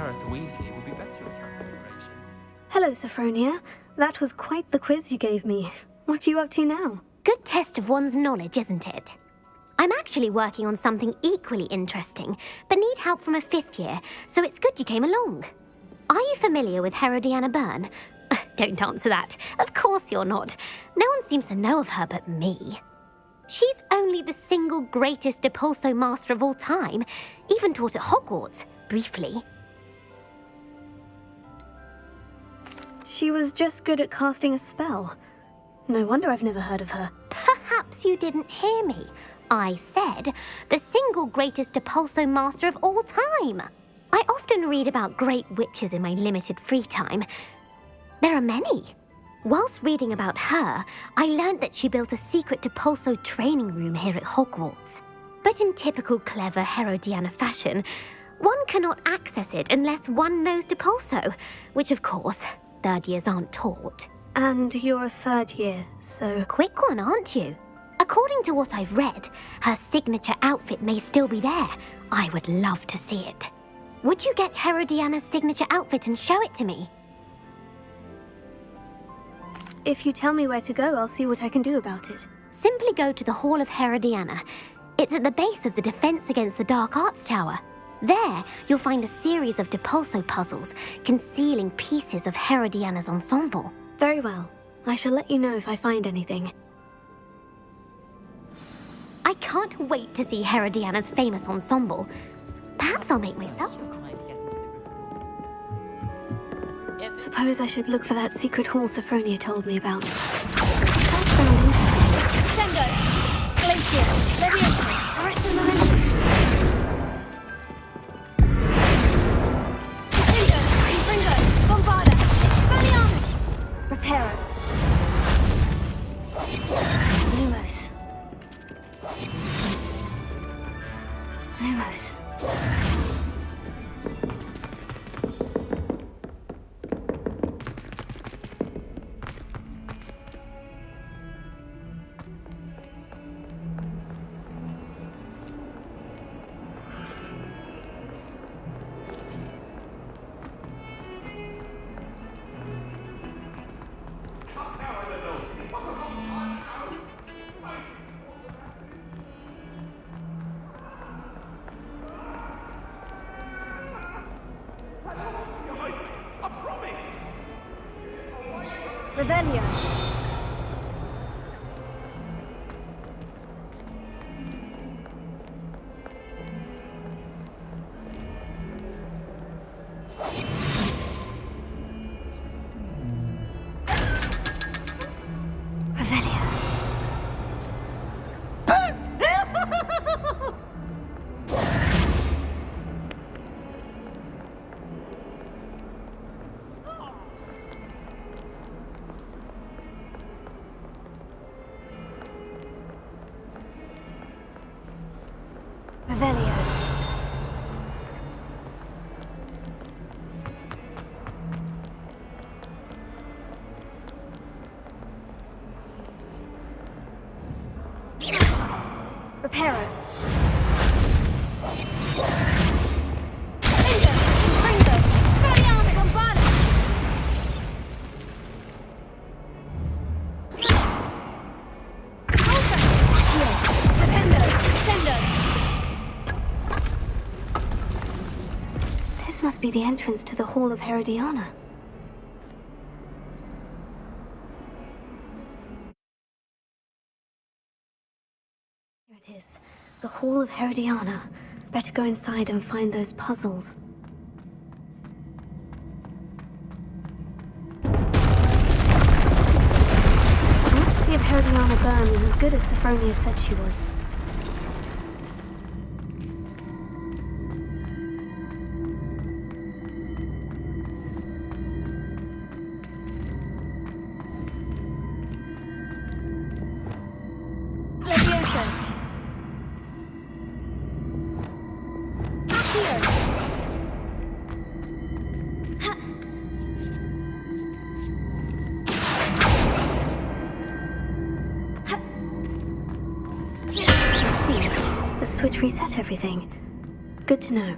Gareth Weasley would be better at track preparation. Hello, Sophronia. That was quite the quiz you gave me. What are you up to now? Good test of one's knowledge, isn't it? I'm actually working on something equally interesting, but need help from a 5th year, so it's good you came along. Are you familiar with Herodiana Byrne? Don't answer that. Of course you're not. No one seems to know of her but me. She's only the single greatest Depulso master of all time, even taught at Hogwarts, briefly. She was just good at casting a spell. No wonder I've never heard of her. Perhaps you didn't hear me. I said the single greatest Depulso master of all time. I often read about great witches in my limited free time. There are many. Whilst reading about her, I learned that she built a secret Depulso training room here at Hogwarts. But in typical clever Herodiana fashion, one cannot access it unless one knows Depulso, which of course, 3rd years aren't taught. And you're a 3rd year, so... Quick one, aren't you? According to what I've read, her signature outfit may still be there. I would love to see it. Would you get Herodiana's signature outfit and show it to me? If you tell me where to go, I'll see what I can do about it. Simply go to the Hall of Herodiana. It's at the base of the Defense Against the Dark Arts Tower. There, you'll find a series of Depulso puzzles concealing pieces of Herodiana's ensemble. Very well. I shall let you know if I find anything. I can't wait to see Herodiana's famous ensemble. Perhaps I'll make myself. Suppose I should look for that secret hall Sophronia told me about. It does sound interesting. Sendo! Glacier! Leviosa! Arrested momentum! Sendo! Infringo! Bombarda! Spaniamus! Reparo! Lumos. Lumos. Revelio! Revelio. Revelio. Reparo! Sendo! Infringo! Spaniamus! Bombarda! Alta! Accio! Rependo! Sendo! This must be the entrance to the Hall of Herodiana. Here it is. The Hall of Herodiana. Better go inside and find those puzzles. I want to see if Herodiana Byrne was as good as Sophronia said she was. Leviosa! Accio! Ha! Ha! I see. The switch reset everything. Good to know.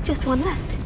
Just one left.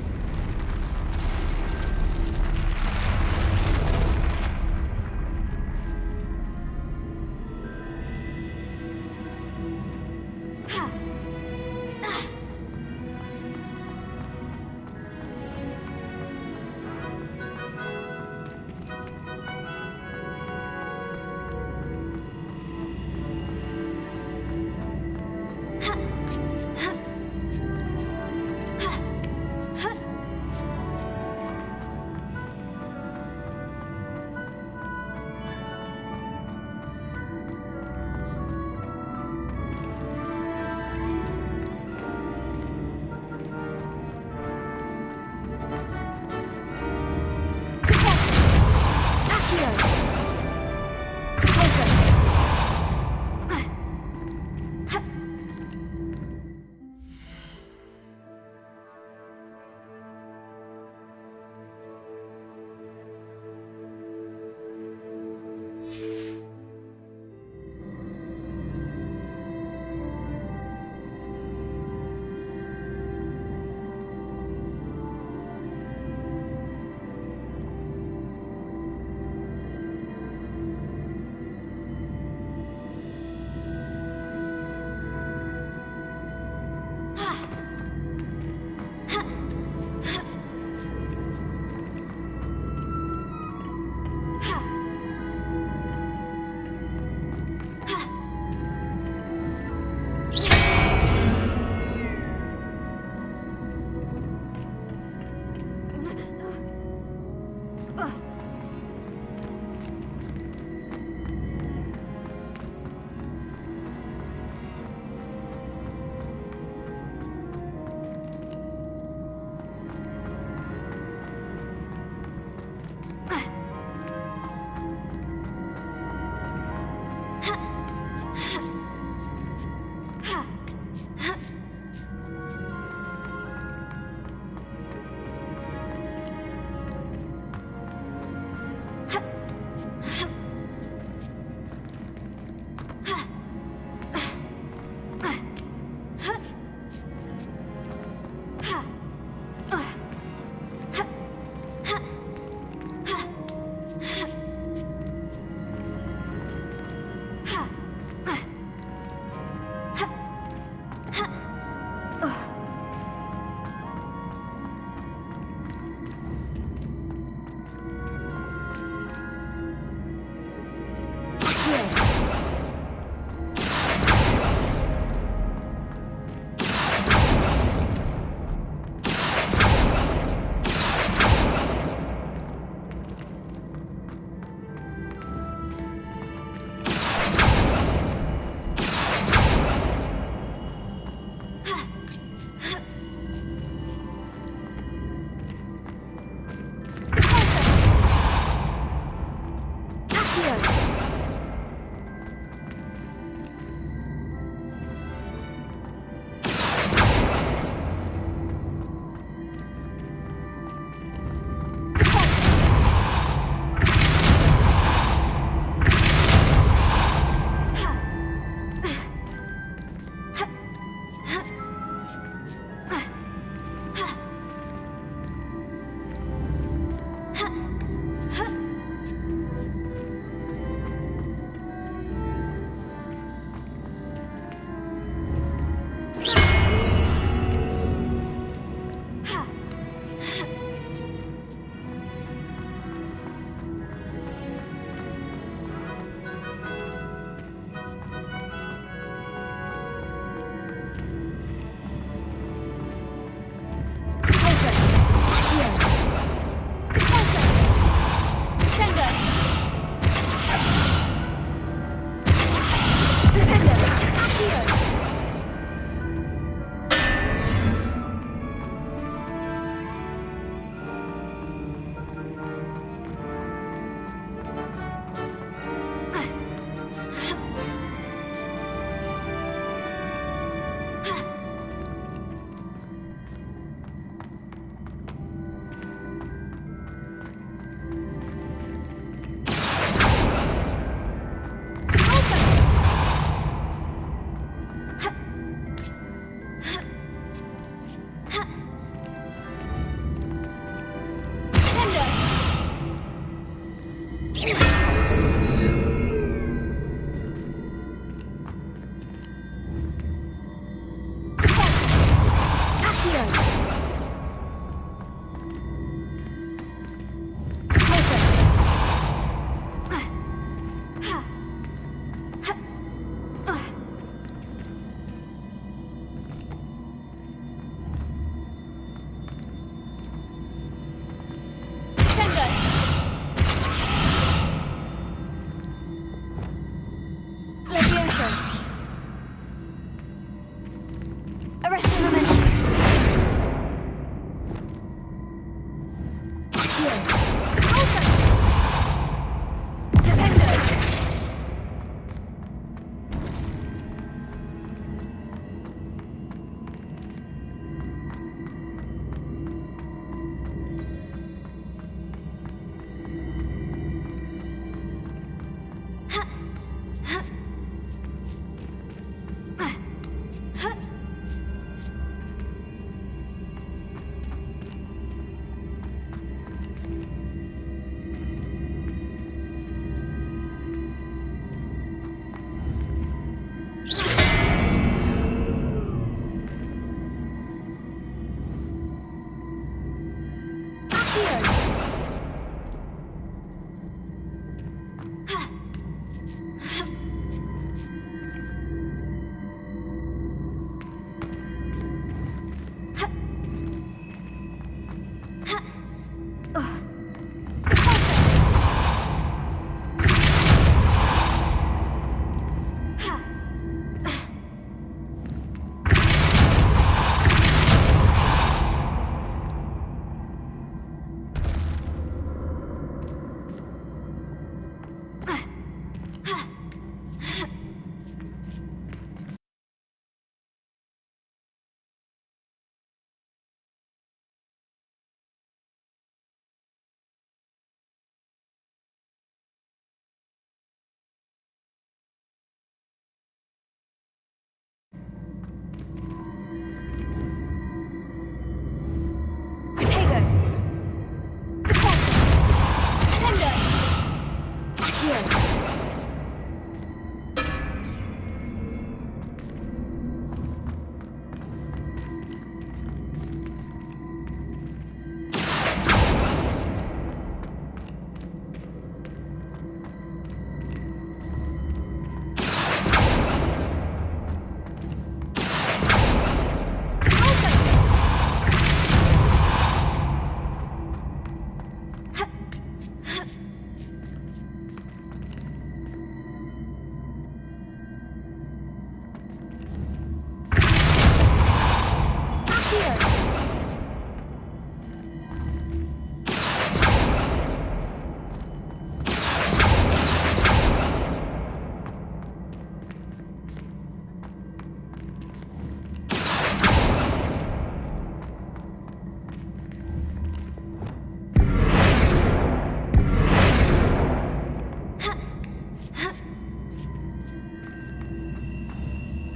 Arresting momentum. Here.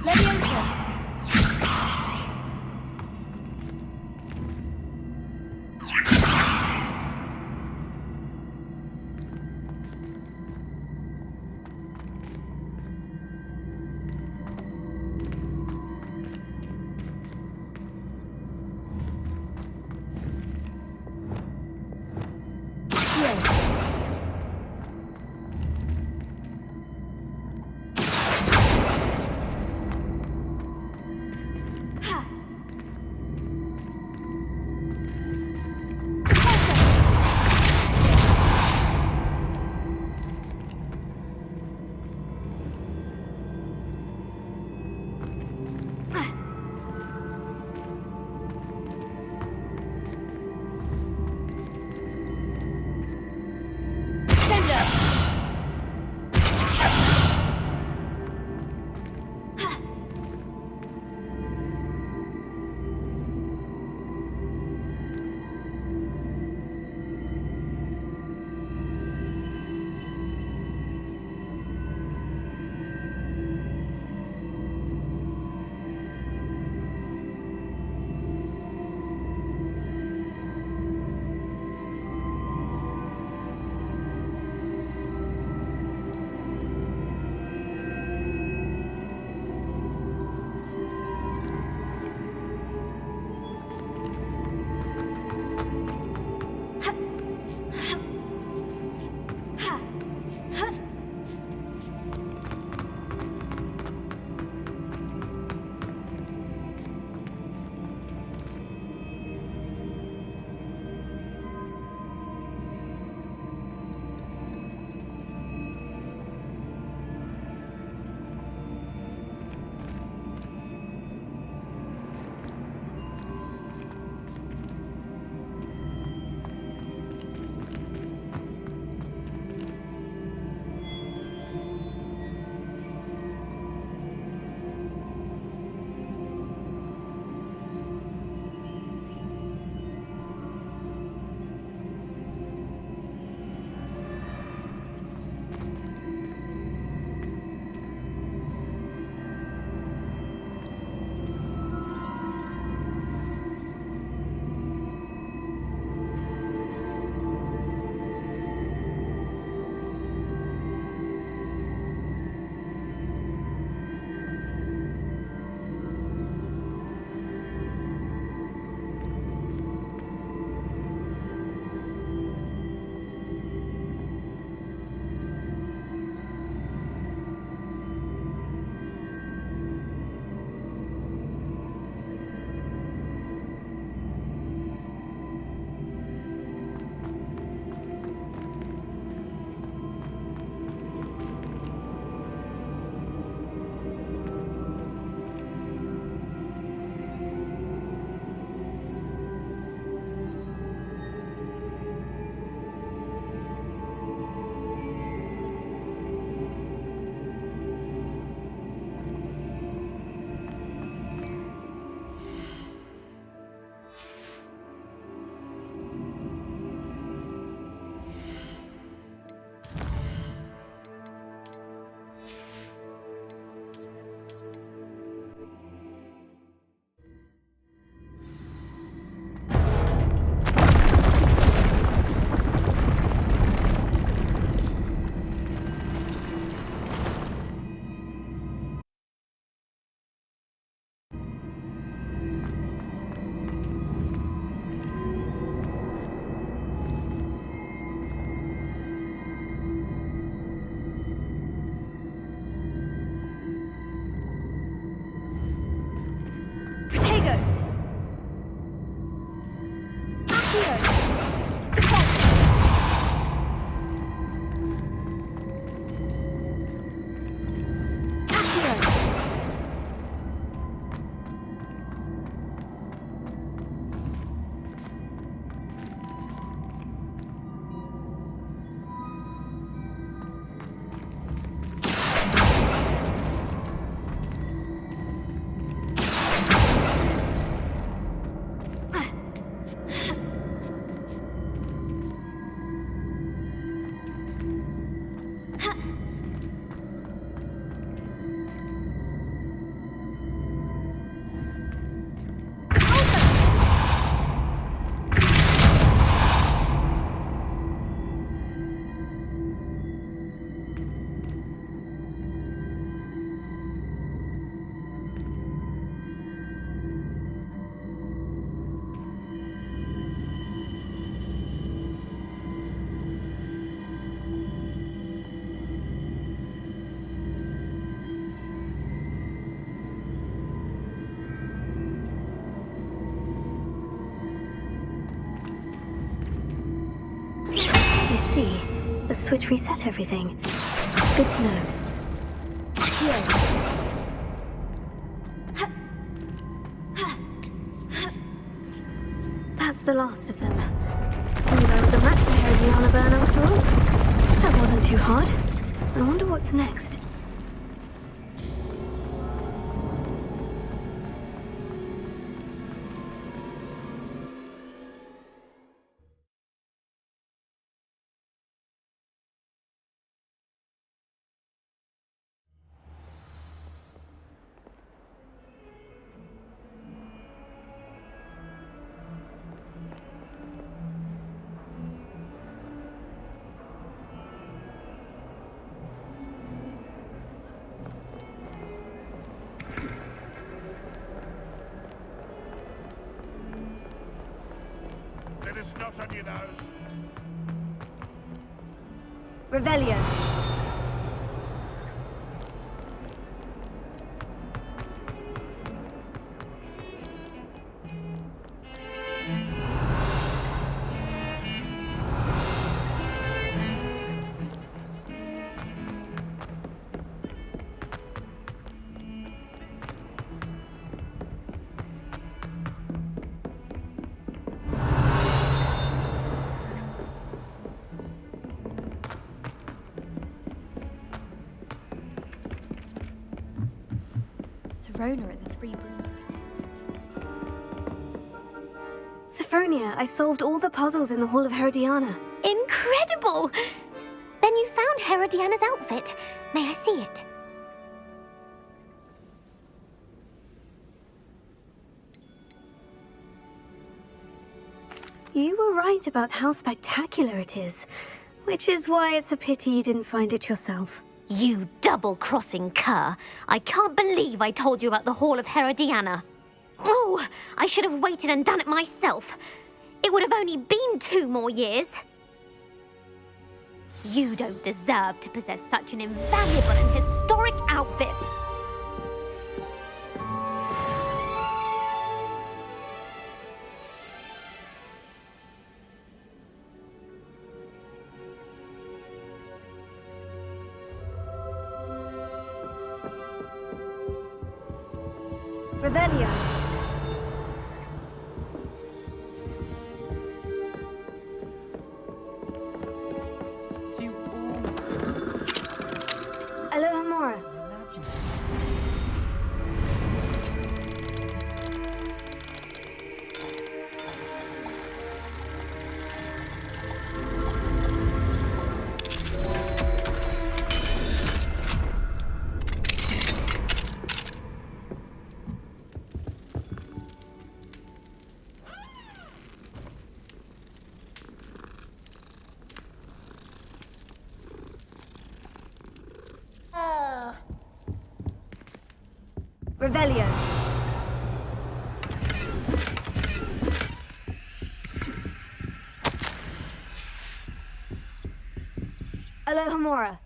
Repulsor. Defender. switch reset everything. Good to know. That's the last of them. Seems I was a match for Herodiana Burn after all. That wasn't too hard. I wonder what's next. Bit of snot on your nose. Revelio. Sophronia at the Three Brooms. Sophronia, I solved all the puzzles in the Hall of Herodiana. Incredible! Then you found Herodiana's outfit. May I see it? You were right about how spectacular it is, which is why it's a pity you didn't find it yourself. You double-crossing cur. I can't believe I told you about the Hall of Herodiana. Oh, I should have waited and done it myself. It would have only been 2 more years. You don't deserve to possess such an invaluable and historic outfit. Revelio. Do you all Alohomora. imagine? Revelio. Alohomora.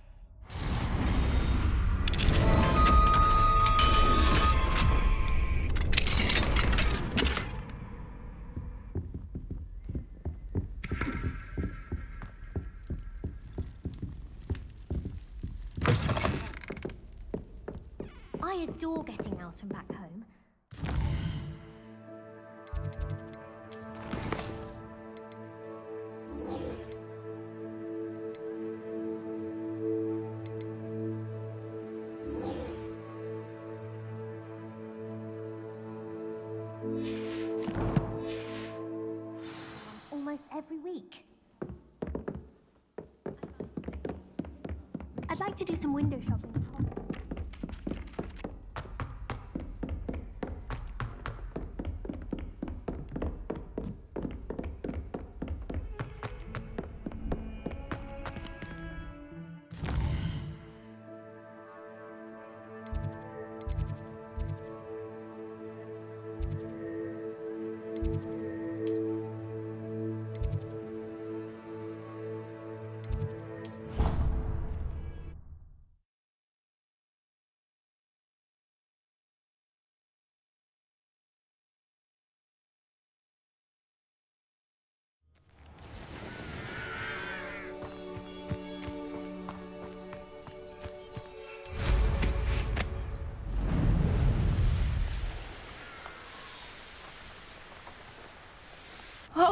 I adore getting mails from back home. Almost every week. I'd like to do some window shopping at Hogwarts.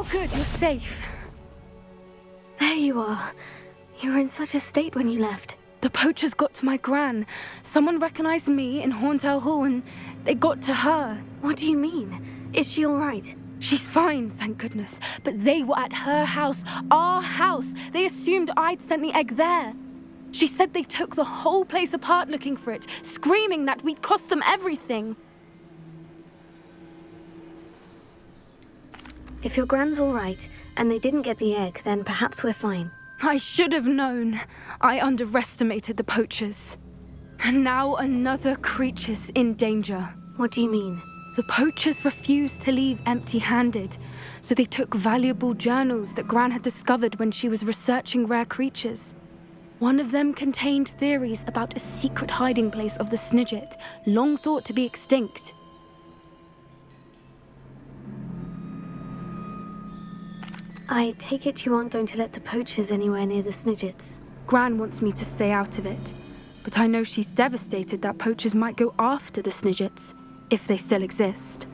Oh, good, you're safe. There you are. You were in such a state when you left. The poachers got to my gran. Someone recognized me in Horndale Hall and they got to her. What do you mean? Is she all right? She's fine, thank goodness. But they were at her house, our house. They assumed I'd sent the egg there. She said they took the whole place apart looking for it, screaming that we'd cost them everything. If your gran's all right, and they didn't get the egg, then perhaps we're fine. I should have known. I underestimated the poachers. And now another creature's in danger. What do you mean? The poachers refused to leave empty-handed, so they took valuable journals that Gran had discovered when she was researching rare creatures. One of them contained theories about a secret hiding place of the Snidget, long thought to be extinct. I take it you aren't going to let the poachers anywhere near the Snidgets. Gran wants me to stay out of it, but I know she's devastated that poachers might go after the Snidgets, if they still exist.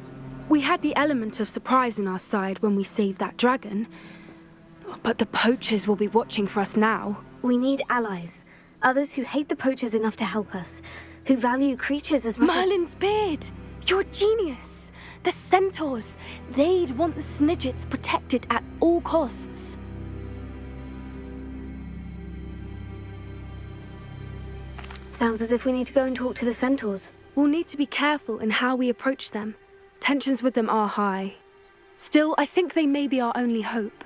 We had the element of surprise on our side when we saved that dragon, but the poachers will be watching for us now. We need allies. Others who hate the poachers enough to help us. Who value creatures as much as... Merlin's beard! You're a genius! The centaurs! They'd want the Snidgets protected at all costs. Sounds as if we need to go and talk to the centaurs. We'll need to be careful in how we approach them. Tensions with them are high. Still, I think they may be our only hope.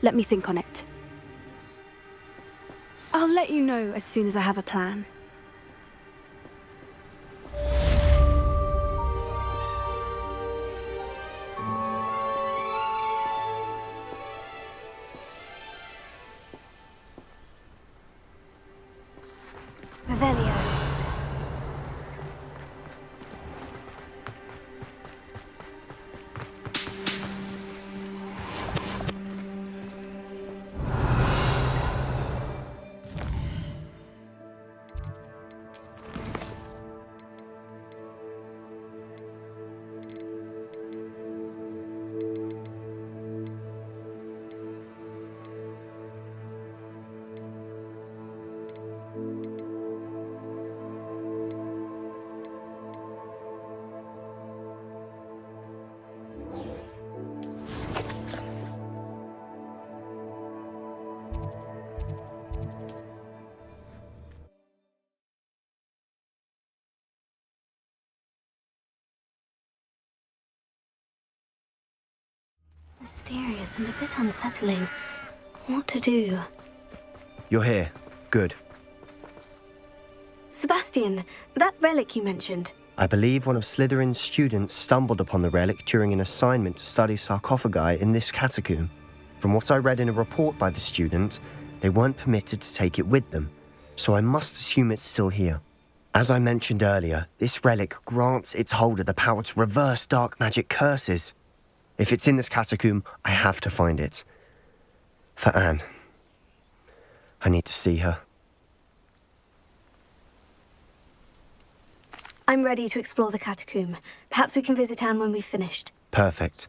Let me think on it. I'll let you know as soon as I have a plan. Revelio. Mysterious and a bit unsettling. What to do? You're here. Good. Sebastian, that relic you mentioned. I believe one of Slytherin's students stumbled upon the relic during an assignment to study sarcophagi in this catacomb. From what I read in a report by the student, they weren't permitted to take it with them, so I must assume it's still here. As I mentioned earlier, this relic grants its holder the power to reverse dark magic curses. If it's in this catacomb, I have to find it. For Anne. I need to see her. I'm ready to explore the catacomb. Perhaps we can visit Anne when we've finished. Perfect.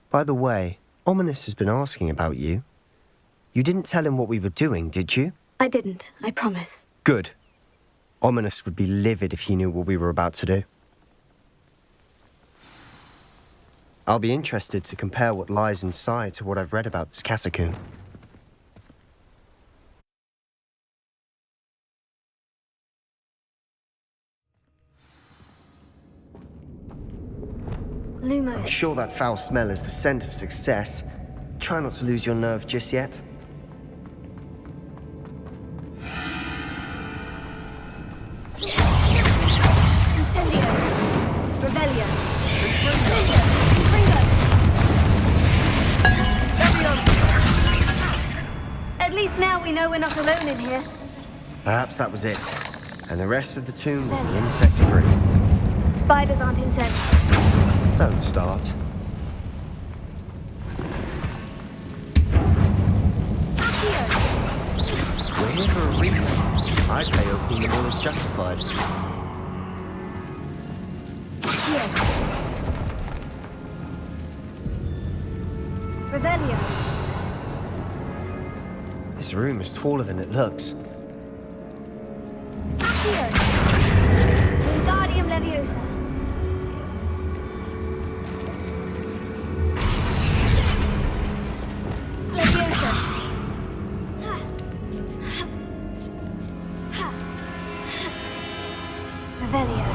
By the way, Ominous has been asking about you. You didn't tell him what we were doing, did you? I didn't, I promise. Good. Ominous would be livid if he knew what we were about to do. I'll be interested to compare what lies inside to what I've read about this catacomb. Lumos. I'm sure that foul smell is the scent of success. Try not to lose your nerve just yet. Incendio. Revelio. At least now we know we're not alone in here. Perhaps that was it. And the rest of the tomb will be insect-free. Spiders aren't insects. Don't start. We're here for a reason. I'd say opening the door is justified. Revelio. This room is taller than it looks. Accio. Wingardium Leviosa. Leviosa. Revelio.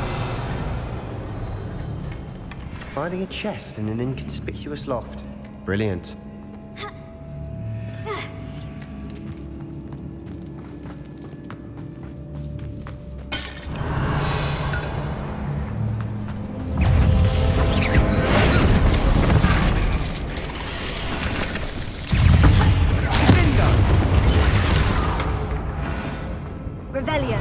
Finding a chest in an inconspicuous loft. Brilliant. Revelio.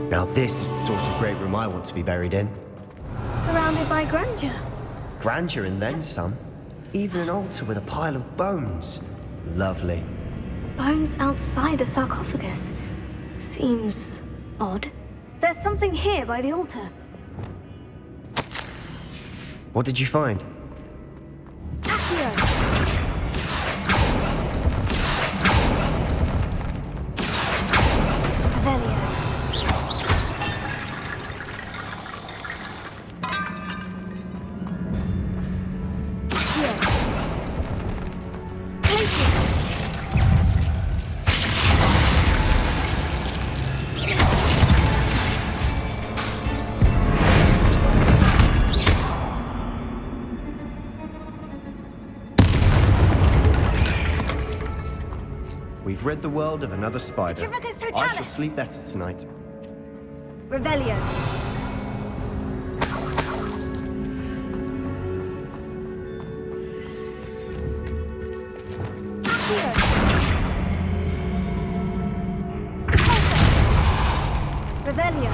Now this is the sort of great room I want to be buried in. Surrounded by grandeur. Grandeur and then some. Even an altar with a pile of bones. Lovely. Bones outside a sarcophagus. Seems odd. There's something here by the altar. What did you find? Accio. Revelio. Accio. Places. We've rid the world of another spider. Petrificus I totalis. shall sleep better tonight. Revelio. Accio. Revelio.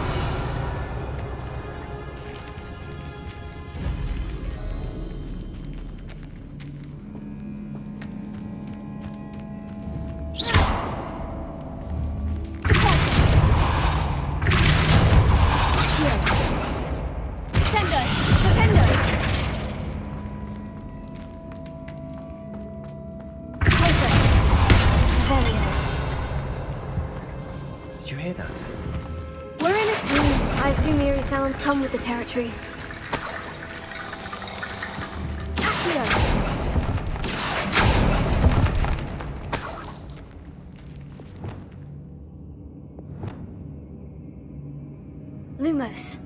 Sendo. Dependo. Closer. Revelio. Did you hear that? We're in a team. I assume eerie sounds come with the territory. Accio. Lumos.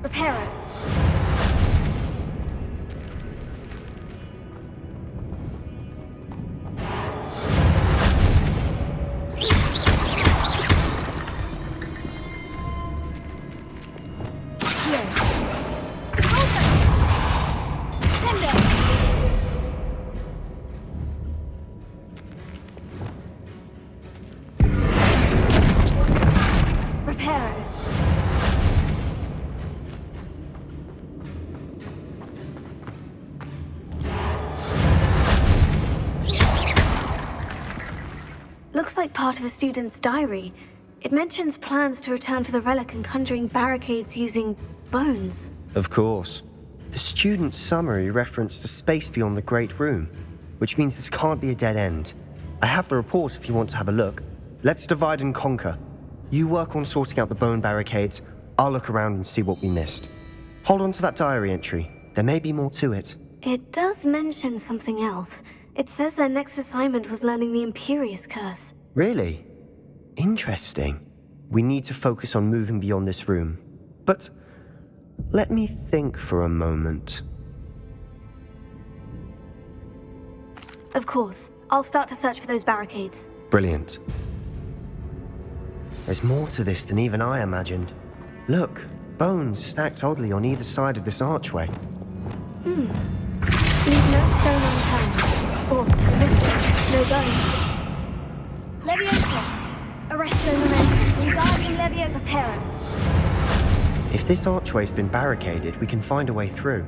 Reparo. Accio. Sendo. Reparo. Looks like part of a student's diary. It mentions plans to return for the relic and conjuring barricades using bones. Of course. The student's summary referenced a space beyond the Great Room, which means this can't be a dead end. I have the report if you want to have a look. Let's divide and conquer. You work on sorting out the bone barricades. I'll look around and see what we missed. Hold on to that diary entry. There may be more to it. It does mention something else. It says their next assignment was learning the Imperious Curse. Really? Interesting. We need to focus on moving beyond this room. But let me think for a moment. Of course. I'll start to search for those barricades. Brilliant. There's more to this than even I imagined. Look, bones stacked oddly on either side of this archway. Leave no stone unturned. Or, in this case, no bone. Leviosa! Arresto momentum. Wingardium Leviosa. Reparo. If this archway's been barricaded, we can find a way through.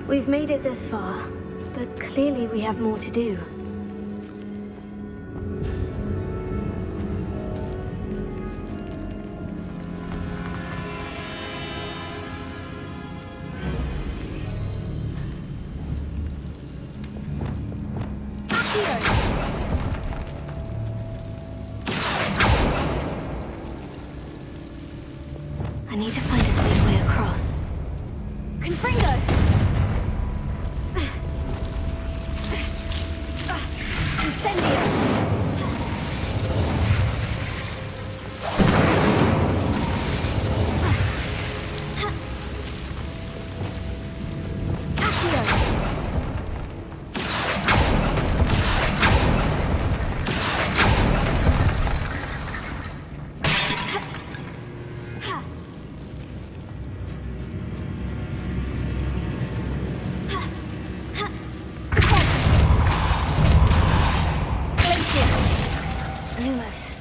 We've made it this far, but clearly we have more to do. I need to find a safe way across. Confringo! Incendio! Lumos.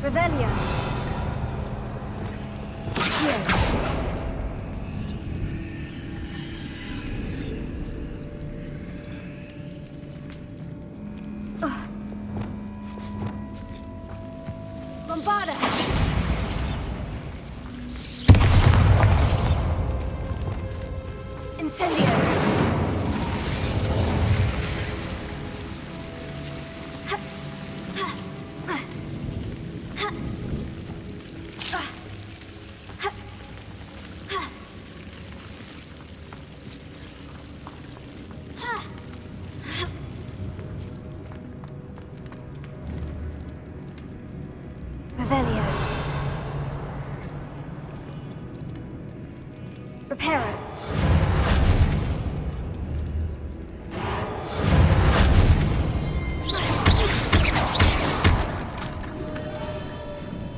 Revelio. Bombarda. Incendio. Revelio. Reparo.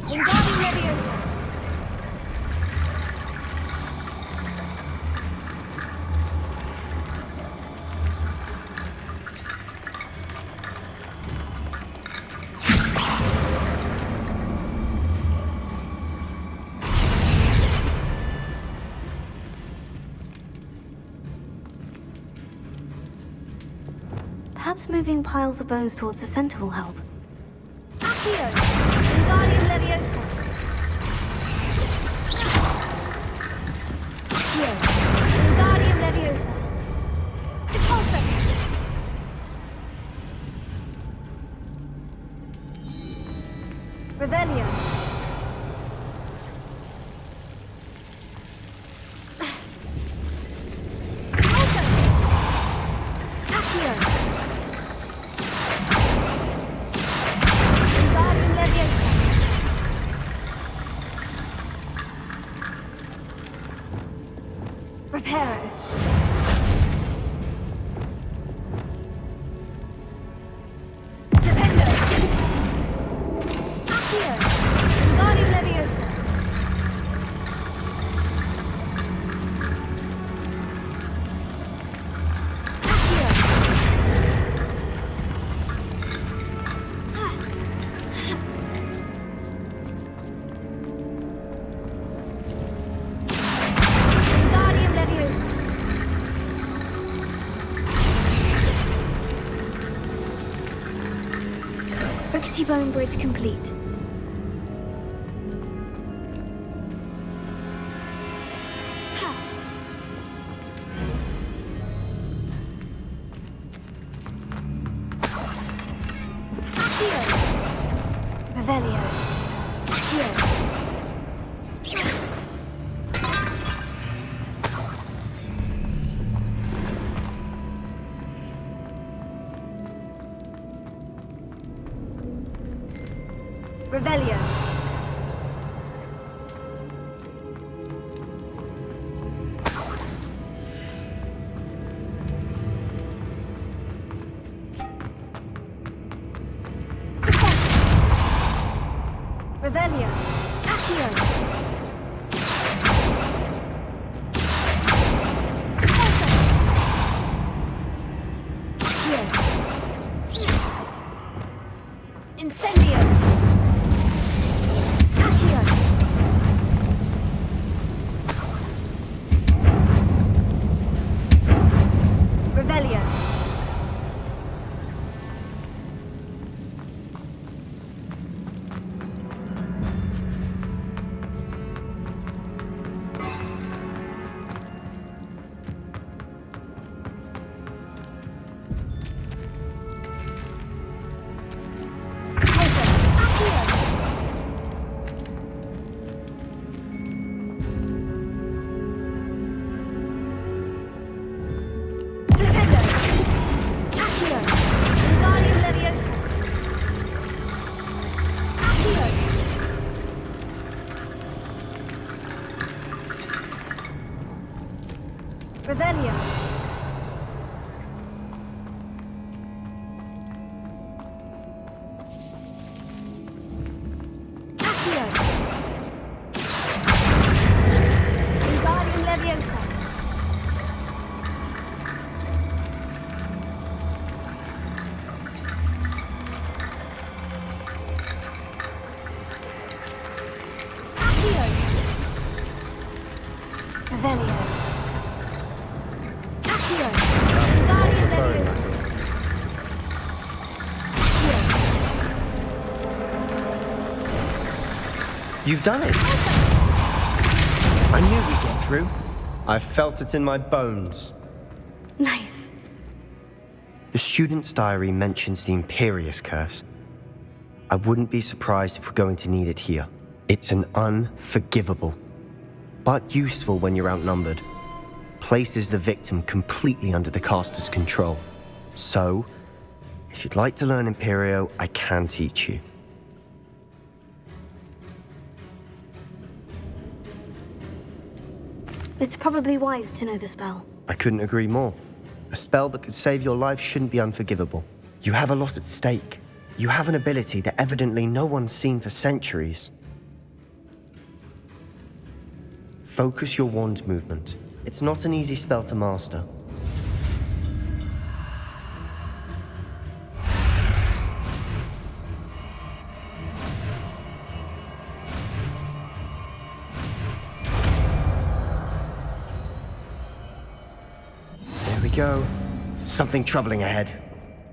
Wingardium Leviosa. Perhaps moving piles of bones towards the center will help. Accio! Wingardium Leviosa! Accio! Wingardium Leviosa! Repulso! Revelio! Repulso! Accio! Wingardium Leviosa! Reparo! Flipendo! Accio! Rickety bone bridge complete. Ha! Accio! Revelio. Accio. Revelio. Revelio. Accio. Accio. Incendio. Accio. Revelio. Revelio. Accio. Wingardium Leviosa. Accio. Revelio. Accio. Wingardium Leviosa. You've done it! I knew we'd get through. I felt it in my bones. Nice. The student's diary mentions the Imperious Curse. I wouldn't be surprised if we're going to need it here. It's an unforgivable, but useful when you're outnumbered. Places the victim completely under the caster's control. So, if you'd like to learn Imperio, I can teach you. It's probably wise to know the spell. I couldn't agree more. A spell that could save your life shouldn't be unforgivable. You have a lot at stake. You have an ability that evidently no one's seen for centuries. Focus your wand movement. It's not an easy spell to master. There we go. Something troubling ahead.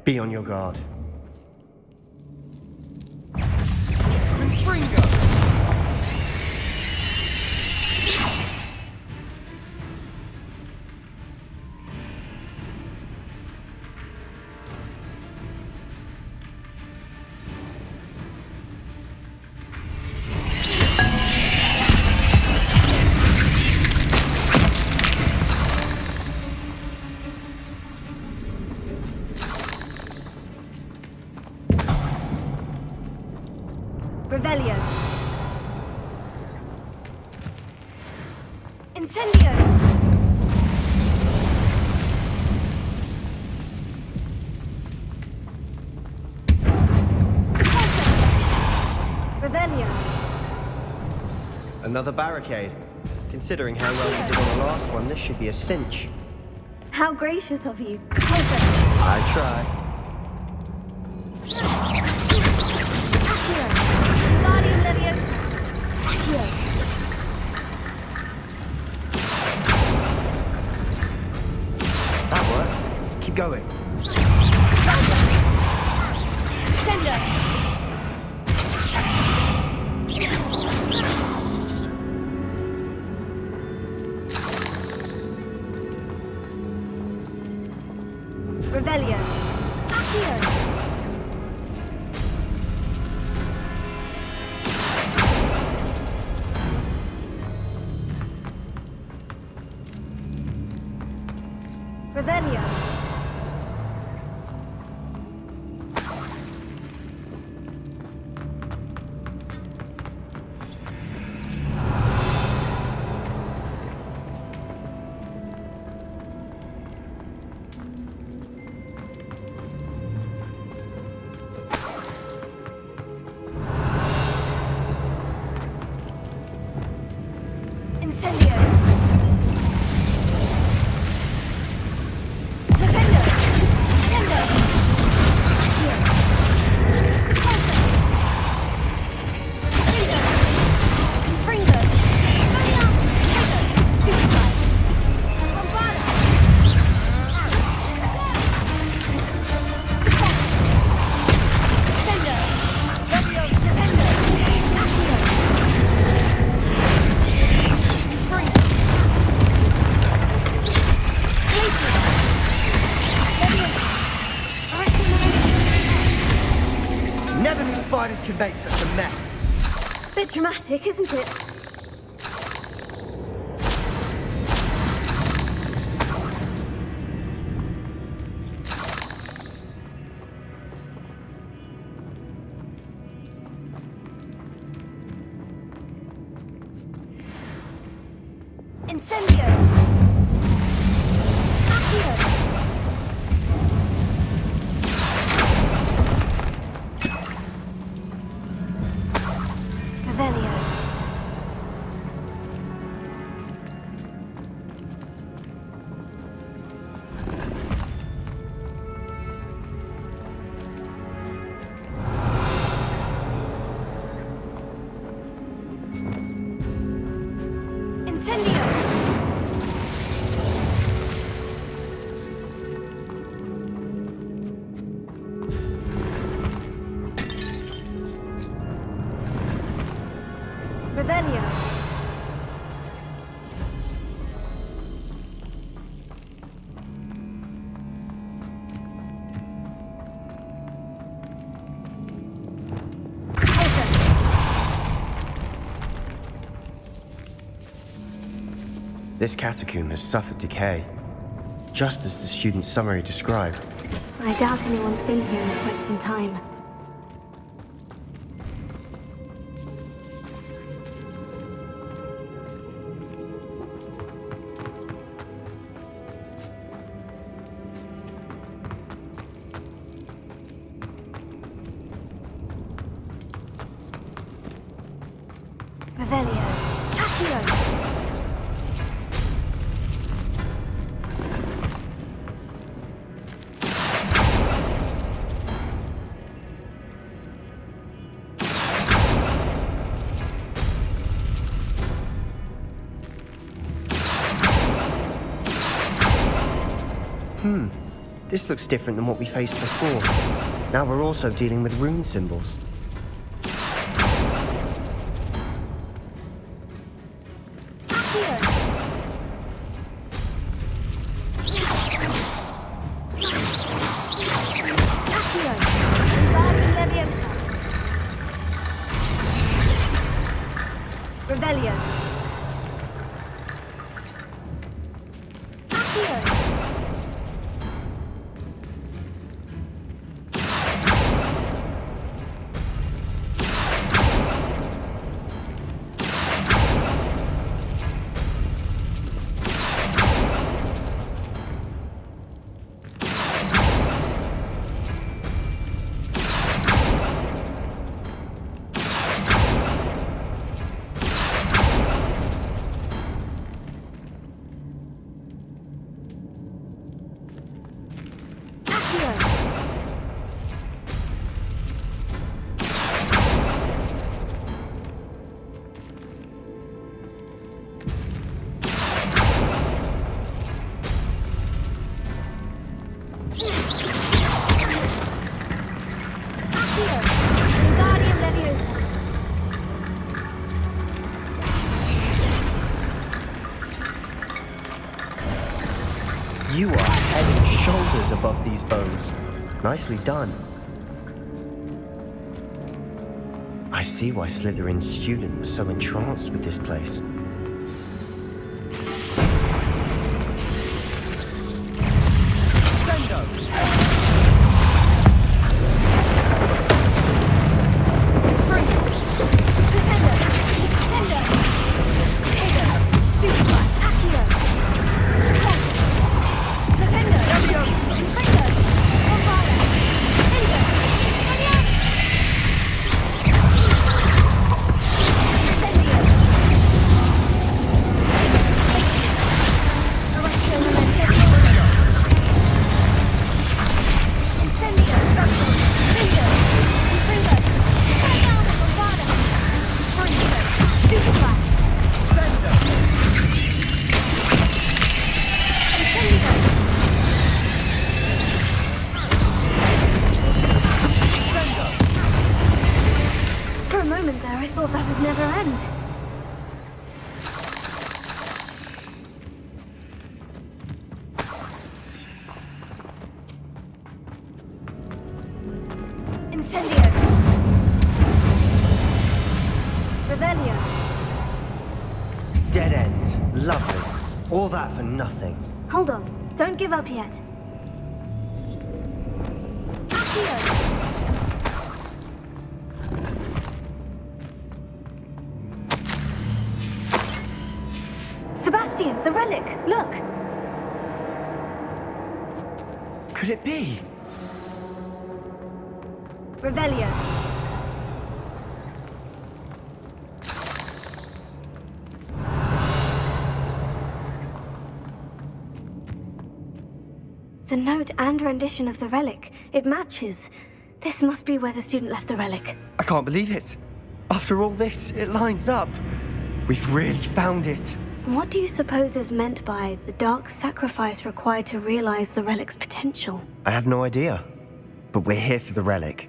Be on your guard. Revelio. Incendio. Revelio. Another barricade. Considering how well you did on the last one, this should be a cinch. How gracious of you. I try. Accio. Wingardium Leviosa. Accio. That worked. Keep going. Sendo. Revelio. Accio. Revelio. Incendio. Revelio. Incendio. Accio. Repulsor. Fringo. Confringo. Revelio. Trigger. Stupefy. Bombada. Incendio. Revelio. Dependo. Accio. Confringo. Glacier. Leviosa. Arresting. Never knew spiders could make such a mess. Bit dramatic, isn't it? Incendio. Accio. Revelio. Incendio. Revelio. Repulsor. This catacomb has suffered decay, just as the student's summary described. I doubt anyone's been here in quite some time. Revelio. Accio. This looks different than what we faced before. Now we're also dealing with rune symbols. Accio. Accio. Invadi Leviosa. Revelio. Accio. binoculars above these bones. Nicely done. I see why Slytherin's student was so entranced with this place. Dead end. Lovely. All that for nothing. Hold on. Don't give up yet. Sebastian, the relic! Look! Could it be? Revelio. The note and rendition of the relic. It matches. This must be where the student left the relic. I can't believe it. After all this, it lines up. We've really found it. What do you suppose is meant by the dark sacrifice required to realize the relic's potential? I have no idea. But we're here for the relic.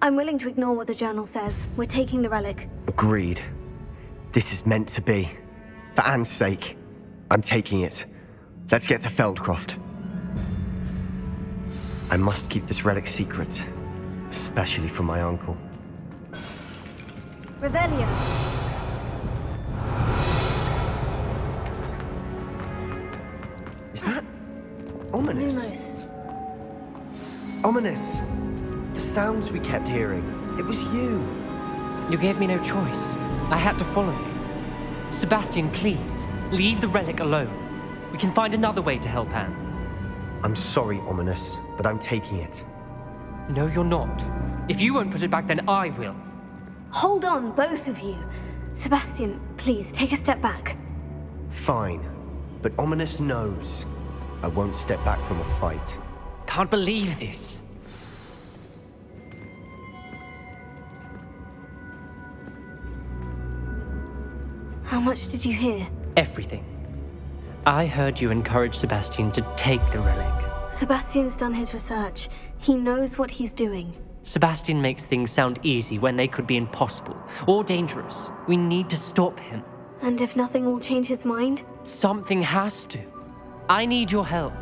I'm willing to ignore what the journal says. We're taking the relic. Agreed. This is meant to be. For Anne's sake. I'm taking it. Let's get to Feldcroft. I must keep this relic secret. Especially from my uncle. Revelio. Is that... ominous? Lumos. Ominous. The sounds we kept hearing. It was you. You gave me no choice. I had to follow you. Sebastian, please, leave the relic alone. We can find another way to help Anne. I'm sorry, Ominous, but I'm taking it. No, you're not. If you won't put it back, then I will. Hold on, both of you. Sebastian, please, take a step back. Fine. But Ominous knows. I won't step back from a fight. Can't believe this. How much did you hear? Everything. I heard you encourage Sebastian to take the relic. Sebastian's done his research. He knows what he's doing. Sebastian makes things sound easy when they could be impossible or dangerous. We need to stop him. And if nothing will change his mind? Something has to. I need your help.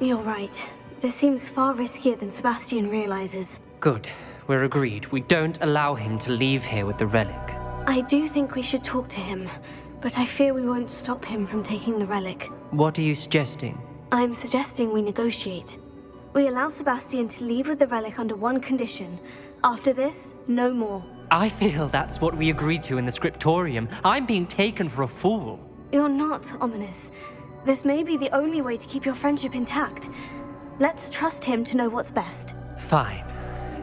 You're right. This seems far riskier than Sebastian realizes. Good. We're agreed. We don't allow him to leave here with the relic. I do think we should talk to him, but I fear we won't stop him from taking the relic. What are you suggesting? I'm suggesting we negotiate. We allow Sebastian to leave with the relic under one condition. After this, no more. I feel that's what we agreed to in the scriptorium. I'm being taken for a fool. You're not, Ominous. This may be the only way to keep your friendship intact. Let's trust him to know what's best. Fine.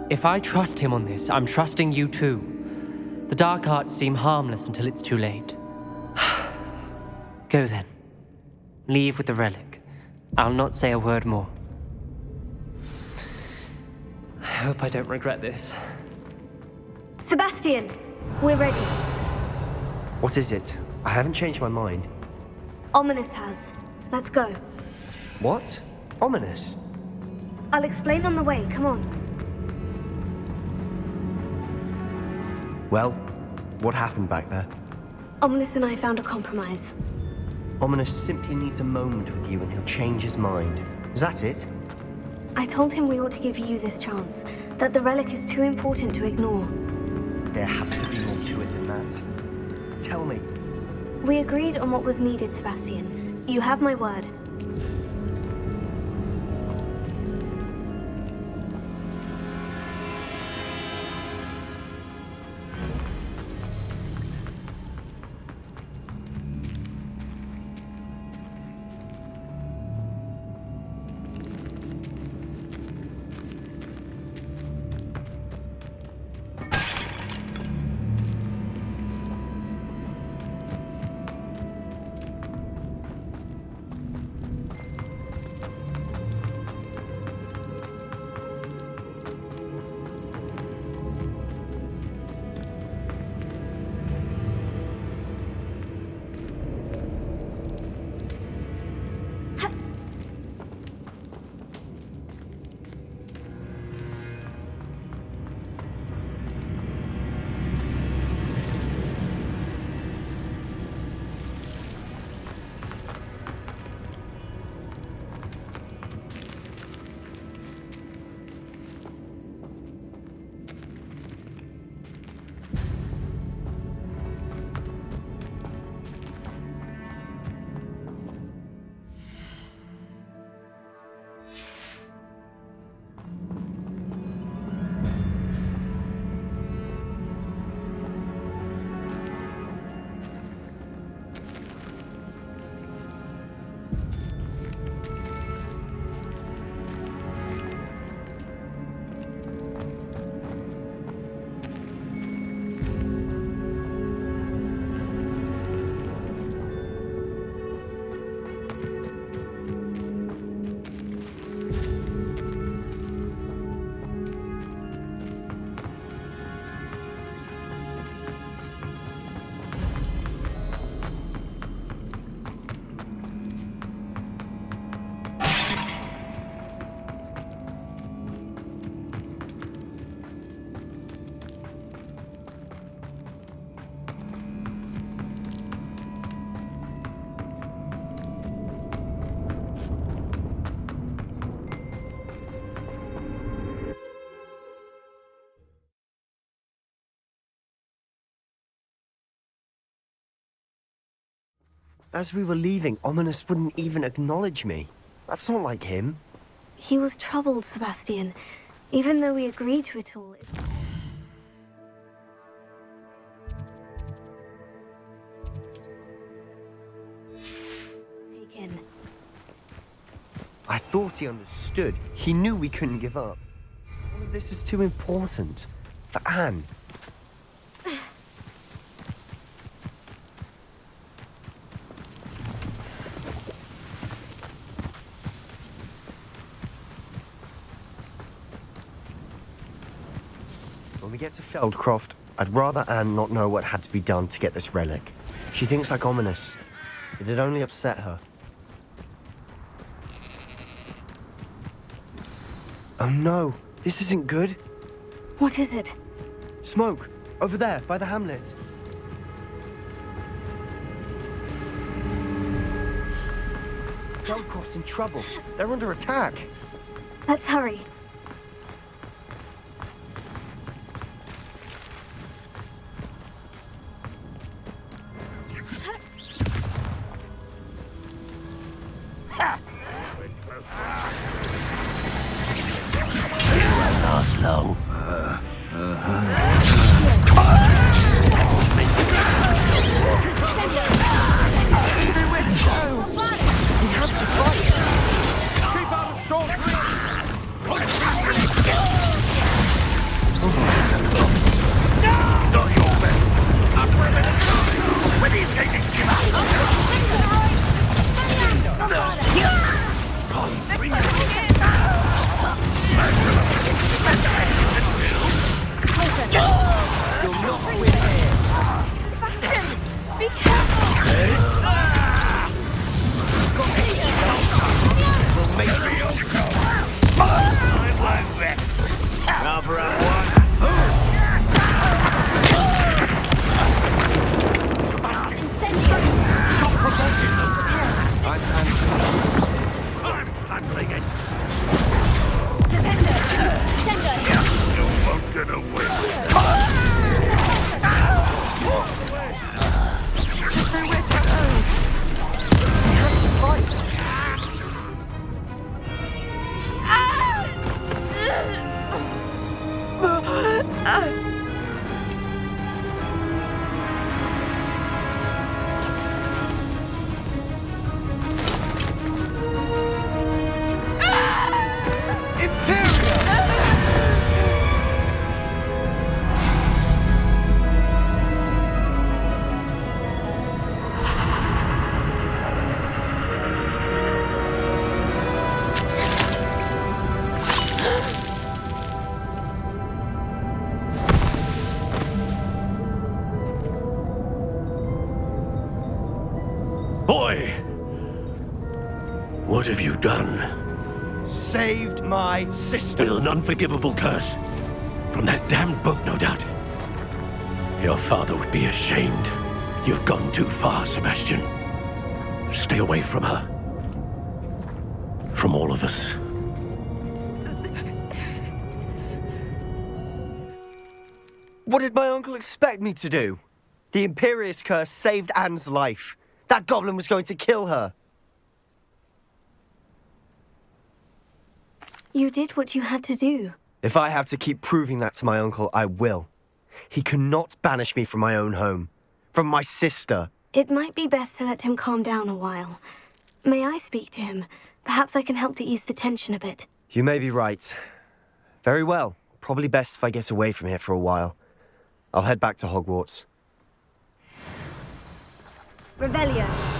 If I trust him on this, I'm trusting you too. The dark arts seem harmless until it's too late. Go then. Leave with the relic. I'll not say a word more. I hope I don't regret this. Sebastian, we're ready. What is it? I haven't changed my mind. Ominous has. Let's go. What? Ominous? I'll explain on the way, come on. Well, what happened back there? Ominous and I found a compromise. Ominous simply needs a moment with you and he'll change his mind. Is that it? I told him we ought to give you this chance, that the relic is too important to ignore. There has to be more to it than that. Tell me. We agreed on what was needed, Sebastian. You have my word. As we were leaving, Ominous wouldn't even acknowledge me. That's not like him. He was troubled, Sebastian. Even though we agreed to it all. Take in. I thought he understood. He knew we couldn't give up. All of this is too important. For Anne. When we get to Feldcroft, I'd rather Anne not know what had to be done to get this relic. She thinks like Ominous. It'd only upset her. Oh no, this isn't good. What is it? Smoke! Over there, by the hamlet. Feldcroft's in trouble. They're under attack. Let's hurry. Last long. We have to fight. Keep out of short Not your best. Up for a minute. When he's taking him Sebastian! Be careful! What have you done? Saved my sister. With an unforgivable curse. From that damned book, no doubt. Your father would be ashamed. You've gone too far, Sebastian. Stay away from her. From all of us. What did my uncle expect me to do? The Imperious curse saved Anne's life. That goblin was going to kill her. You did what you had to do. If I have to keep proving that to my uncle, I will. He cannot banish me from my own home. From my sister. It might be best to let him calm down a while. May I speak to him? Perhaps I can help to ease the tension a bit. You may be right. Very well. Probably best if I get away from here for a while. I'll head back to Hogwarts. Revelio.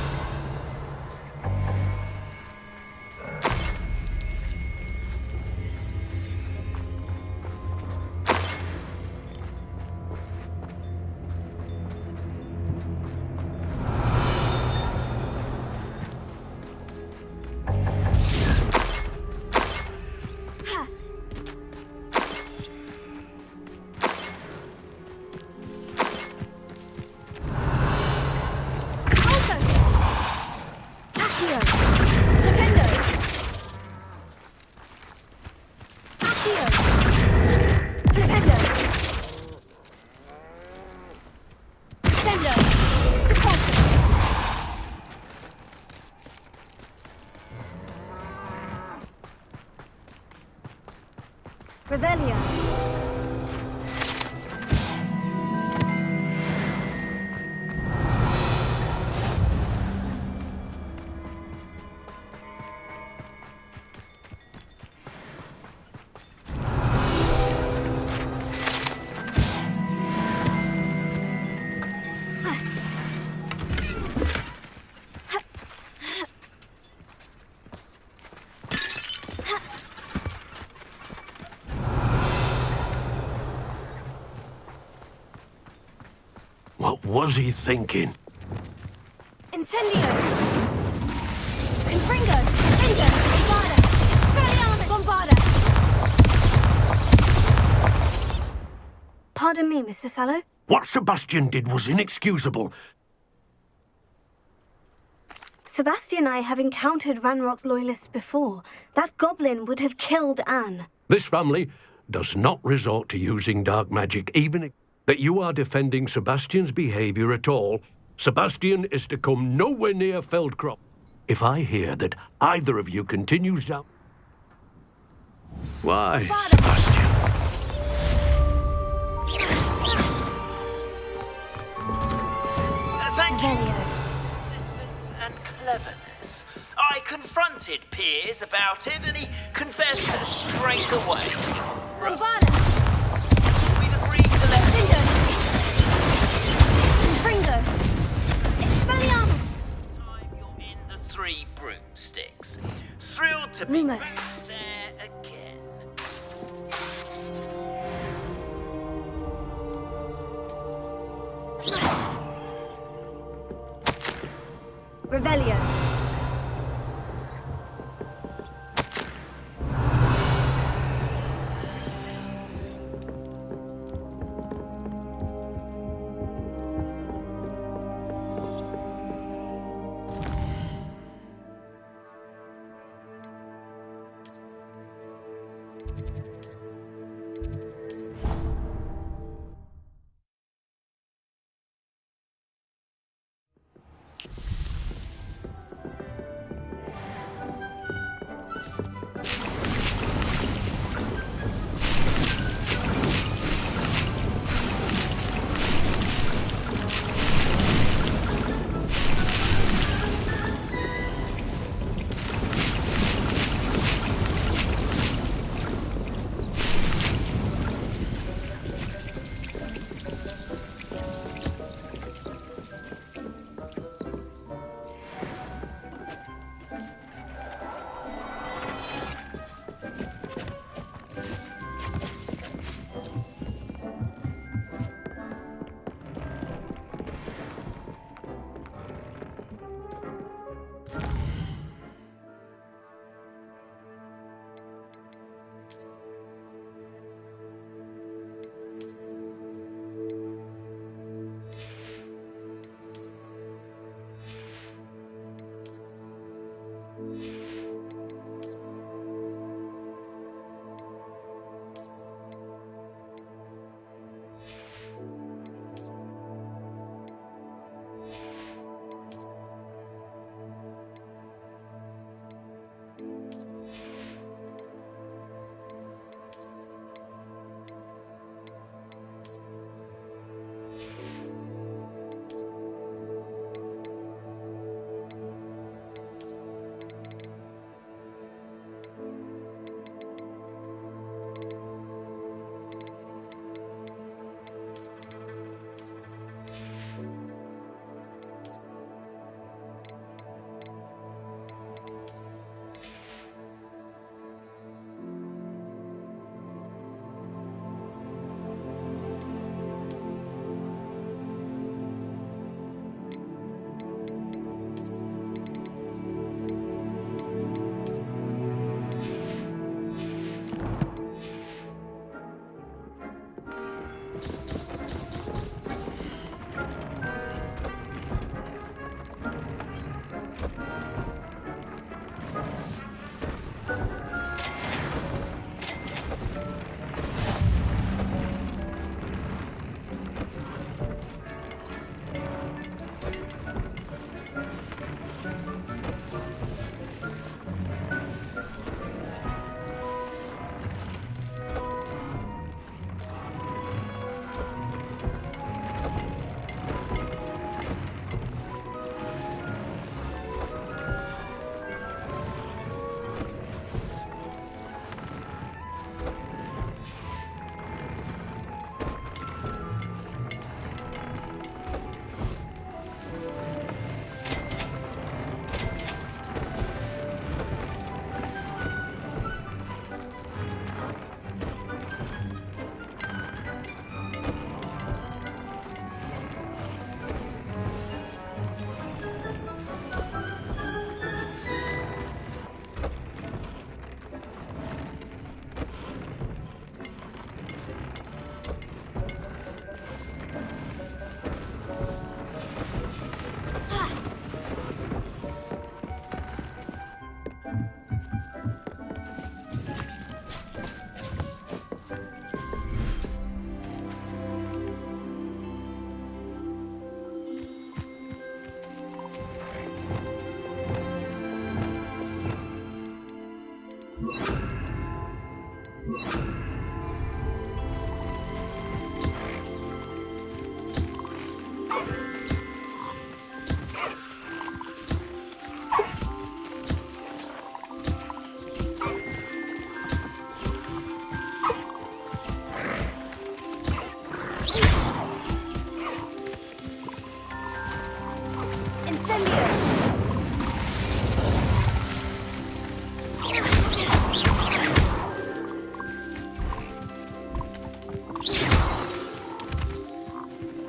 Revelio. What was he thinking? Incendio! Confringo! Finger! Bombarda! Expelliarmus! Bombarda! Pardon me, Mr. Sallow. What Sebastian did was inexcusable. Sebastian and I have encountered Ranrock's loyalists before. That goblin would have killed Anne. This family does not resort to using dark magic, even if that you are defending Sebastian's behavior at all. Sebastian is to come nowhere near Feldcroft. If I hear that either of you continues down... Why, Sebastian? Thank you. Persistence and cleverness. I confronted Piers about it, and he confessed straight away. Bombarda! We've agreed to let Confringo! Expelliarmus! time you're in the Three Broomsticks. Thrilled to be Lumos. back there again. Revelio.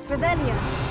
Revelio.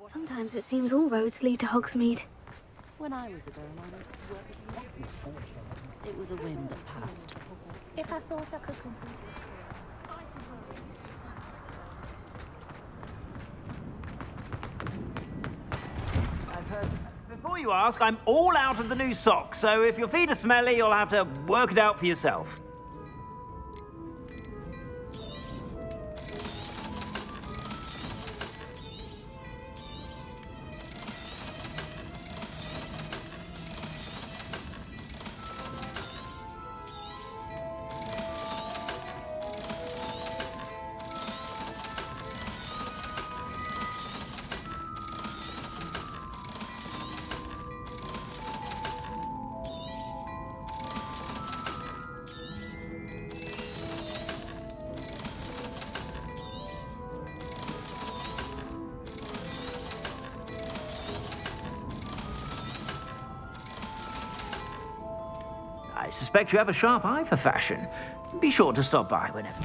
Sometimes it seems all roads lead to Hogsmeade. When I was a girl, I went to work at the office also. It was a whim that passed. If I thought I could complete Before you ask, I'm all out of the new socks, so if your feet are smelly, you'll have to work it out for yourself. I suspect you have a sharp eye for fashion. Be sure to stop by whenever.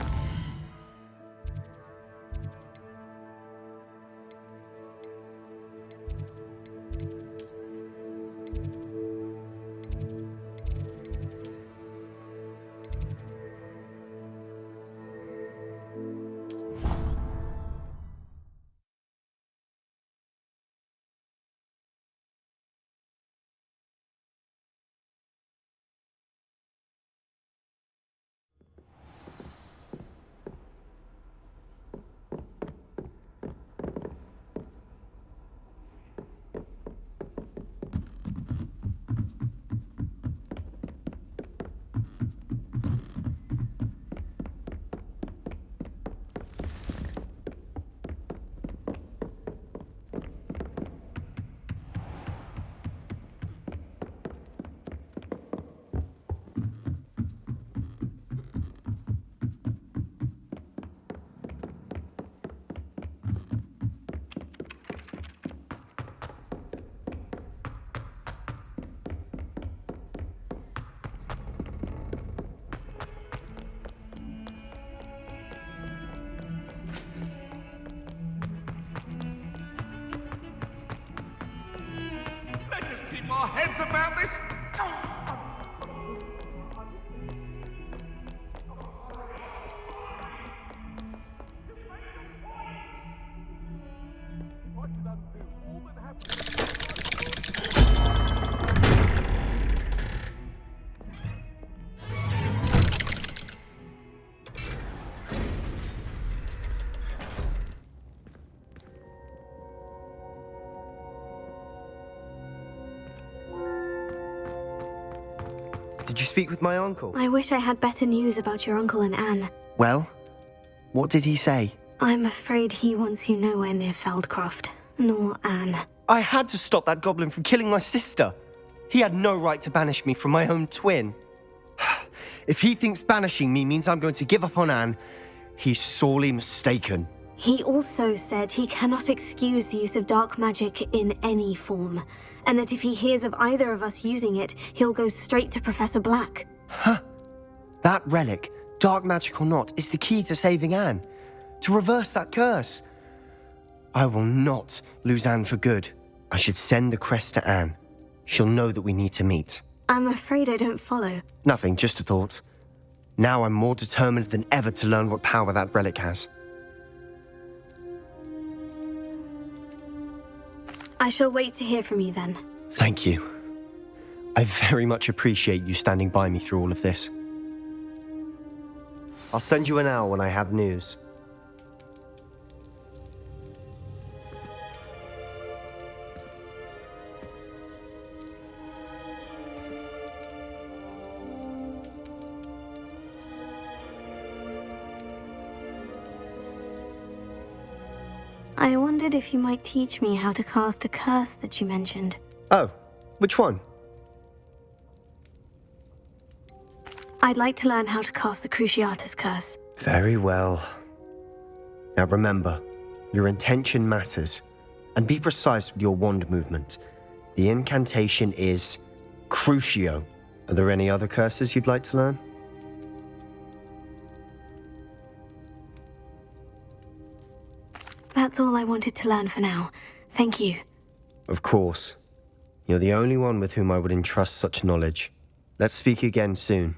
Let us keep our heads about this. Did you speak with my uncle? I wish I had better news about your uncle and Anne. Well, what did he say? I'm afraid he wants you nowhere near Feldcroft, nor Anne. I had to stop that goblin from killing my sister. He had no right to banish me from my own twin. If he thinks banishing me means I'm going to give up on Anne, he's sorely mistaken. He also said he cannot excuse the use of dark magic in any form, and that if he hears of either of us using it, he'll go straight to Professor Black. Huh? That relic, dark magic or not, is the key to saving Anne. To reverse that curse. I will not lose Anne for good. I should send the crest to Anne. She'll know that we need to meet. I'm afraid I don't follow. Nothing, just a thought. Now I'm more determined than ever to learn what power that relic has. I shall wait to hear from you then. Thank you. I very much appreciate you standing by me through all of this. I'll send you an owl when I have news. I wondered if you might teach me how to cast a curse that you mentioned. Oh, which one? I'd like to learn how to cast the Cruciatus Curse. Very well. Now remember, your intention matters, and be precise with your wand movement. The incantation is Crucio. Are there any other curses you'd like to learn? That's all I wanted to learn for now. Thank you. Of course. You're the only one with whom I would entrust such knowledge. Let's speak again soon.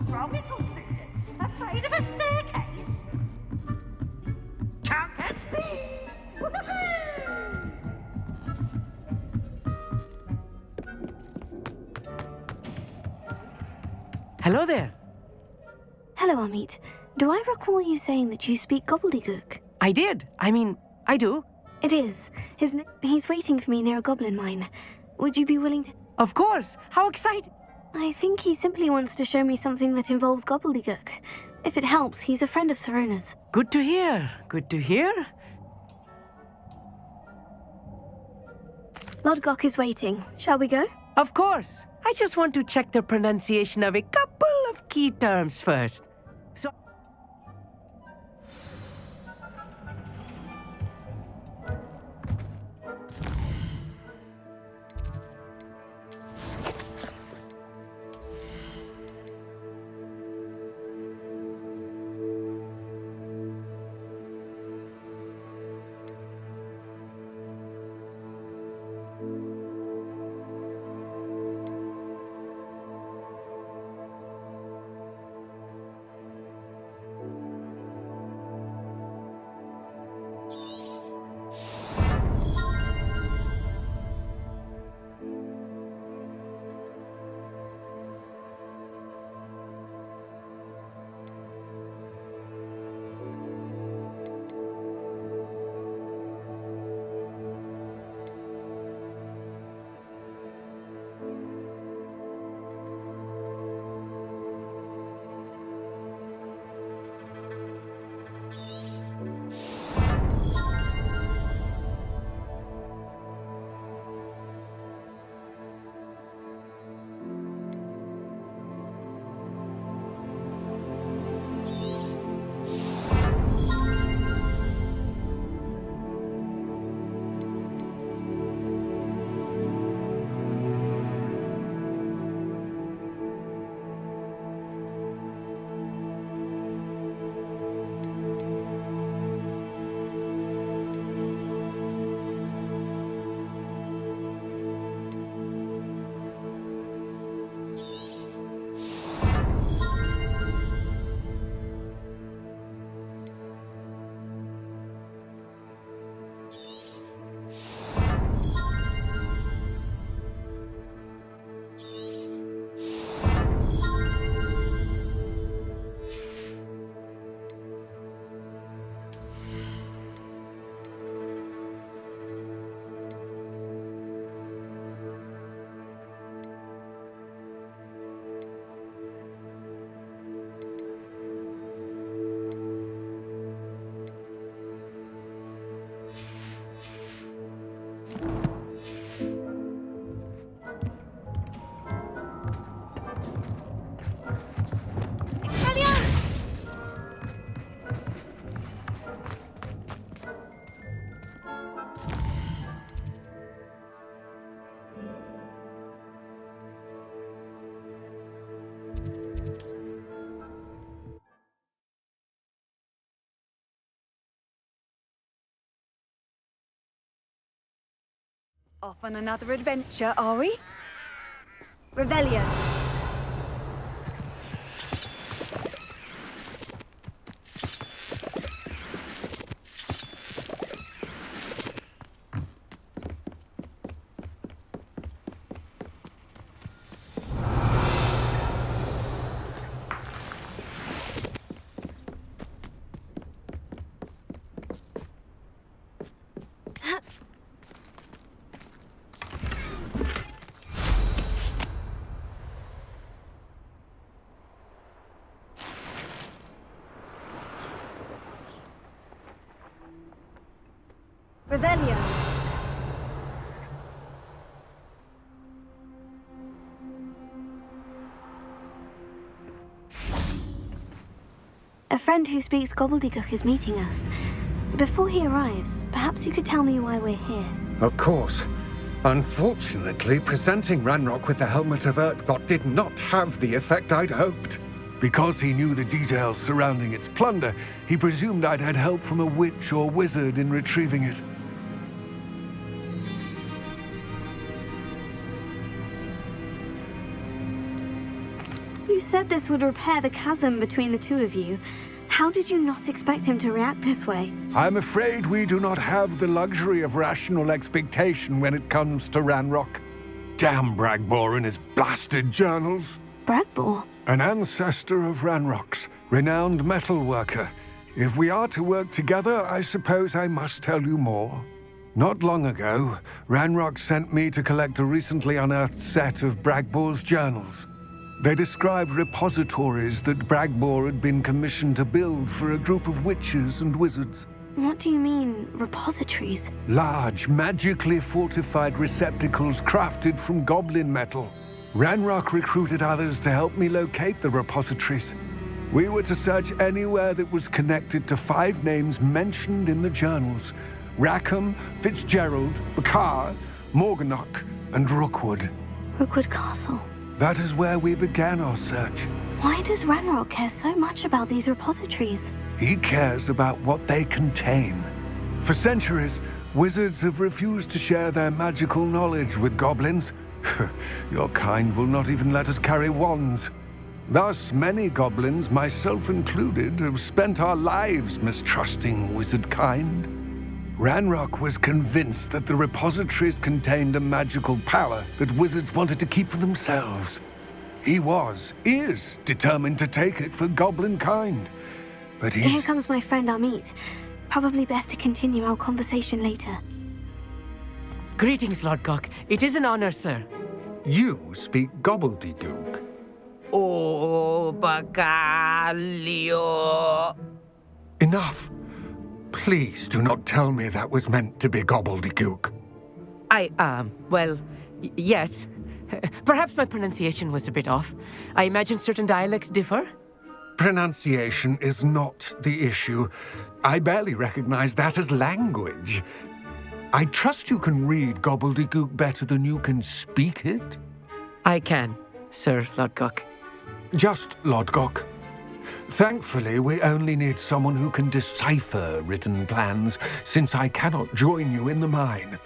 wrong little thing? Afraid of a staircase? Can't catch me! Hello there. Hello, Amit. Do I recall you saying that you speak gobbledygook? I did. I do. It is. He's waiting for me near a goblin mine. Would you be willing to... Of course. How exciting. I think he simply wants to show me something that involves gobbledygook. If it helps, he's a friend of Sirona's. Good to hear. Good to hear. Lodgok is waiting. Shall we go? Of course. I just want to check the pronunciation of a couple of key terms first. So... Off on another adventure, are we? Revelio. Revelio. A friend who speaks gobbledygook is meeting us. Before he arrives, perhaps you could tell me why we're here. Of course. Unfortunately, presenting Ranrock with the Helmet of Urtkot did not have the effect I'd hoped. Because he knew the details surrounding its plunder, he presumed I'd had help from a witch or wizard in retrieving it. You said this would repair the chasm between the two of you. How did you not expect him to react this way? I'm afraid we do not have the luxury of rational expectation when it comes to Ranrock. Damn Bragbor and his blasted journals. Bragbor? An ancestor of Ranrock's, renowned metal worker. If we are to work together, I suppose I must tell you more. Not long ago, Ranrock sent me to collect a recently unearthed set of Bragbor's journals. They described repositories that Bragbor had been commissioned to build for a group of witches and wizards. What do you mean, repositories? Large, magically fortified receptacles crafted from goblin metal. Ranrock recruited others to help me locate the repositories. We were to search anywhere that was connected to 5 names mentioned in the journals: Rackham, Fitzgerald, Bakar, Morganach, and Rookwood. Rookwood Castle. That is where we began our search. Why does Ranrock care so much about these repositories? He cares about what they contain. For centuries, wizards have refused to share their magical knowledge with goblins. Your kind will not even let us carry wands. Thus, many goblins, myself included, have spent our lives mistrusting wizard kind. Ranrock was convinced that the repositories contained a magical power that wizards wanted to keep for themselves. He is determined to take it for goblin kind. But Here comes my friend Amit. Probably best to continue our conversation later. Greetings, Lord Cock. It is an honor, sir. You speak gobbledygook. Oh, Bacalio. Enough. Please do not tell me that was meant to be gobbledygook. Yes. Perhaps my pronunciation was a bit off. I imagine certain dialects differ? Pronunciation is not the issue. I barely recognize that as language. I trust you can read gobbledygook better than you can speak it? I can, Sir Lodgok. Just Lodgok. Thankfully, we only need someone who can decipher written plans, since I cannot join you in the mine.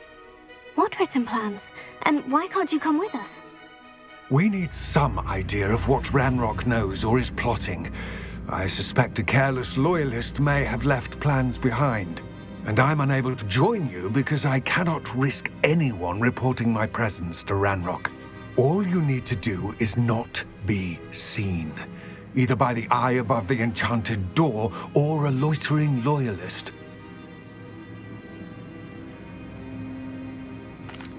What written plans? And why can't you come with us? We need some idea of what Ranrock knows or is plotting. I suspect a careless loyalist may have left plans behind. And I'm unable to join you because I cannot risk anyone reporting my presence to Ranrock. All you need to do is not be seen, either by the eye above the enchanted door or a loitering loyalist.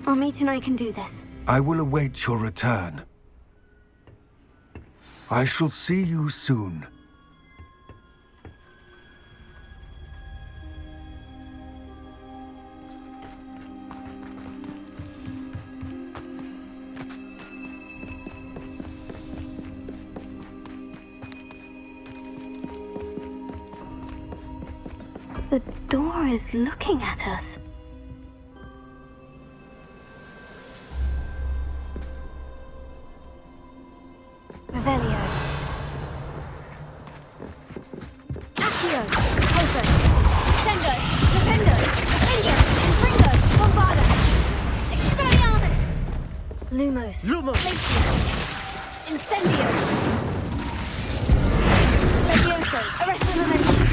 Amit and I can do this. I will await your return. I shall see you soon. The door is looking at us. Revelio. Accio. Pulso. Sendo. Dependo. Defendo. Infringo. Bombardo. Expelliarmus. Lumos. Glacius. Incendio. Levioso. Arresto momentum.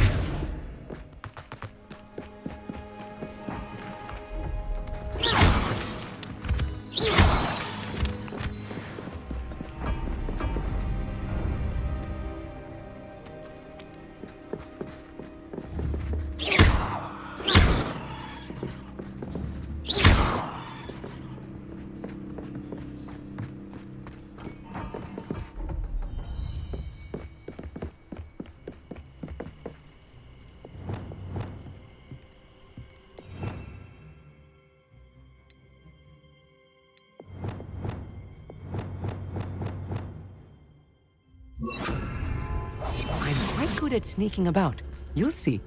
I'm quite good at sneaking about. You'll see.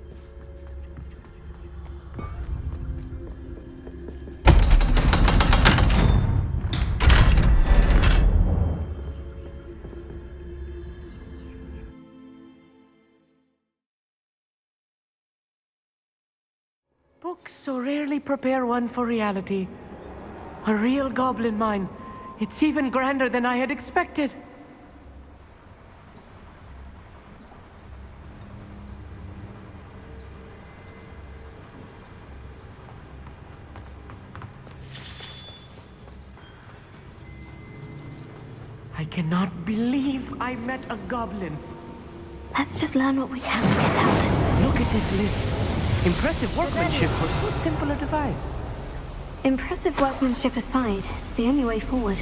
Books so rarely prepare one for reality. A real goblin mine. It's even grander than I had expected. cannot believe I met a goblin. Let's just learn what we can and get out. Look at this lift. Impressive workmanship for so simple a device. Impressive workmanship aside, it's the only way forward.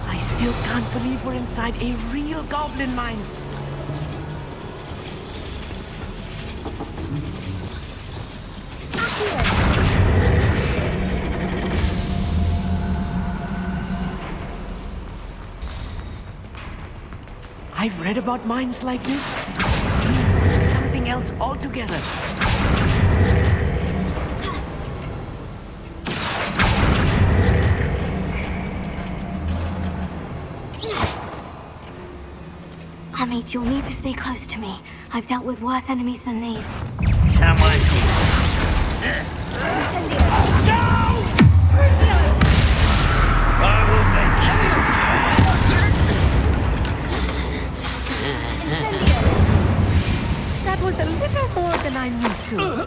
I still can't believe we're inside a real goblin mine. I've read about mines like this. See, it's something else altogether. Amit, you'll need to stay close to me. I've dealt with worse enemies than these. Someone. I will make That was a little more than I'm used to.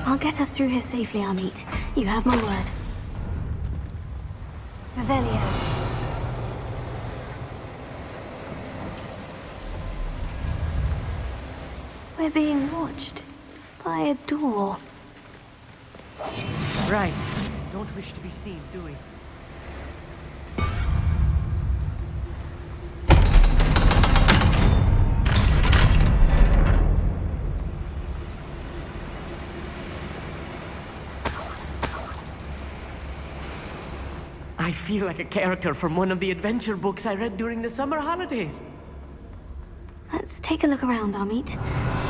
I'll get us through here safely, Amit. You have my word. Revelio. We're being watched by a door. Right. Don't wish to be seen, do we? I feel like a character from one of the adventure books I read during the summer holidays. Let's take a look around, Amit.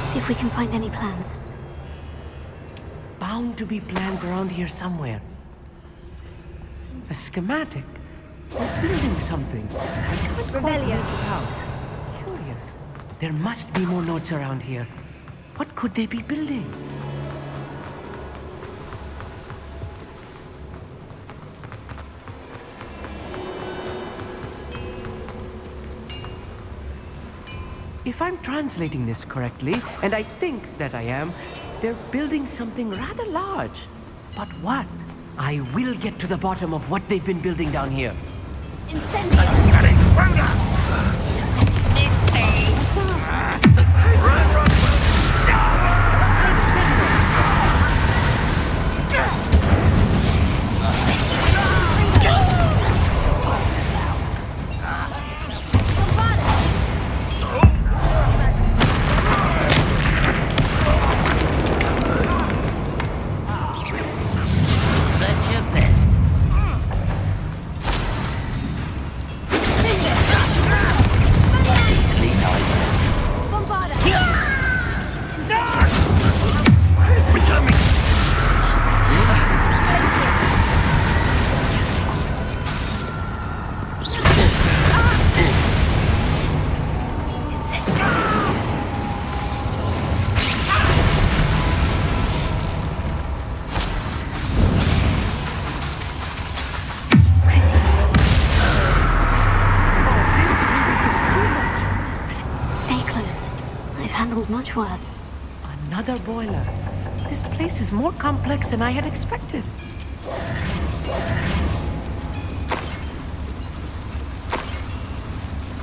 See if we can find any plans. Bound to be plans around here somewhere. A schematic. They're building something. I can't quite make it out. Curious. There must be more notes around here. What could they be building? If I'm translating this correctly, and I think that I am, they're building something rather large. But what? I will get to the bottom of what they've been building down here. Incendio! Much worse. Another boiler. This place is more complex than I had expected.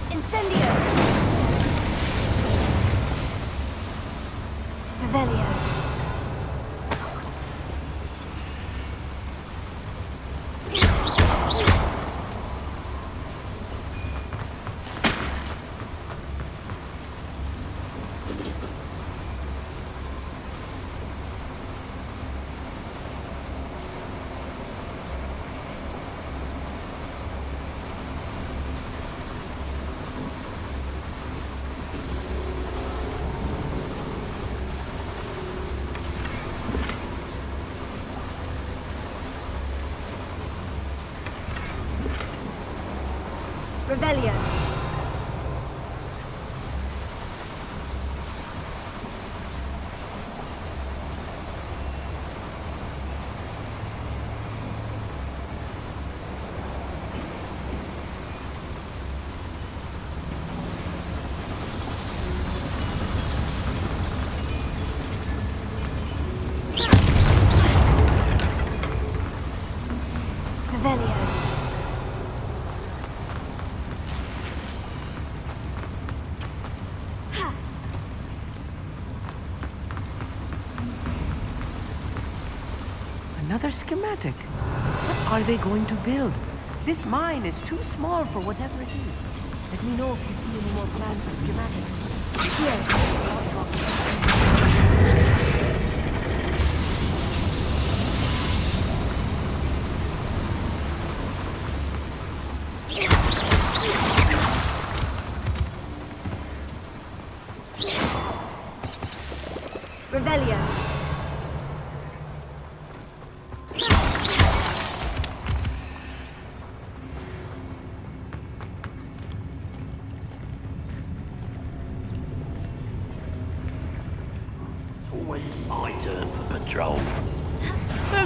Incendio! Revelio. Revelio. Another schematic. What are they going to build? This mine is too small for whatever it is. Let me know if you see any more plans or schematics. Revelio. Always my turn for patrol. I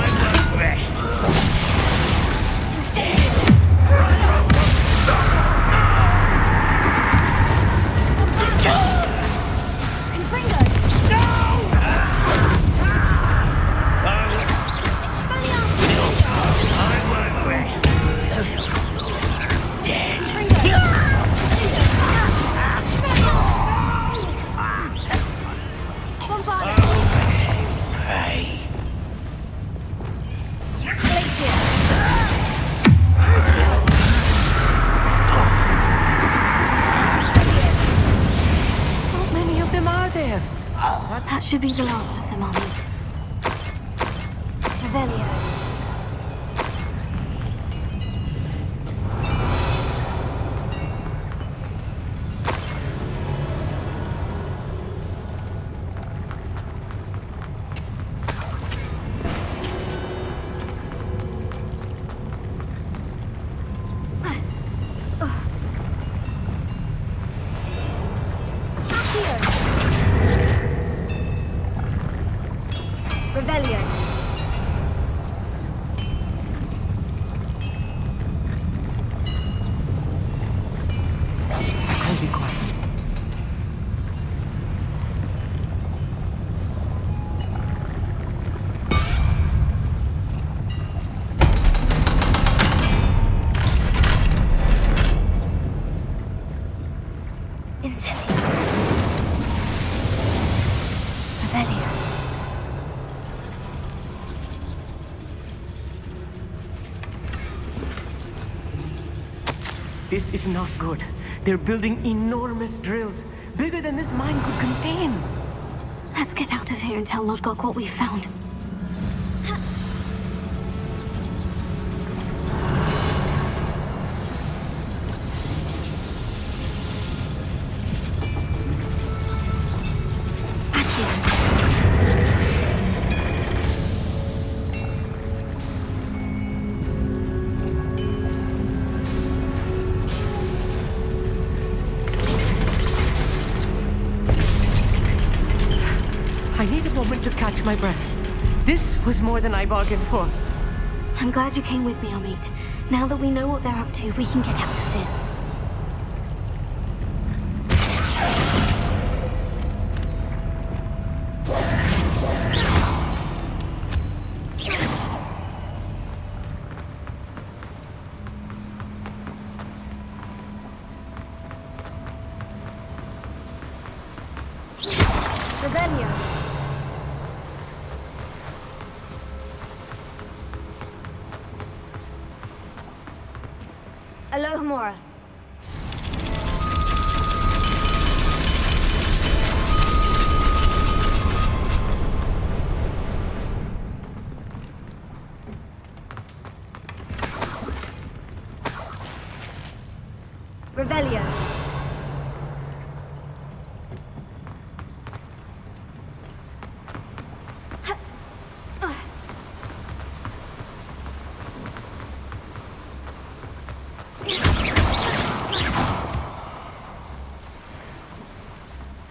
won't rest. That should be the last of them, I'll meet. Revelio. Revelio. I'll be quiet. Incendio. Revelio. This is not good. They're building enormous drills, bigger than this mine could contain. Let's get out of here and tell Lodgok what we found. I need a moment to catch my breath. This was more than I bargained for. I'm glad you came with me, Amit. Now that we know what they're up to, we can get out of here. Revelio. Alohomora. Revelio.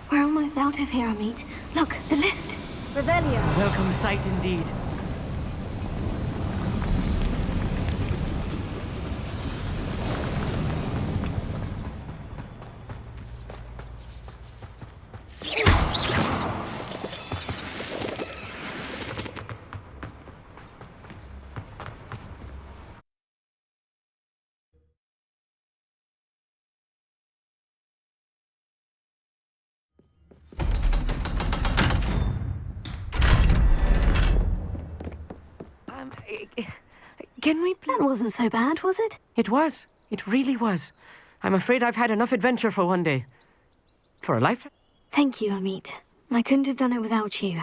We're almost out of here, Amit. Look, the lift. Revelio. Welcome sight indeed. Can we... That wasn't so bad, was it? It was. It really was. I'm afraid I've had enough adventure for one day. For a lifetime. Thank you, Amit. I couldn't have done it without you.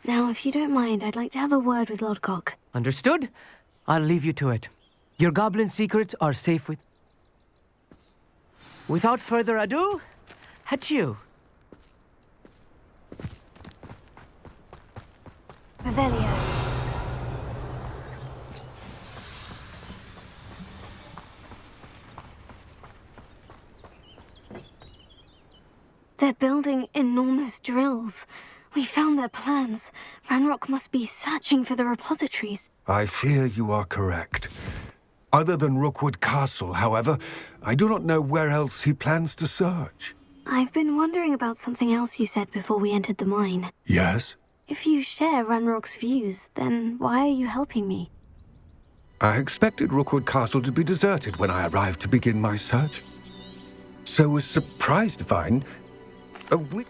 Now, if you don't mind, I'd like to have a word with Lodgok. Understood? I'll leave you to it. Your goblin secrets are safe with... Without further ado, adieu. Revelio. They're building enormous drills. We found their plans. Ranrock must be searching for the repositories. I fear you are correct. Other than Rookwood Castle, however, I do not know where else he plans to search. I've been wondering about something else you said before we entered the mine. Yes? If you share Ranrock's views, then why are you helping me? I expected Rookwood Castle to be deserted when I arrived to begin my search. So was surprised to find a wit...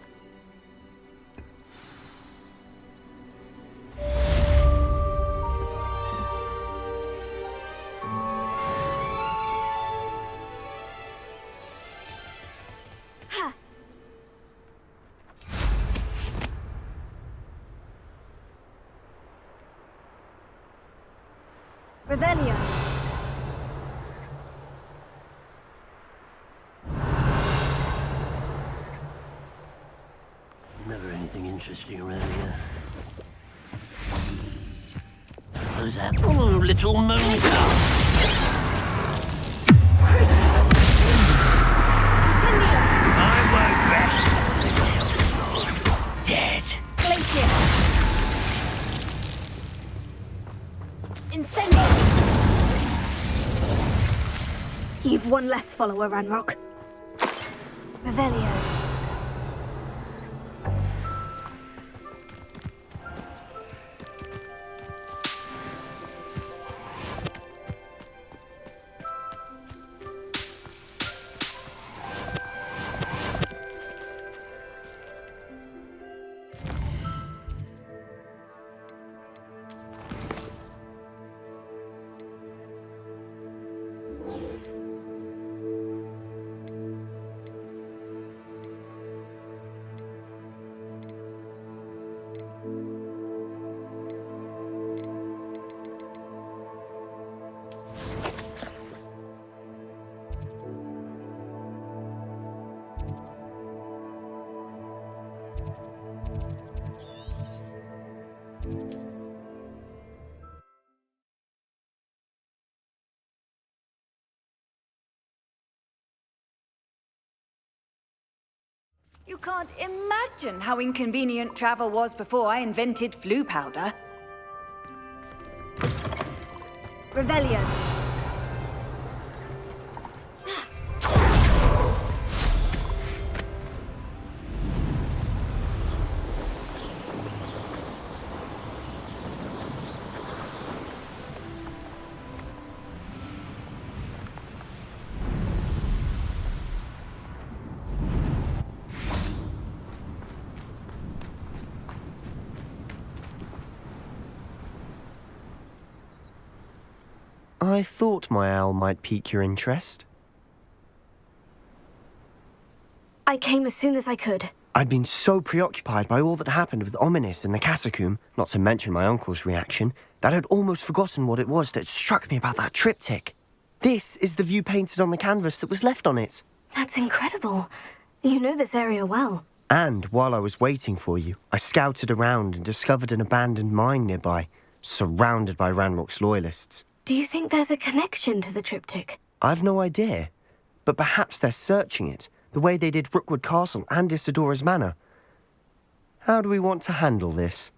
Revelio. Never anything interesting around here. Who's that? Oh, little moon girl. I won't rest until you're dead. Glacier. Incendio. You've one less follower, Ranrock. Revelio. You can't imagine how inconvenient travel was before I invented flu powder. Revelio. I thought my owl might pique your interest. I came as soon as I could. I'd been so preoccupied by all that happened with Ominis and the catacomb, not to mention my uncle's reaction, that I'd almost forgotten what it was that struck me about that triptych. This is the view painted on the canvas that was left on it. That's incredible. You know this area well. And while I was waiting for you, I scouted around and discovered an abandoned mine nearby, surrounded by Ranrock's loyalists. Do you think there's a connection to the triptych? I've no idea, but perhaps they're searching it, the way they did Rookwood Castle and Isidora's Manor. How do we want to handle this?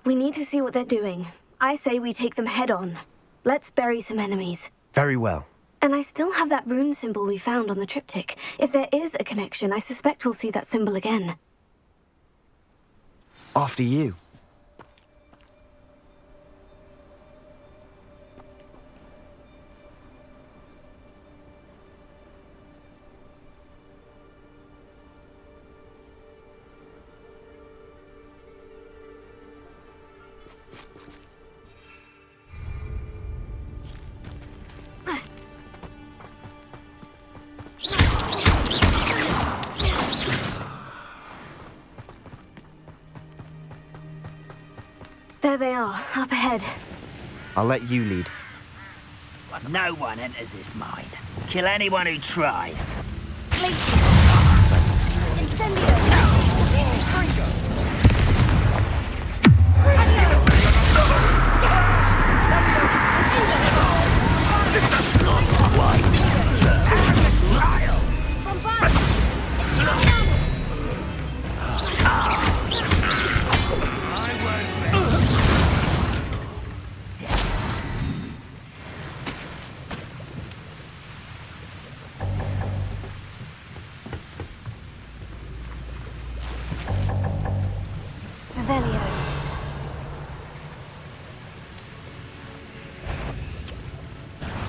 We need to see what they're doing. I say we take them head on. Let's bury some enemies. Very well. And I still have that rune symbol we found on the triptych. If there is a connection, I suspect we'll see that symbol again. After you. There they are, up ahead. I'll let you lead. No one enters this mine. Kill anyone who tries.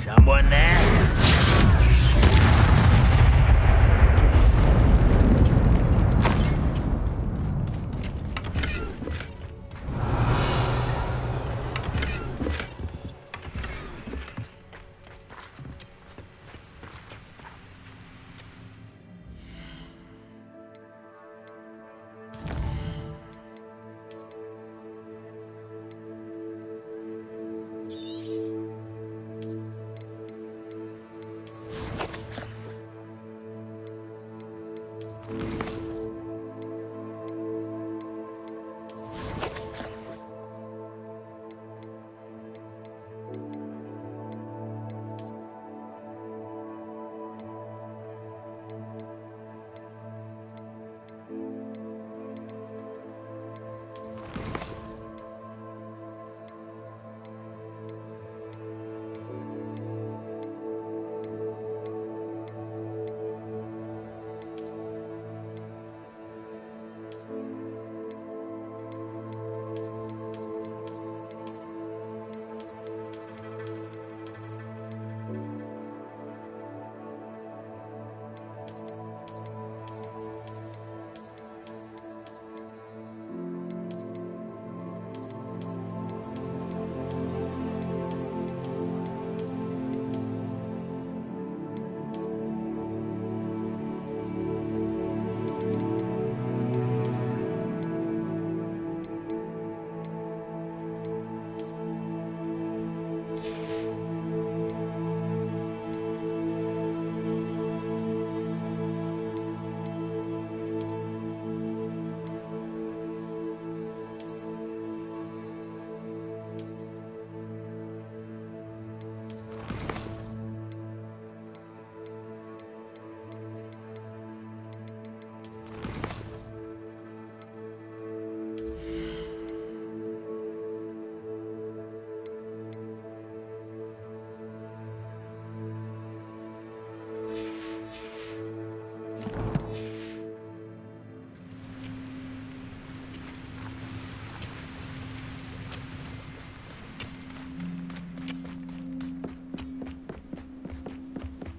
Someone there?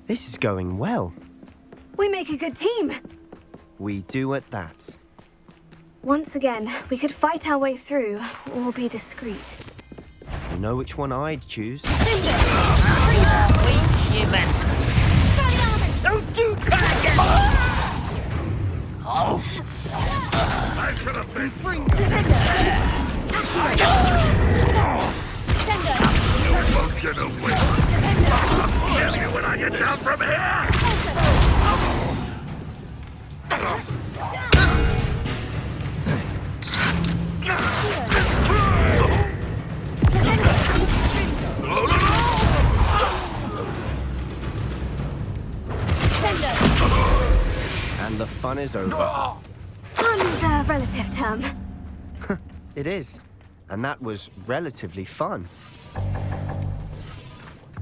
This is going well. We make a good team. We do at that. Once again, we could fight our way through, or be discreet. You know which one I'd choose? Weak human. Don't do dragon! Oh! I could have been. You won't get away. I'll kill you when I get down from here! And the fun is over. Fun is a relative term. It is. And that was relatively fun.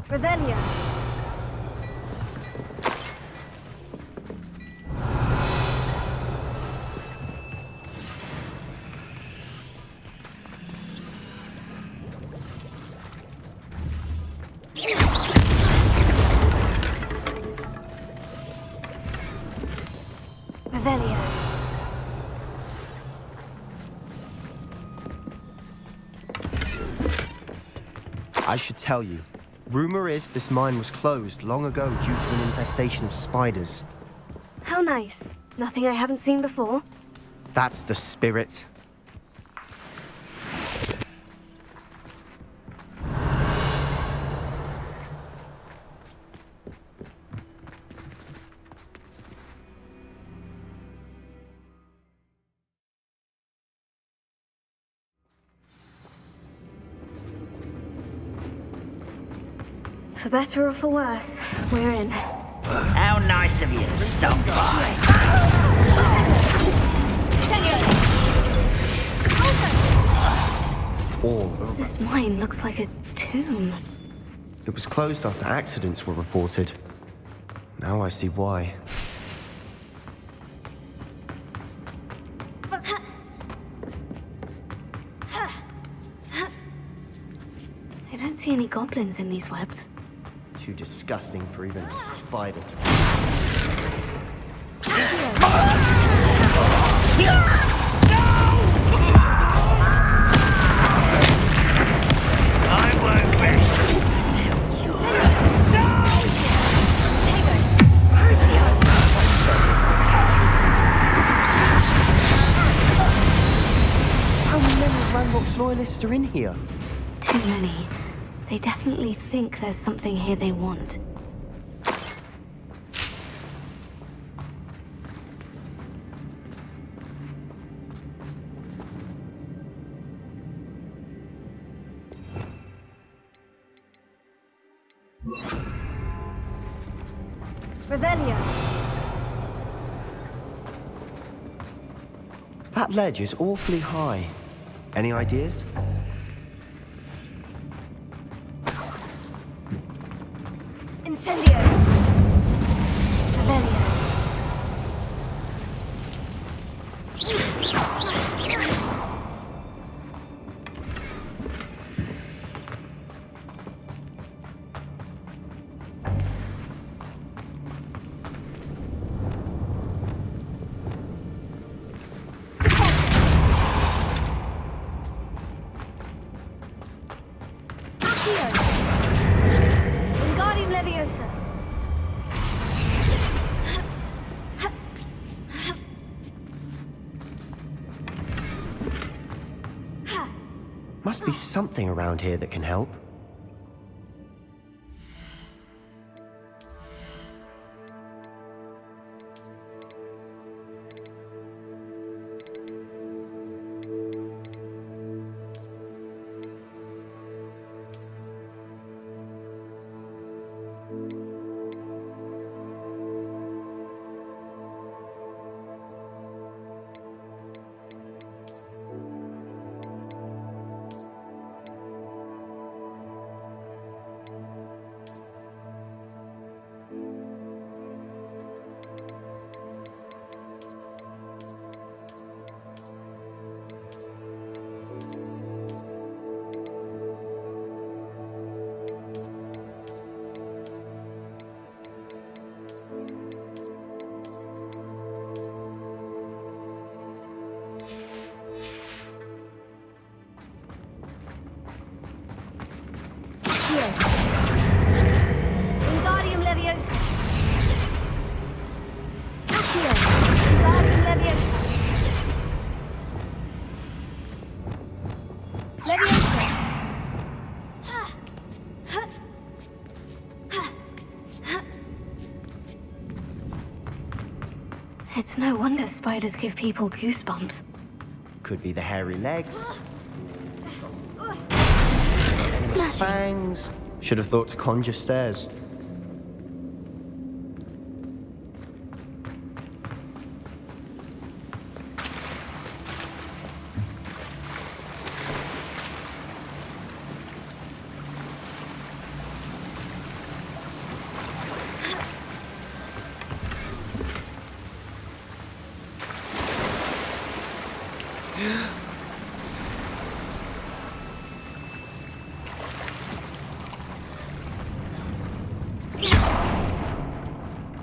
Revelio. Revelio. I should tell you, rumor is this mine was closed long ago due to an infestation of spiders. How nice. Nothing I haven't seen before. That's the spirit. For better or for worse, we're in. How nice of you to stop by. This mine looks like a tomb. It was closed after accidents were reported. Now I see why. I don't see any goblins in these webs. Too disgusting for even a spider to... I won't rest until How many Ranrock's loyalists are in here? Too many. They definitely think there's something here they want. Revelio. That ledge is awfully high. Any ideas? Incendio. Revelio. Wingardium Leviosa. Must be something around here that can help. Wingardium Leviosa. Accio. Wingardium Leviosa. Leviosa. It's no wonder spiders give people goosebumps. Could be the hairy legs. Smashing. Fangs. Should have thought to conjure stairs.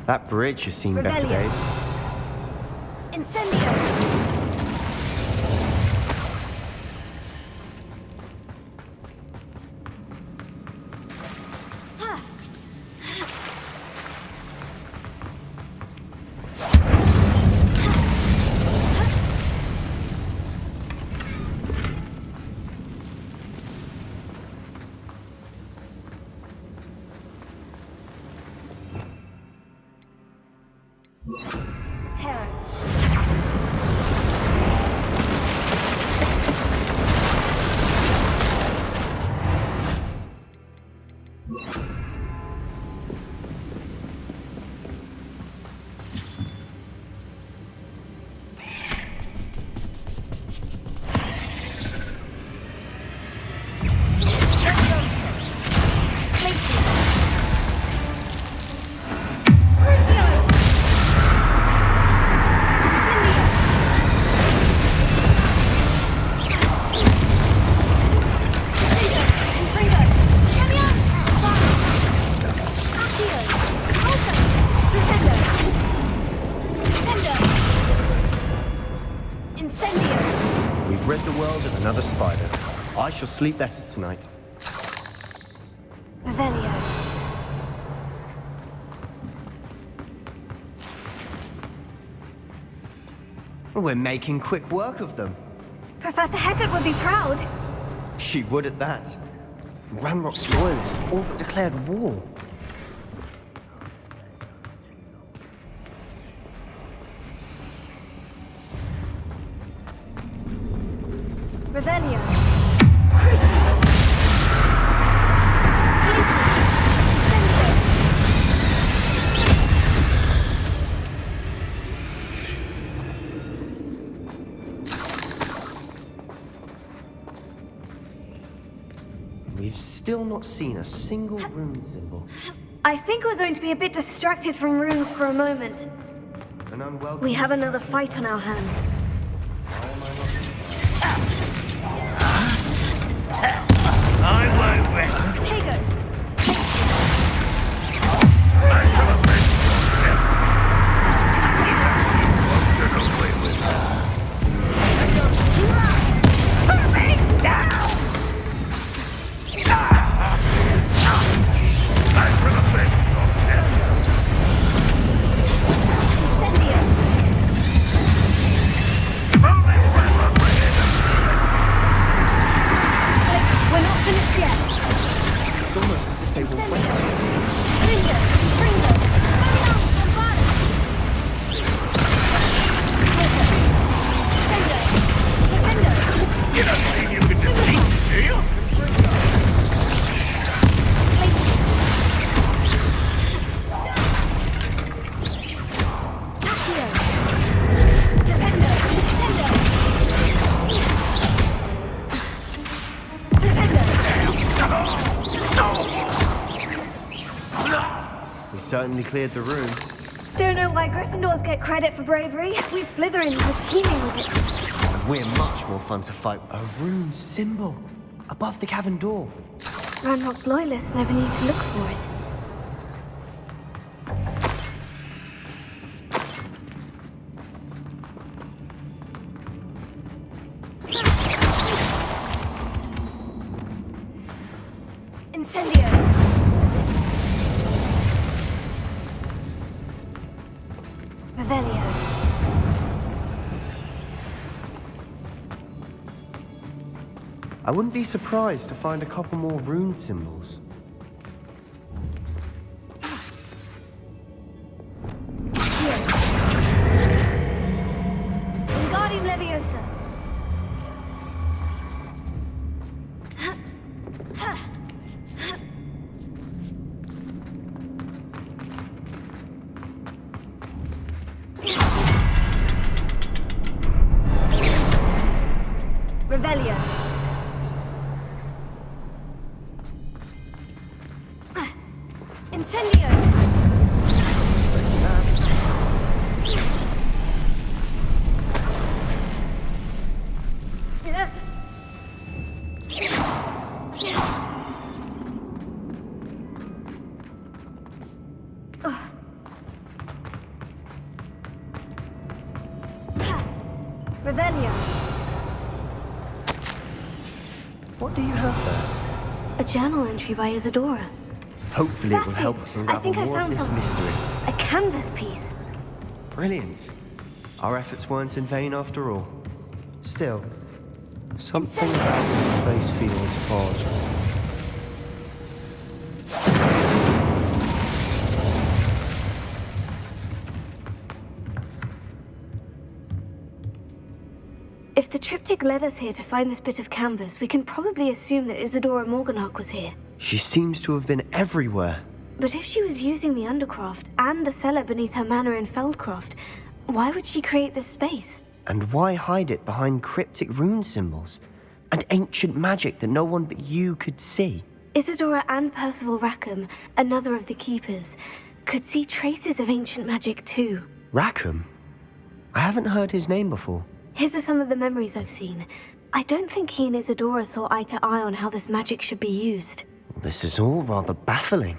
That bridge has seen better days. Incendio! We've rid the world of another spider. I shall sleep better tonight. Revelio. We're making quick work of them. Professor Hecat would be proud. She would at that. Ranrock's loyalists all but declared war. Revelio. Crucio. We've still not seen a single rune symbol. I think we're going to be a bit distracted from runes for a moment. An unwelcome... We have another fight on our hands. I won't rest. Tego! Certainly cleared the room. Don't know why Gryffindors get credit for bravery. We Slytherins are teeming with it. And we're much more fun to fight. A rune symbol above the cavern door. Ranrock's loyalists never need to look for it. Incendio! Revelio. I wouldn't be surprised to find a couple more rune symbols. Wingardium Leviosa. Revelio. Incendio. Revelio. What do you have there? A journal entry by Isadora. Hopefully it will Sebastian, help us I unravel think I more of found this something. mystery. A canvas piece. Brilliant. Our efforts weren't in vain after all. Still, something about this place feels odd. If the triptych led us here to find this bit of canvas, we can probably assume that Isadora Morganach was here. She seems to have been everywhere. But if she was using the Undercroft and the cellar beneath her manor in Feldcroft, why would she create this space? And why hide it behind cryptic rune symbols and ancient magic that no one but you could see? Isadora and Percival Rackham, another of the Keepers, could see traces of ancient magic too. Rackham? I haven't heard his name before. His are some of the memories I've seen. I don't think he and Isadora saw eye to eye on how this magic should be used. This is all rather baffling.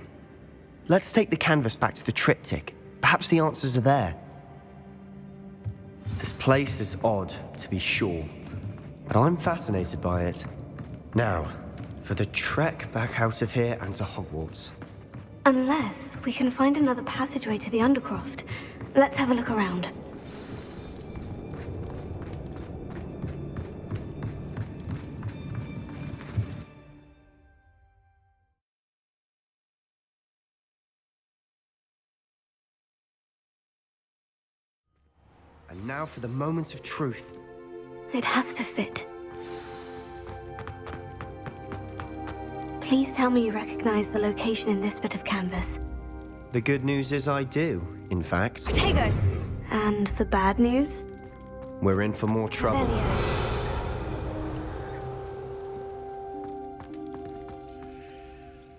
Let's take the canvas back to the triptych. Perhaps the answers are there. This place is odd, to be sure, but I'm fascinated by it. Now, for the trek back out of here and to Hogwarts. Unless we can find another passageway to the Undercroft. Let's have a look around. And now for the moment of truth. It has to fit. Please tell me you recognize the location in this bit of canvas. The good news is I do, in fact. Potato! And the bad news? We're in for more trouble.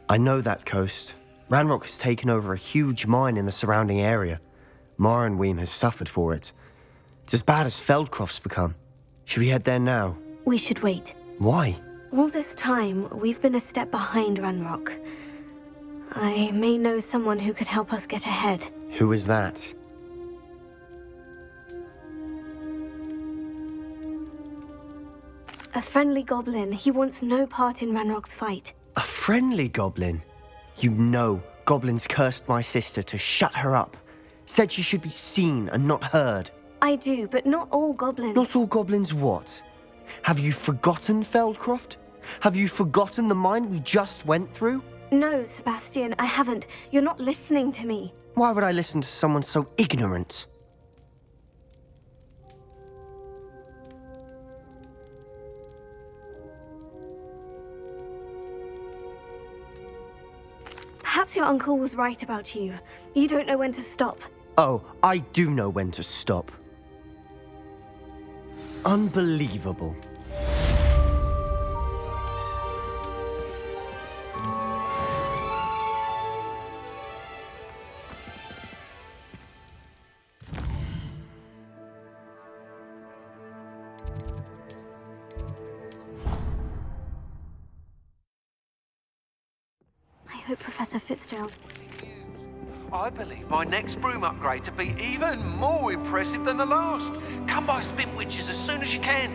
I know that coast. Ranrock has taken over a huge mine in the surrounding area. Mornweem has suffered for it. It's as bad as Feldcroft's become. Should we head there now? We should wait. Why? All this time, we've been a step behind Ranrock. I may know someone who could help us get ahead. Who is that? A friendly goblin. He wants no part in Ranrock's fight. A friendly goblin? You know goblins cursed my sister to shut her up. Said she should be seen and not heard. I do, but not all goblins. Not all goblins what? Have you forgotten Feldcroft? Have you forgotten the mine we just went through? No, Sebastian, I haven't. You're not listening to me. Why would I listen to someone so ignorant? Perhaps your uncle was right about you. You don't know when to stop. Oh, I do know when to stop. Unbelievable. I hope Professor Fitzgerald... I believe my next broom upgrade to be even more impressive than the last. Come by Spinwitches as soon as you can.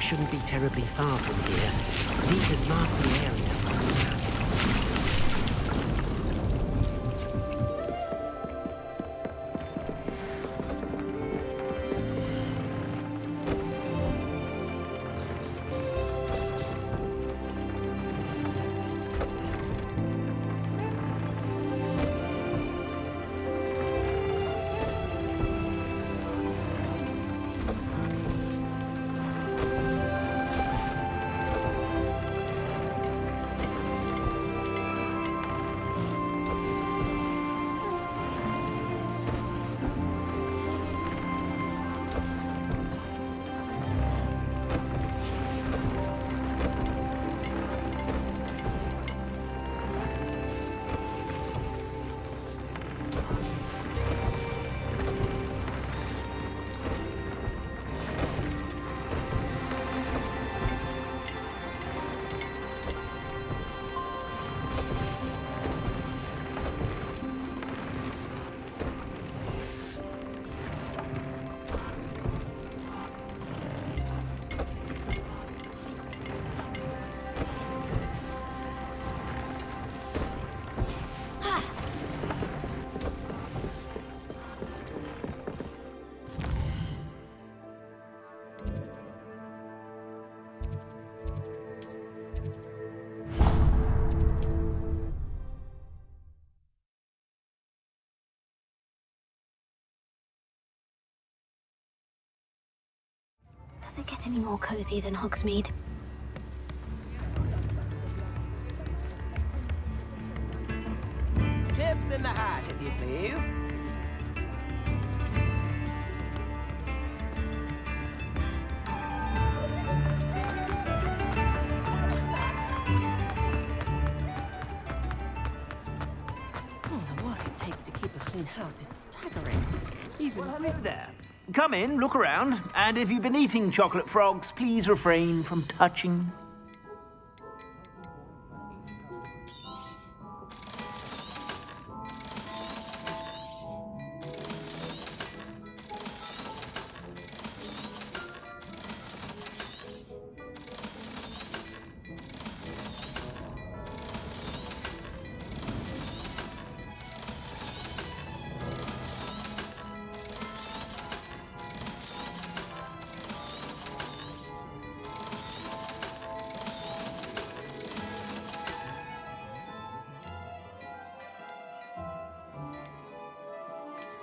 Shouldn't be terribly far from here. These has marked the area. get any more cozy than Hogsmeade. Tips in the hat, if you please. The work it takes to keep a clean house is staggering. Even Hello there. Come in, look around, and if you've been eating chocolate frogs, please refrain from touching.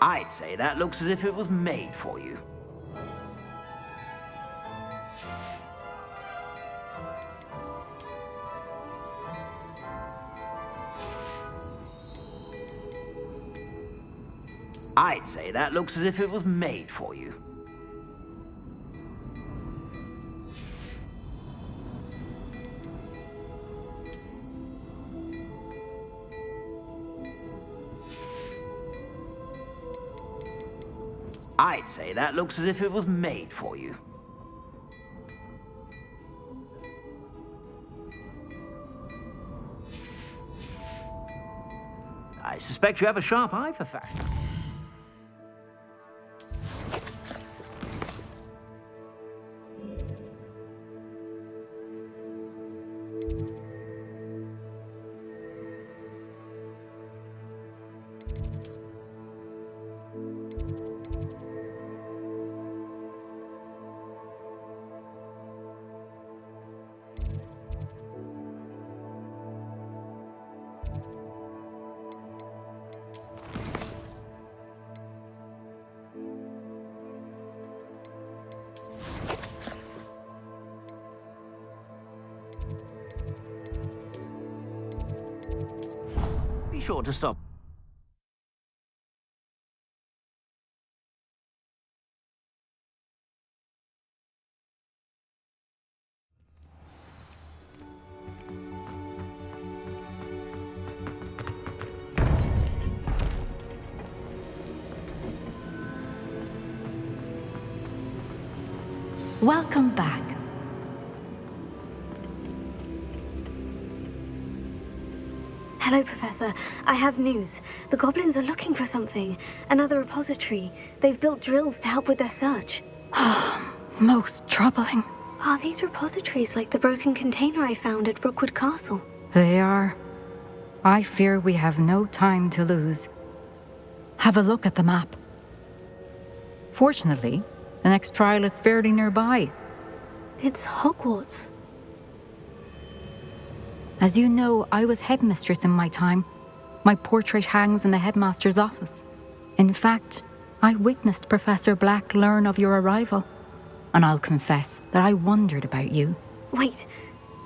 I'd say that looks as if it was made for you. I'd say that looks as if it was made for you. I'd say that looks as if it was made for you. I suspect you have a sharp eye for fashion. Be sure to stop. Welcome back. Hello, Professor. I have news. The goblins are looking for something. Another repository. They've built drills to help with their search. Most troubling. Are these repositories like the broken container I found at Rookwood Castle? They are. I fear we have no time to lose. Have a look at the map. Fortunately, the next trial is fairly nearby. It's Hogwarts. As you know, I was headmistress in my time. My portrait hangs in the headmaster's office. In fact, I witnessed Professor Black learn of your arrival. And I'll confess that I wondered about you. Wait,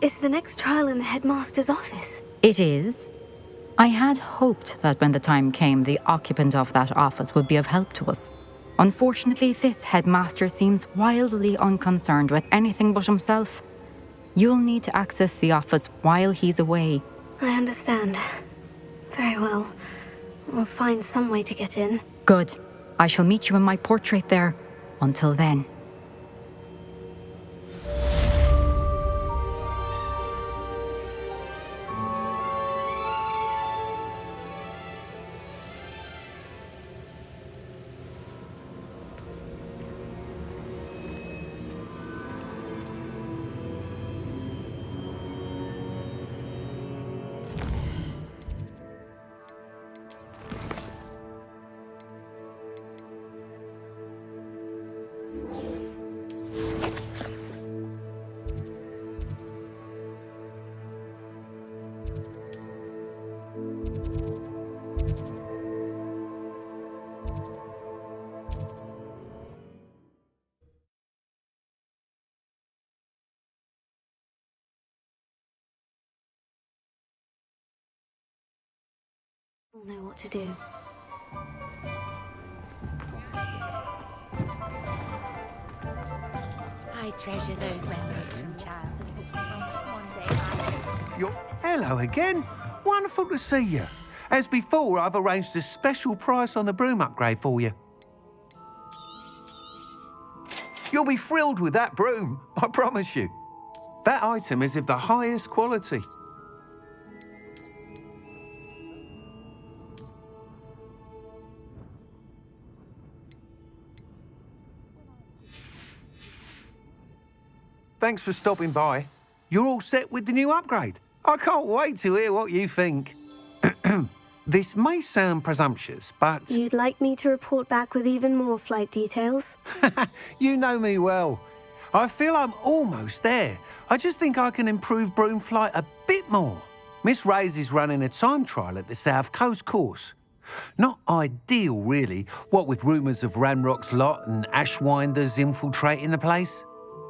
is the next trial in the headmaster's office? It is. I had hoped that when the time came, the occupant of that office would be of help to us. Unfortunately, this headmaster seems wildly unconcerned with anything but himself. You'll need to access the office while he's away. I understand. Very well. We'll find some way to get in. Good. I shall meet you in my portrait there. Until then. Yeah. We'll know what to do. I treasure those memories from childhood. One day Hello again. Wonderful to see you. As before, I've arranged a special price on the broom upgrade for you. You'll be thrilled with that broom, I promise you. That item is of the highest quality. Thanks for stopping by. You're all set with the new upgrade. I can't wait to hear what you think. This may sound presumptuous, but... You'd like me to report back with even more flight details? You know me well. I feel I'm almost there. I just think I can improve broom flight a bit more. Miss Ray's is running a time trial at the South Coast course. Not ideal, really, what with rumours of Ranrock's lot and Ashwinders infiltrating the place.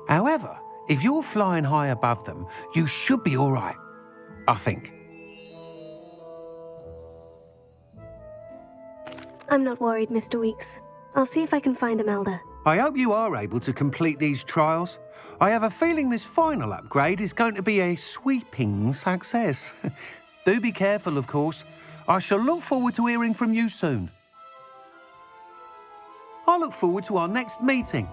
However, if you're flying high above them, you should be all right, I think. I'm not worried, Mr. Weeks. I'll see if I can find Imelda. I hope you are able to complete these trials. I have a feeling this final upgrade is going to be a sweeping success. Do be careful, of course. I shall look forward to hearing from you soon. I look forward to our next meeting.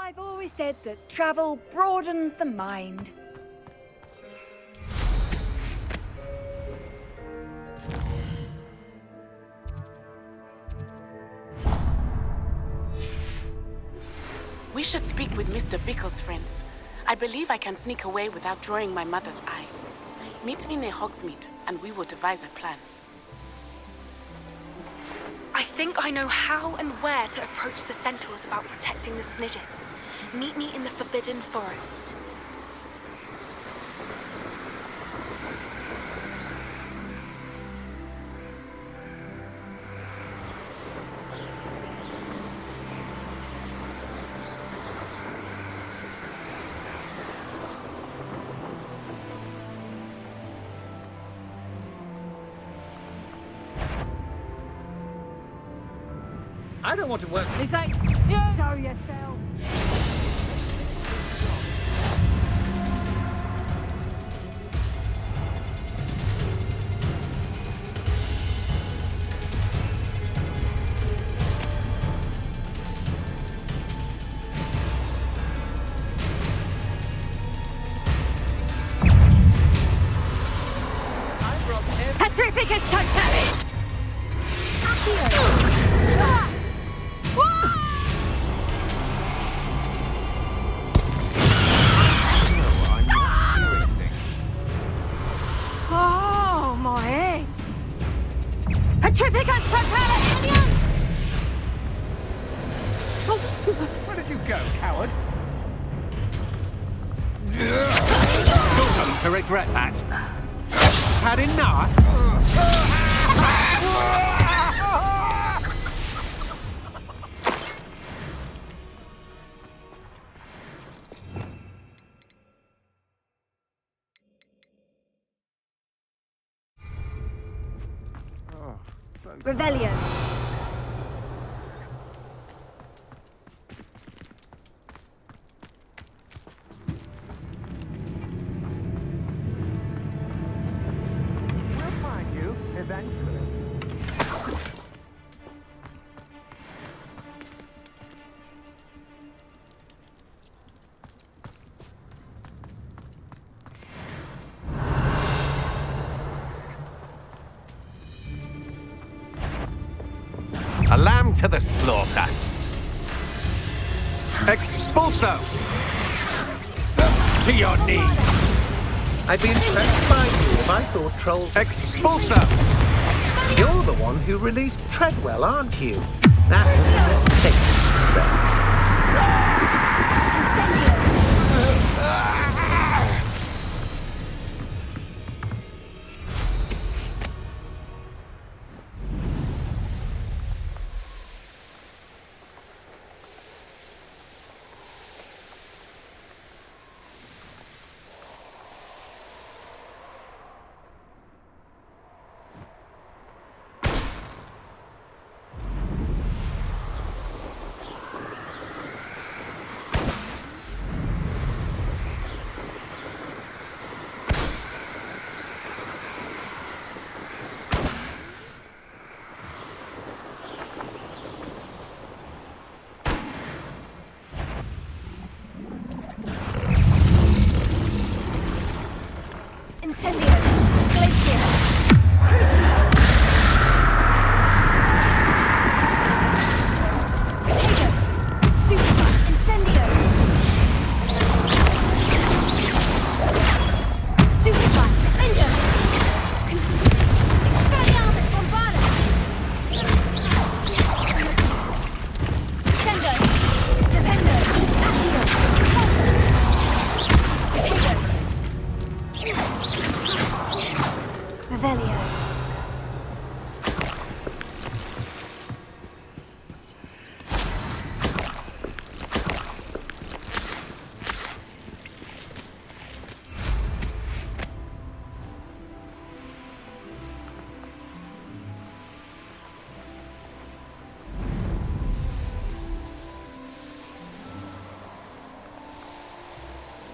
I've always said that travel broadens the mind. We should speak with Mr. Bickle's friends. I believe I can sneak away without drawing my mother's eye. Meet me near Hogsmeade, and we will devise a plan. I think I know how and where to approach the centaurs about protecting the Snidgets. Meet me in the Forbidden Forest. I don't want to work. It's like, show yourself. Petrificus Totalis! Oh, my head! Petrificus Totalis! Where did you go, coward? You're going to regret that. Had enough? Revelio. We'll find you eventually. On to the slaughter. Expulso! To your knees! I'd be impressed by you if I thought trolls... Expulso! You're the one who released Treadwell, aren't you? That was a mistake, sir.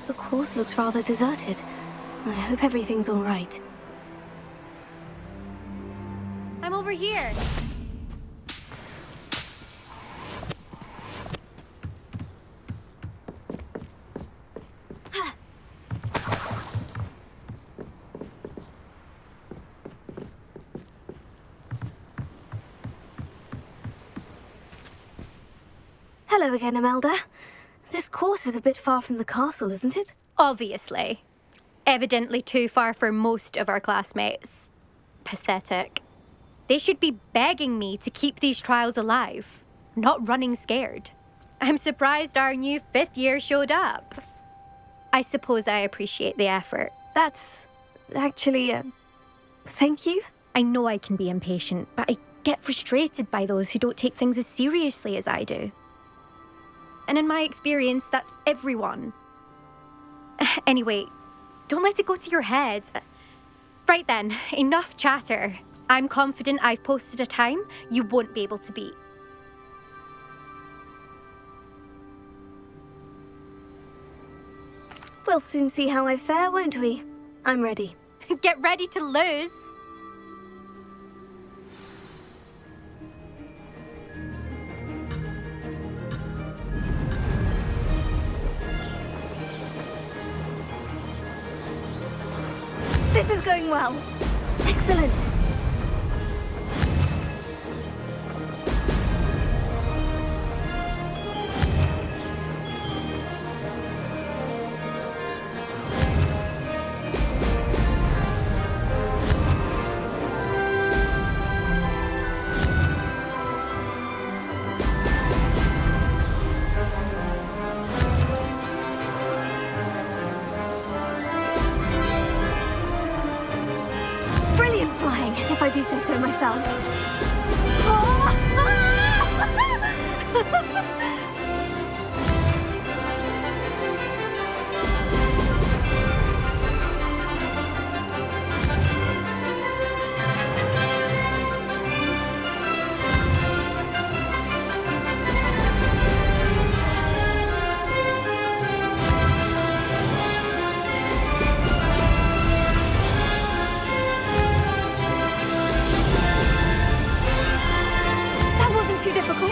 The course looks rather deserted. I hope everything's all right. I'm over here. Hello again, Imelda. This course is a bit far from the castle, isn't it? Obviously. Evidently too far for most of our classmates. Pathetic. They should be begging me to keep these trials alive, not running scared. I'm surprised our new 5th year showed up. I suppose I appreciate the effort. That's actually, thank you. I know I can be impatient, but I get frustrated by those who don't take things as seriously as I do. And in my experience, that's everyone. Anyway, don't let it go to your head. Right then, enough chatter. I'm confident I've posted a time you won't be able to beat. We'll soon see how I fare, won't we? I'm ready. Get ready to lose. This is going well. Excellent. If I do say so myself. Too difficult.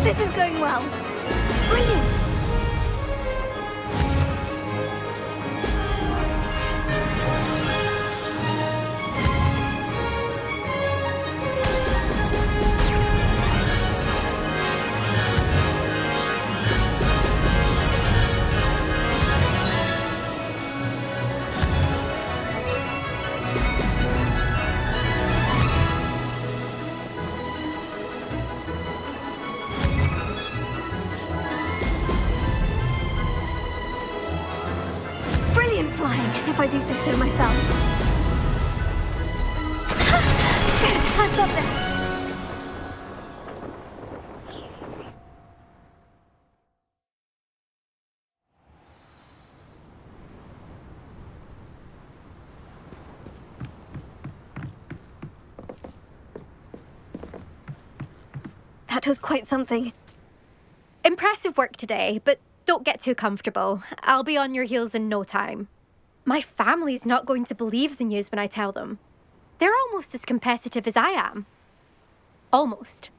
This is going well. Brilliant! Brilliant flying, if I do say so myself. Good, I've got this. That was quite something. Impressive work today, but don't get too comfortable. I'll be on your heels in no time. My family's not going to believe the news when I tell them. They're almost as competitive as I am. Almost.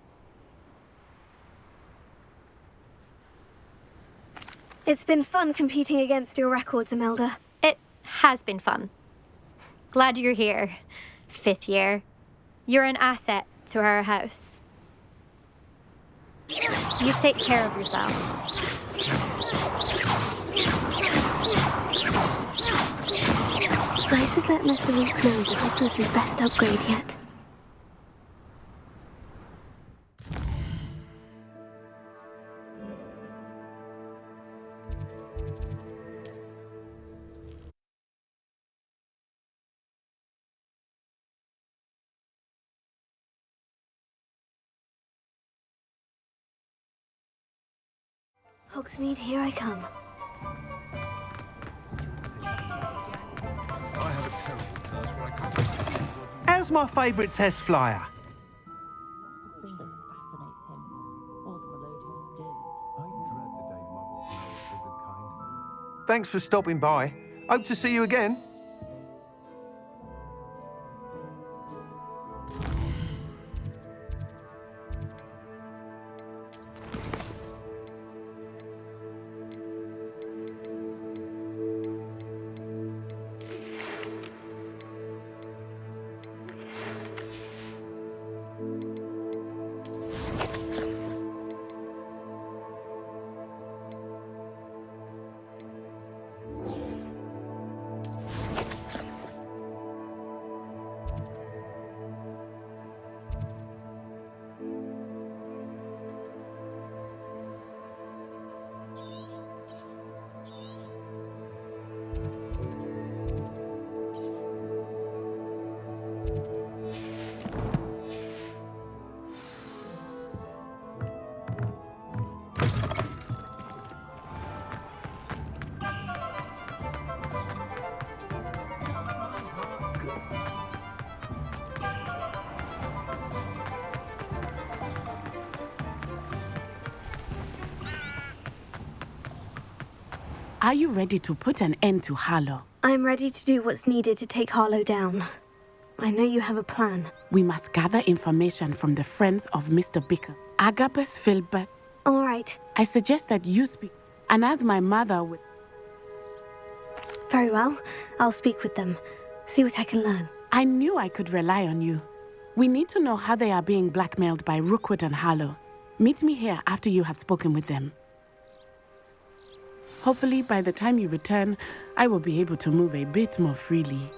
It's been fun competing against your records, Imelda. It has been fun. Glad you're here. 5th year. You're an asset to our house. You take care of yourself. I should let Mr. Weeks know that this was his best upgrade yet. Hogsmeade, here I come. How's my favourite test flyer? Thanks for stopping by. Hope to see you again. Are you ready to put an end to Harlow? I'm ready to do what's needed to take Harlow down. I know you have a plan. We must gather information from the friends of Mr. Bickle. Agabus Filbert. All right. I suggest that you speak, and as my mother would... Very well. I'll speak with them. See what I can learn. I knew I could rely on you. We need to know how they are being blackmailed by Rookwood and Harlow. Meet me here after you have spoken with them. Hopefully, by the time you return, I will be able to move a bit more freely.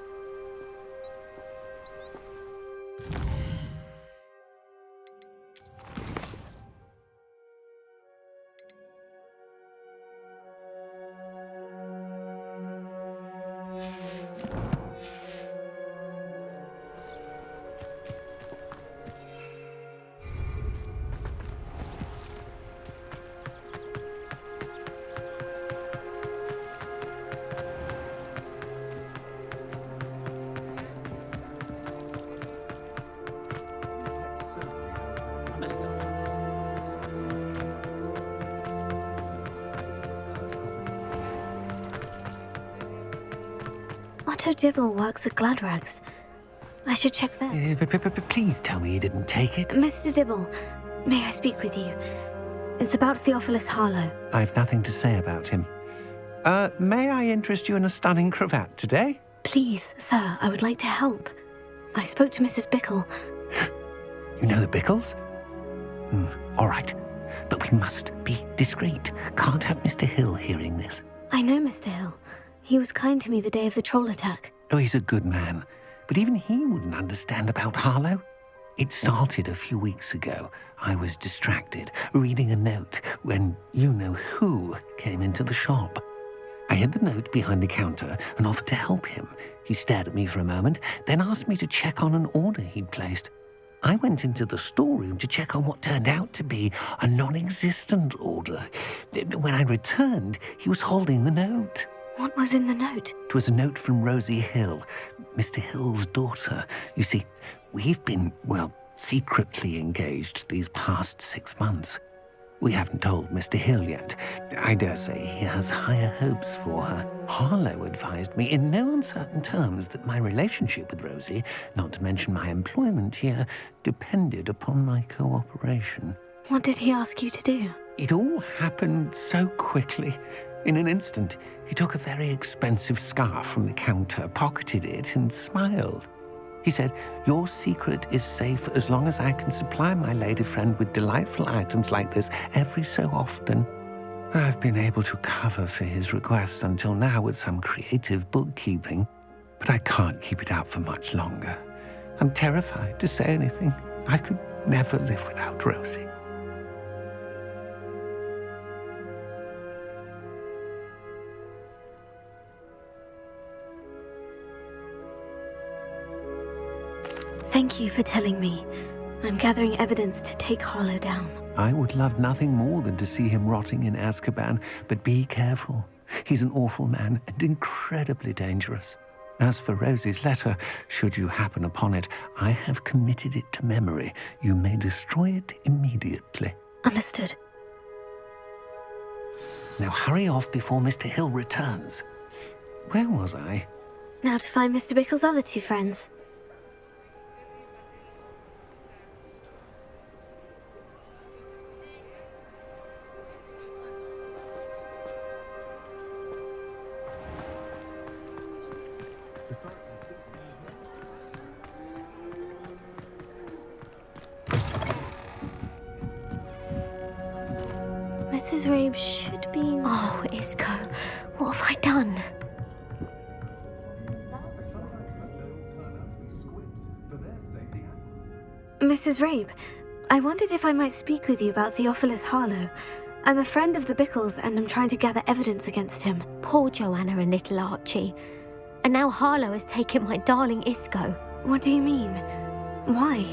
Otto Dibble works at Gladrags. I should check that. Please tell me you didn't take it. Mr. Dibble, may I speak with you? It's about Theophilus Harlow. I've nothing to say about him. May I interest you in a stunning cravat today? Please, sir, I would like to help. I spoke to Mrs. Bickle. You know the Bickles? All right. But we must be discreet. Can't have Mr. Hill hearing this. I know Mr. Hill. He was kind to me the day of the troll attack. Oh, he's a good man. But even he wouldn't understand about Harlow. It started a few weeks ago. I was distracted, reading a note, when you-know-who came into the shop. I hid the note behind the counter and offered to help him. He stared at me for a moment, then asked me to check on an order he'd placed. I went into the storeroom to check on what turned out to be a non-existent order. When I returned, he was holding the note. What was in the note? It was a note from Rosie Hill, Mr. Hill's daughter. You see, we've been, secretly engaged these past 6 months. We haven't told Mr. Hill yet. I dare say he has higher hopes for her. Harlow advised me in no uncertain terms that my relationship with Rosie, not to mention my employment here, depended upon my cooperation. What did he ask you to do? It all happened so quickly. In an instant, he took a very expensive scarf from the counter, pocketed it, and smiled. He said, "Your secret is safe as long as I can supply my lady friend with delightful items like this every so often." I've been able to cover for his requests until now with some creative bookkeeping, but I can't keep it up for much longer. I'm terrified to say anything. I could never live without Rosie. Thank you for telling me. I'm gathering evidence to take Harlow down. I would love nothing more than to see him rotting in Azkaban, but be careful. He's an awful man and incredibly dangerous. As for Rosie's letter, should you happen upon it, I have committed it to memory. You may destroy it immediately. Understood. Now hurry off before Mr. Hill returns. Where was I? Now to find Mr. Bickle's other two friends. Mrs. Rabe should be... Oh, Isco, what have I done? Mrs. Rabe, I wondered if I might speak with you about Theophilus Harlow. I'm a friend of the Bickles and I'm trying to gather evidence against him. Poor Joanna and little Archie. And now Harlow has taken my darling Isco. What do you mean? Why?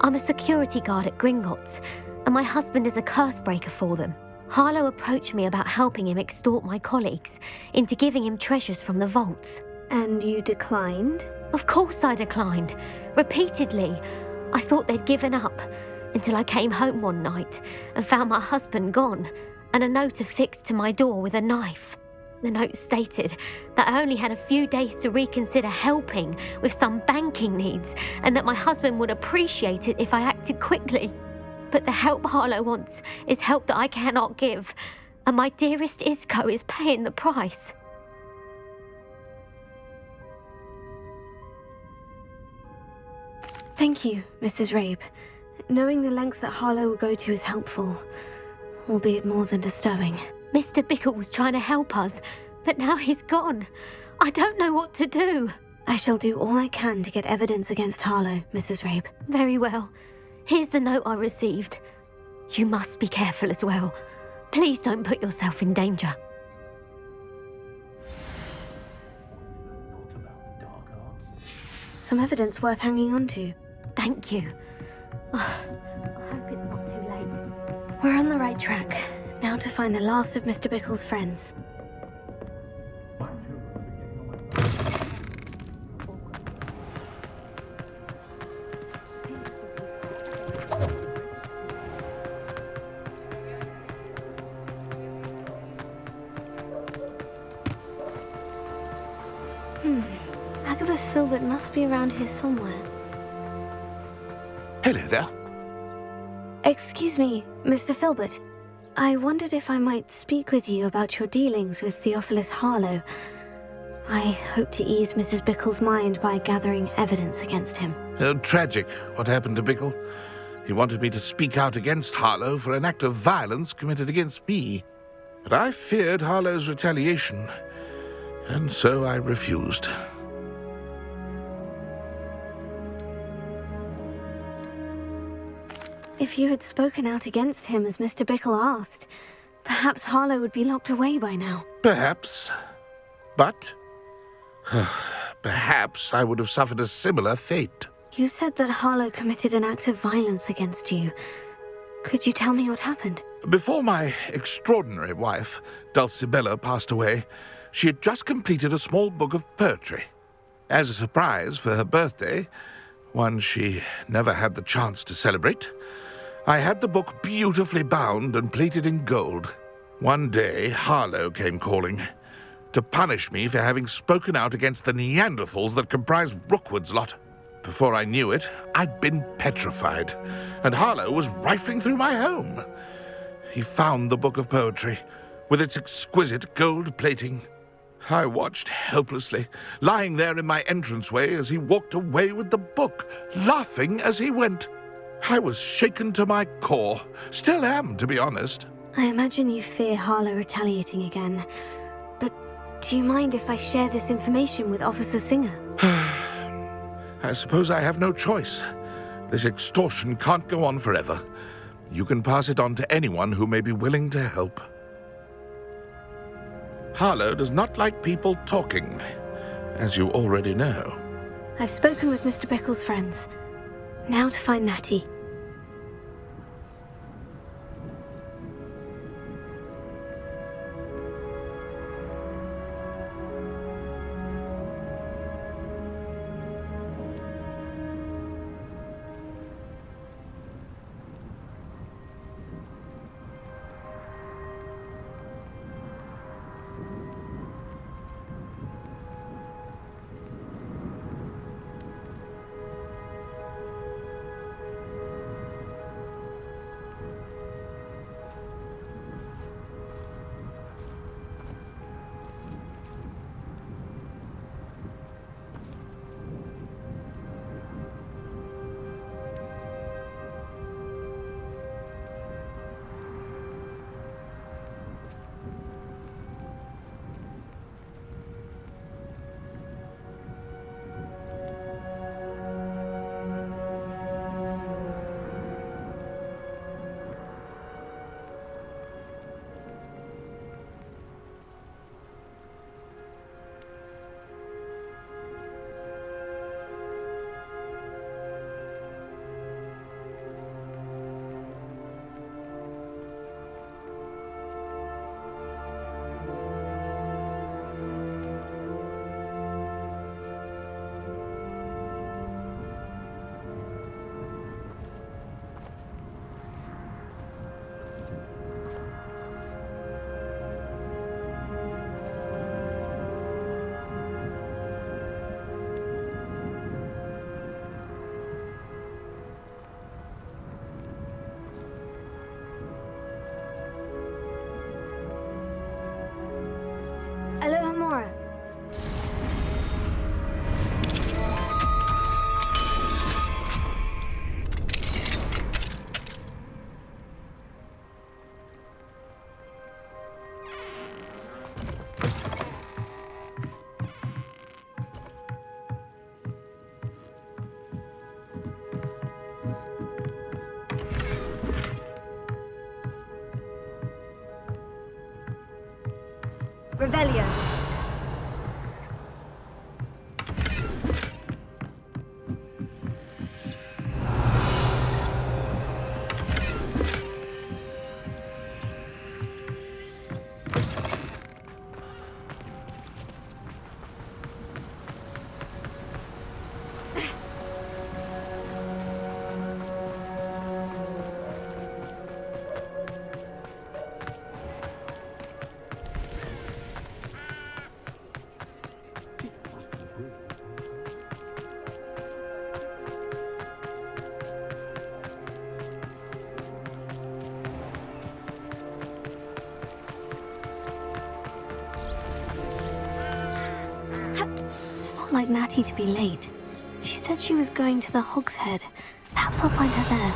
I'm a security guard at Gringotts, and my husband is a curse breaker for them. Harlow approached me about helping him extort my colleagues into giving him treasures from the vaults. And you declined? Of course I declined. Repeatedly. I thought they'd given up, until I came home one night and found my husband gone, and a note affixed to my door with a knife. The note stated that I only had a few days to reconsider helping with some banking needs, and that my husband would appreciate it if I acted quickly. But the help Harlow wants is help that I cannot give, and my dearest Isco is paying the price. Thank you, Mrs. Rabe. Knowing the lengths that Harlow will go to is helpful, albeit more than disturbing. Mr. Bickle was trying to help us, but now he's gone. I don't know what to do. I shall do all I can to get evidence against Harlow, Mrs. Rabe. Very well. Here's the note I received. You must be careful as well. Please don't put yourself in danger. Some evidence worth hanging on to. Thank you. I hope it's not too late. We're on the right track. Now to find the last of Mr. Bickle's friends. Agabus Filbert must be around here somewhere. Hello there. Excuse me, Mr. Filbert. I wondered if I might speak with you about your dealings with Theophilus Harlow. I hope to ease Mrs. Bickle's mind by gathering evidence against him. Tragic, what happened to Bickle. He wanted me to speak out against Harlow for an act of violence committed against me. But I feared Harlow's retaliation, and so I refused. If you had spoken out against him as Mr. Bickle asked, perhaps Harlow would be locked away by now. Perhaps. But perhaps I would have suffered a similar fate. You said that Harlow committed an act of violence against you. Could you tell me what happened? Before my extraordinary wife, Dulcibella, passed away, she had just completed a small book of poetry. As a surprise for her birthday, one she never had the chance to celebrate, I had the book beautifully bound and plated in gold. One day, Harlow came calling to punish me for having spoken out against the Neanderthals that comprise Rookwood's lot. Before I knew it, I'd been petrified, and Harlow was rifling through my home. He found the book of poetry, with its exquisite gold plating. I watched helplessly, lying there in my entranceway as he walked away with the book, laughing as he went. I was shaken to my core. Still am, to be honest. I imagine you fear Harlow retaliating again. But do you mind if I share this information with Officer Singer? I suppose I have no choice. This extortion can't go on forever. You can pass it on to anyone who may be willing to help. Harlow does not like people talking, as you already know. I've spoken with Mr. Bickle's friends. Now to find Natty. Alohomora. Revelio. like Natty to be late. She said she was going to the Hog's Head. Perhaps I'll find her there.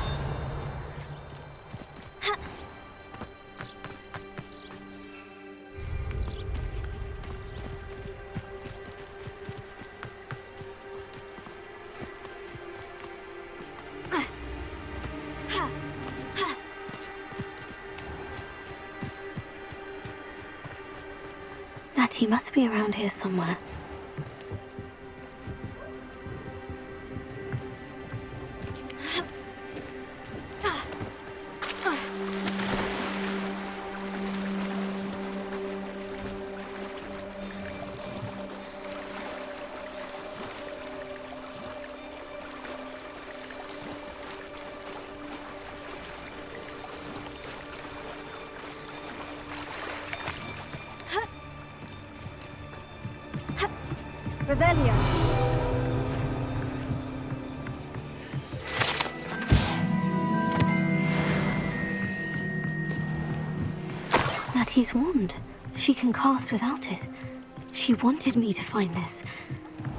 Natty must be around here somewhere. Revelio. Natty's wand. She can cast without it. She wanted me to find this.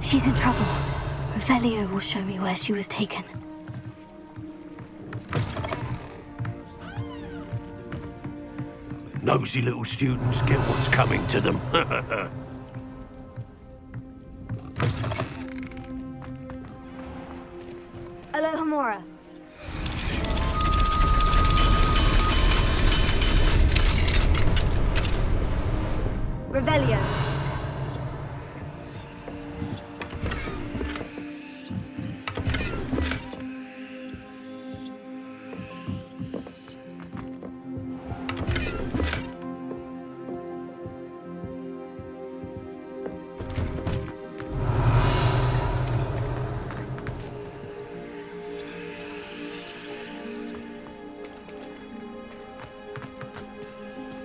She's in trouble. Revelio will show me where she was taken. Nosy little students get what's coming to them. Alohomora. Revelio.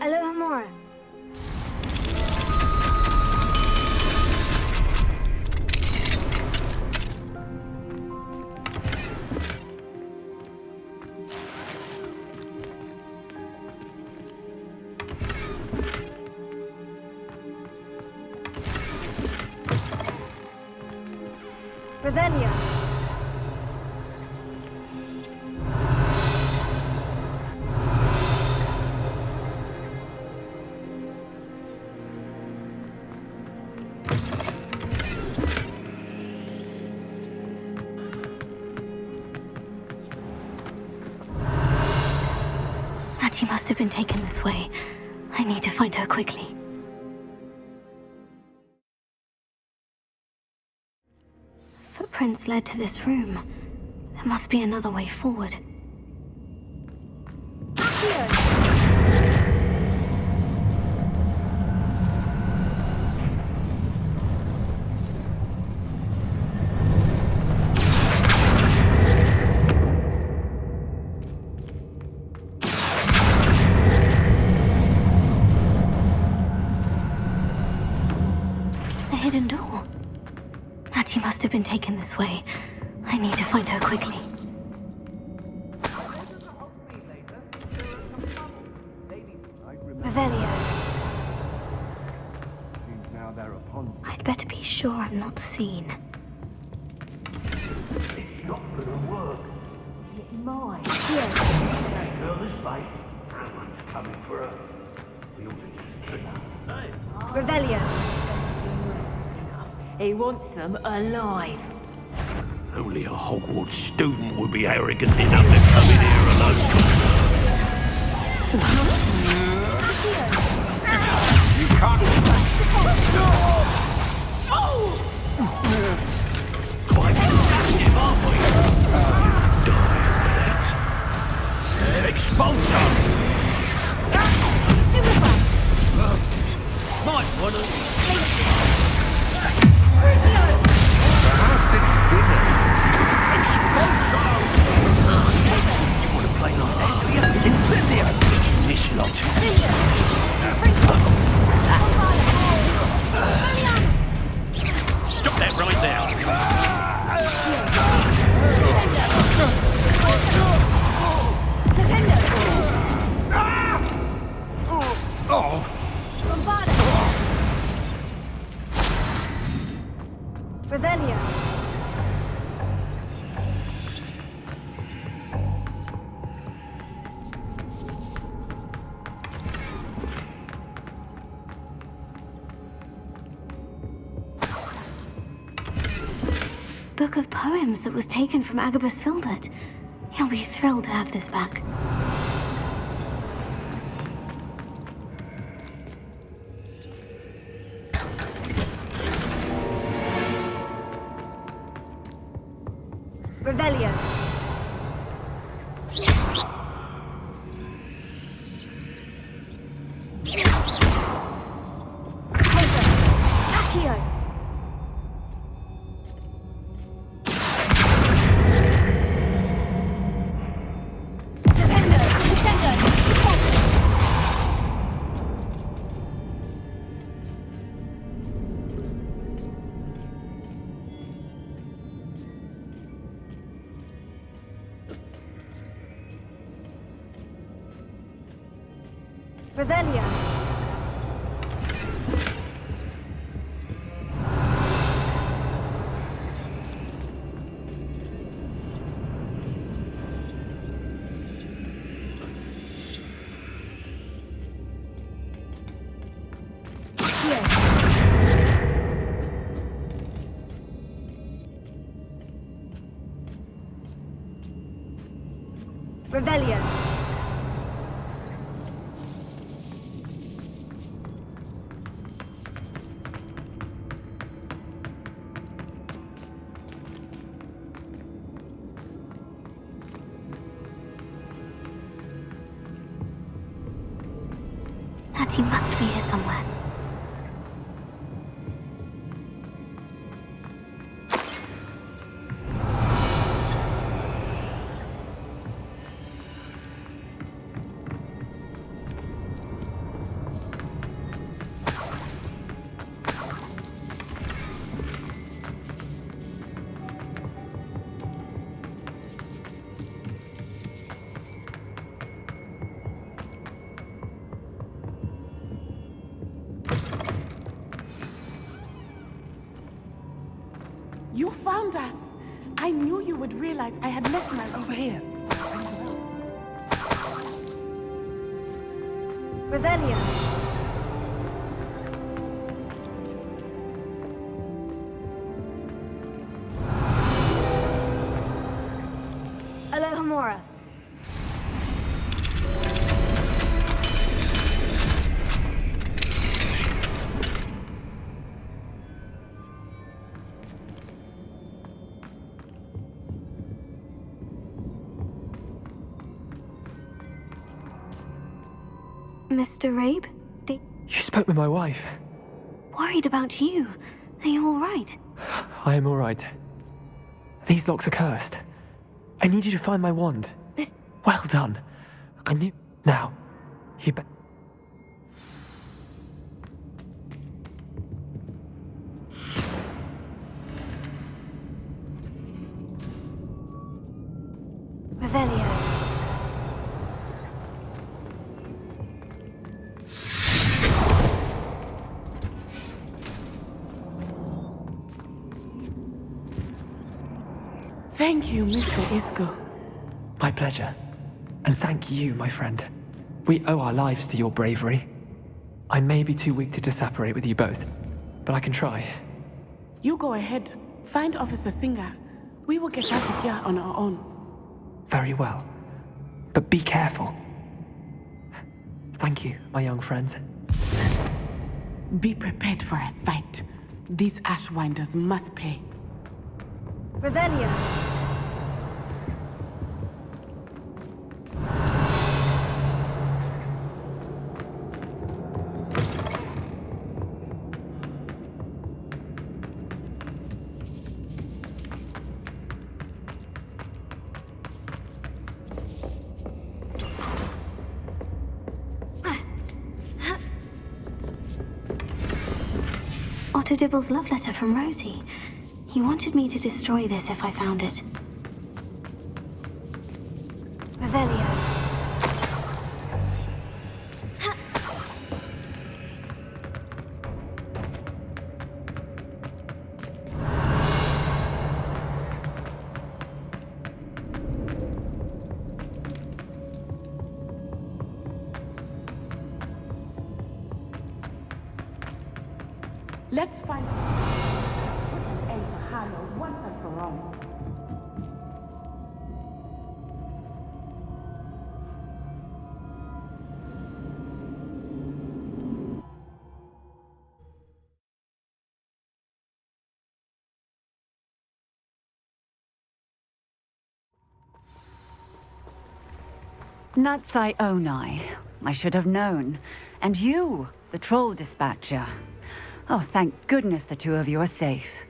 Alohomora. Revelio. Natty must have been taken this way. I need to find her quickly. Footprints led to this room. There must be another way forward. The hidden door. Natty must have been taken this way. I need to find her quickly. Revelio. I'd better be sure I'm not seen. It's not gonna work. Mine. That girl is bait. That one's coming for her. We ought to just kill her. Hey. Revelio. He wants them alive. Only a Hogwarts student would be arrogant enough to come in here alone. You can't. Quite constructive, aren't we? Die for that. Expulsor! Might wanna... Perhaps it's dinner. Expulsor! You wanna play like that, do you? Incendio! Picking this lot. book of poems that was taken from Agabus Filbert. He'll be thrilled to have this back. Revelio. Accio. Revelio. Revelio. He must be here somewhere. You found us! I knew you would realize I had left my... Over here. Revelio. Alohomora. Mr. Rabe? You spoke with my wife. Worried about you. Are you all right? I am all right. These locks are cursed. I need you to find my wand. Well done. I knew... Now, you bet... Revelio. Thank you, Mr. Isco. My pleasure. And thank you, my friend. We owe our lives to your bravery. I may be too weak to disapparate with you both, but I can try. You go ahead. Find Officer Singer. We will get out of here on our own. Very well. But be careful. Thank you, my young friends. Be prepared for a fight. These Ashwinders must pay. Revelio. Otto Dibble's love letter from Rosie. He wanted me to destroy this if I found it. Revelio. Let's find an end to Harlow once and for Natsai Onai. I should have known. And you, the troll dispatcher. Oh, thank goodness the two of you are safe.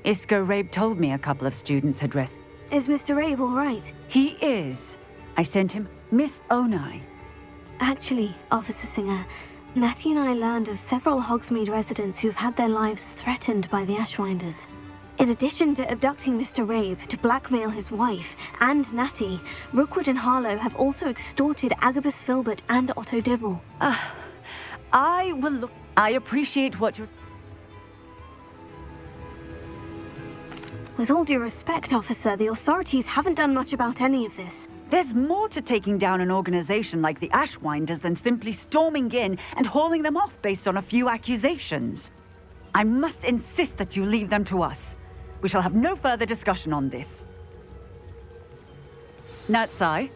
Isco Rabe told me a couple of students had rescued. Is Mr. Rabe all right? He is. I sent him Miss Onai. Actually, Officer Singer, Natty and I learned of several Hogsmeade residents who've had their lives threatened by the Ashwinders. In addition to abducting Mr. Rabe to blackmail his wife and Natty, Rookwood and Harlow have also extorted Agabus Filbert and Otto Dibble. I will look. I appreciate what you're. With all due respect, officer, the authorities haven't done much about any of this. There's more to taking down an organization like the Ashwinders than simply storming in and hauling them off based on a few accusations. I must insist that you leave them to us. We shall have no further discussion on this. Natsai,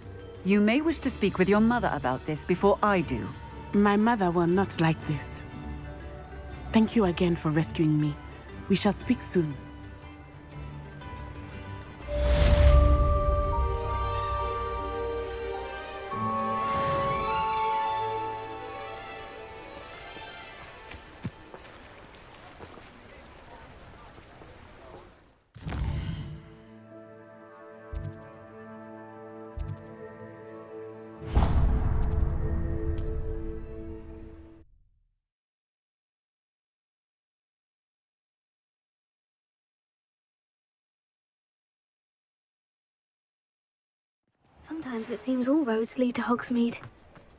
you may wish to speak with your mother about this before I do. My mother will not like this. Thank you again for rescuing me. We shall speak soon. Sometimes it seems all roads lead to Hogsmeade.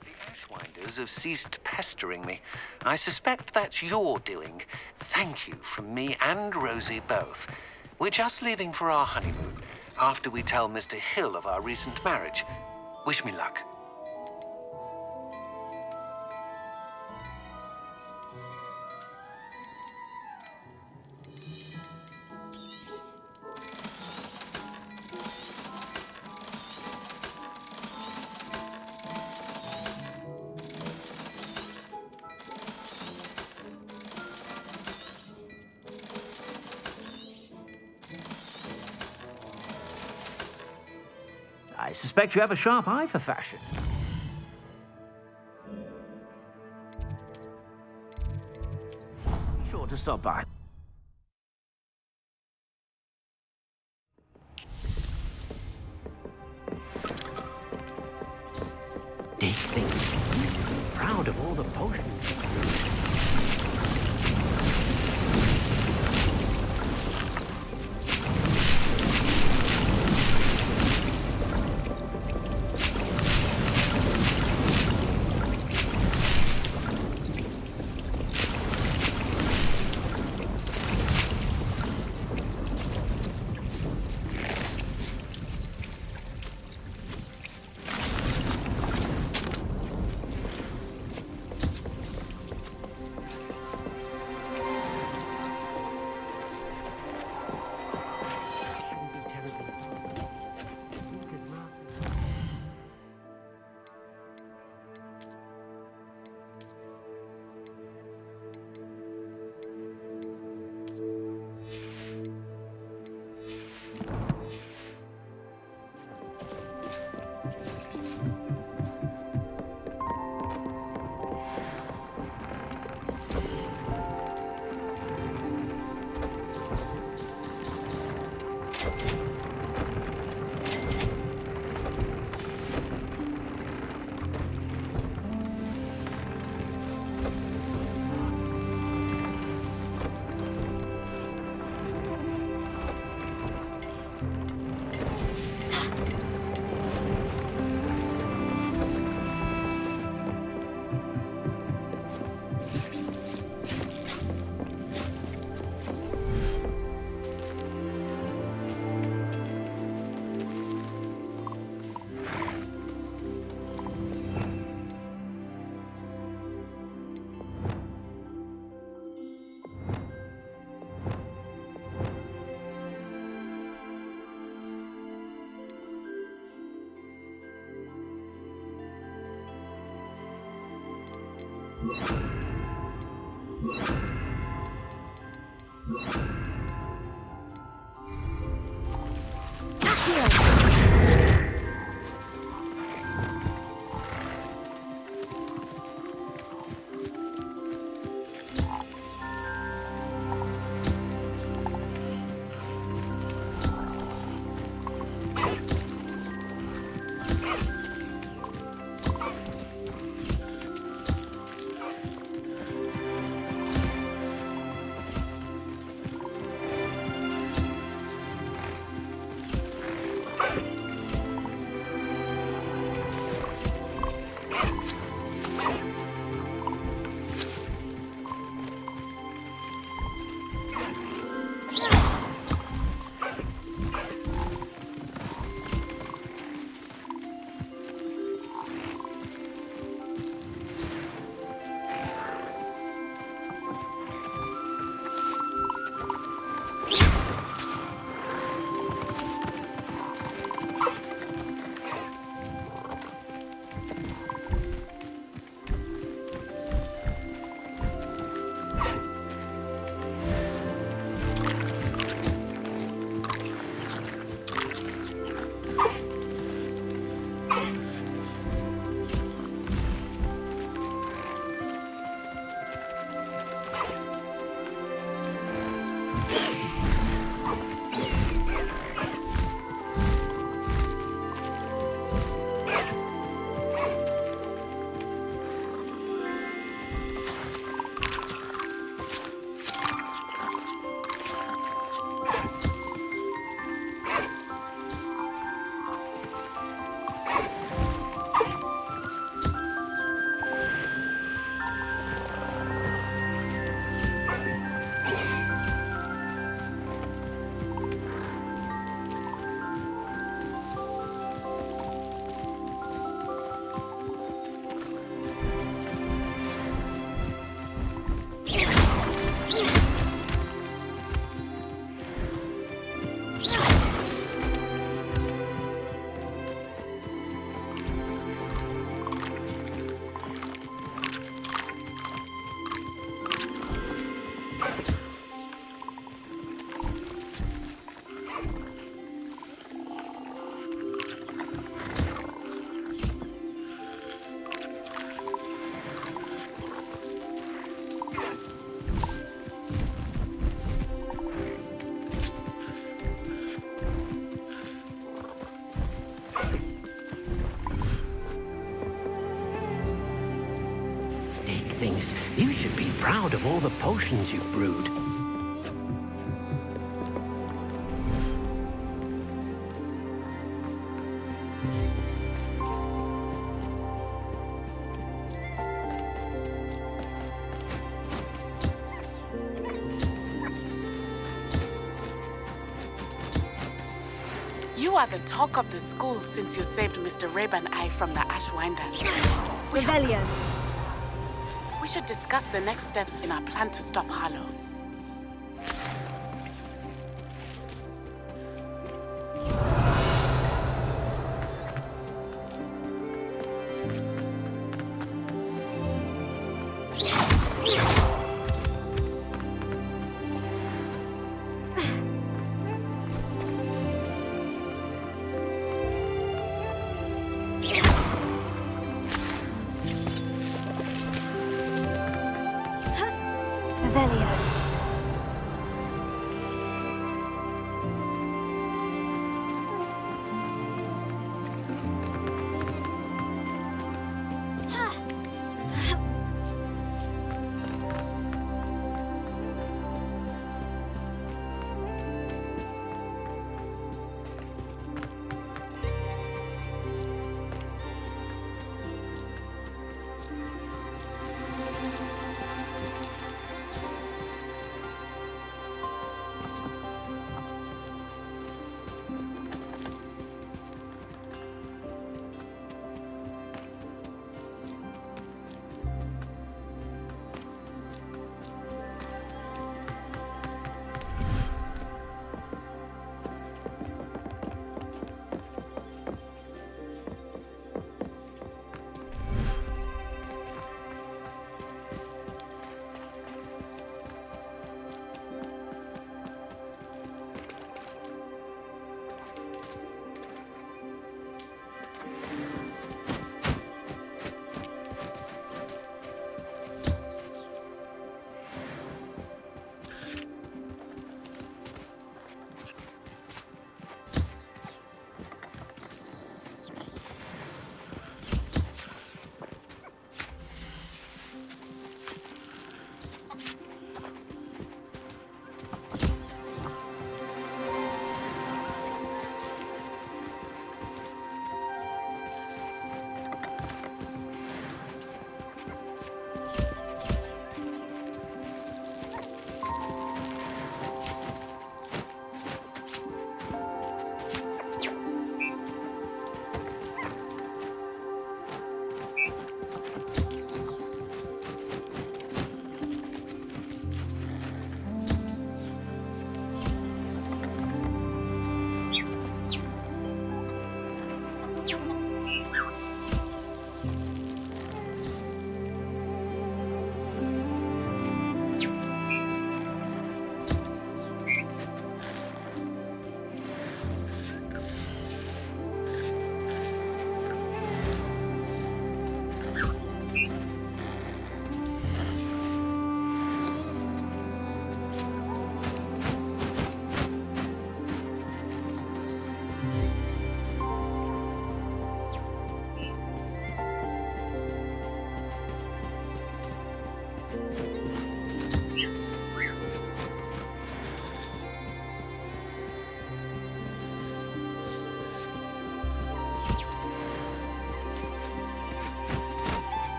The Ashwinders have ceased pestering me. I suspect that's your doing. Thank you from me and Rosie both. We're just leaving for our honeymoon, after we tell Mr. Hill of our recent marriage. Wish me luck. I suspect you have a sharp eye for fashion. Be sure to stop by. Dig things. Proud of all the potions. Things. You should be proud of all the potions you've brewed. You are the talk of the school since you saved Mr. Rabe and I from the Ashwinders. Rebellion. We should discuss the next steps in our plan to stop Harlow.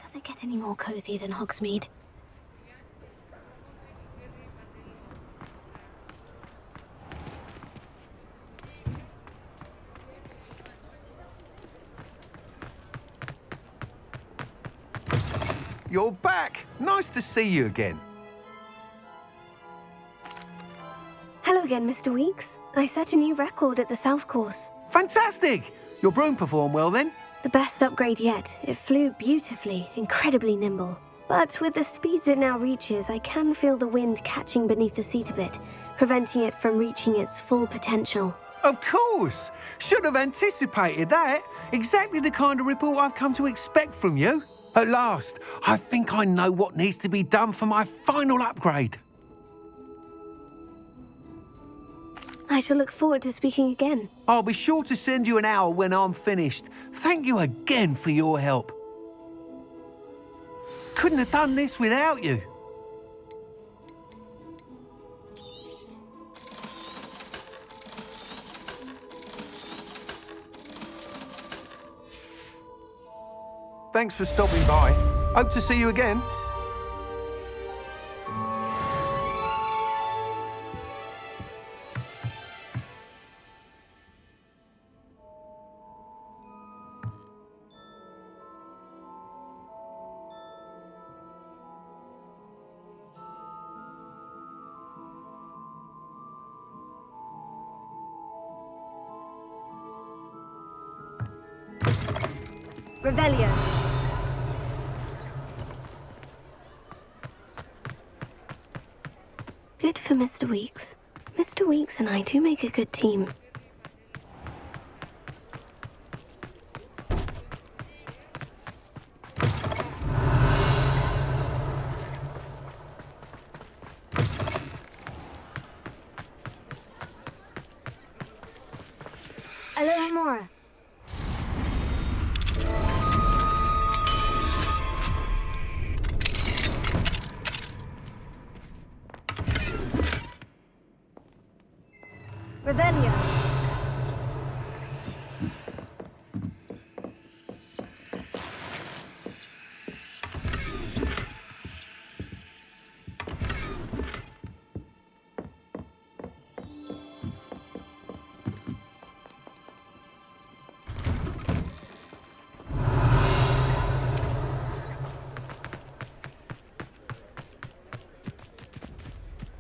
Does it get any more cozy than Hogsmeade? You're back! Nice to see you again. Hello again, Mr. Weeks. I set a new record at the South Course. Fantastic! Your broom performed well then? The best upgrade yet. It flew beautifully, incredibly nimble. But with the speeds it now reaches, I can feel the wind catching beneath the seat a bit, preventing it from reaching its full potential. Of course! Should have anticipated that. Exactly the kind of report I've come to expect from you. At last, I think I know what needs to be done for my final upgrade. I shall look forward to speaking again. I'll be sure to send you an hour when I'm finished. Thank you again for your help. Couldn't have done this without you. Thanks for stopping by. Hope to see you again. Revelio. Good for Mr. Weeks. Mr. Weeks and I do make a good team. Alohomora. Revelio.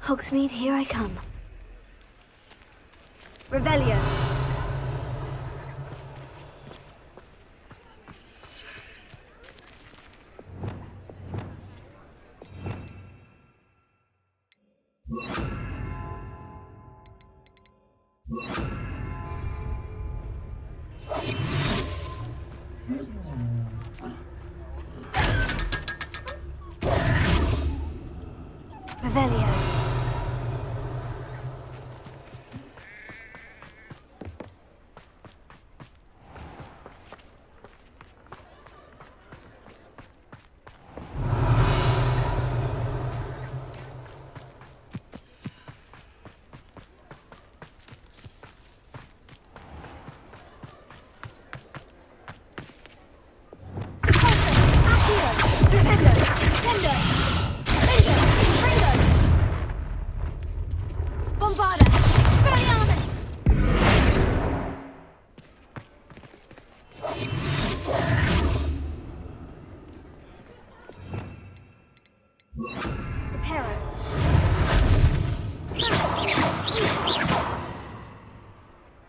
Hogsmeade, here I come. Revelio. Revelio.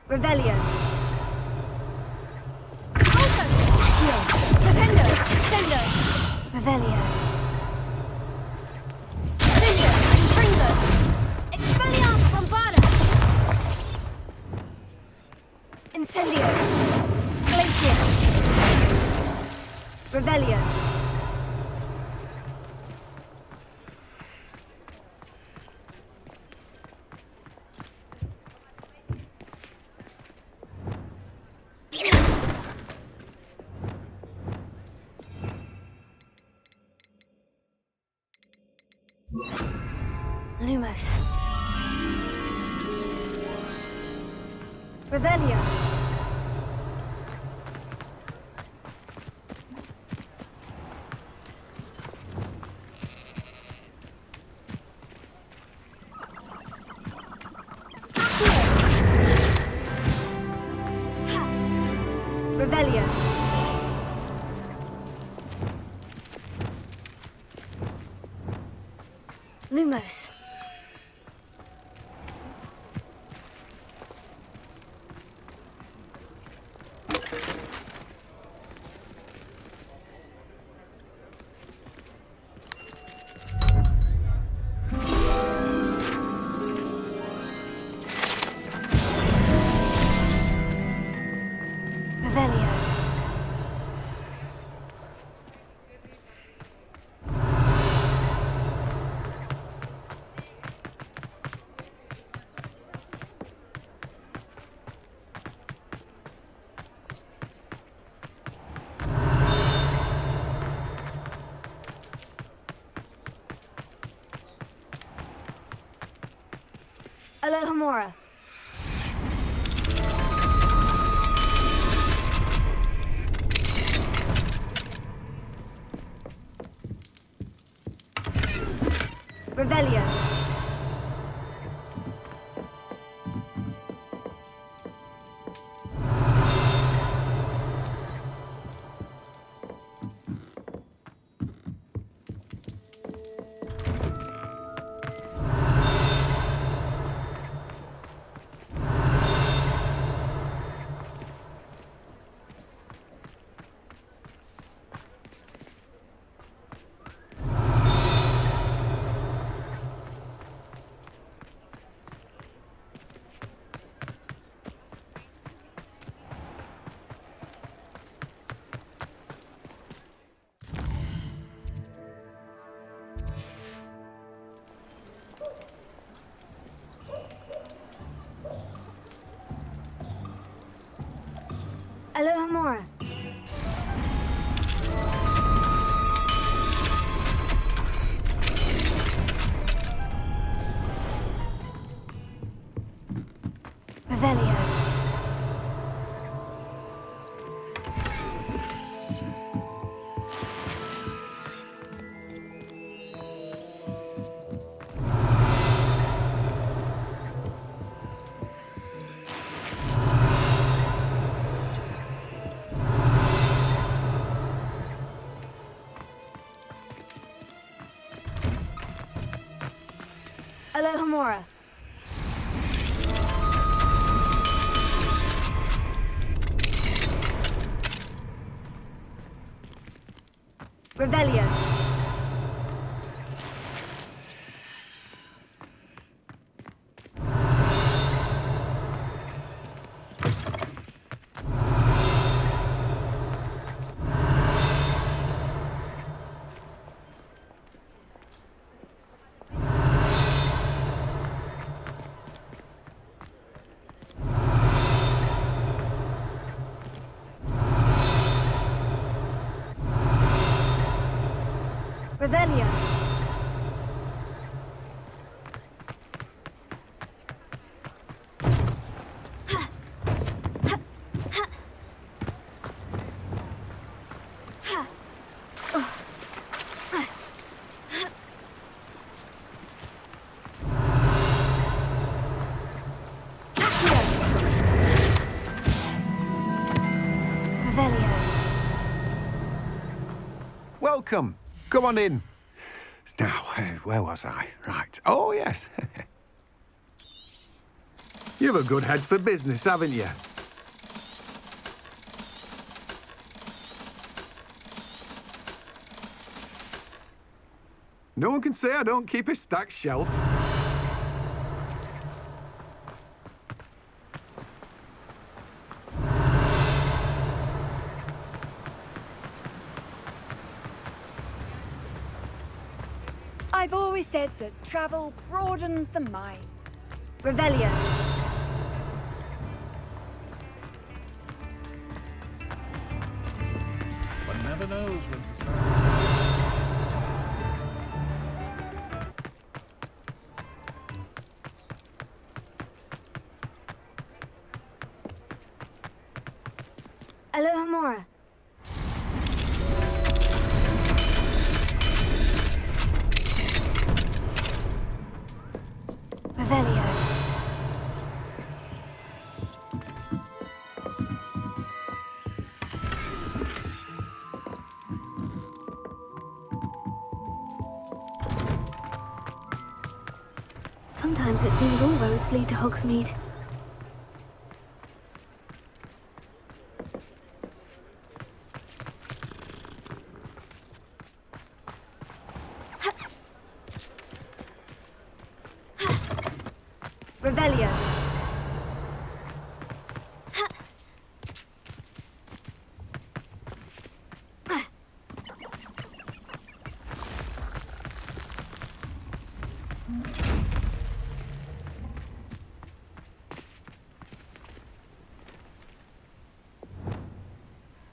Revelio. Accio. Rependo. Sendo. Revelio. Vingo. Fringo. Expelliarmus Bombarda. Incendio. Glacius. Revelio. Lumos. Revelio. Revelio. Lumos. Revelio. Alohomora. Revelio. Alohomora. Revelio. Alohomora. Revelio. Revelio. Welcome. Come on in. Now, where was I? Right. Oh, yes. You've a good head for business, haven't you? No one can say I don't keep a stacked shelf. I've always said that travel broadens the mind. Revelio. One never knows when to travel. Sometimes it seems all roads lead to Hogsmeade. Revelio.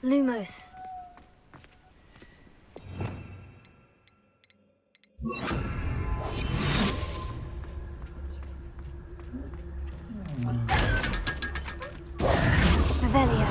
Lumos. Revelio.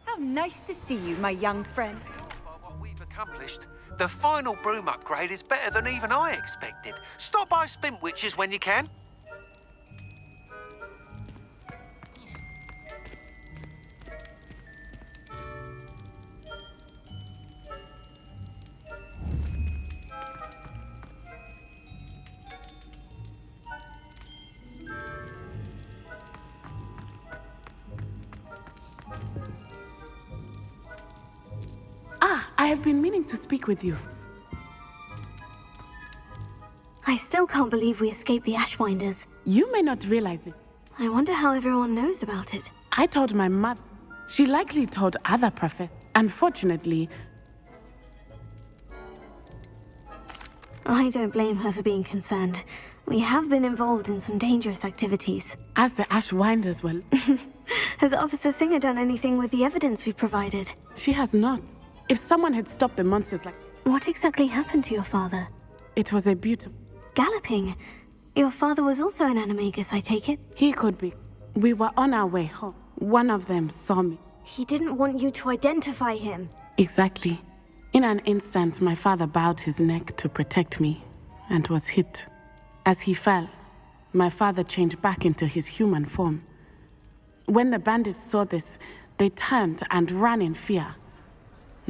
How nice to see you, my young friend. What we've accomplished. The final broom upgrade is better than even I expected. Stop by Spintwitches when you can. I have been meaning to speak with you. I still can't believe we escaped the Ashwinders. You may not realize it. I wonder how everyone knows about it. I told my mother. She likely told other prophets. Unfortunately, I don't blame her for being concerned. We have been involved in some dangerous activities. As the Ashwinders will. Has Officer Singer done anything with the evidence we provided? She has not. If someone had stopped the monsters like... What exactly happened to your father? It was a beautiful... Galloping. Your father was also an animagus, I take it? He could be. We were on our way home. One of them saw me. He didn't want you to identify him. Exactly. In an instant, my father bowed his neck to protect me and was hit. As he fell, my father changed back into his human form. When the bandits saw this, they turned and ran in fear.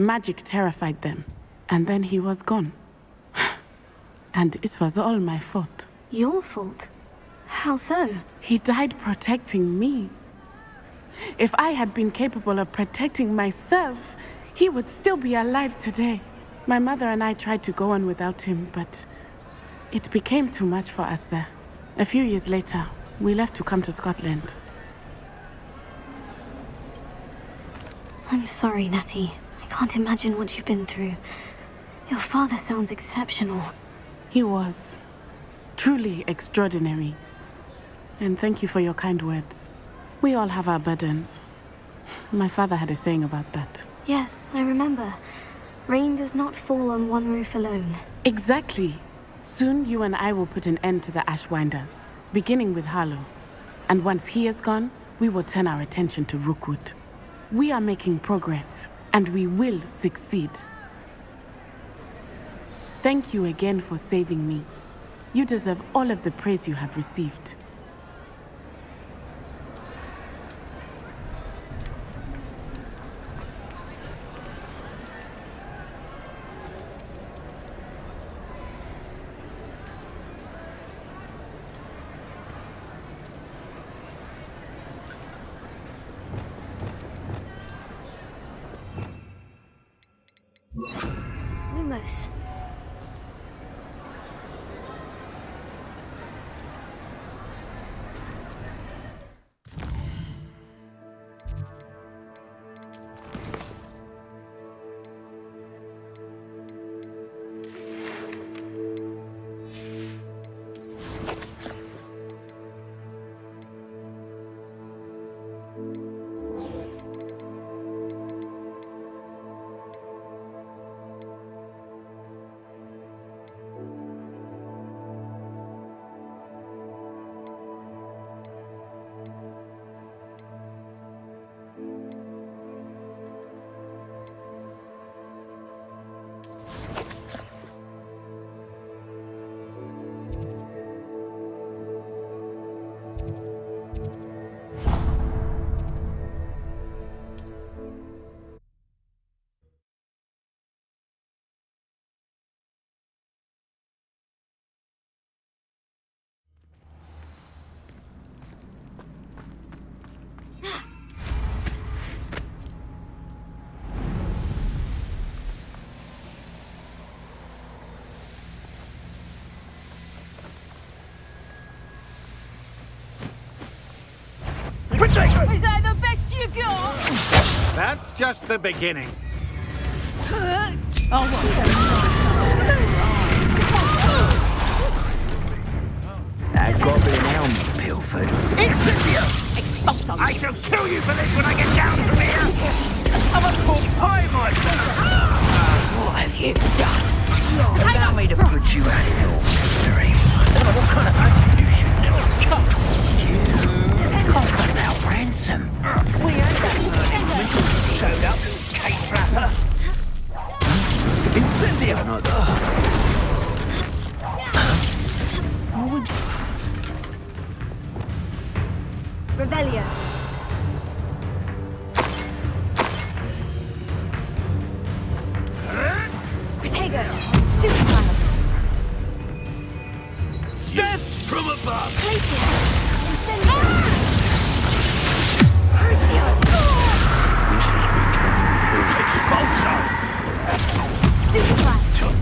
Magic terrified them, and then he was gone. And it was all my fault. Your fault? How so? He died protecting me. If I had been capable of protecting myself, he would still be alive today. My mother and I tried to go on without him, but it became too much for us there. A few years later, we left to come to Scotland. I'm sorry, Natty. I can't imagine what you've been through. Your father sounds exceptional. He was. Truly extraordinary. And thank you for your kind words. We all have our burdens. My father had a saying about that. Yes, I remember. Rain does not fall on one roof alone. Exactly. Soon you and I will put an end to the Ashwinders, beginning with Harlow. And once he is gone, we will turn our attention to Rookwood. We are making progress, and we will succeed. Thank you again for saving me. You deserve all of the praise you have received. Lumos. Is that the best you got? That's just the beginning. Oh, what's That goblin helmet pilfered. Incendio! Expulso! I shall kill you for this when I get down from here! I'm a pork pie myself! What have you done? Allow me to put you out of your misery. What kind of husband you should never come? You cost us our ransom. We had that money until you showed up, cake wrapper. Incendio! What would you... Revelio. Protego. Stupefy. Death from above! Glacier. Incendio. Crucio. This has become expulso! Stupefy. Glacier.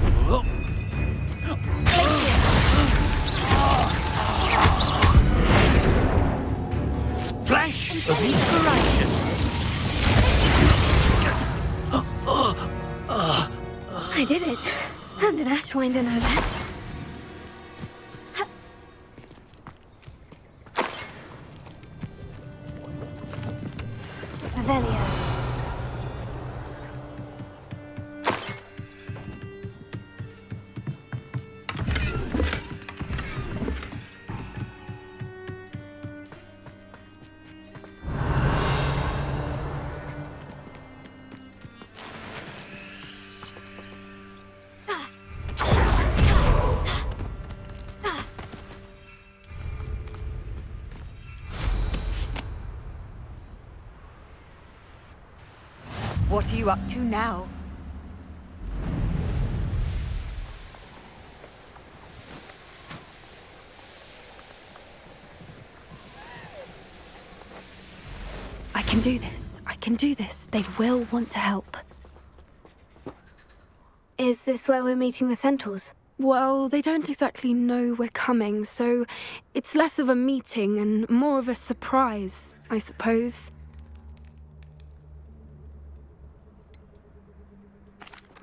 Flash of inspiration! I did it. And an Ashwinder, no less. Revelio. What are you up to now? I can do this. I can do this. They will want to help. Is this where we're meeting the centaurs? Well, they don't exactly know we're coming, so it's less of a meeting and more of a surprise, I suppose.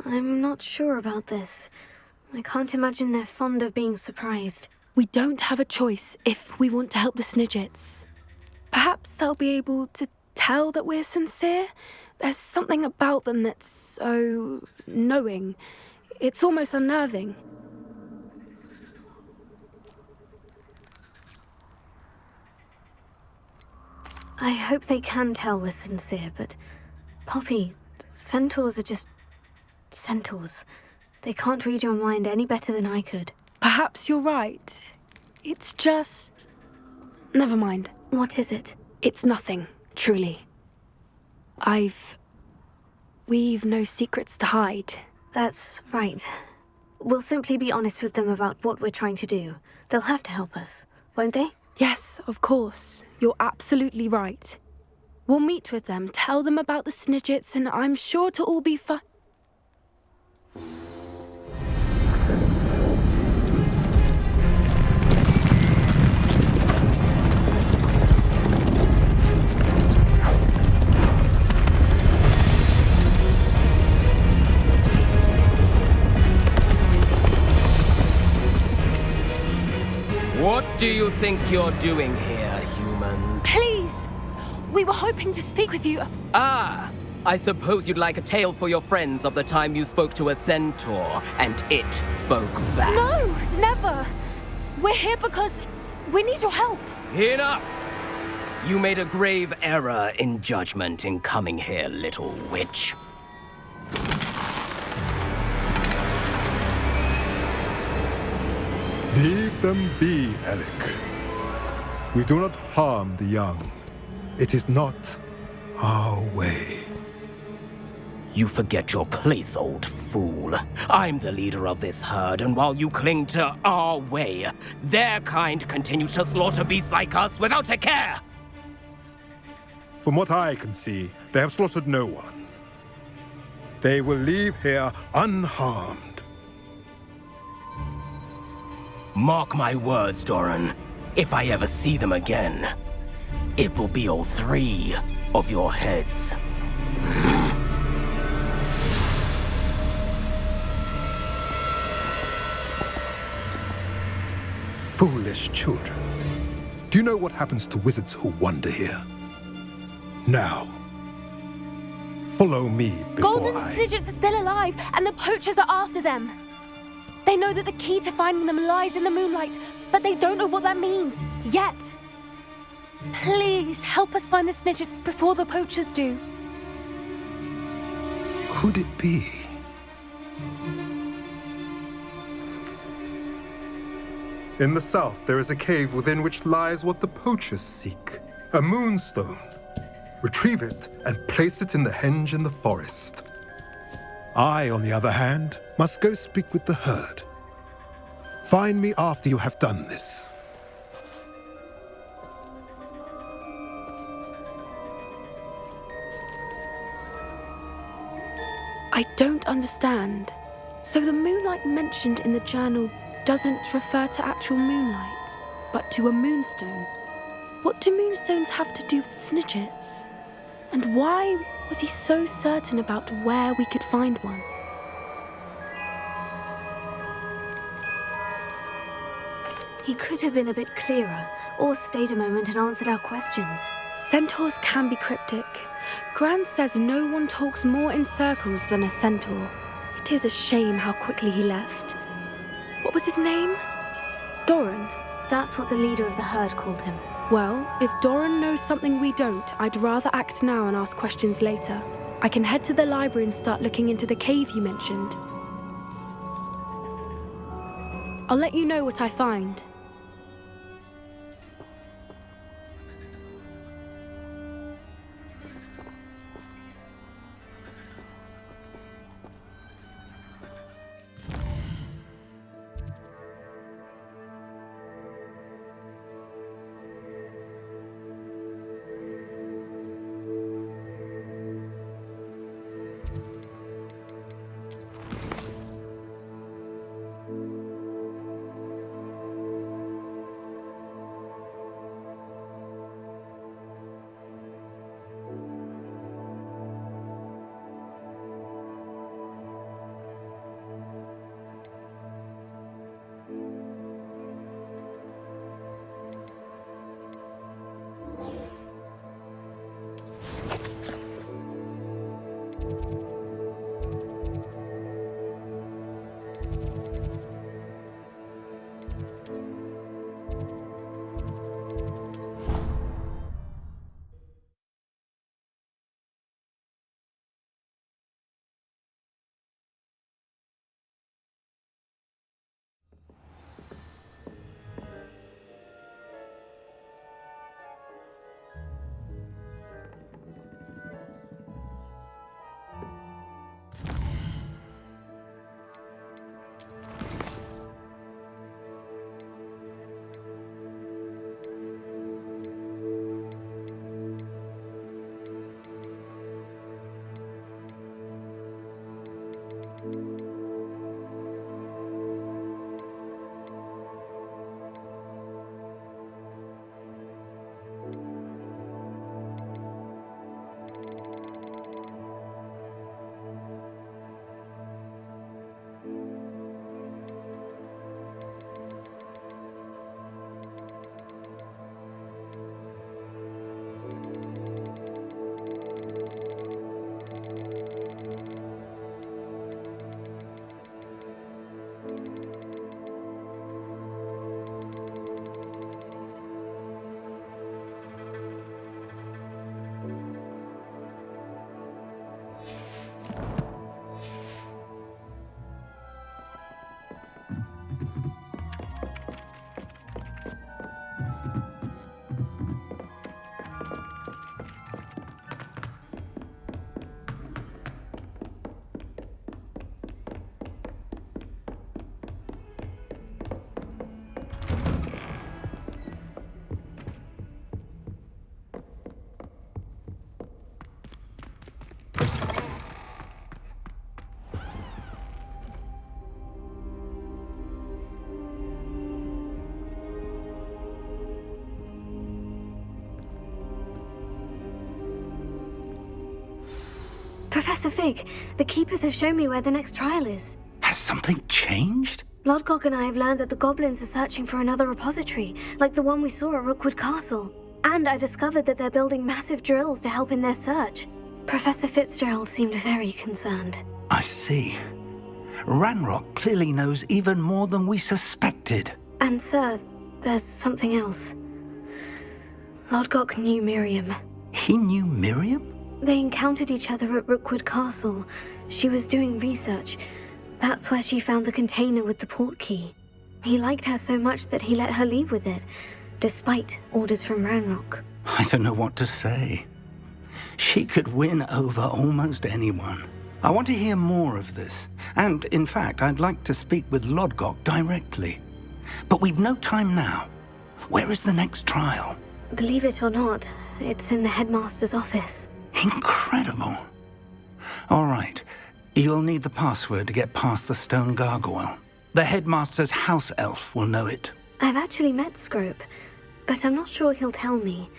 I'm not sure about this. I can't imagine they're fond of being surprised. We don't have a choice if we want to help the Snidgets. Perhaps they'll be able to tell that we're sincere. There's something about them that's so knowing. It's almost unnerving. I hope they can tell we're sincere, but Poppy, centaurs are just centaurs. They can't read your mind any better than I could. Perhaps you're right. It's just... Never mind. What is it? It's nothing, truly. We've no secrets to hide. That's right. We'll simply be honest with them about what we're trying to do. They'll have to help us, won't they? Yes, of course. You're absolutely right. We'll meet with them, tell them about the Snidgets, and I'm sure to all be fine. What do you think you're doing here, humans? Please! We were hoping to speak with you. Ah! I suppose you'd like a tale for your friends of the time you spoke to a centaur, and it spoke back. No, never! We're here because we need your help. Enough! You made a grave error in judgment in coming here, little witch. Leave them be, Alec. We do not harm the young. It is not our way. You forget your place, old fool. I'm the leader of this herd, and while you cling to our way, their kind continue to slaughter beasts like us without a care! From what I can see, they have slaughtered no one. They will leave here unharmed. Mark my words, Doran. If I ever see them again, it will be all 3 of your heads. Foolish children. Do you know what happens to wizards who wander here? Now, follow me before Golden Snidgets are still alive, and the poachers are after them. They know that the key to finding them lies in the moonlight, but they don't know what that means, yet. Please, help us find the Snidgets before the poachers do. Could it be? In the south, there is a cave within which lies what the poachers seek. A moonstone. Retrieve it and place it in the henge in the forest. I, on the other hand, must go speak with the herd. Find me after you have done this. I don't understand. So the moonlight mentioned in the journal doesn't refer to actual moonlight, but to a moonstone. What do moonstones have to do with Snidgets? And why was he so certain about where we could find one? He could have been a bit clearer, or stayed a moment and answered our questions. Centaurs can be cryptic. Gran says no one talks more in circles than a centaur. It is a shame how quickly he left. What was his name? Doran. That's what the leader of the herd called him. Well, if Doran knows something we don't, I'd rather act now and ask questions later. I can head to the library and start looking into the cave you mentioned. I'll let you know what I find. Professor Fig, the Keepers have shown me where the next trial is. Has something changed? Lodgok and I have learned that the goblins are searching for another repository, like the one we saw at Rookwood Castle. And I discovered that they're building massive drills to help in their search. Professor Fitzgerald seemed very concerned. I see. Ranrock clearly knows even more than we suspected. And sir, there's something else. Lodgok knew Miriam. He knew Miriam? They encountered each other at Rookwood Castle. She was doing research. That's where she found the container with the port key. He liked her so much that he let her leave with it, despite orders from Ranrock. I don't know what to say. She could win over almost anyone. I want to hear more of this. And, in fact, I'd like to speak with Lodgok directly. But we've no time now. Where is the next trial? Believe it or not, it's in the headmaster's office. Incredible. All right. You'll need the password to get past the stone gargoyle. The headmaster's house elf will know it. I've actually met Scrope, but I'm not sure he'll tell me.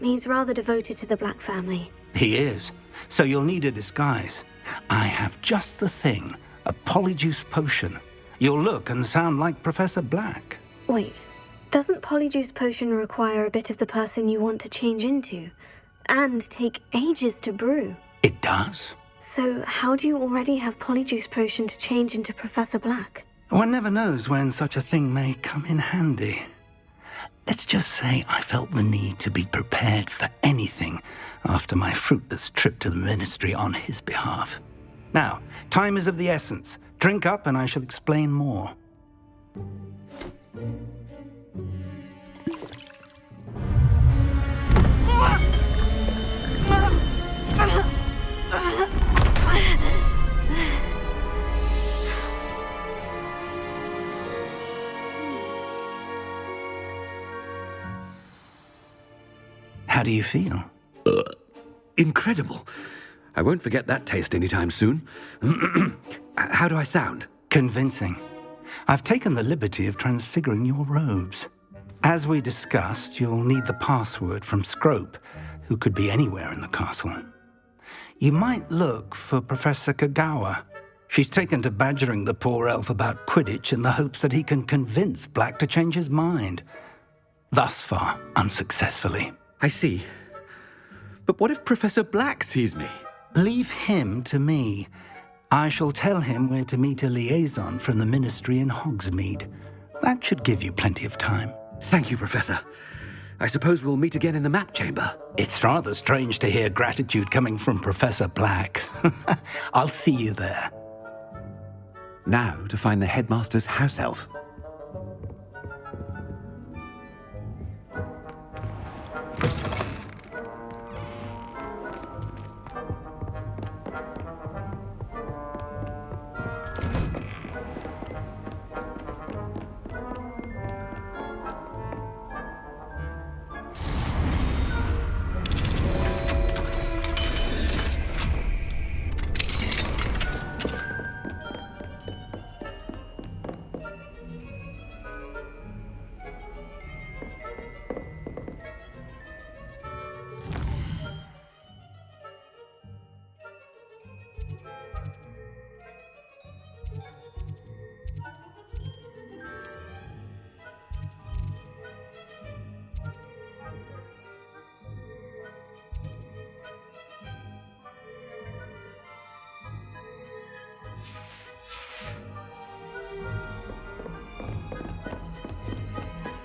He's rather devoted to the Black family. He is. So you'll need a disguise. I have just the thing. A polyjuice potion. You'll look and sound like Professor Black. Wait, doesn't polyjuice potion require a bit of the person you want to change into? And take ages to brew? It does. So how do you already have polyjuice potion to change into Professor Black? One never knows when such a thing may come in handy. Let's just say I felt the need to be prepared for anything after my fruitless trip to the ministry on his behalf. Now, time is of the essence. Drink up and I shall explain more. How do you feel? Incredible. I won't forget that taste anytime soon. How do I sound? Convincing. I've taken the liberty of transfiguring your robes. As we discussed, you'll need the password from Scrope, who could be anywhere in the castle. You might look for Professor Kagawa. She's taken to badgering the poor elf about Quidditch in the hopes that he can convince Black to change his mind. Thus far, unsuccessfully. I see. But what if Professor Black sees me? Leave him to me. I shall tell him where to meet a liaison from the ministry in Hogsmeade. That should give you plenty of time. Thank you, Professor. I suppose we'll meet again in the map chamber. It's rather strange to hear gratitude coming from Professor Black. I'll see you there. Now to find the headmaster's house elf.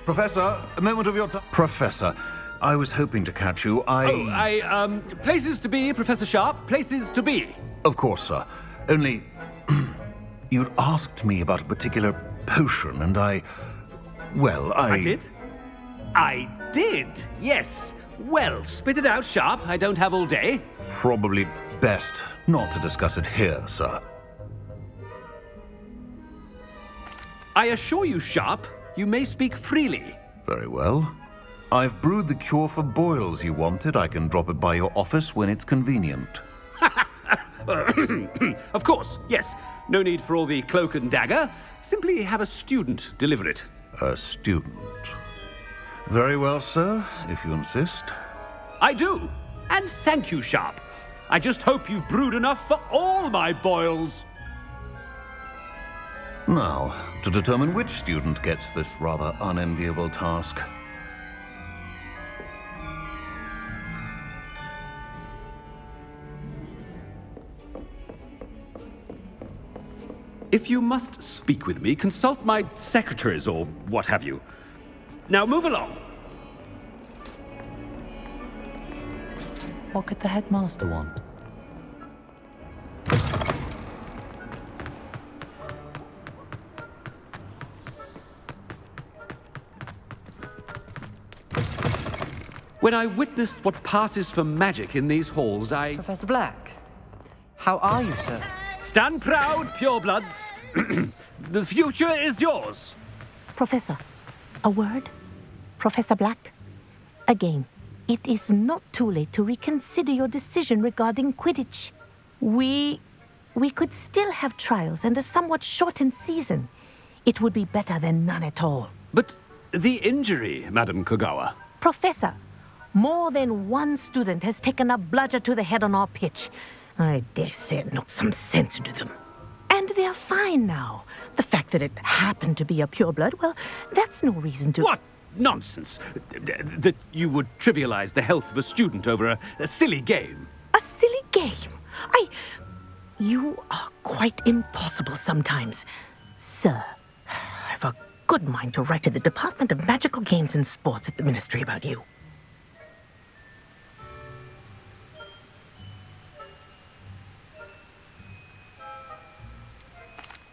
Professor, a moment of your time. Professor, I was hoping to catch you. Places to be, Professor Sharp. Places to be. Of course, sir. Only, you'd asked me about a particular potion, and I did? I did, yes. Well, spit it out, Sharp. I don't have all day. Probably best not to discuss it here, sir. I assure you, Sharp, you may speak freely. Very well. I've brewed the cure for boils you wanted. I can drop it by your office when it's convenient. Of course, yes. No need for all the cloak and dagger. Simply have a student deliver it. A student? Very well, sir, if you insist. I do. And thank you, Sharp. I just hope you've brewed enough for all my boils. Now, to determine which student gets this rather unenviable task. If you must speak with me, consult my secretaries or what have you. Now move along. What could the headmaster want? When I witness what passes for magic in these halls, Professor Black, how are you, sir? Stand proud, purebloods. The future is yours. Professor, a word? Professor Black? Again, it is not too late to reconsider your decision regarding Quidditch. We could still have trials and a somewhat shortened season. It would be better than none at all. But the injury, Madam Kogawa. Professor, more than one student has taken a bludger to the head on our pitch. I dare say it knocked some sense into them. And they're fine now. The fact that it happened to be a pureblood, well, that's no reason to... What nonsense! That you would trivialize the health of a student over a silly game. A silly game? You are quite impossible sometimes. Sir, I've a good mind to write to the Department of Magical Games and Sports at the Ministry about you.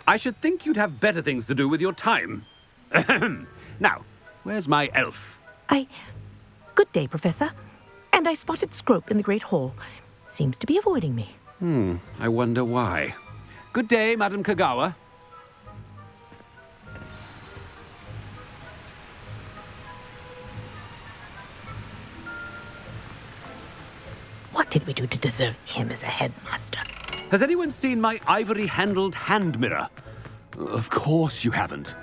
I should think you'd have better things to do with your time. Now, where's my elf? Good day, Professor. And I spotted Scrope in the Great Hall. Seems to be avoiding me. I wonder why. Good day, Madam Kogawa. What did we do to deserve him as a headmaster? Has anyone seen my ivory-handled hand mirror? Of course you haven't.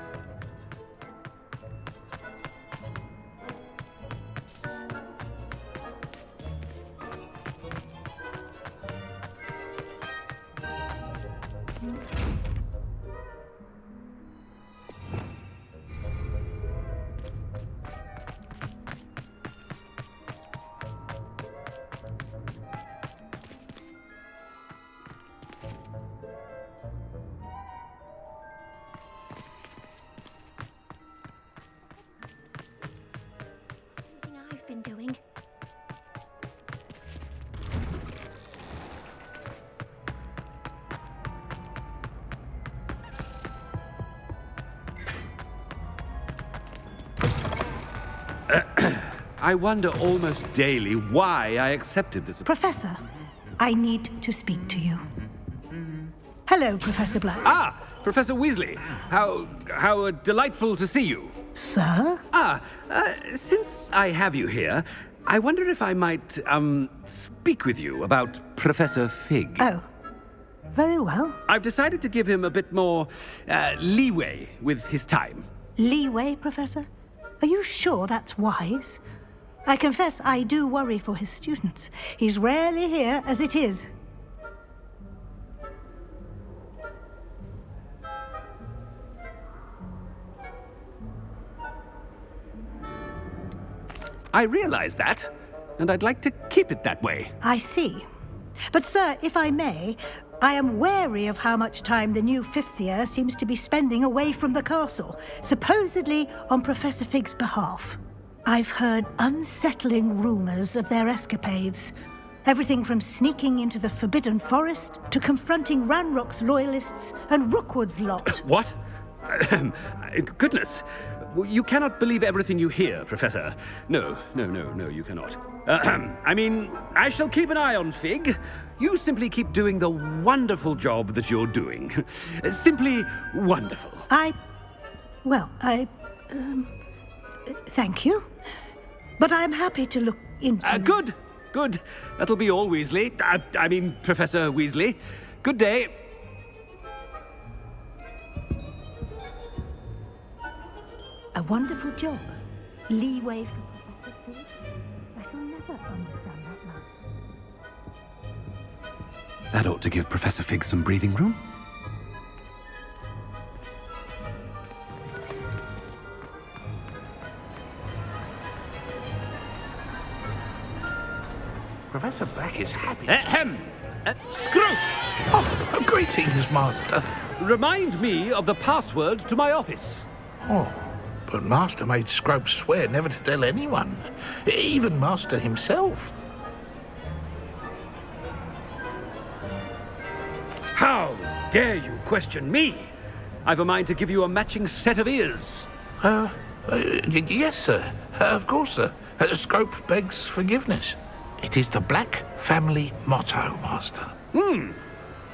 I've been doing. I wonder almost daily why I accepted this. Professor, I need to speak to you. Hello, Professor Black. Ah, Professor Weasley. How delightful to see you. Sir? Since I have you here, I wonder if I might, speak with you about Professor Fig. Oh, very well. I've decided to give him a bit more, leeway with his time. Leeway, Professor? Are you sure that's wise? I confess I do worry for his students. He's rarely here as it is. I realize that, and I'd like to keep it that way. I see. But, sir, if I may, I am wary of how much time the new fifth year seems to be spending away from the castle, supposedly on Professor Fig's behalf. I've heard unsettling rumors of their escapades. Everything from sneaking into the Forbidden Forest to confronting Ranrock's loyalists and Rookwood's lot. What? Goodness. You cannot believe everything you hear, Professor. No, you cannot. I mean, I shall keep an eye on Fig. You simply keep doing the wonderful job that you're doing. Simply wonderful. Thank you. But I'm happy to look into... Good. That'll be all, Weasley. I mean, Professor Weasley. Good day. A wonderful job. Leeway from Professor Fig. I shall never understand that man. That ought to give Professor Fig some breathing room. Professor Black is happy. Ahem! Scrope! Oh, greetings, Master. Remind me of the password to my office. Oh, but Master made Scrope swear never to tell anyone, even Master himself. How dare you question me? I've a mind to give you a matching set of ears. Yes, sir. Of course, sir. Scrope begs forgiveness. It is the Black family motto, Master.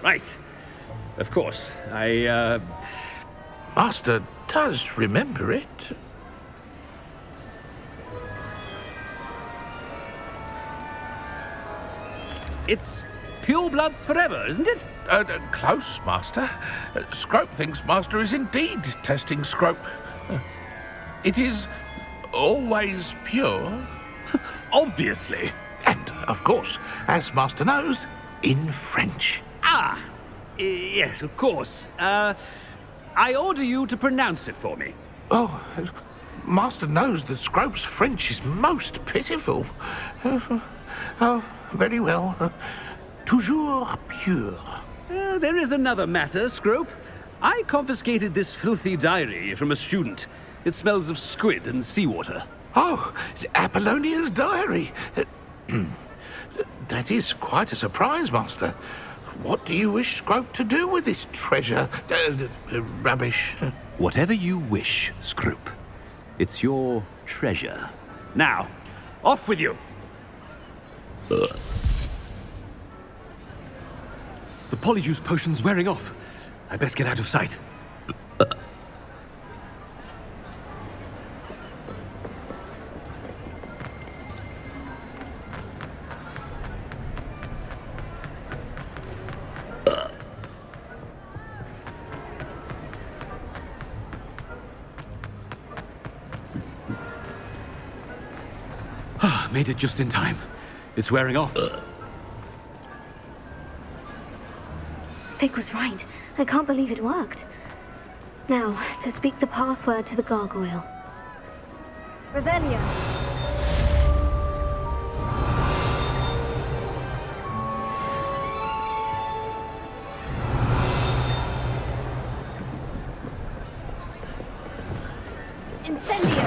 Right. Of course, Master does remember it. It's pure bloods forever, isn't it? Close, Master. Scrope thinks Master is indeed testing Scrope. It is always pure. Obviously. And, of course, as Master knows, in French. Yes, of course. I order you to pronounce it for me. Oh, Master knows that Scrope's French is most pitiful. Oh, very well. Toujours pure. There is another matter, Scrope. I confiscated this filthy diary from a student. It smells of squid and seawater. Oh, Apollonia's diary. That is quite a surprise, Master. What do you wish Scrope to do with this treasure? Rubbish. Whatever you wish, Scrope. It's your treasure. Now, off with you. The polyjuice potion's wearing off. I best get out of sight. Made it just in time. It's wearing off. Fig was right. I can't believe it worked. Now, to speak the password to the gargoyle. Revelio. Incendio.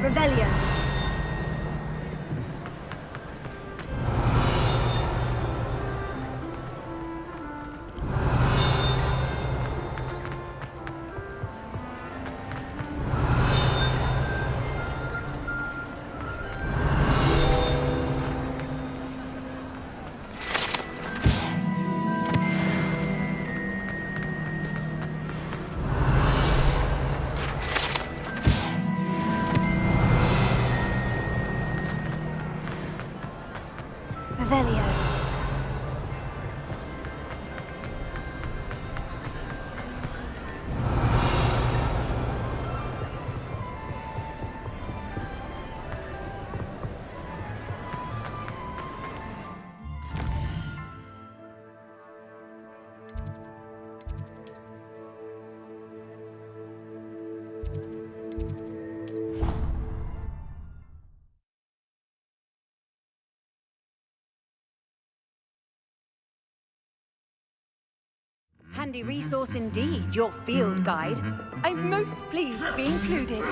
Revelio. Revelio. Handy resource indeed, your field guide. I'm most pleased to be included.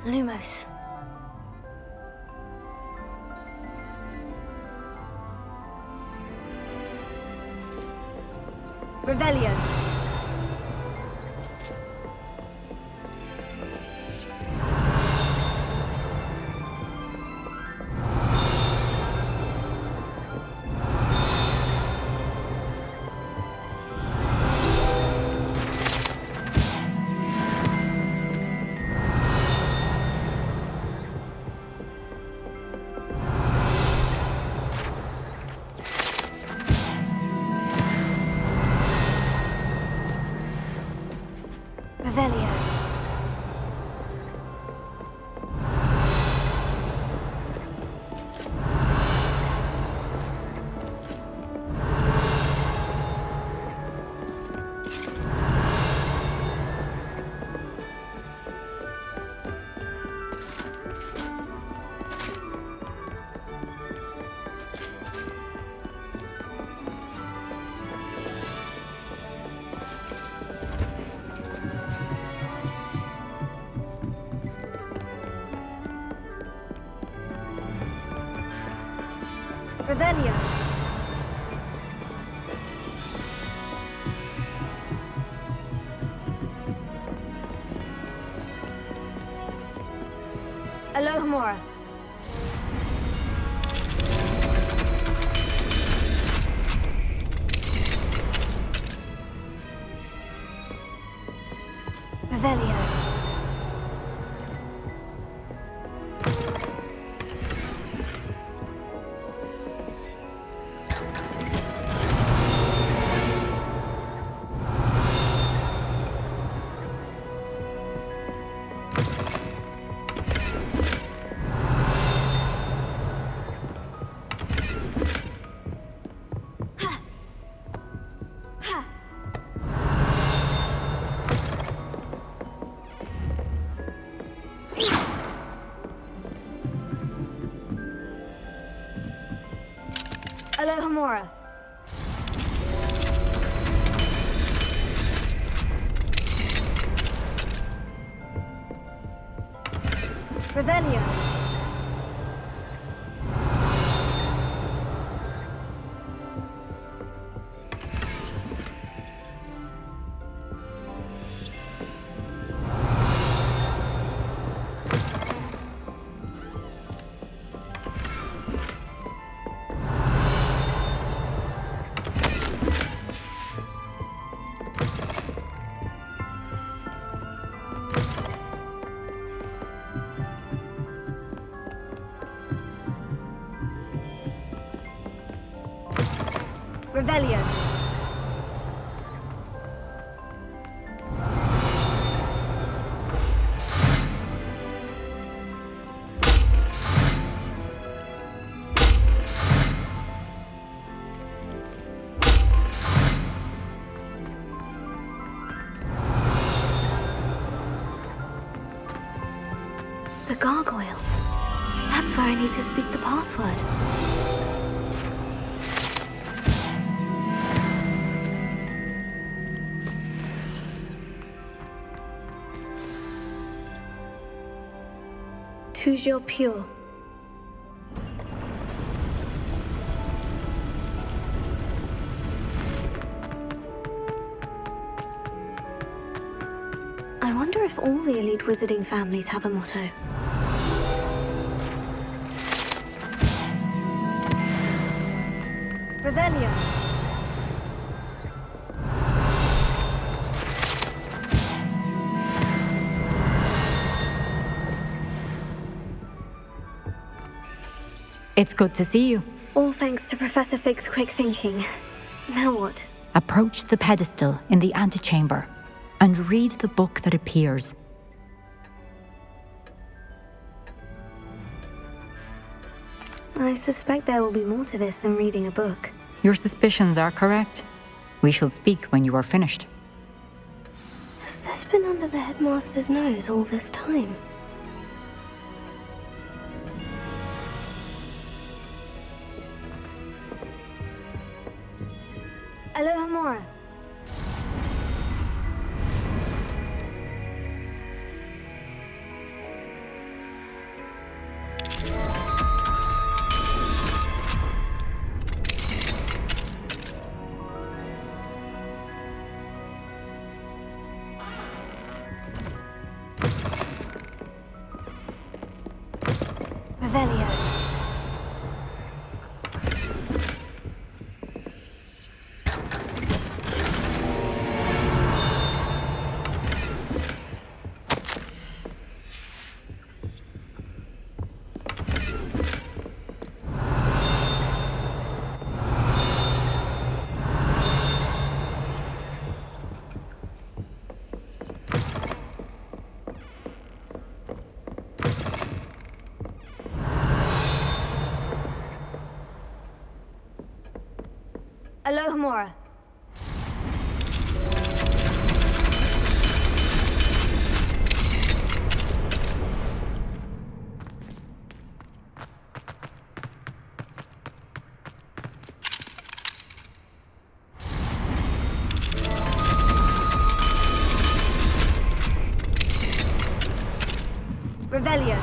Lumos. Revelio. Revelio. Alohomora. Revelio. Alohomora. Revelio. Revelio. The gargoyle. That's where I need to speak the password. Toujours pure. I wonder if all the elite wizarding families have a motto. Revelio. It's good to see you. All thanks to Professor Fig's quick thinking. Now what? Approach the pedestal in the antechamber and read the book that appears. I suspect there will be more to this than reading a book. Your suspicions are correct. We shall speak when you are finished. Has this been under the headmaster's nose all this time? Alohomora. Revelio. Alohomora. Revelio.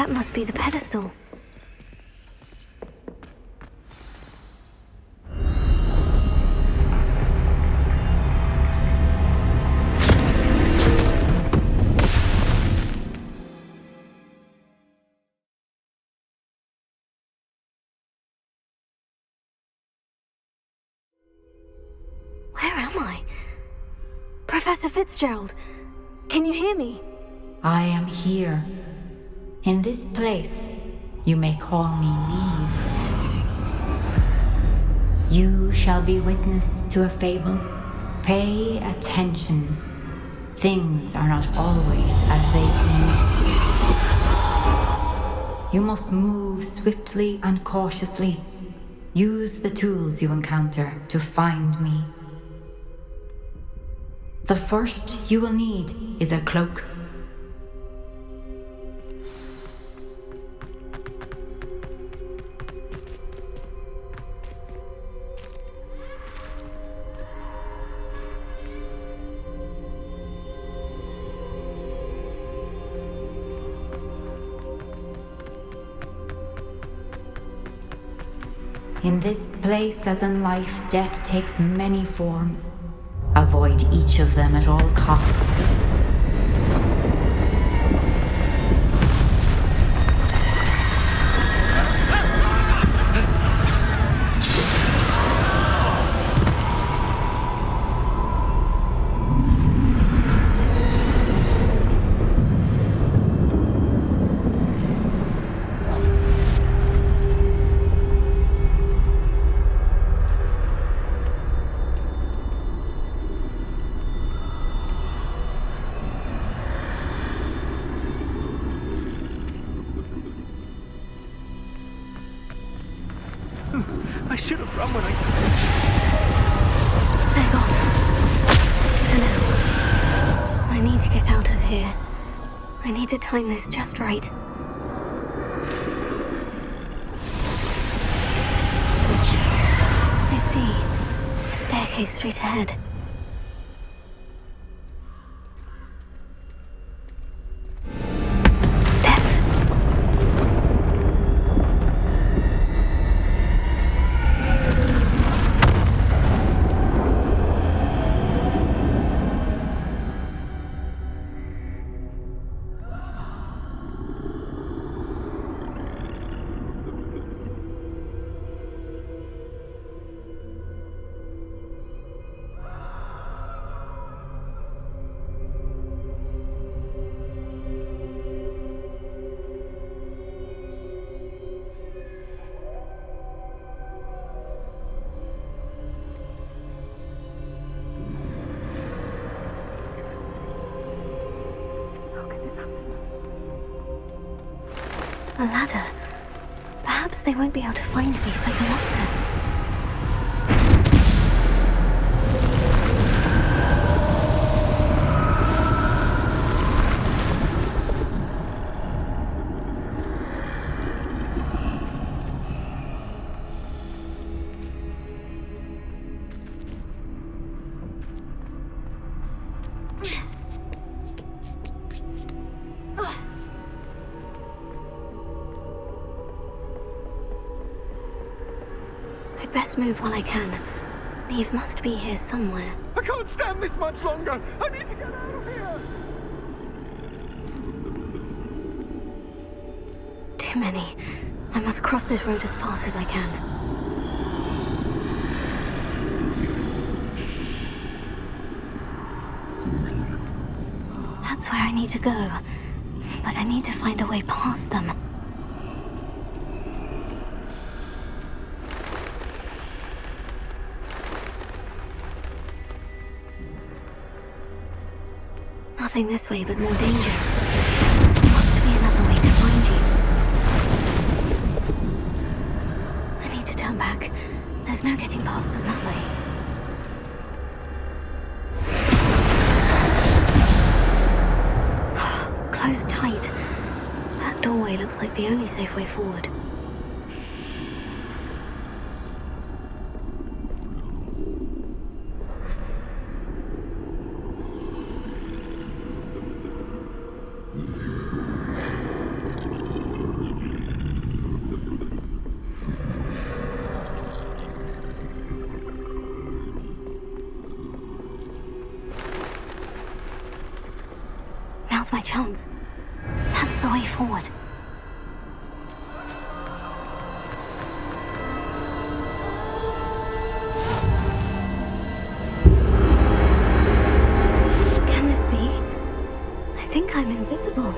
That must be the pedestal. Where am I? Professor Fitzgerald, can you hear me? I am here. In this place, you may call me Neve. You shall be witness to a fable. Pay attention. Things are not always as they seem. You must move swiftly and cautiously. Use the tools you encounter to find me. The first you will need is a cloak. In this place, as in life, death takes many forms. Avoid each of them at all costs. I should have run when I... They're gone. For now. I need to get out of here. I need to time this just right. I see. A staircase straight ahead. A ladder. Perhaps they won't be able to find me if I go up there. I'd best move while I can. Neve must be here somewhere. I can't stand this much longer. I need to get out of here. Too many. I must cross this road as fast as I can. That's where I need to go. But I need to find a way past them. Nothing this way but more danger. Must be another way to find you. I need to turn back. There's no getting past them that way. Closed tight. That doorway looks like the only safe way forward. Now's my chance. That's the way forward. Can this be? I think I'm invisible.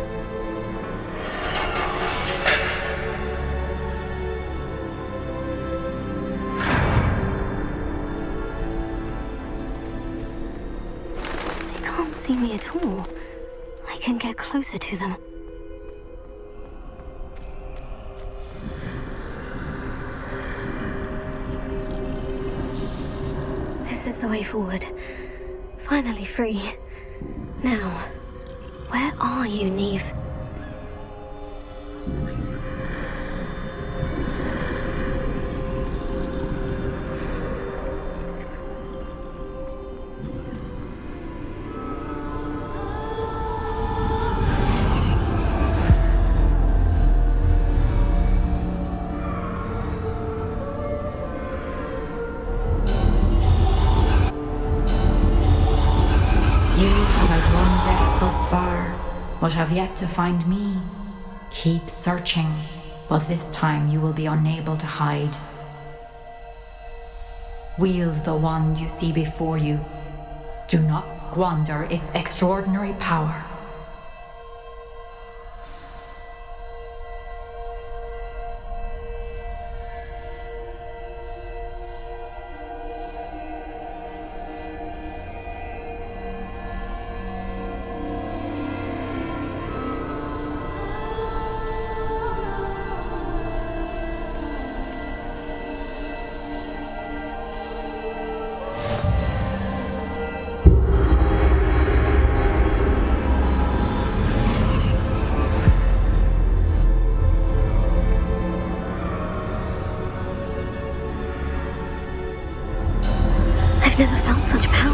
They can't see me at all. I can get closer to them. This is the way forward. Finally free. Now, where are you, Neve? But have yet to find me. Keep searching, but this time you will be unable to hide. Wield the wand you see before you. Do not squander its extraordinary power. I've never felt such power.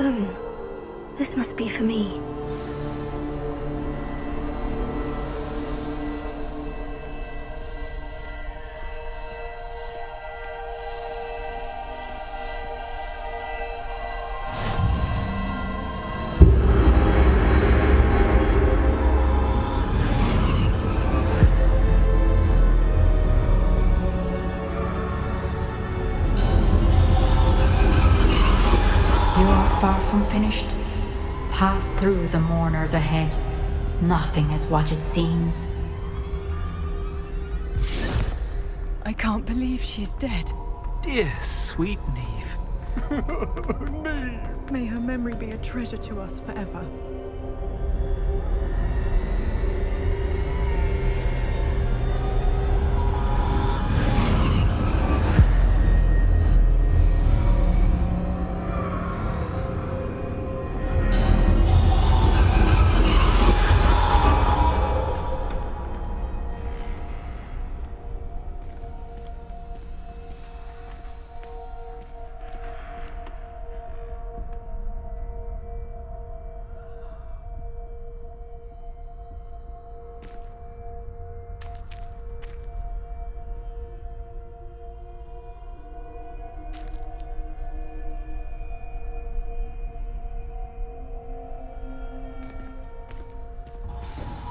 stone. This must be for me. You are far from finished. Pass through the mourners ahead. Nothing is what it seems. I can't believe she's dead. Dear, sweet Neve. May her memory be a treasure to us forever.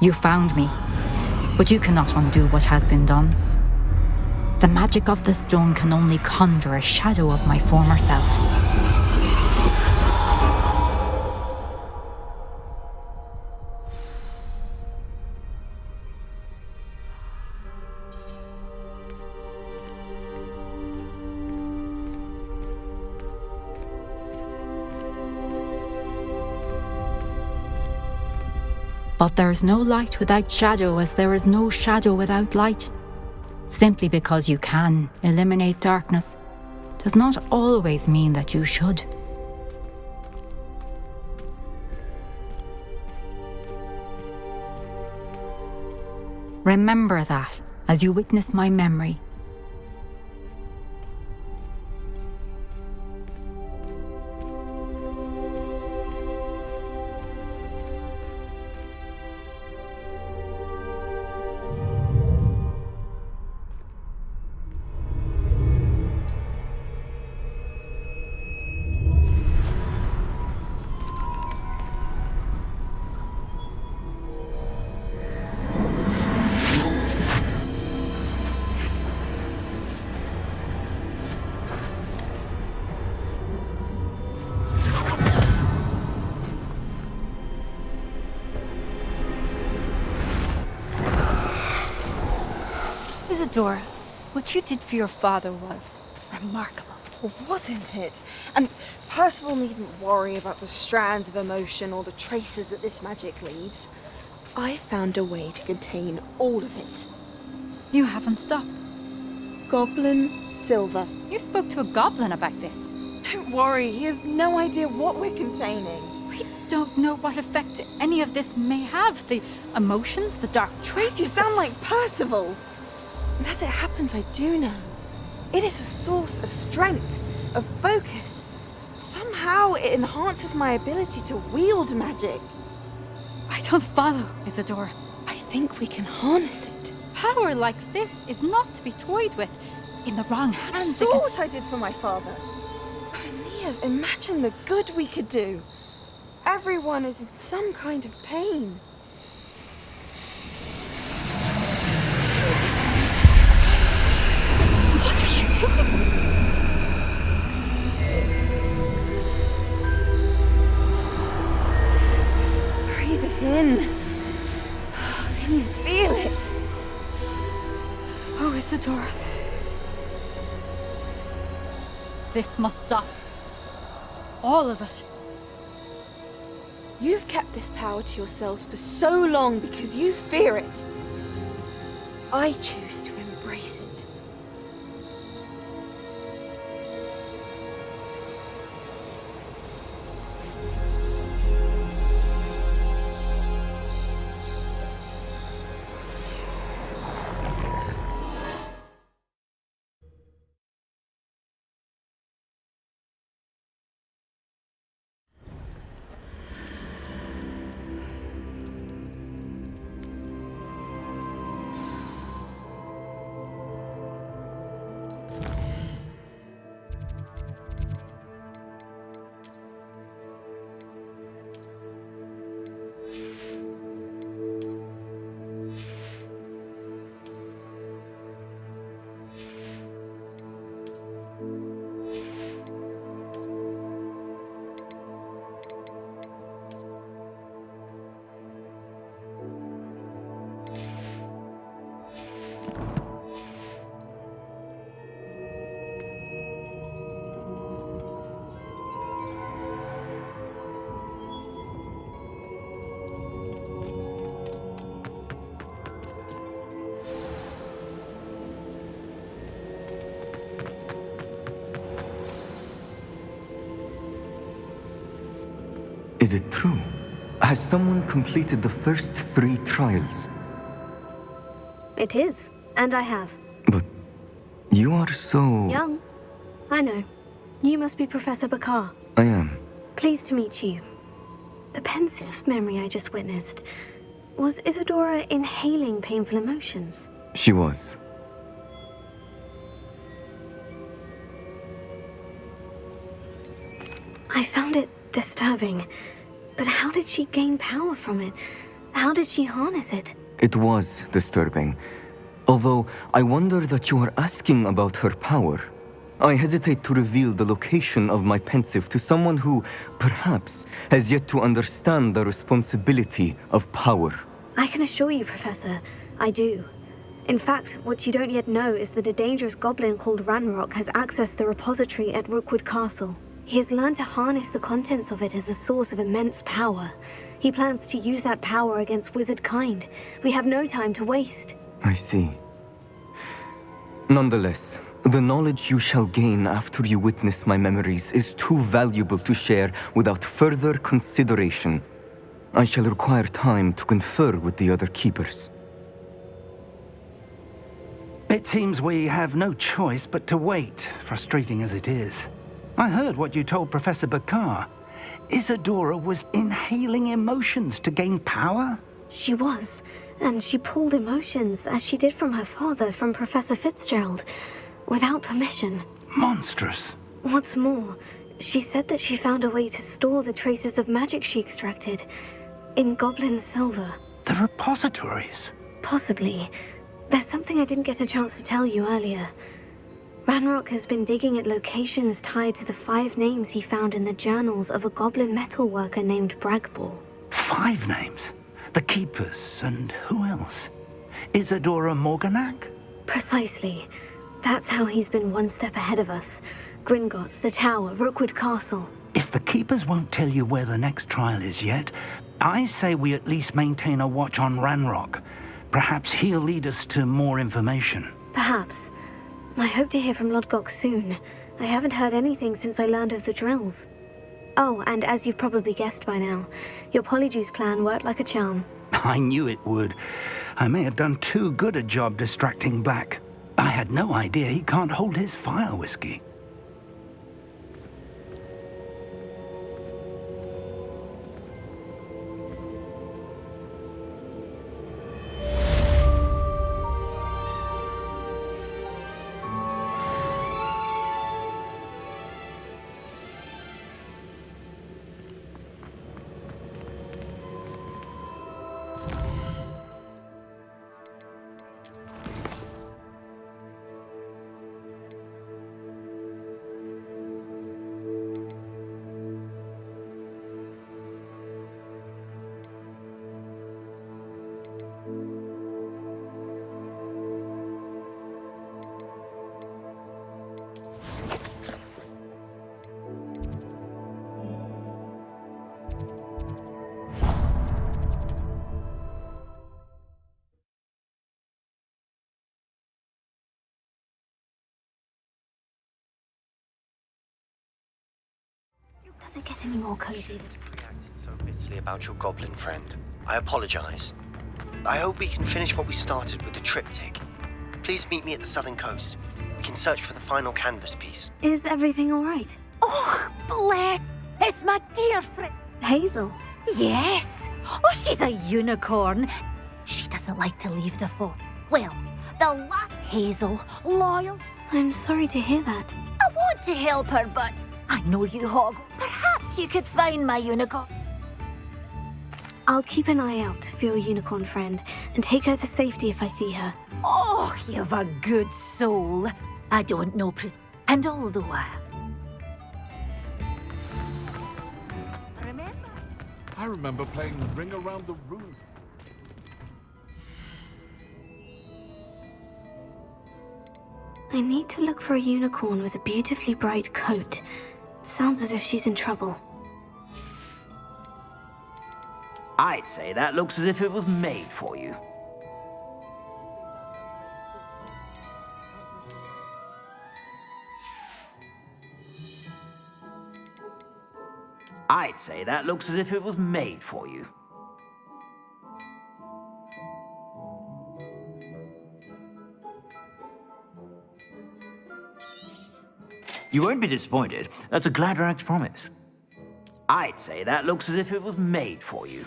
You found me, but you cannot undo what has been done. The magic of the stone can only conjure a shadow of my former self. But there is no light without shadow, as there is no shadow without light. Simply because you can eliminate darkness does not always mean that you should. Remember that as you witness my memory. Isadora, what you did for your father was remarkable. Wasn't it? And Percival needn't worry about the strands of emotion or the traces that this magic leaves. I found a way to contain all of it. You haven't stopped. Goblin Silver. You spoke to a goblin about this. Don't worry, he has no idea what we're containing. We don't know what effect any of this may have. The emotions, the dark traits. You sound like Percival. And as it happens, I do know. It is a source of strength, of focus. Somehow it enhances my ability to wield magic. I don't follow, Isadora. I think we can harness it. Power like this is not to be toyed with. In the wrong hands. You saw what I did for my father. Oh, Neve, imagine the good we could do. Everyone is in some kind of pain. What are you doing? Breathe it in. Can you feel it? Oh, Isadora. This must stop. All of it. You've kept this power to yourselves for so long because you fear it. I choose to embrace it. Is it true? Has someone completed the first 3 trials? It is, and I have. But you are so... Young. I know. You must be Professor Bakar. I am. Pleased to meet you. The pensive memory I just witnessed. Was Isadora inhaling painful emotions? She was. I found it disturbing. But how did she gain power from it? How did she harness it? It was disturbing. Although I wonder that you are asking about her power. I hesitate to reveal the location of my pensive to someone who, perhaps, has yet to understand the responsibility of power. I can assure you, Professor, I do. In fact, what you don't yet know is that a dangerous goblin called Ranrock has accessed the repository at Rookwood Castle. He has learned to harness the contents of it as a source of immense power. He plans to use that power against wizard kind. We have no time to waste. I see. Nonetheless, the knowledge you shall gain after you witness my memories is too valuable to share without further consideration. I shall require time to confer with the other keepers. It seems we have no choice but to wait, frustrating as it is. I heard what you told Professor Bakar. Isadora was inhaling emotions to gain power? She was, and she pulled emotions, as she did from her father, from Professor Fitzgerald, without permission. Monstrous. What's more, she said that she found a way to store the traces of magic she extracted in goblin silver. The repositories? Possibly. There's something I didn't get a chance to tell you earlier. Ranrock has been digging at locations tied to the 5 names he found in the journals of a goblin metalworker named Bragball. 5 names? The Keepers, and who else? Isadora Morganac? Precisely. That's how he's been one step ahead of us. Gringotts, the Tower, Rookwood Castle. If the Keepers won't tell you where the next trial is yet, I say we at least maintain a watch on Ranrock. Perhaps he'll lead us to more information. Perhaps. I hope to hear from Lodgok soon. I haven't heard anything since I learned of the drills. Oh, and as you've probably guessed by now, your Polyjuice plan worked like a charm. I knew it would. I may have done too good a job distracting Black. I had no idea he can't hold his fire whiskey. Does it get any more cozy? Reacted so bitterly about your goblin friend. I apologize. I hope we can finish what we started with the triptych. Please meet me at the southern coast. We can search for the final canvas piece. Is everything all right? Oh, bless! It's my dear friend. Hazel? Yes! Oh, she's a unicorn. She doesn't like to leave the fort. Well, the Hazel, loyal. I'm sorry to hear that. I want to help her, but I know you, Hog. Perhaps you could find my unicorn. I'll keep an eye out for your unicorn friend and take her to safety if I see her. Oh, you've a good soul. I don't know and all the while. I remember playing Ring Around the Room. I need to look for a unicorn with a beautifully bright coat. Sounds as if she's in trouble. I'd say that looks as if it was made for you. I'd say that looks as if it was made for you. You won't be disappointed. That's a Gladrag's promise. I'd say that looks as if it was made for you.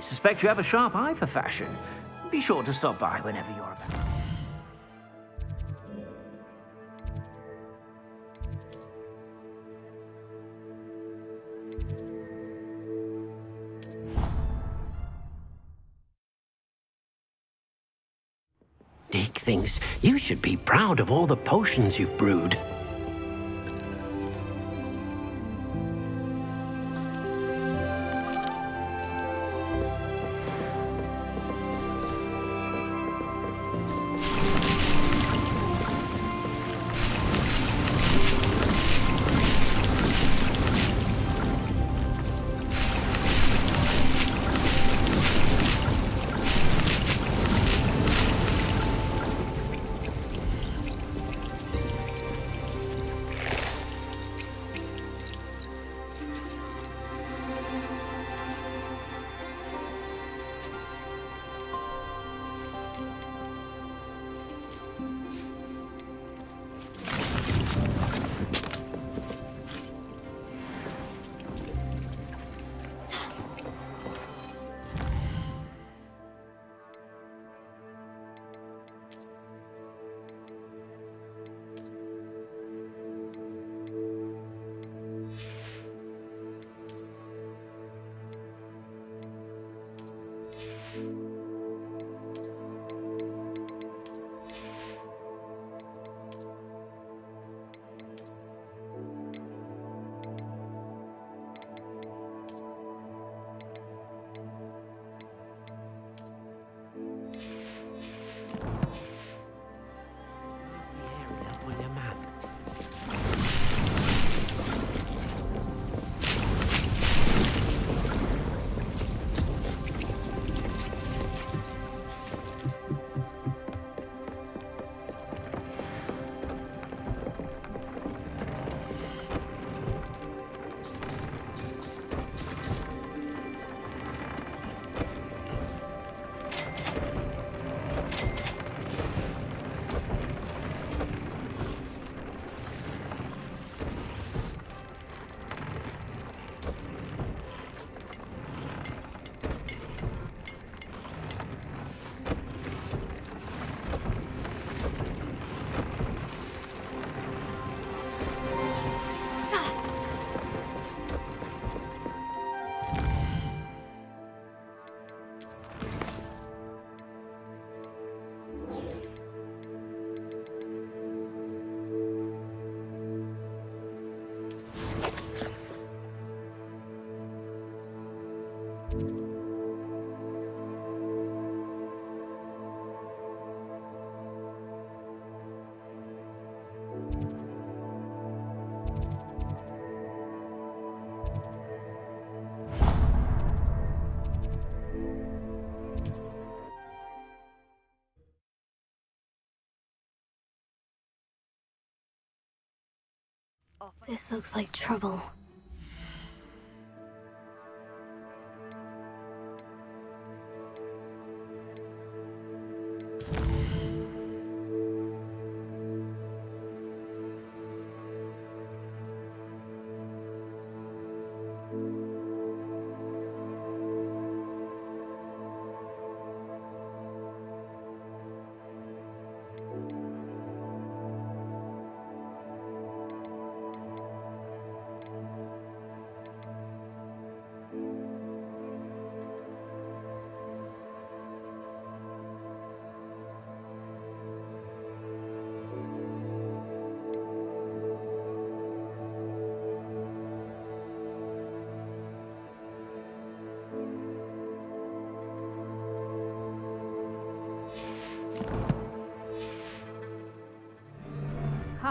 I suspect you have a sharp eye for fashion. Be sure to stop by whenever you're about. Dick thinks you should be proud of all the potions you've brewed. This looks like trouble.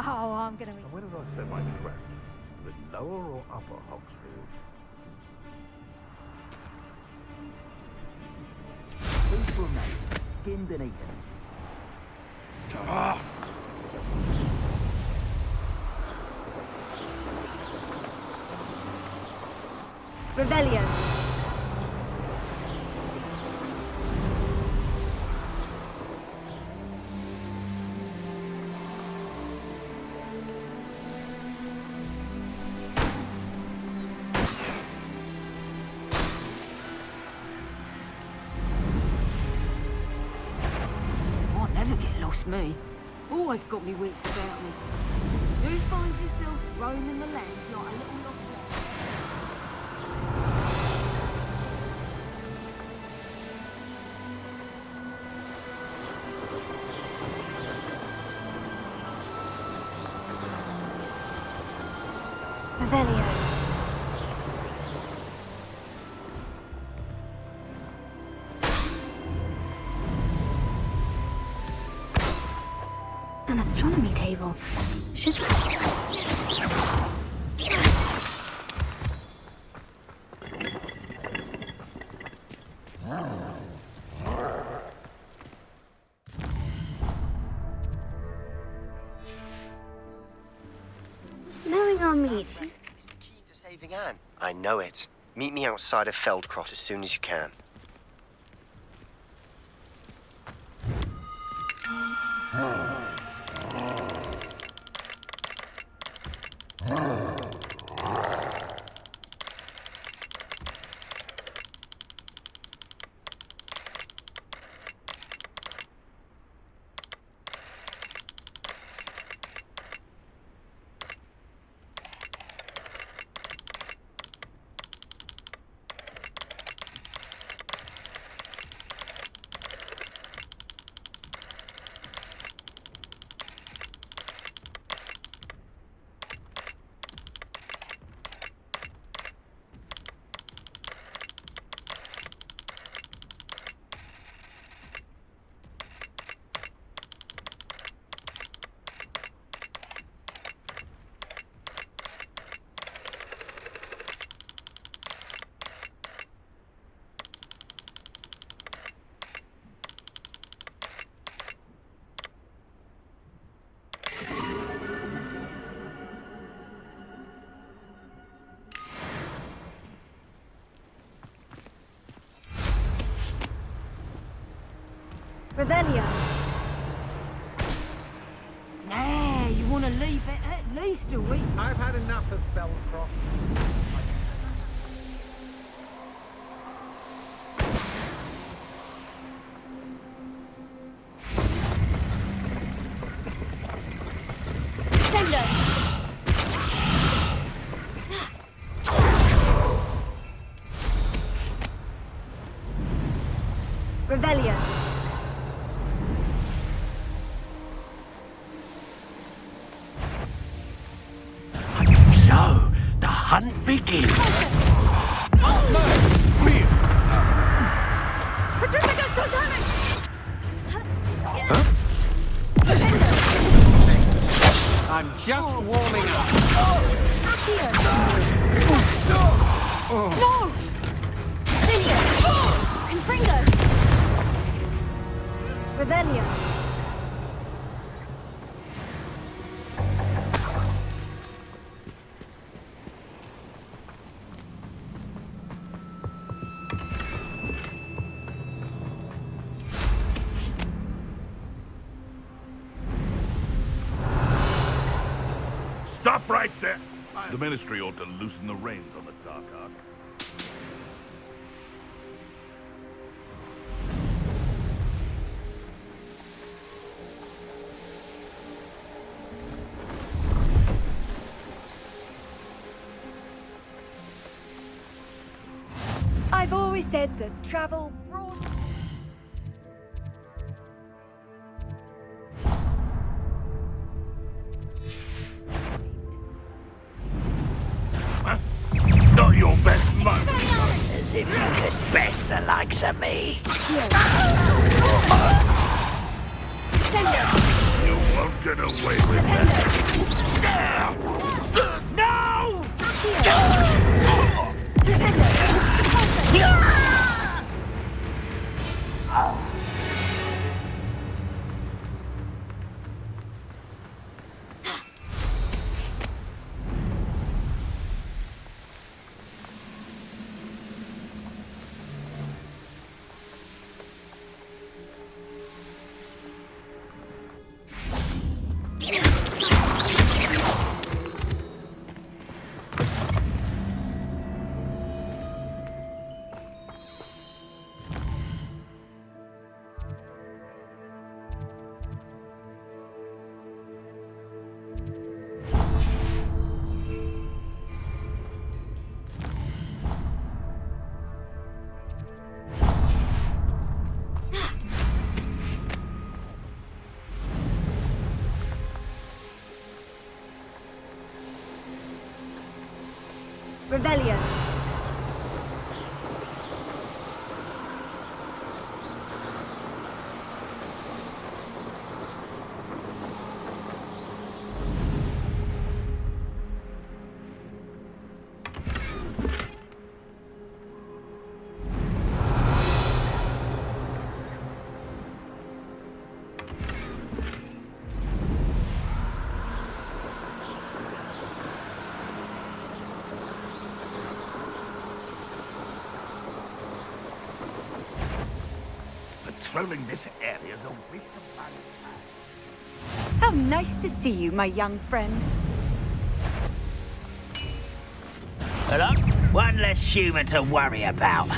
I'm gonna be. Where did I send my friend? The lower or upper Hogsfield? Please remain skin beneath it. Revelio. Might never get lost, me. Always got me wits about me. You find yourself roaming the land like a little lost Revelio. An astronomy table. Should knowing our meeting. It's the key to saving Anne. I know it. Meet me outside of Feldcrot as soon as you can. Revelio. Nah, you want to leave it at least a week. I've had enough of Feldcroft. Sender. Revelio. So, the hunt begins. I'm just warming up. No! Confringo! Revelio. Stop right there! The Ministry ought to loosen the reins on the Dark Ark. I've always said that travel brought... Not your best moment. As if you could best the likes of me. You won't get away with that. Revelio. Patrolling this area is a waste of time. How nice to see you, my young friend. Hello? One less human to worry about.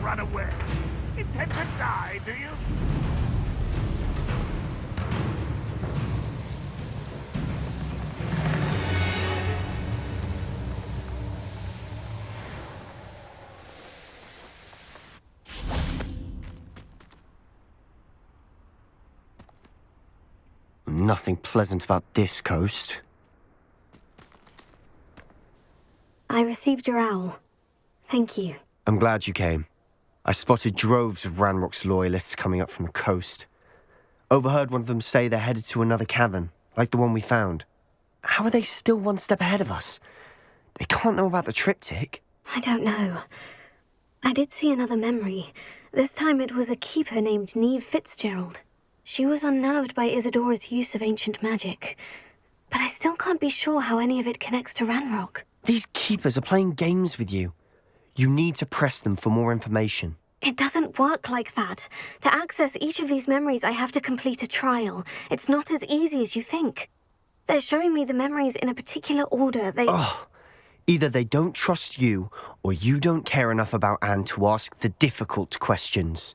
Run away. Intend to die, do you? Nothing pleasant about this coast. I received your owl. Thank you. I'm glad you came. I spotted droves of Ranrock's loyalists coming up from the coast. Overheard one of them say they're headed to another cavern, like the one we found. How are they still one step ahead of us? They can't know about the triptych. I don't know. I did see another memory. This time it was a keeper named Neve Fitzgerald. She was unnerved by Isadora's use of ancient magic. But I still can't be sure how any of it connects to Ranrock. These keepers are playing games with you. You need to press them for more information. It doesn't work like that. To access each of these memories, I have to complete a trial. It's not as easy as you think. They're showing me the memories in a particular order. Either they don't trust you, or you don't care enough about Anne to ask the difficult questions.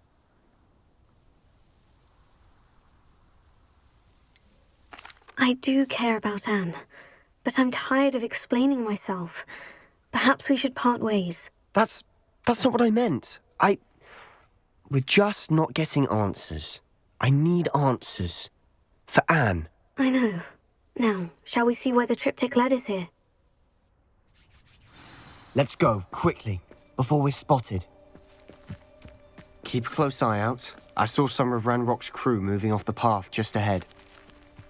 I do care about Anne, but I'm tired of explaining myself. Perhaps we should part ways. That's not what I meant. We're just not getting answers. I need answers. For Anne. I know. Now, shall we see where the triptych led us here? Let's go, quickly, before we're spotted. Keep a close eye out. I saw some of Ranrock's crew moving off the path just ahead.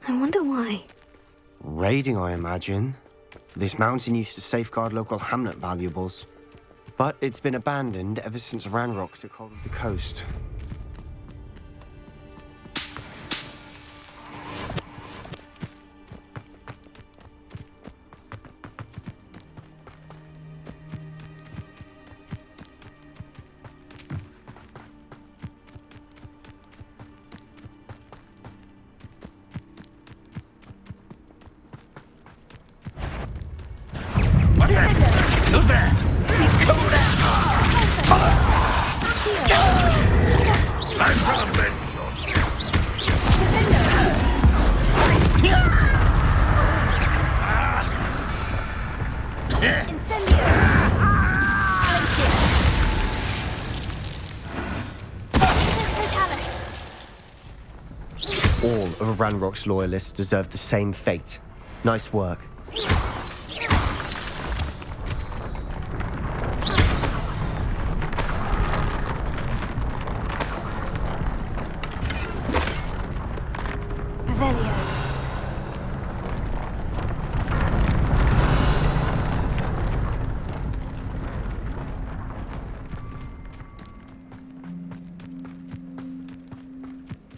I wonder why. Raiding, I imagine. This mountain used to safeguard local hamlet valuables. But it's been abandoned ever since Ranrock took hold of the coast. What's that? Who's there? Cool down! All of Ranrock's loyalists deserve the same fate. Nice work.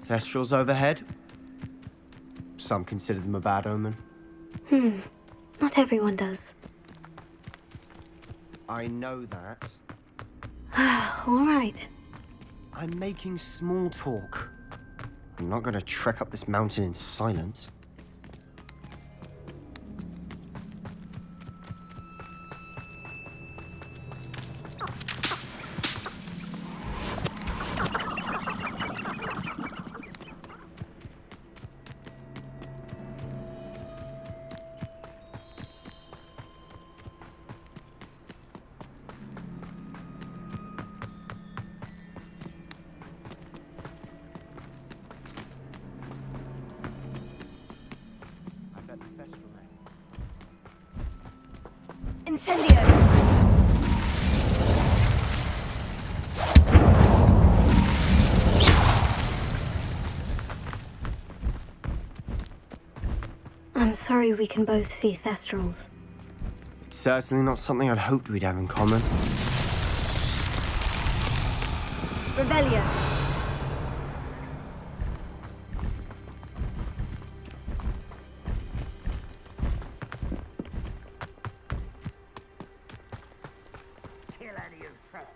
Thestrals overhead. Some consider them a bad omen. Not everyone does. I know that. All right. I'm making small talk. I'm not gonna trek up this mountain in silence. Incendio! I'm sorry we can both see Thestrals. It's certainly not something I'd hoped we'd have in common. Revelio!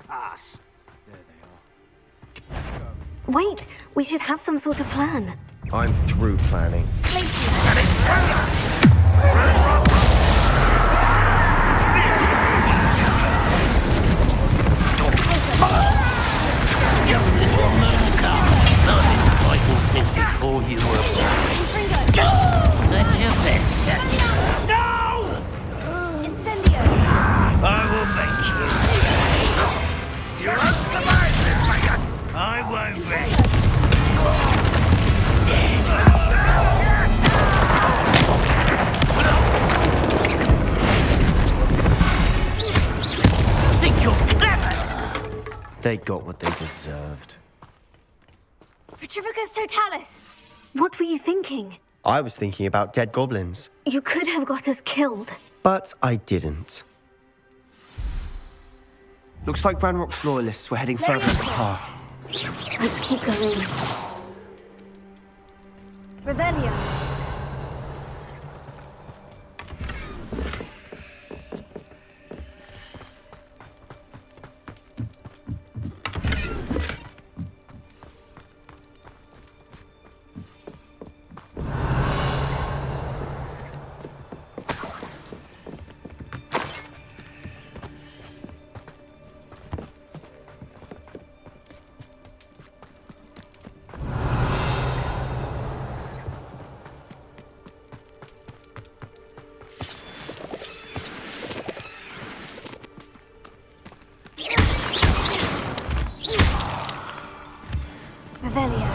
Us. There they are. Wait! We should have some sort of plan. I'm through planning. Since before you were born. Let your best stand. No! Incendio! I will make you. You won't survive this, Megan! I won't rest. You think you're clever? They got what they deserved. Petrificus Totalis! What were you thinking? I was thinking about dead goblins, You could have got us killed. but I didn't. Looks like Ranrock's loyalists were heading further up the path. Let's keep going. Revelio! Revelio.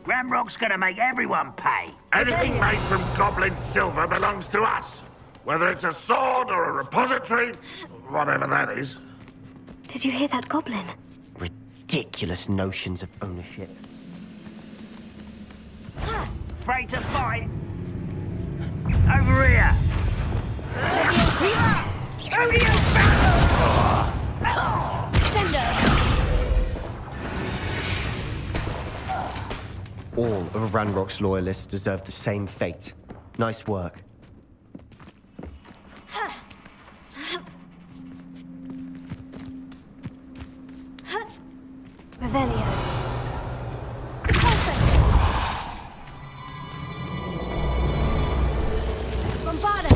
Ranrock's gonna make everyone pay. Anything made from goblin silver belongs to us. Whether it's a sword or a repository, whatever that is. Did you hear that goblin? Ridiculous notions of ownership. Afraid to fight? Over here! Over you! All of Ranrock's loyalists deserve the same fate. Nice work. Revelio. Bombarda.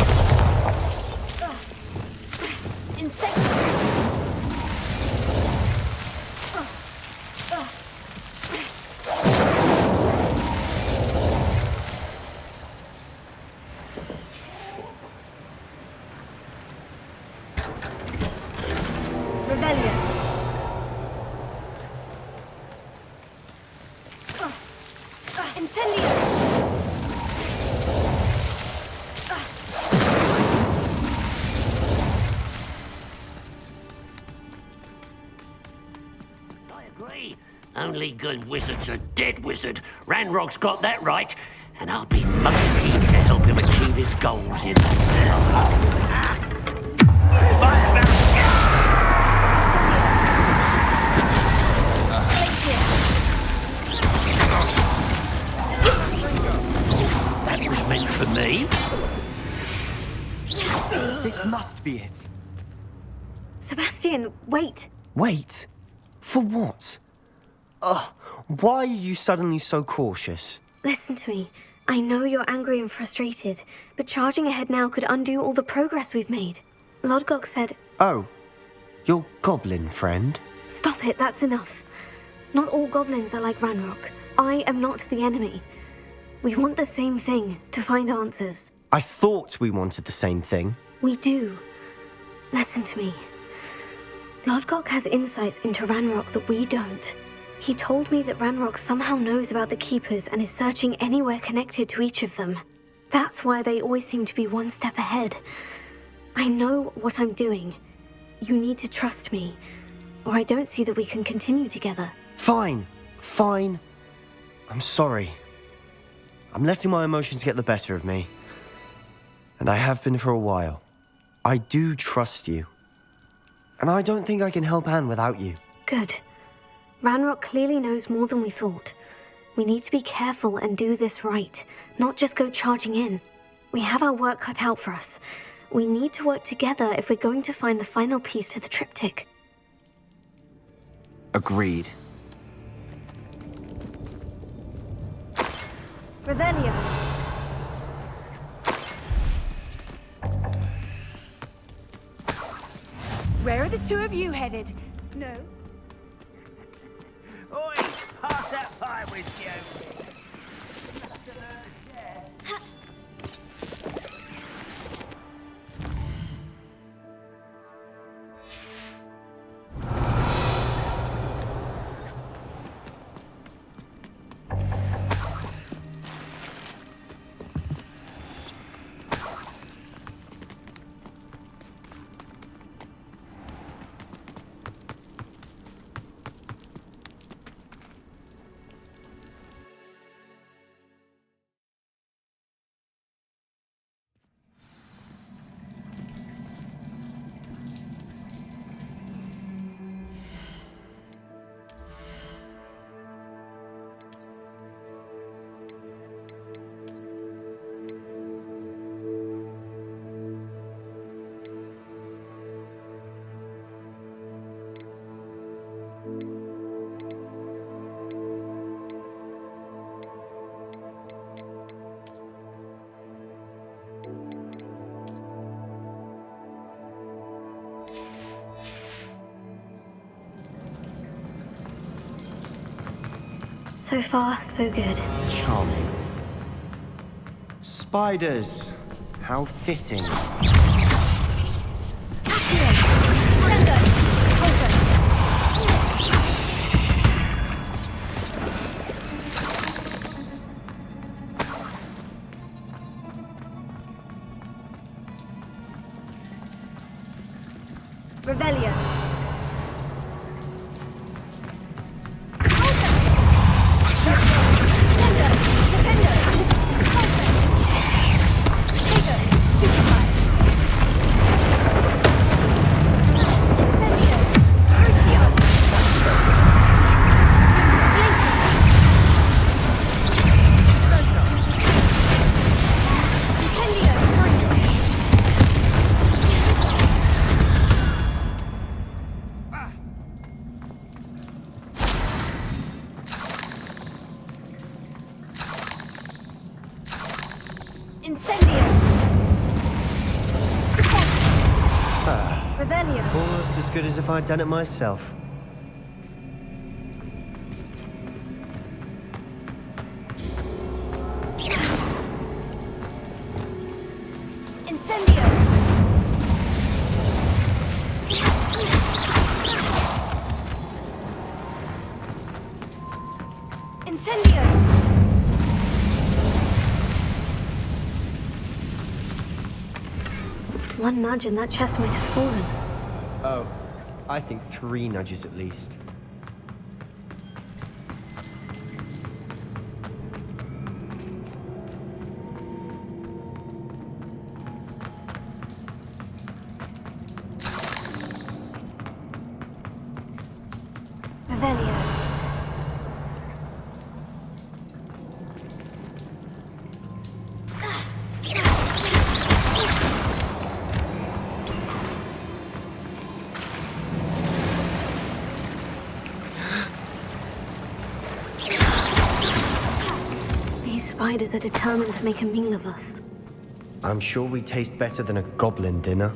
Only good wizard's a dead wizard. Ranrock's got that right, and I'll be most keen to help him achieve his goals in That was meant for me. This must be it. Sebastian, wait. Wait? For what? Ugh, why are you suddenly so cautious? Listen to me. I know you're angry and frustrated, but charging ahead now could undo all the progress we've made. Lodgok said... Oh, your goblin friend? Stop it, that's enough. Not all goblins are like Ranrock. I am not the enemy. We want the same thing, to find answers. I thought we wanted the same thing. We do. Listen to me. Lodgok has insights into Ranrock that we don't. He told me that Ranrock somehow knows about the Keepers and is searching anywhere connected to each of them. That's why they always seem to be one step ahead. I know what I'm doing. You need to trust me, or I don't see that we can continue together. Fine. I'm sorry. I'm letting my emotions get the better of me. And I have been for a while. I do trust you. And I don't think I can help Anne without you. Good. Ranrock clearly knows more than we thought. We need to be careful and do this right, not just go charging in. We have our work cut out for us. We need to work together if we're going to find the final piece to the triptych. Agreed. Revelio. Where are the two of you headed? No. Oi, pass that pie with you. So far, so good. Charming. Spiders. How fitting. Revelio. Revelio. Almost as good as if I'd done it myself. Incendio. Incendio. One nudge and that chest might have fallen. Oh, I think 3 nudges at least. Revelio. These spiders are determined to make a meal of us. I'm sure we taste better than a goblin dinner.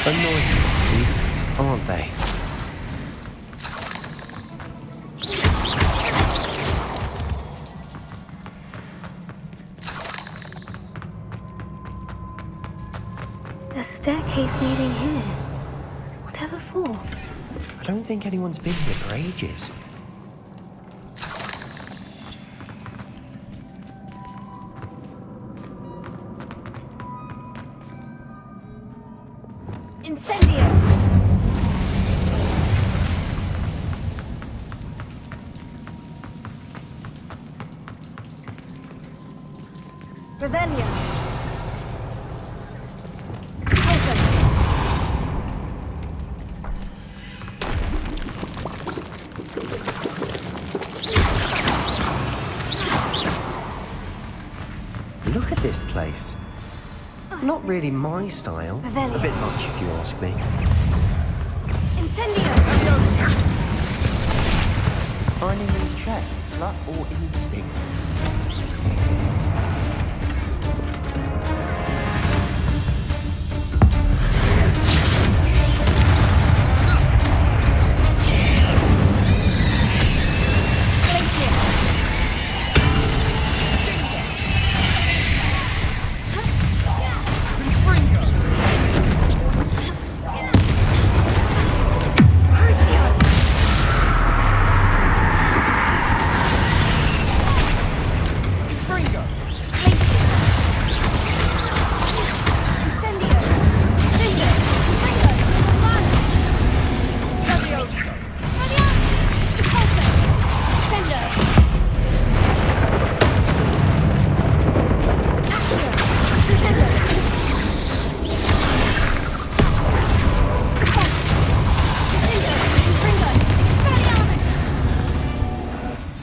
Annoying beasts, aren't they? The staircase leading here. Whatever for? I don't think anyone's been here for ages. Incendio! Revelio! Look at this place. Not really my style. A bit much, if you ask me. Incendio! Is finding these chests luck or instinct?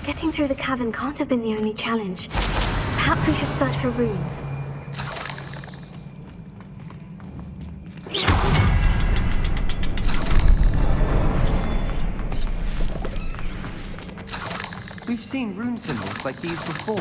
Getting through the cavern can't have been the only challenge. Perhaps we should search for runes. We've seen rune symbols like these before.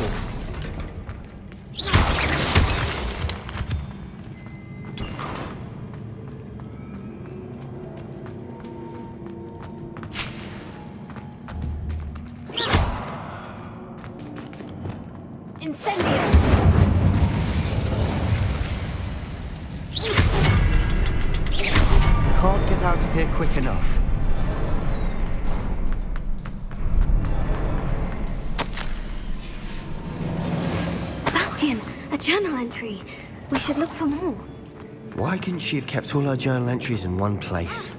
Incendio! Can't get out of here quick enough. Sebastian, a journal entry. We should look for more. Why couldn't she have kept all her journal entries in one place?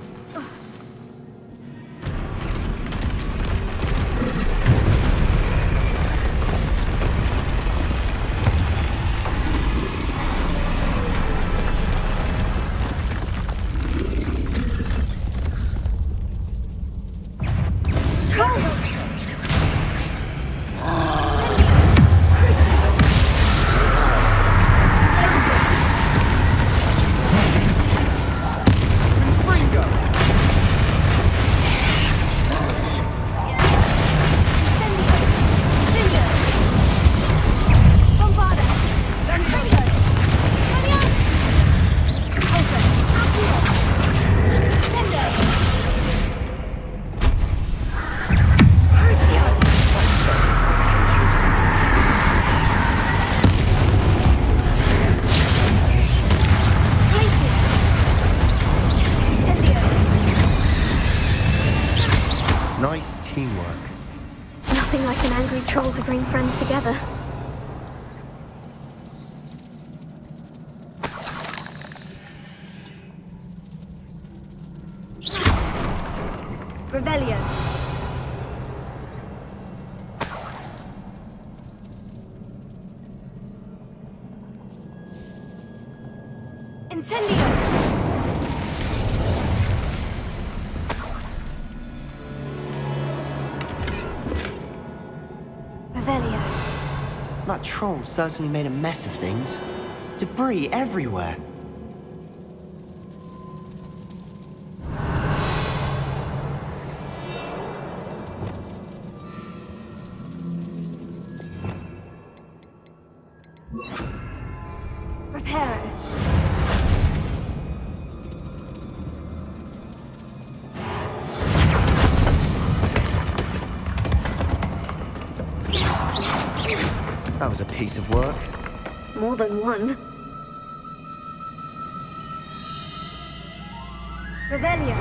angry troll to bring friends together. Revelio. Incendio. Revelio. That troll certainly made a mess of things. Debris everywhere. Reparo. That was a piece of work. More than one. Revelio.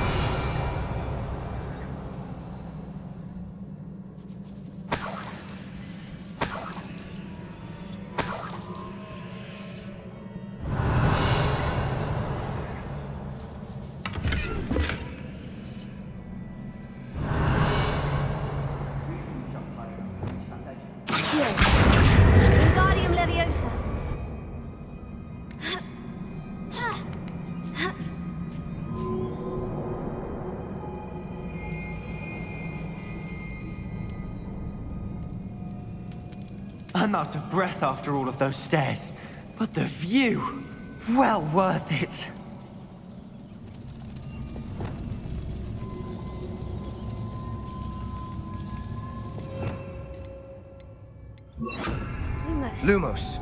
Wingardium Leviosa. I'm out of breath after all of those stairs. But the view! Well worth it! Lumos.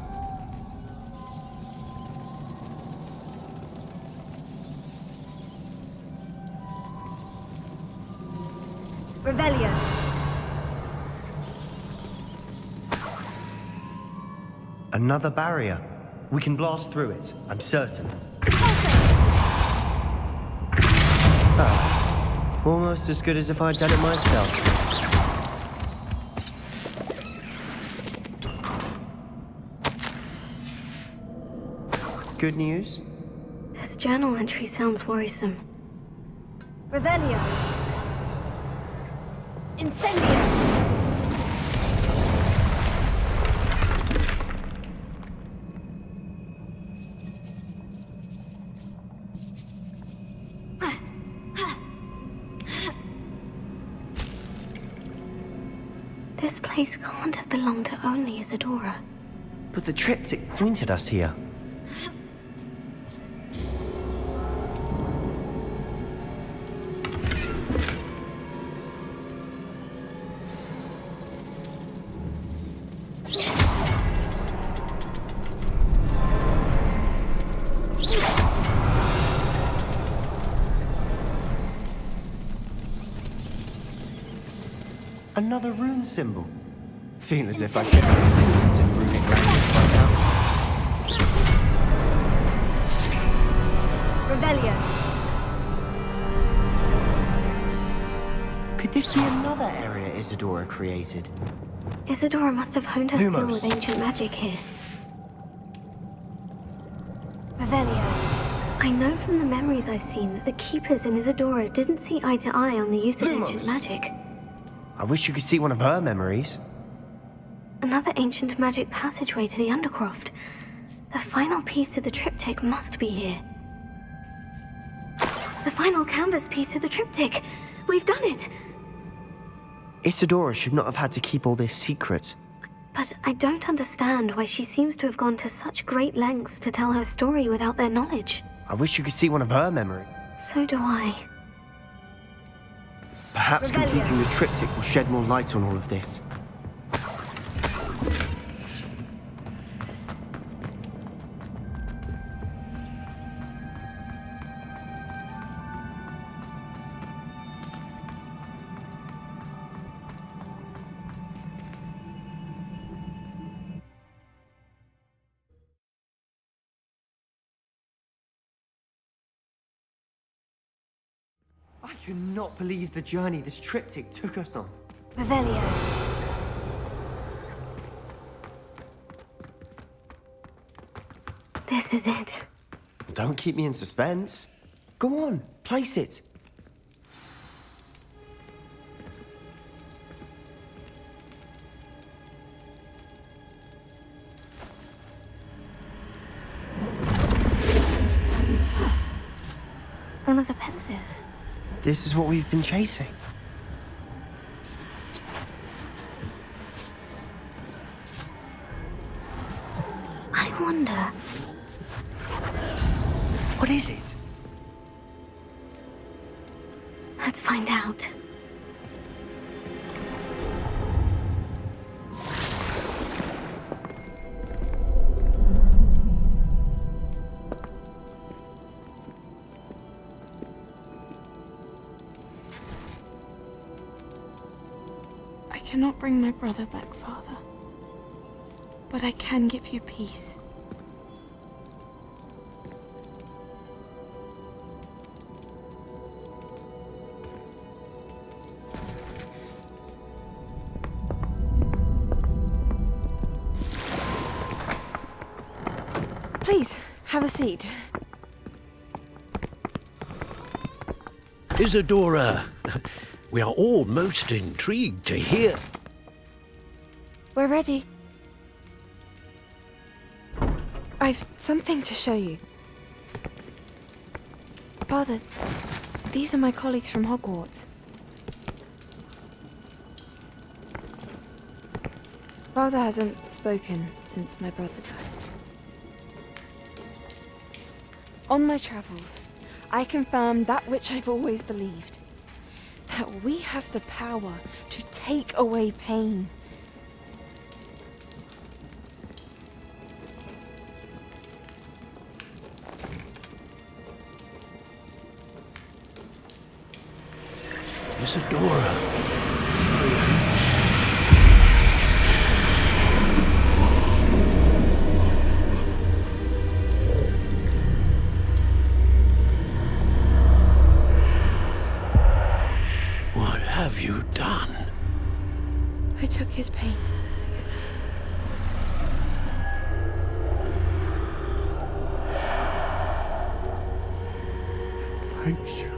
Revelio. Another barrier. We can blast through it, I'm certain. Ah, almost as good as if I'd done it myself. Good news? This journal entry sounds worrisome. Revelio. Incendio. This place can't have belonged to only Isadora. But the triptych pointed us here. Another rune symbol. Feel as if I should have runes in runic language by now. Revelio. Could this be another area Isadora created? Isadora must have honed her skill Lumos. with ancient magic here. Revelio. I know from the memories I've seen that the Keepers in Isadora didn't see eye to eye on the use of ancient magic. I wish you could see one of her memories. Another ancient magic passageway to the Undercroft. The final piece to the triptych must be here. The final canvas piece to the triptych! We've done it! Isadora should not have had to keep all this secret. But I don't understand why she seems to have gone to such great lengths to tell her story without their knowledge. I wish you could see one of her memories. So do I. Perhaps Revelio. completing the triptych will shed more light on all of this. I cannot believe the journey this triptych took us on. Revelio. This is it. Don't keep me in suspense. Go on, place it. Another pensive. This is what we've been chasing. I wonder. What is it? Let's find out. I cannot bring my brother back, Father. But I can give you peace. Please, have a seat. Isadora, we are all most intrigued to hear. We're ready. I've something to show you. Father, these are my colleagues from Hogwarts. Father hasn't spoken since my brother died. On my travels, I confirmed that which I've always believed. That we have the power to take away pain. Isadora. What have you done? I took his pain. Thank you.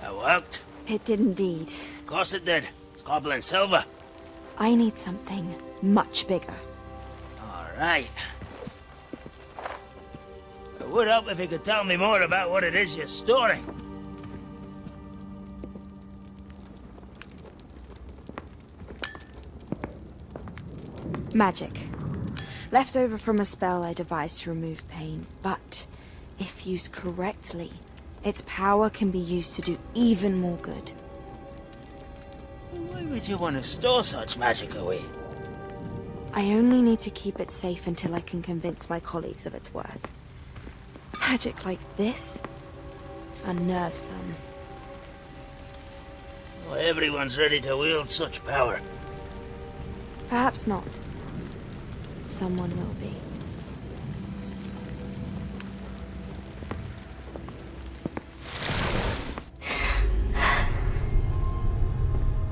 That worked. It did indeed. Of course it did. It's goblin silver. I need something much bigger. All right. It would help if you could tell me more about what it is you're storing. Magic. Left over from a spell I devised to remove pain, but if used correctly, its power can be used to do even more good. Why would you want to store such magic away? I only need to keep it safe until I can convince my colleagues of its worth. Magic like this unnerves some. Well, everyone's ready to wield such power. Perhaps not. Someone will be.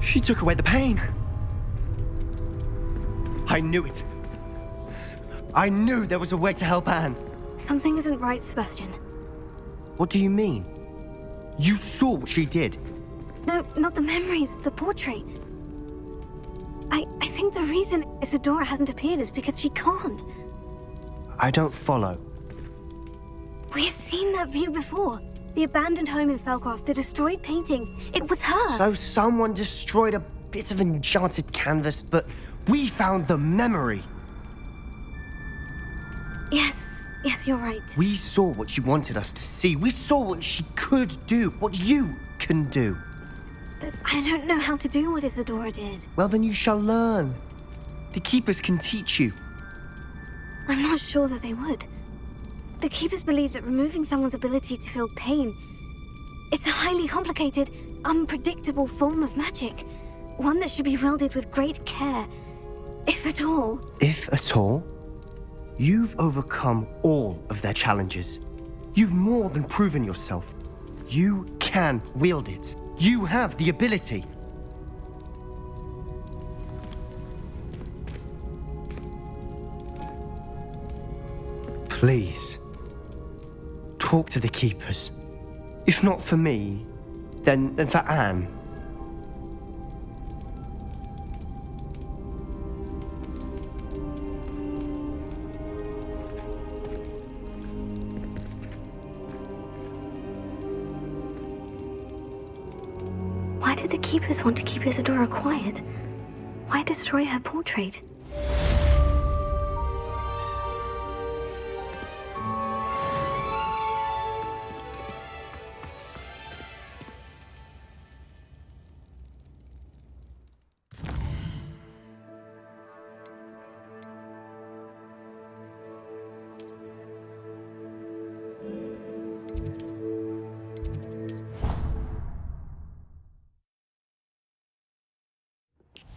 She took away the pain. I knew it. I knew there was a way to help Anne. Something isn't right, Sebastian. What do you mean? You saw what she did. No, not the memories, the portrait. I think the reason Isadora hasn't appeared is because she can't. I don't follow. We have seen that view before. The abandoned home in Felcroft, the destroyed painting. It was her. So someone destroyed a bit of enchanted canvas, but we found the memory. Yes, you're right. We saw what she wanted us to see. We saw what she could do, what you can do. But I don't know how to do what Isadora did. Well, then you shall learn. The Keepers can teach you. I'm not sure that they would. The Keepers believe that removing someone's ability to feel pain, it's a highly complicated, unpredictable form of magic. One that should be wielded with great care, if at all. If at all? You've overcome all of their challenges. You've more than proven yourself. You can wield it. You have the ability. Please. Talk to the keepers. If not for me, then for Anne. Why did the keepers want to keep Isadora quiet? Why destroy her portrait?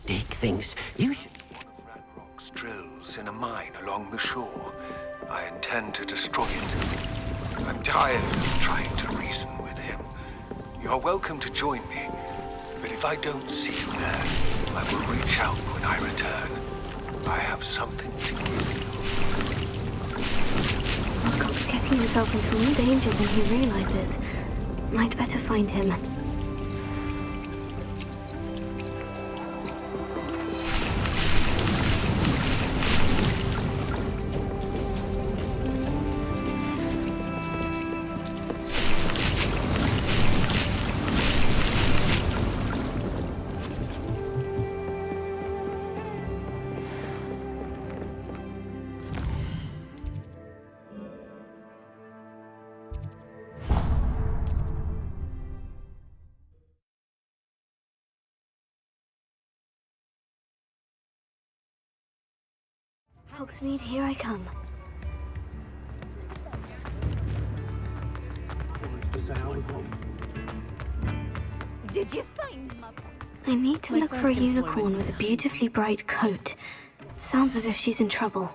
Dig things. You should... Ranrock's drills in a mine along the shore. I intend to destroy it. I'm tired of trying to reason with him. You're welcome to join me, but if I don't see you there, I will reach out when I return. I have something to give you. Marco's getting himself into more danger than he realizes. Might better find him. Hogsmeade, here I come. Did you find Mother? I need to look for a unicorn with a beautifully bright coat. Sounds as if she's in trouble.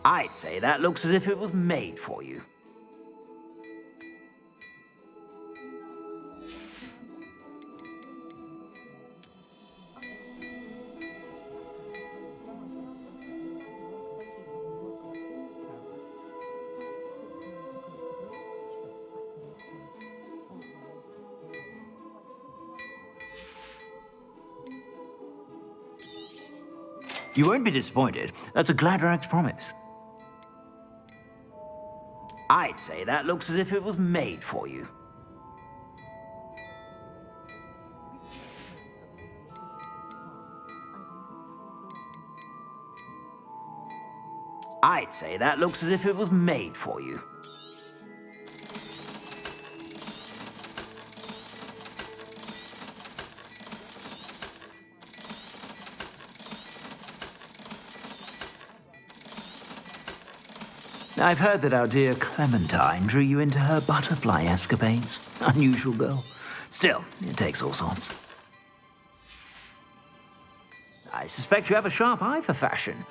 I'd say that looks as if it was made for you. You won't be disappointed. That's a Gladrax promise. I'd say that looks as if it was made for you. I'd say that looks as if it was made for you. I've heard that our dear Clementine drew you into her butterfly escapades. Unusual girl. Still, it takes all sorts. I suspect you have a sharp eye for fashion.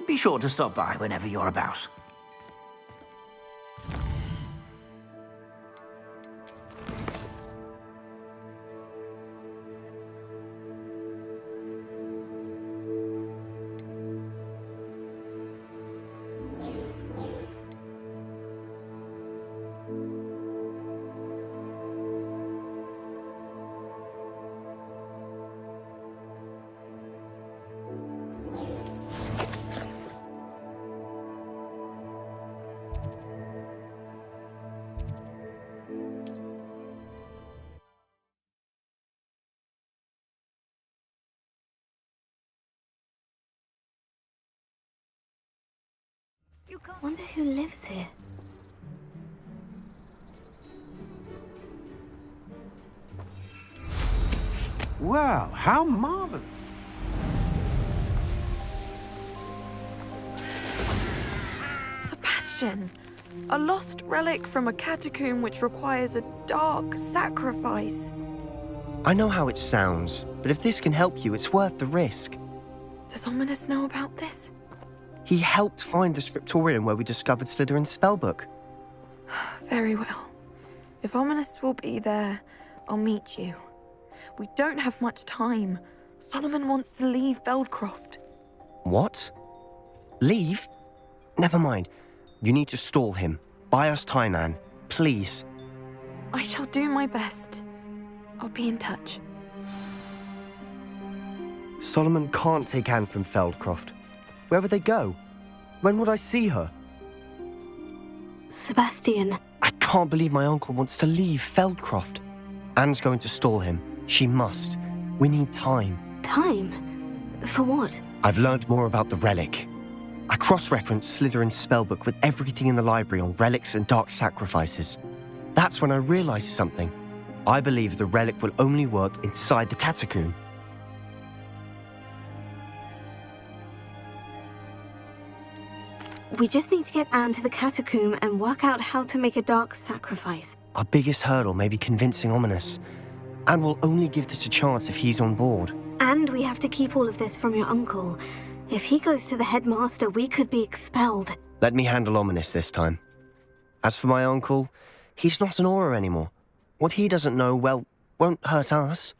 Be sure to stop by whenever you're about. Wonder who lives here. Well, how marvelous. Sebastian, a lost relic from a catacomb which requires a dark sacrifice. I know how it sounds, but if this can help you, it's worth the risk. Does Ominous know about this? He helped find the scriptorium where we discovered Slytherin's spellbook. Very well. If Ominous will be there, I'll meet you. We don't have much time. Solomon wants to leave Beldcroft. What? Leave? Never mind. You need to stall him. Buy us time, Anne. Please. I shall do my best. I'll be in touch. Solomon can't take Anne from Feldcroft. Where would they go? When would I see her? Sebastian. I can't believe my uncle wants to leave Feldcroft. Anne's going to stall him. She must. We need time. Time? For what? I've learned more about the relic. I cross-referenced Slytherin's spellbook with everything in the library on relics and dark sacrifices. That's when I realized something. I believe the relic will only work inside the catacomb. We just need to get Anne to the catacomb and work out how to make a dark sacrifice. Our biggest hurdle may be convincing Ominous. And we'll only give this a chance if he's on board. And we have to keep all of this from your uncle. If he goes to the headmaster, we could be expelled. Let me handle Ominous this time. As for my uncle, he's not an Auror anymore. What he doesn't know, well, won't hurt us.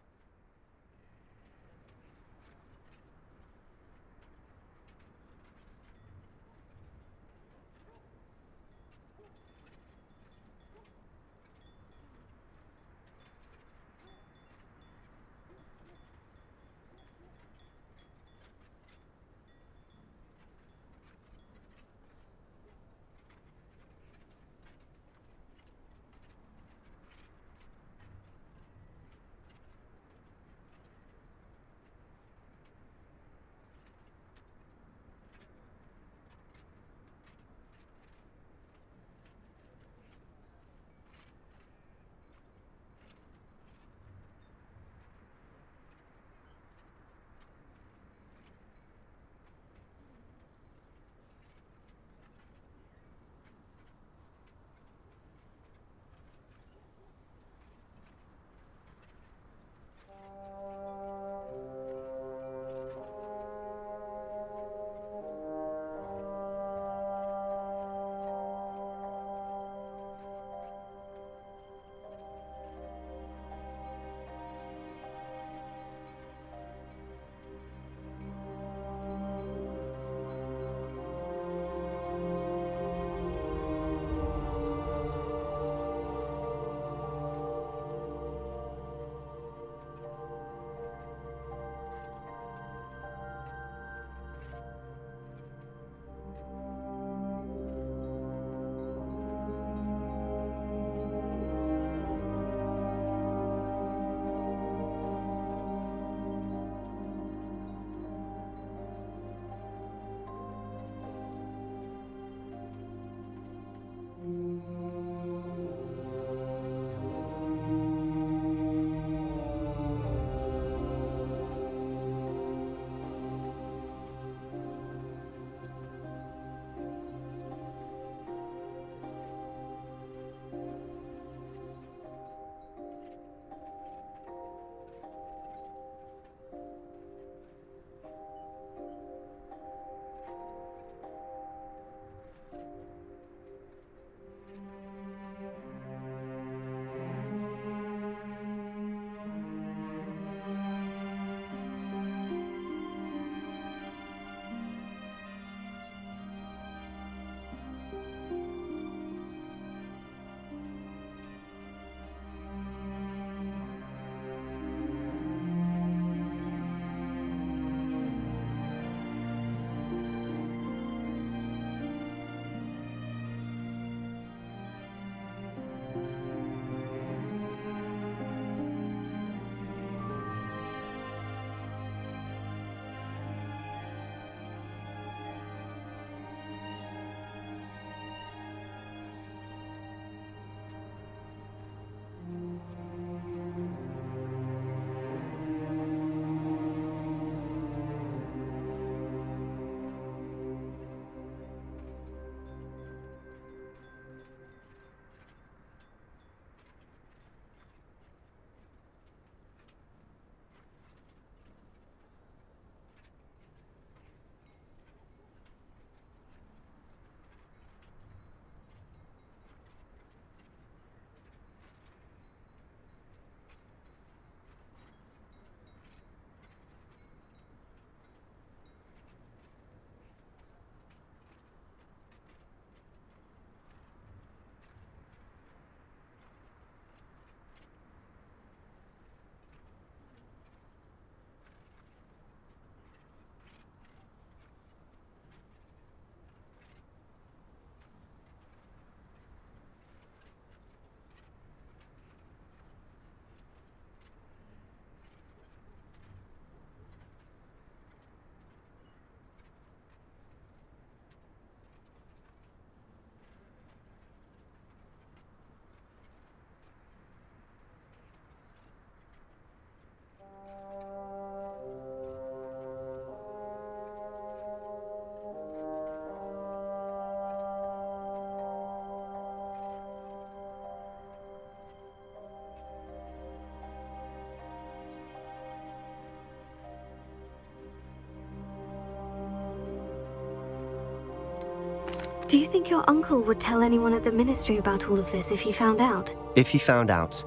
Do you think your uncle would tell anyone at the Ministry about all of this if he found out? If he found out,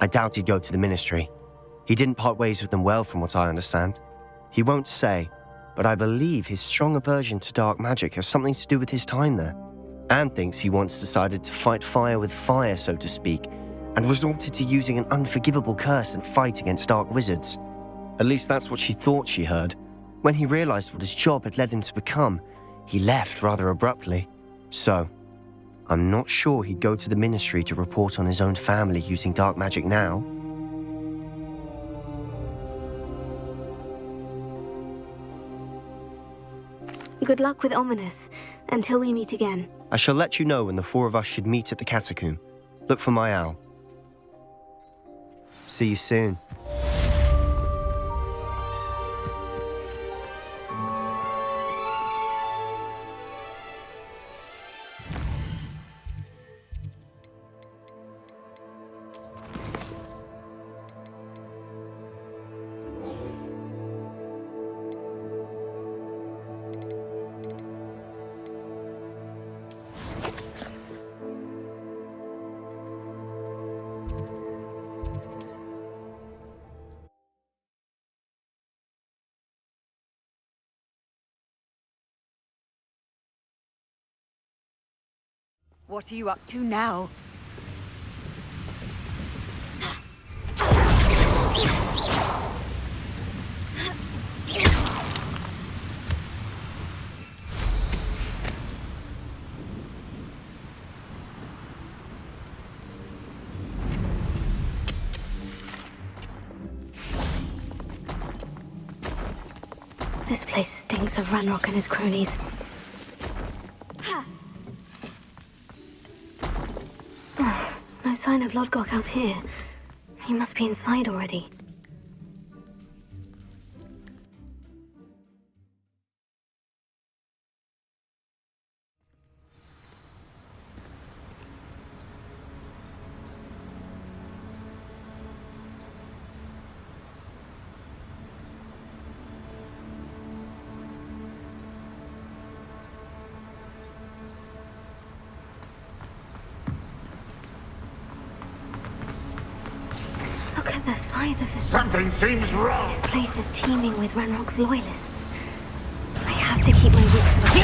I doubt he'd go to the Ministry. He didn't part ways with them well, from what I understand. He won't say, but I believe his strong aversion to dark magic has something to do with his time there. Anne thinks he once decided to fight fire with fire, so to speak, and resorted to using an unforgivable curse and fight against dark wizards. At least that's what she thought she heard. When he realized what his job had led him to become, he left rather abruptly. So, I'm not sure he'd go to the Ministry to report on his own family using dark magic now. Good luck with Ominous, until we meet again. I shall let you know when the four of us should meet at the catacomb. Look for my owl. See you soon. What are you up to now? This place stinks of Ranrock and his cronies. No sign of Lodgok out here. He must be inside already. Look at the size of this. Something seems wrong. This place is teeming with Ranrock's loyalists. I have to keep my wits about me.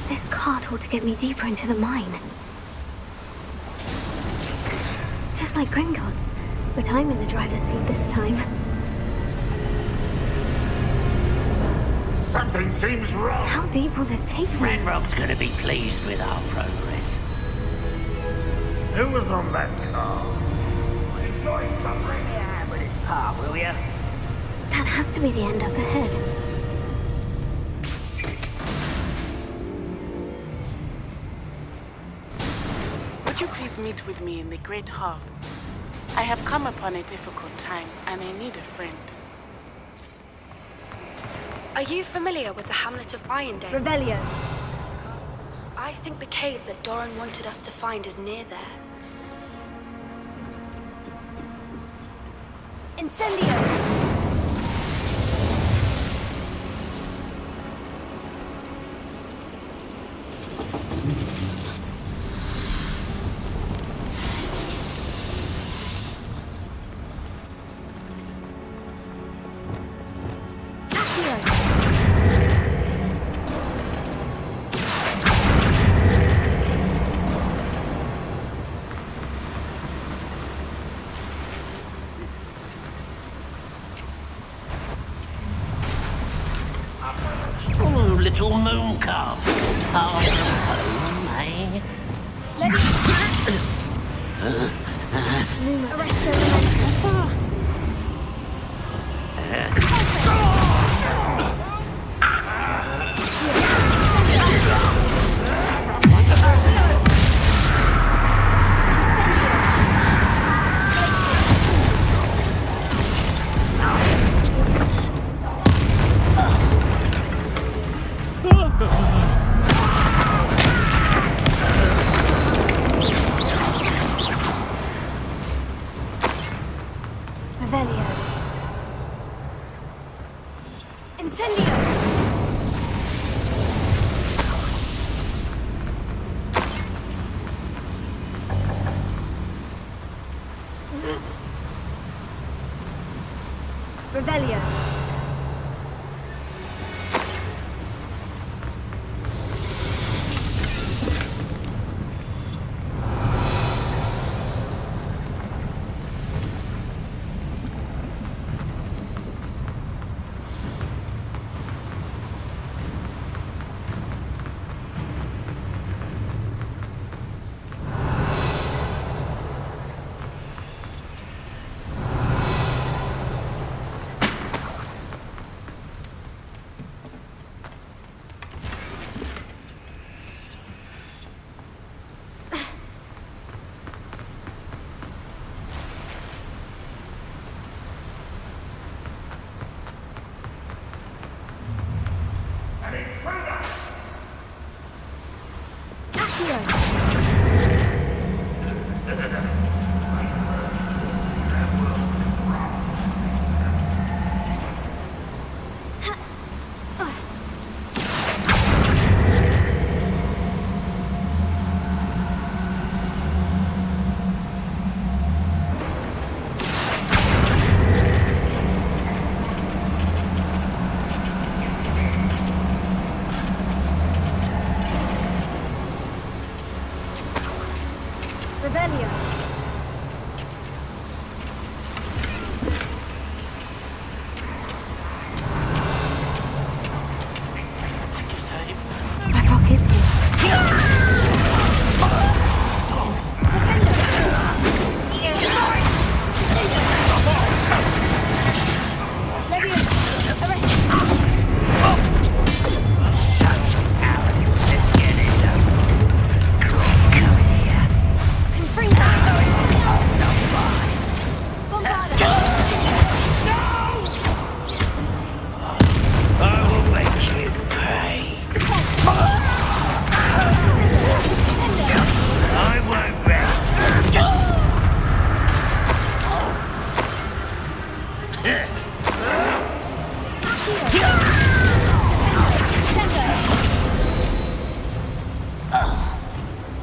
This cart ought to get me deeper into the mine. Just like Gringotts, but I'm in the driver's seat this time. Something seems wrong. How deep will this take me? Ranrock's gonna be pleased with our progress. Who was on that car? Enjoy suffering your hand with its power, will ya? That has to be the end up ahead. Would you please meet with me in the Great Hall? I have come upon a difficult time, and I need a friend. Are you familiar with the hamlet of Irondale? Revelio. I think the cave that Doran wanted us to find is near there. Incendio! Little moon calf, far from home, eh? Luma, arresto Incendio! Revelio.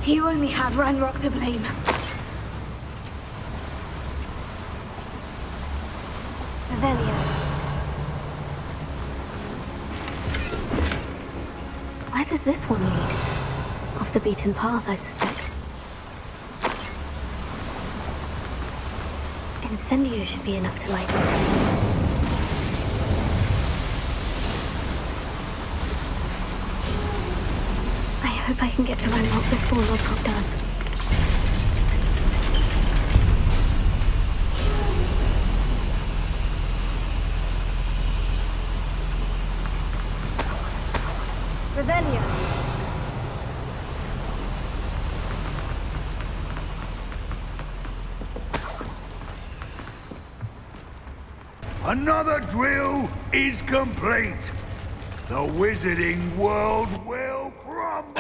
You only have Ranrock to blame. Revelio. Where does this one lead? Off the beaten path, I suspect. Incendio should be enough to light these flames. I hope I can get to Ranrock before Lodcock does. Revelio. Another drill is complete. The wizarding world will crumble!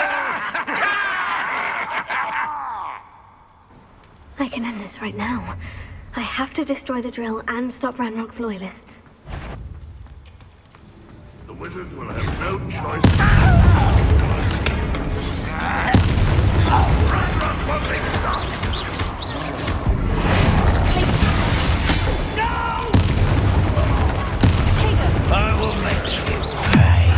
I can end this right now. I have to destroy the drill and stop Ranrock's loyalists. The wizards will have no choice. Ranrock will be stopped! I will make you pay.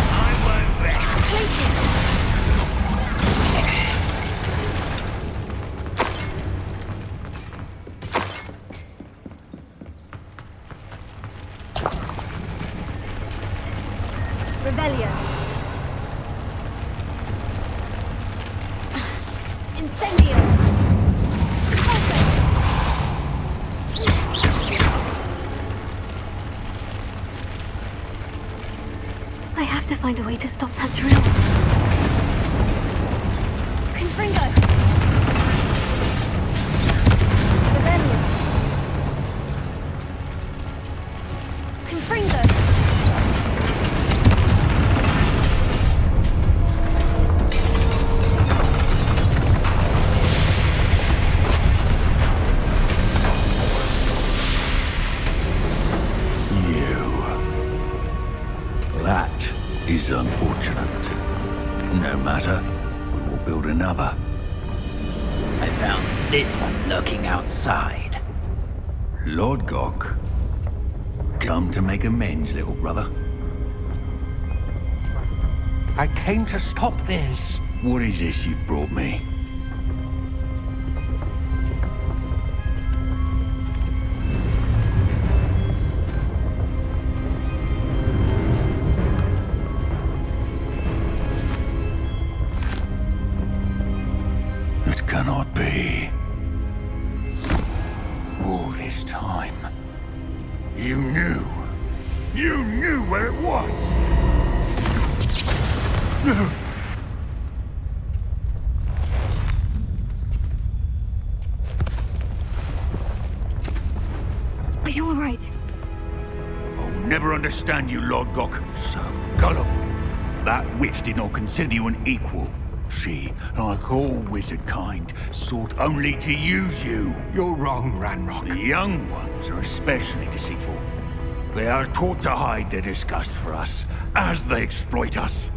I won't rest. Revelio. Incendio. I have to find a way to stop that drill. Confringo! Revelio! Confringo! unfortunate. No matter, we will build another. I found this one lurking outside. Lord Gok, come to make amends, little brother. I came to stop this. What is this you've brought me? It cannot be. All this time, you knew. You knew where it was. Are you all right? I'll never understand you, Lord Gok. So gullible. That witch did not consider you an equal. She, like all wizard kind, sought only to use you. You're wrong, Ranrock. The young ones are especially deceitful. They are taught to hide their disgust for us, as they exploit us.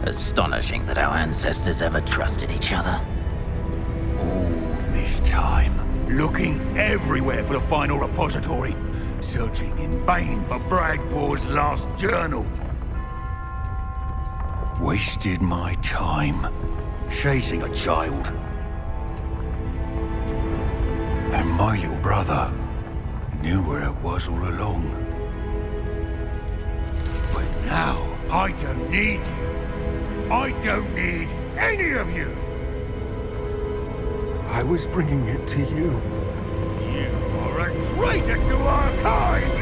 Astonishing that our ancestors ever trusted each other. All this time, looking everywhere for the final repository, searching in vain for Bragbor's last journal. Wasted my time, chasing a child. And my little brother knew where it was all along. But now, I don't need you. I don't need any of you. I was bringing it to you. You are a traitor to our kind!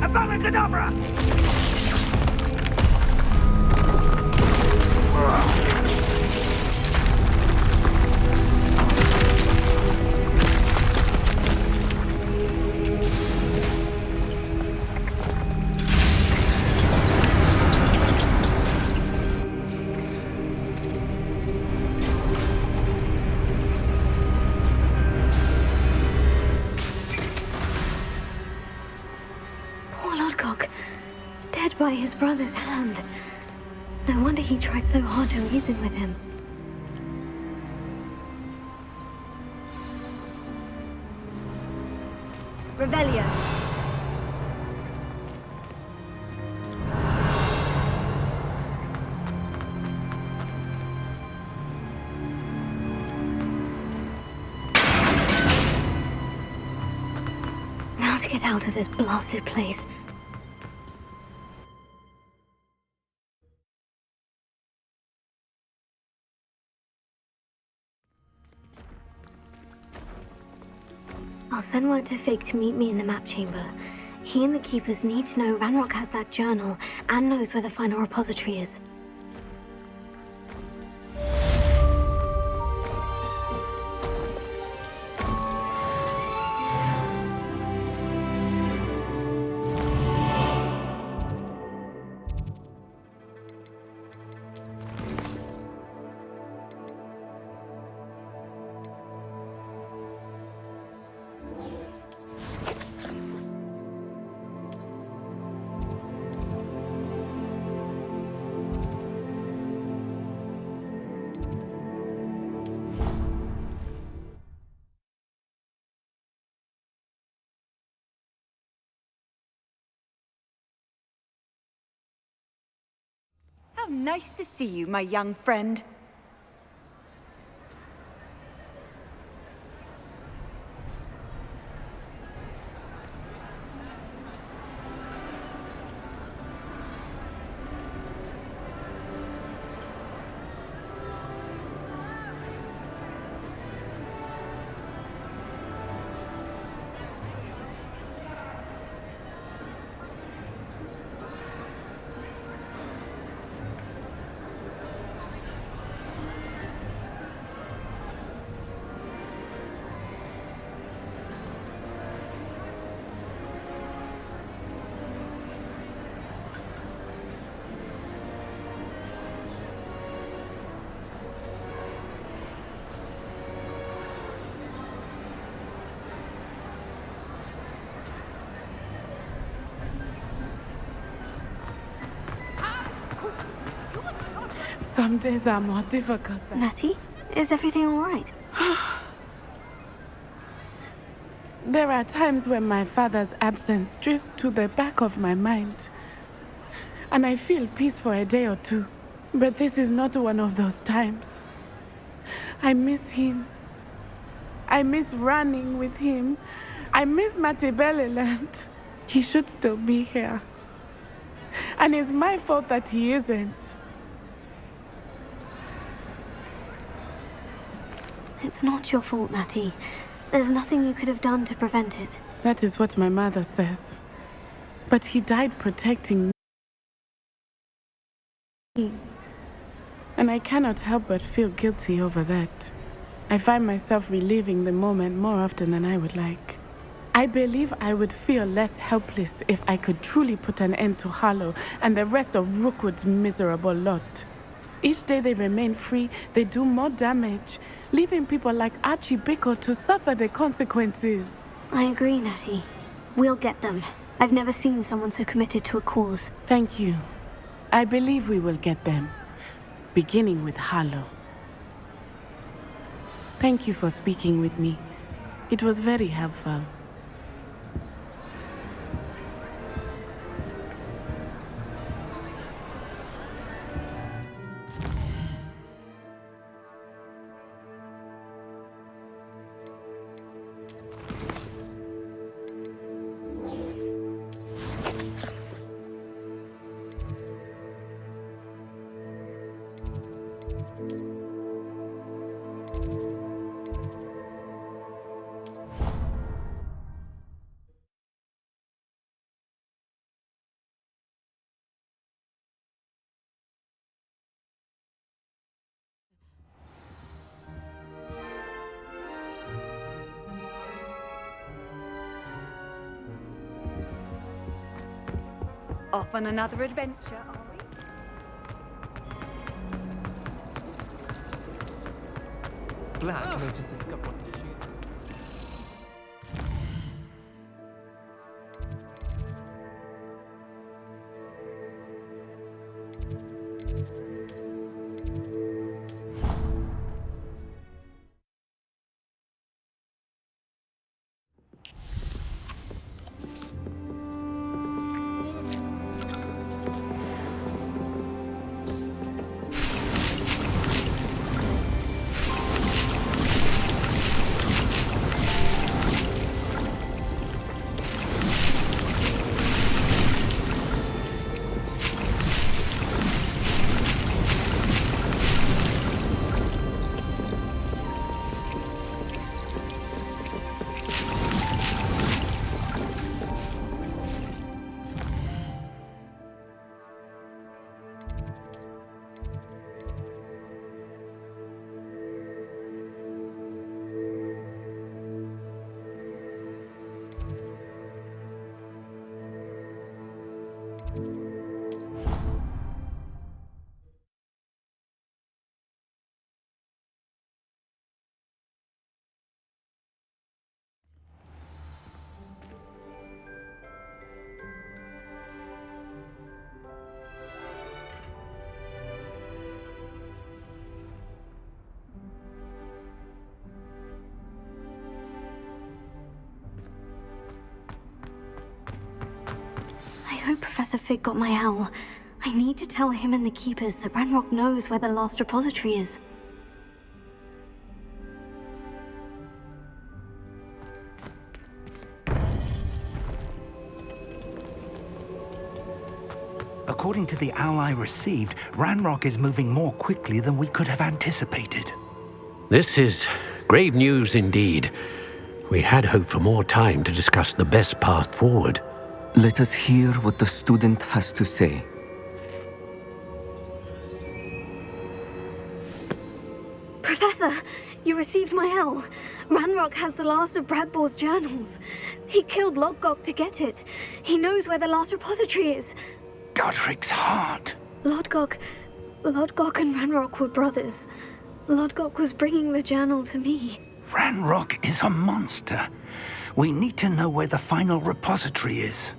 Avada Kedavra! Poor Lord Gok, dead by his brother's hand. No wonder he tried so hard to reason with him. Revelio. Now to get out of this blasted place. I'll send word to Fig to meet me in the map chamber. He and the Keepers need to know Ranrock has that journal and knows where the final repository is. How nice to see you, my young friend. Some days are more difficult than... Natty, is everything all right? There are times when my father's absence drifts to the back of my mind. And I feel peace for a day or two. But this is not one of those times. I miss him. I miss running with him. I miss Matibeleland. He should still be here. And it's my fault that he isn't. It's not your fault, Natty. There's nothing you could have done to prevent it. That is what my mother says. But he died protecting me. And I cannot help but feel guilty over that. I find myself reliving the moment more often than I would like. I believe I would feel less helpless if I could truly put an end to Harlow and the rest of Rookwood's miserable lot. Each day they remain free, they do more damage, leaving people like Archie Bickle to suffer the consequences. I agree, Natty. We'll get them. I've never seen someone so committed to a cause. Thank you. I believe we will get them, beginning with Harlow. Thank you for speaking with me. It was very helpful. Off on another adventure, are we? Black notices he's got one to shoot. I hope Professor Fig got my owl. I need to tell him and the Keepers that Ranrock knows where the last repository is. According to the owl I received, Ranrock is moving more quickly than we could have anticipated. This is grave news indeed. We had hoped for more time to discuss the best path forward. Let us hear what the student has to say. Professor, you received my owl. Ranrock has the last of Bradbore's journals. He killed Lodgok to get it. He knows where the last repository is. Godric's heart. Lodgok and Ranrock were brothers. Lodgok was bringing the journal to me. Ranrock is a monster. We need to know where the final repository is.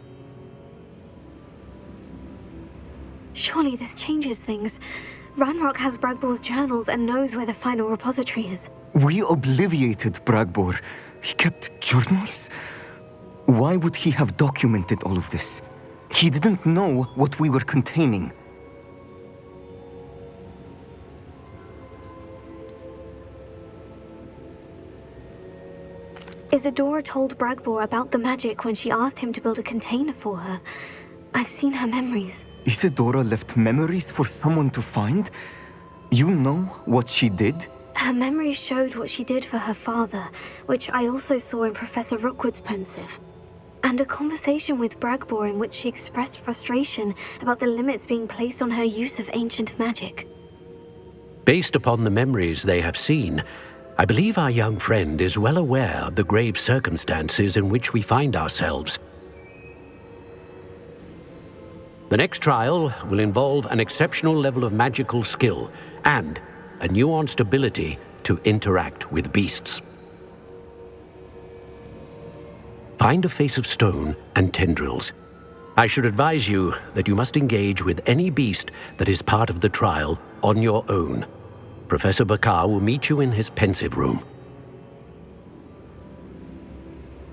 Surely this changes things. Ranrock has Bragbor's journals and knows where the final repository is. We obliviated Bragbor. He kept journals? Why would he have documented all of this? He didn't know what we were containing. Isadora told Bragbor about the magic when she asked him to build a container for her. I've seen her memories. Isadora left memories for someone to find? You know what she did? Her memories showed what she did for her father, which I also saw in Professor Rookwood's pensive. And a conversation with Bragbor in which she expressed frustration about the limits being placed on her use of ancient magic. Based upon the memories they have seen, I believe our young friend is well aware of the grave circumstances in which we find ourselves. The next trial will involve an exceptional level of magical skill and a nuanced ability to interact with beasts. Find a face of stone and tendrils. I should advise you that you must engage with any beast that is part of the trial on your own. Professor Bakar will meet you in his pensive room.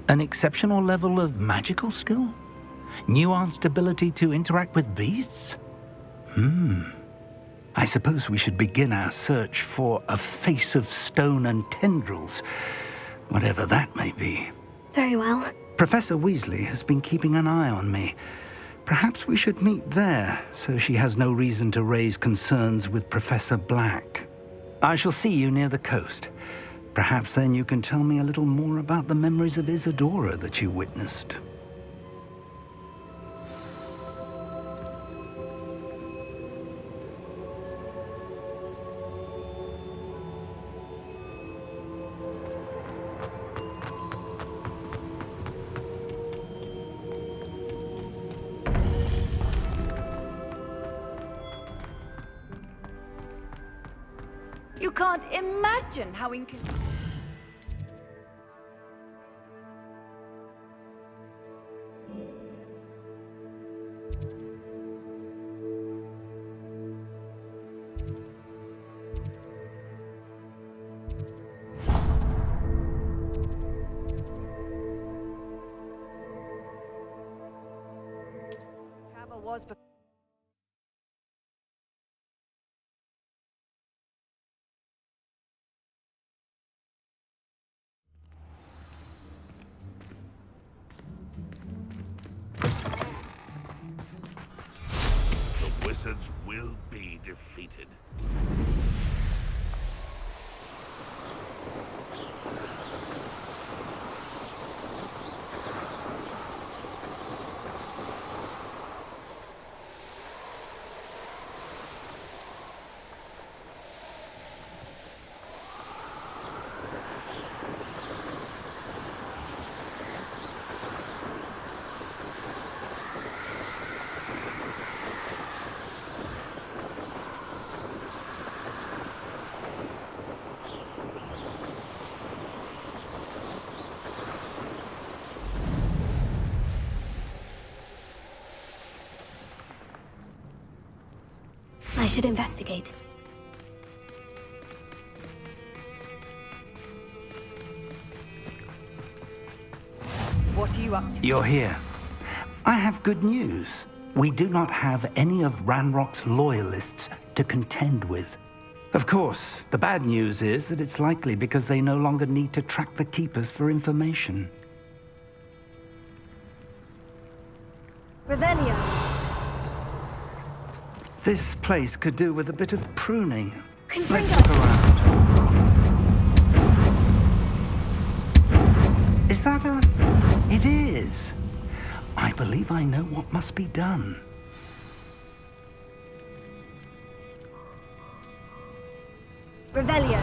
An exceptional level of magical skill? Nuanced ability to interact with beasts? I suppose we should begin our search for a face of stone and tendrils, whatever that may be. Very well. Professor Weasley has been keeping an eye on me. Perhaps we should meet there, so she has no reason to raise concerns with Professor Black. I shall see you near the coast. Perhaps then you can tell me a little more about the memories of Isadora that you witnessed. You can't imagine how inconvenient. Travel was. The wizards will be defeated. I should investigate. What are you up to? You're here. I have good news. We do not have any of Ranrock's loyalists to contend with. Of course, the bad news is that it's likely because they no longer need to track the Keepers for information. Revelio. This place could do with a bit of pruning. Let's Confringo. look around. Is that a... It is. I believe I know what must be done. Revelio.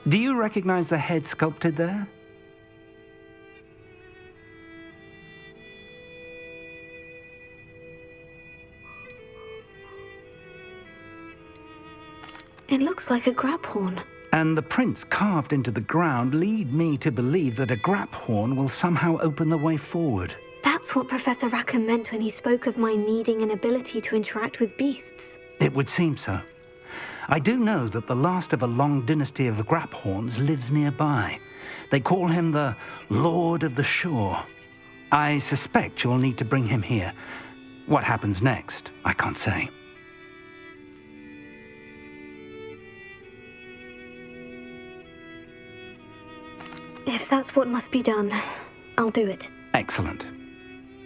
Do you recognize the head sculpted there? It looks like a grab horn. And the prints carved into the ground lead me to believe that a grap horn will somehow open the way forward. That that's what Professor Rackham meant when he spoke of my needing an ability to interact with beasts. It would seem so. I do know that the last of a long dynasty of Graphorns lives nearby. They call him the Lord of the Shore. I suspect you'll need to bring him here. What happens next, I can't say. If that's what must be done, I'll do it. Excellent.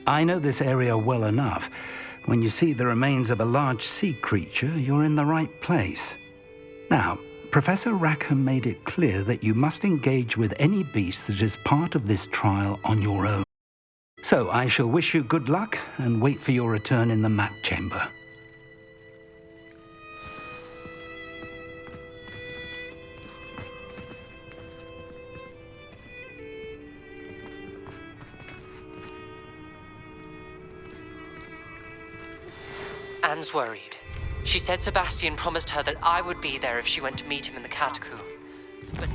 I know this area well enough. When you see the remains of a large sea creature, you're in the right place. Now, Professor Rackham made it clear that you must engage with any beast that is part of this trial on your own. So I shall wish you good luck and wait for your return in the map chamber. Anne's worried. She said Sebastian promised her that I would be there if she went to meet him in the catacomb. But...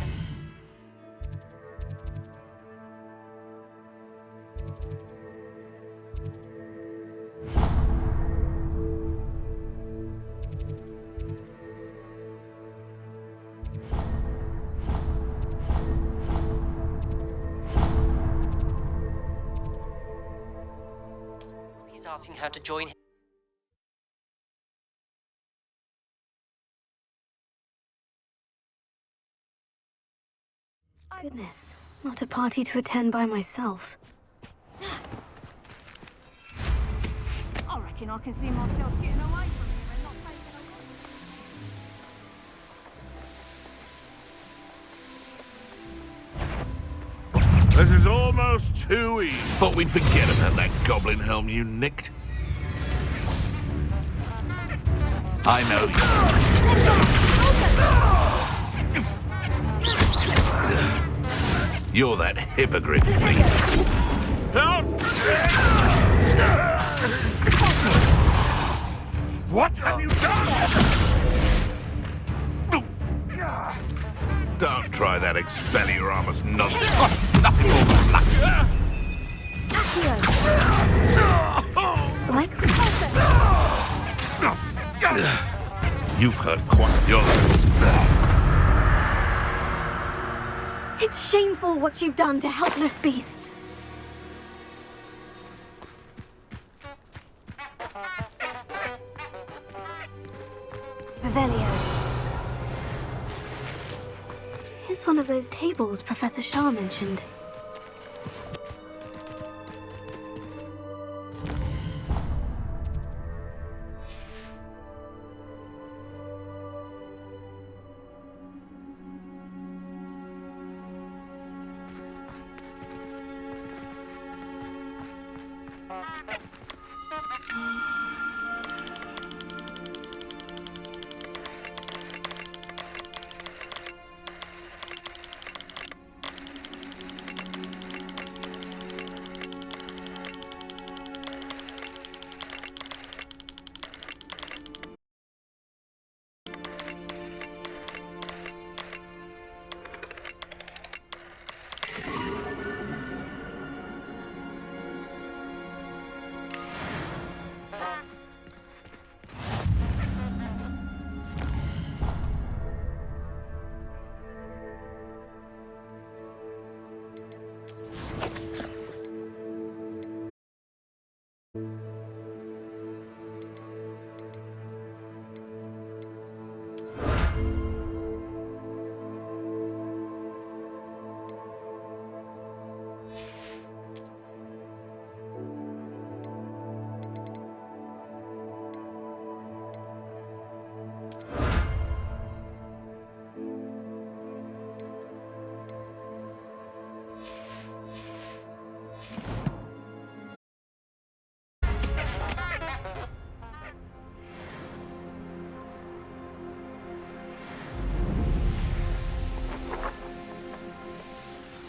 he's asking her to join him. Goodness, not a party to attend by myself. I reckon I can see myself getting away from here and not taking a... This is almost too easy. Thought we'd forget about that goblin helm you nicked. I know you. You're that hippogriff thief. What have you done? Don't try that Expelliarmus nonsense. Nothing more than luck. You've heard quite your limits. It's shameful what you've done to helpless beasts. Revelio. Here's one of those tables Professor Shah mentioned.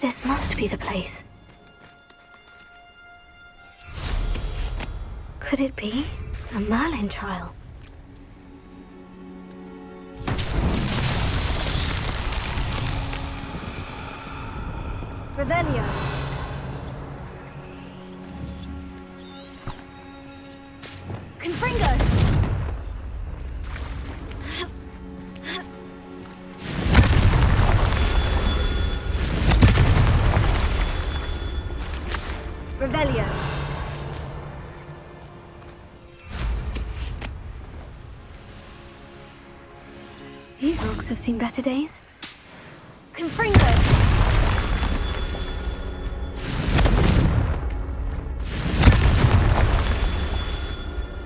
This must be the place. Could it be a Merlin trial? Revelio. Revelio. These rocks have seen better days. Confringo!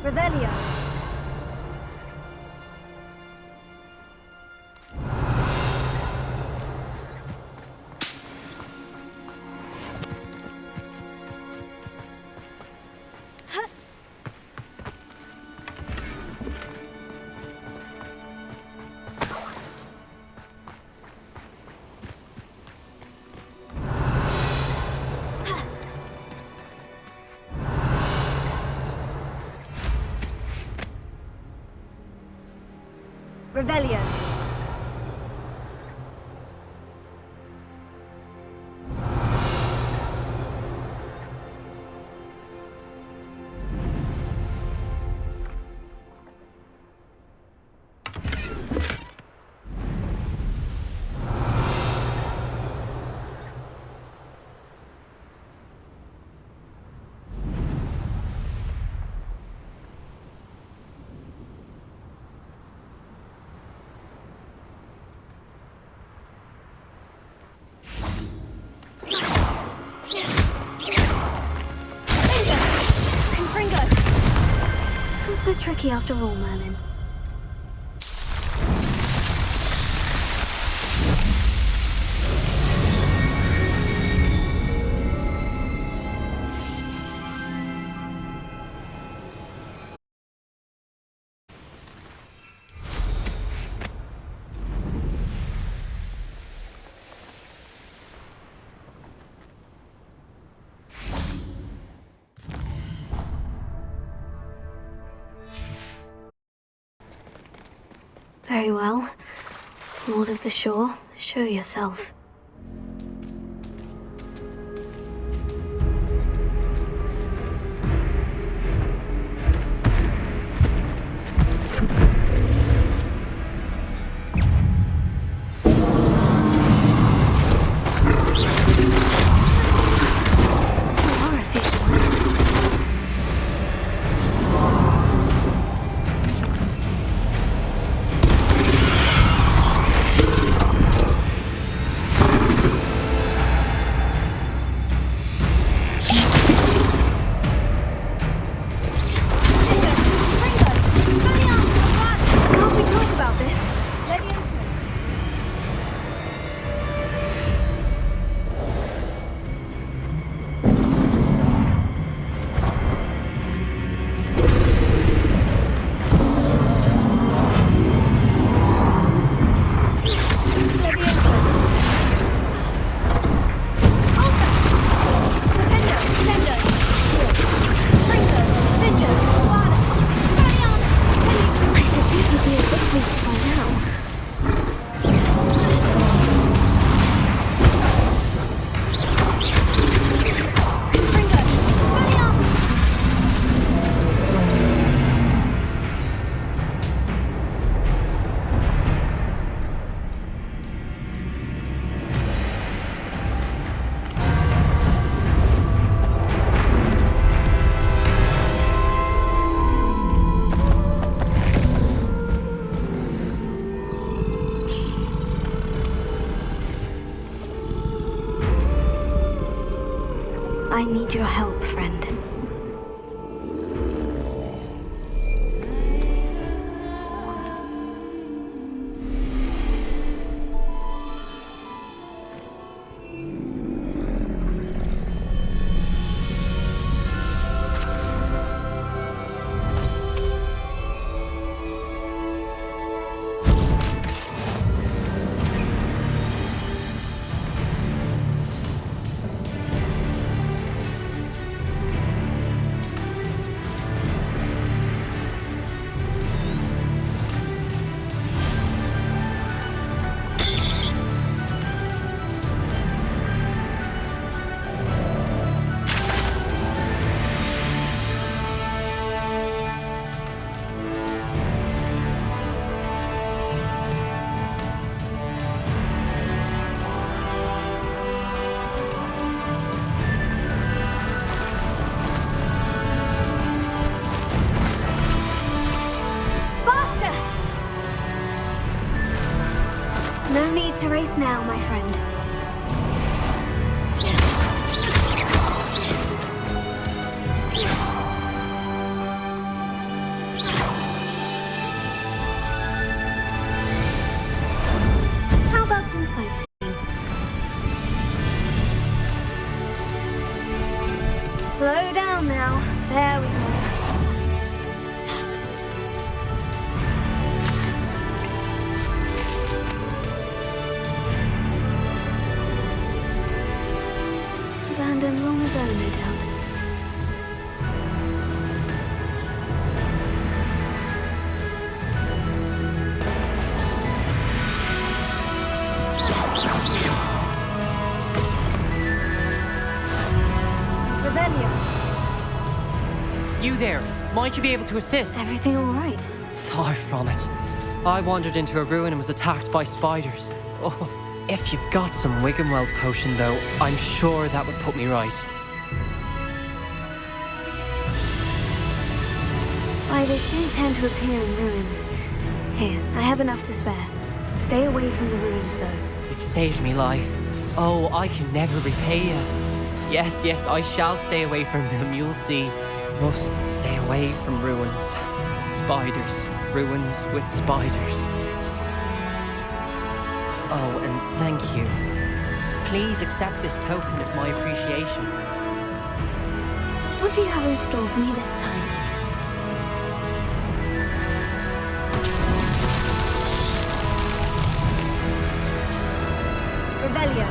Revelio. Revelio. So tricky after all, Merlin. Very well. Lord of the Shore, show yourself. I need your help, friend. No need to race now, my friend. How about some sightseeing? Slow down now. There we go. Abandoned long ago, no doubt. You there, might you be able to assist? Everything all right? Far from it. I wandered into a ruin and was attacked by spiders. Oh, if you've got some Wiggenweld potion, though, I'm sure that would put me right. Spiders do tend to appear in ruins. Here, I have enough to spare. Stay away from the ruins, though. You've saved me life. Oh, I can never repay you. Yes, I shall stay away from them, you'll see. Must stay away from ruins. Spiders. Ruins with spiders. Oh, and thank you. Please accept this token of my appreciation. What do you have in store for me this time? Revelio.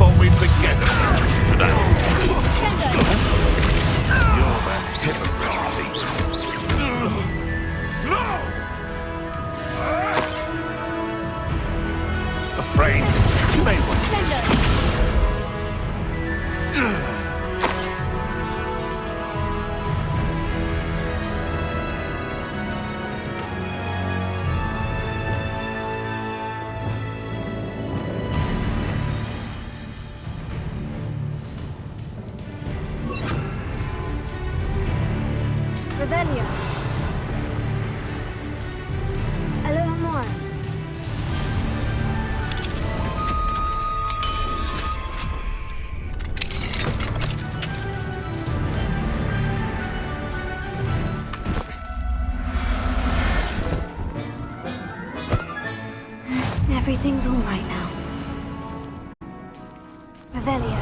Thought we'd forget about it today. You're the hypocrite, Lee. Afraid you may want Revelio. Aloha more. Everything's all right now. Revelio.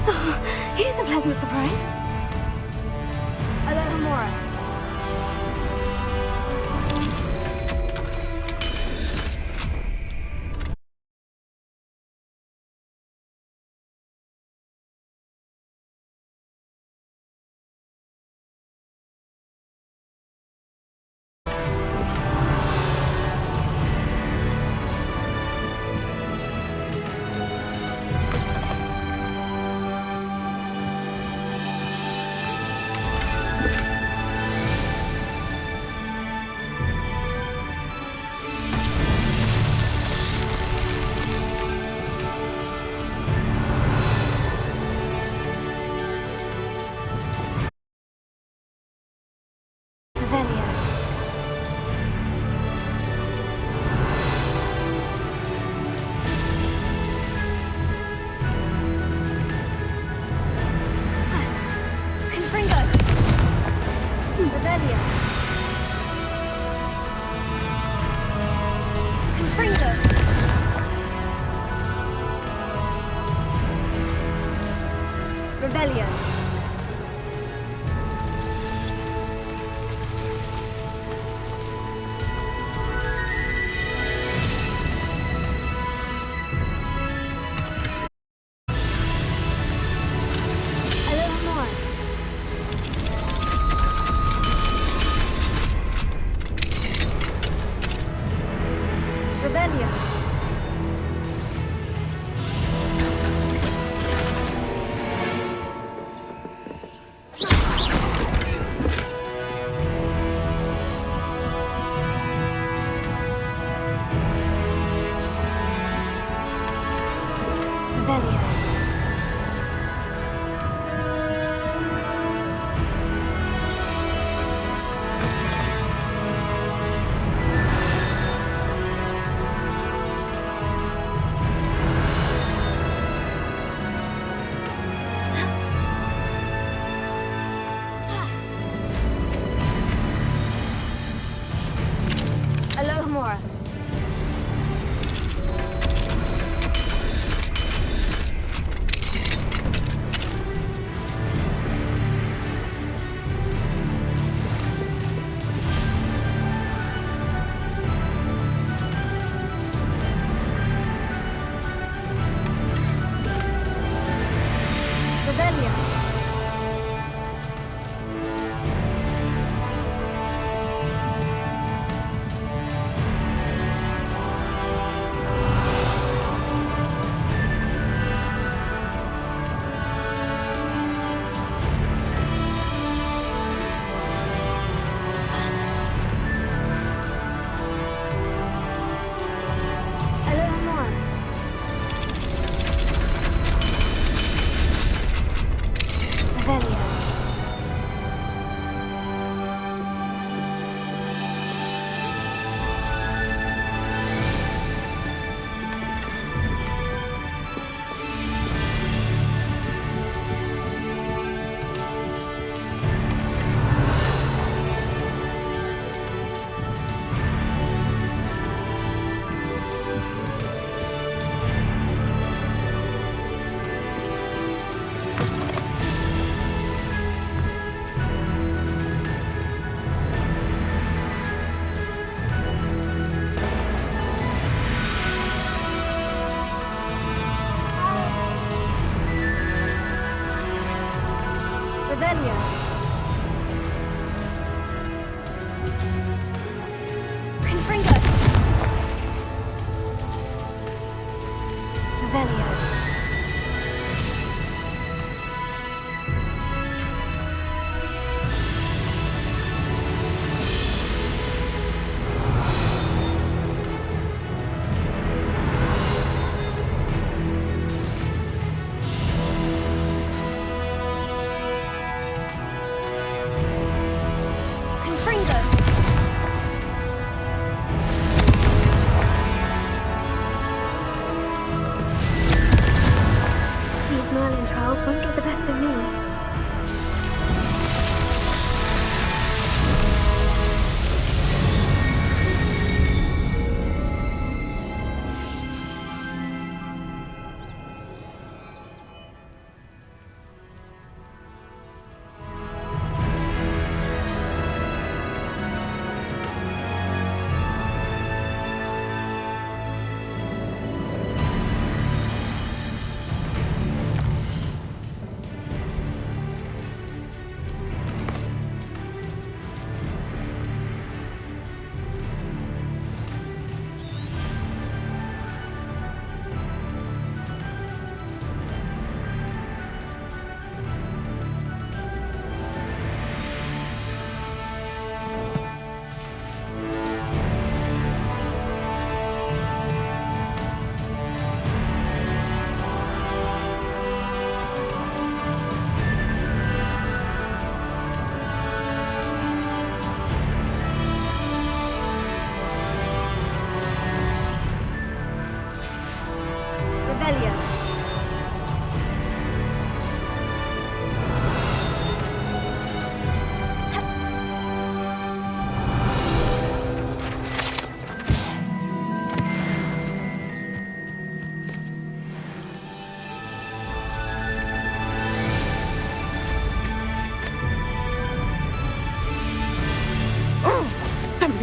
Oh, here's a pleasant surprise. Alohomora.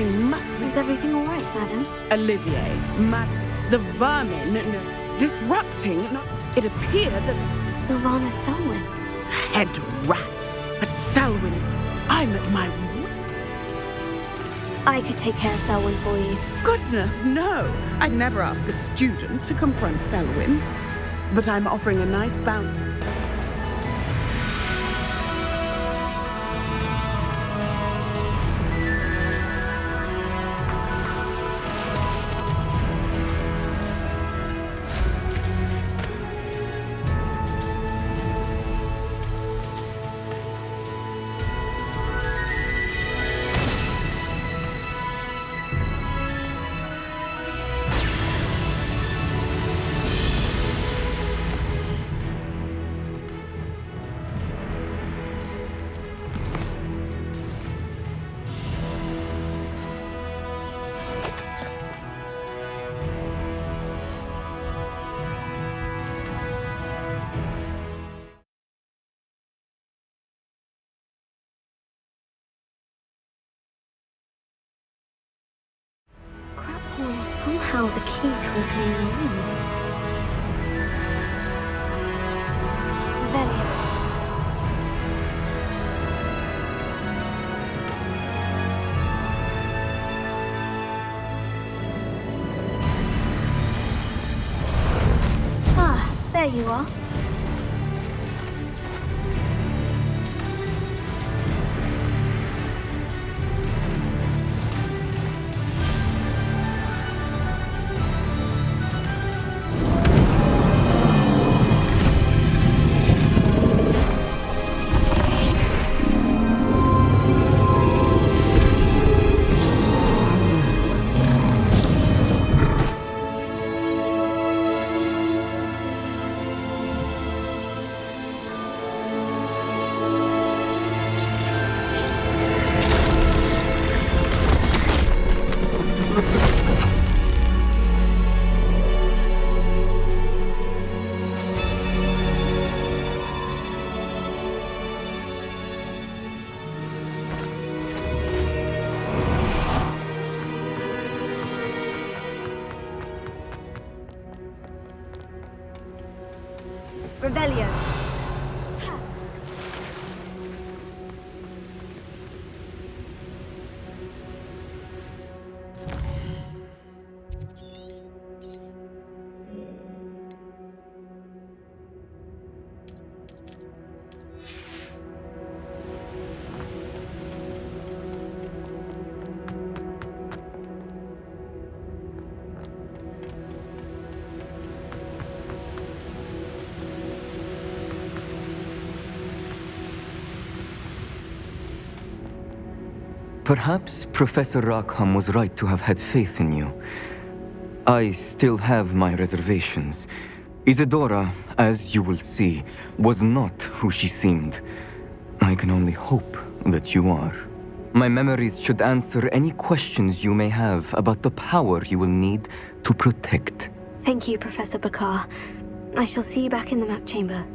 Something must be... Is everything all right, madam? Olivier, the vermin, disrupting... It appeared that... Sylvana Selwyn. Head rat. But Selwyn, I'm at my... I could take care of Selwyn for you. Goodness, no. I'd never ask a student to confront Selwyn. But I'm offering a nice bounty. Somehow the key to opening the room. Velia. Ah, there you are. Revelio. Perhaps Professor Rackham was right to have had faith in you. I still have my reservations. Isadora, as you will see, was not who she seemed. I can only hope that you are. My memories should answer any questions you may have about the power you will need to protect. Thank you, Professor Bakar. I shall see you back in the map chamber.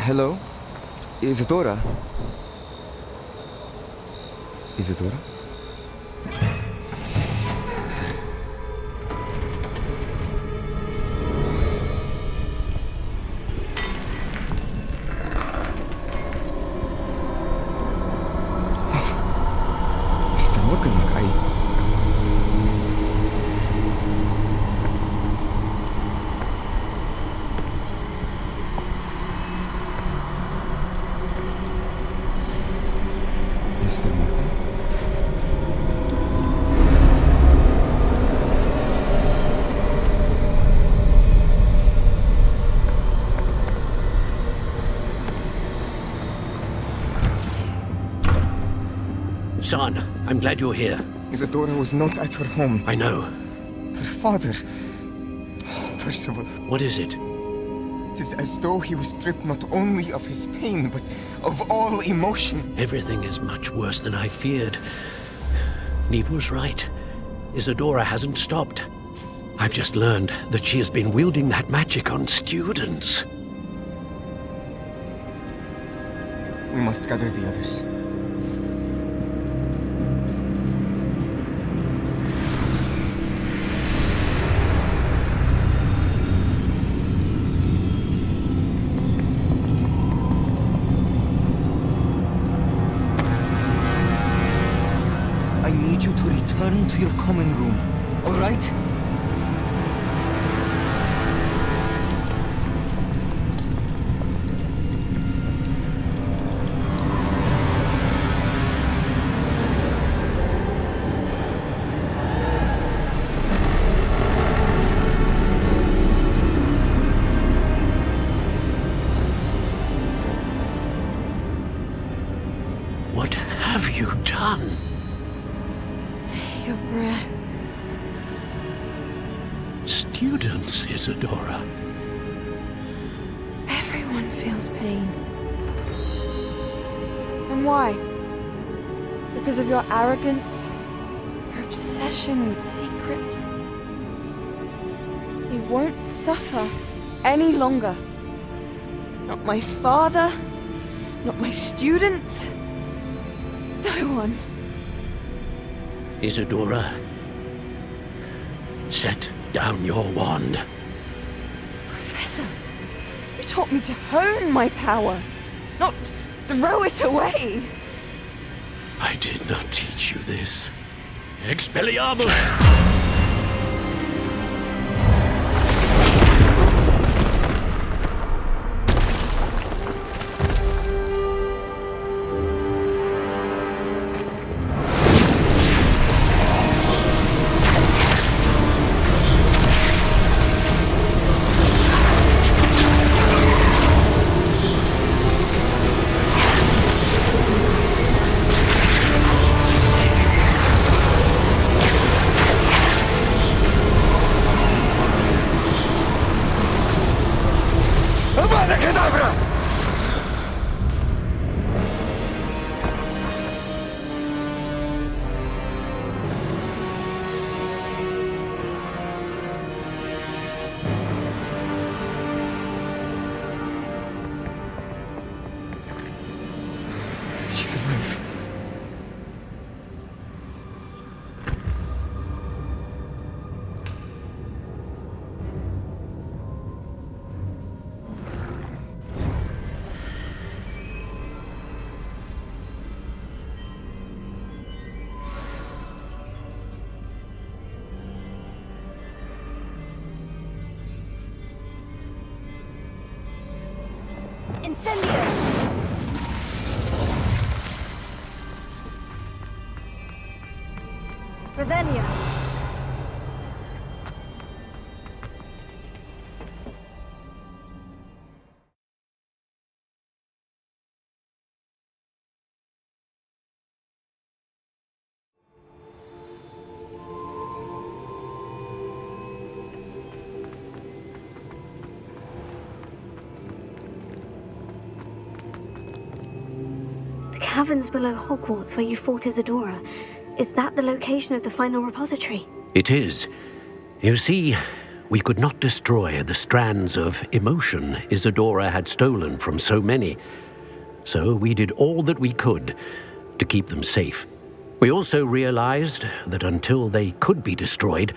Hello? Isadora? Isadora? Está looking like son. I'm glad you're here. Isadora was not at her home. I know. Her father... Percival. What is it? It is as though he was stripped not only of his pain, but of all emotion. Everything is much worse than I feared. Neve was right. Isadora hasn't stopped. I've just learned that she has been wielding that magic on students. We must gather the others. I need you to return to your common room, all right? What have you done? Take a breath. Students, Isadora. Everyone feels pain. And why? Because of your arrogance? Your obsession with secrets? You won't suffer any longer. Not my father, not my students, no one. Isadora, set down your wand. Professor, you taught me to hone my power, not throw it away. I did not teach you this. Expelliarmus! She's alive. Incendio! Revelio. The caverns below Hogwarts where you fought Isadora. Is that the location of the final repository? It is. You see, we could not destroy the strands of emotion Isadora had stolen from so many. So we did all that we could to keep them safe. We also realized that until they could be destroyed,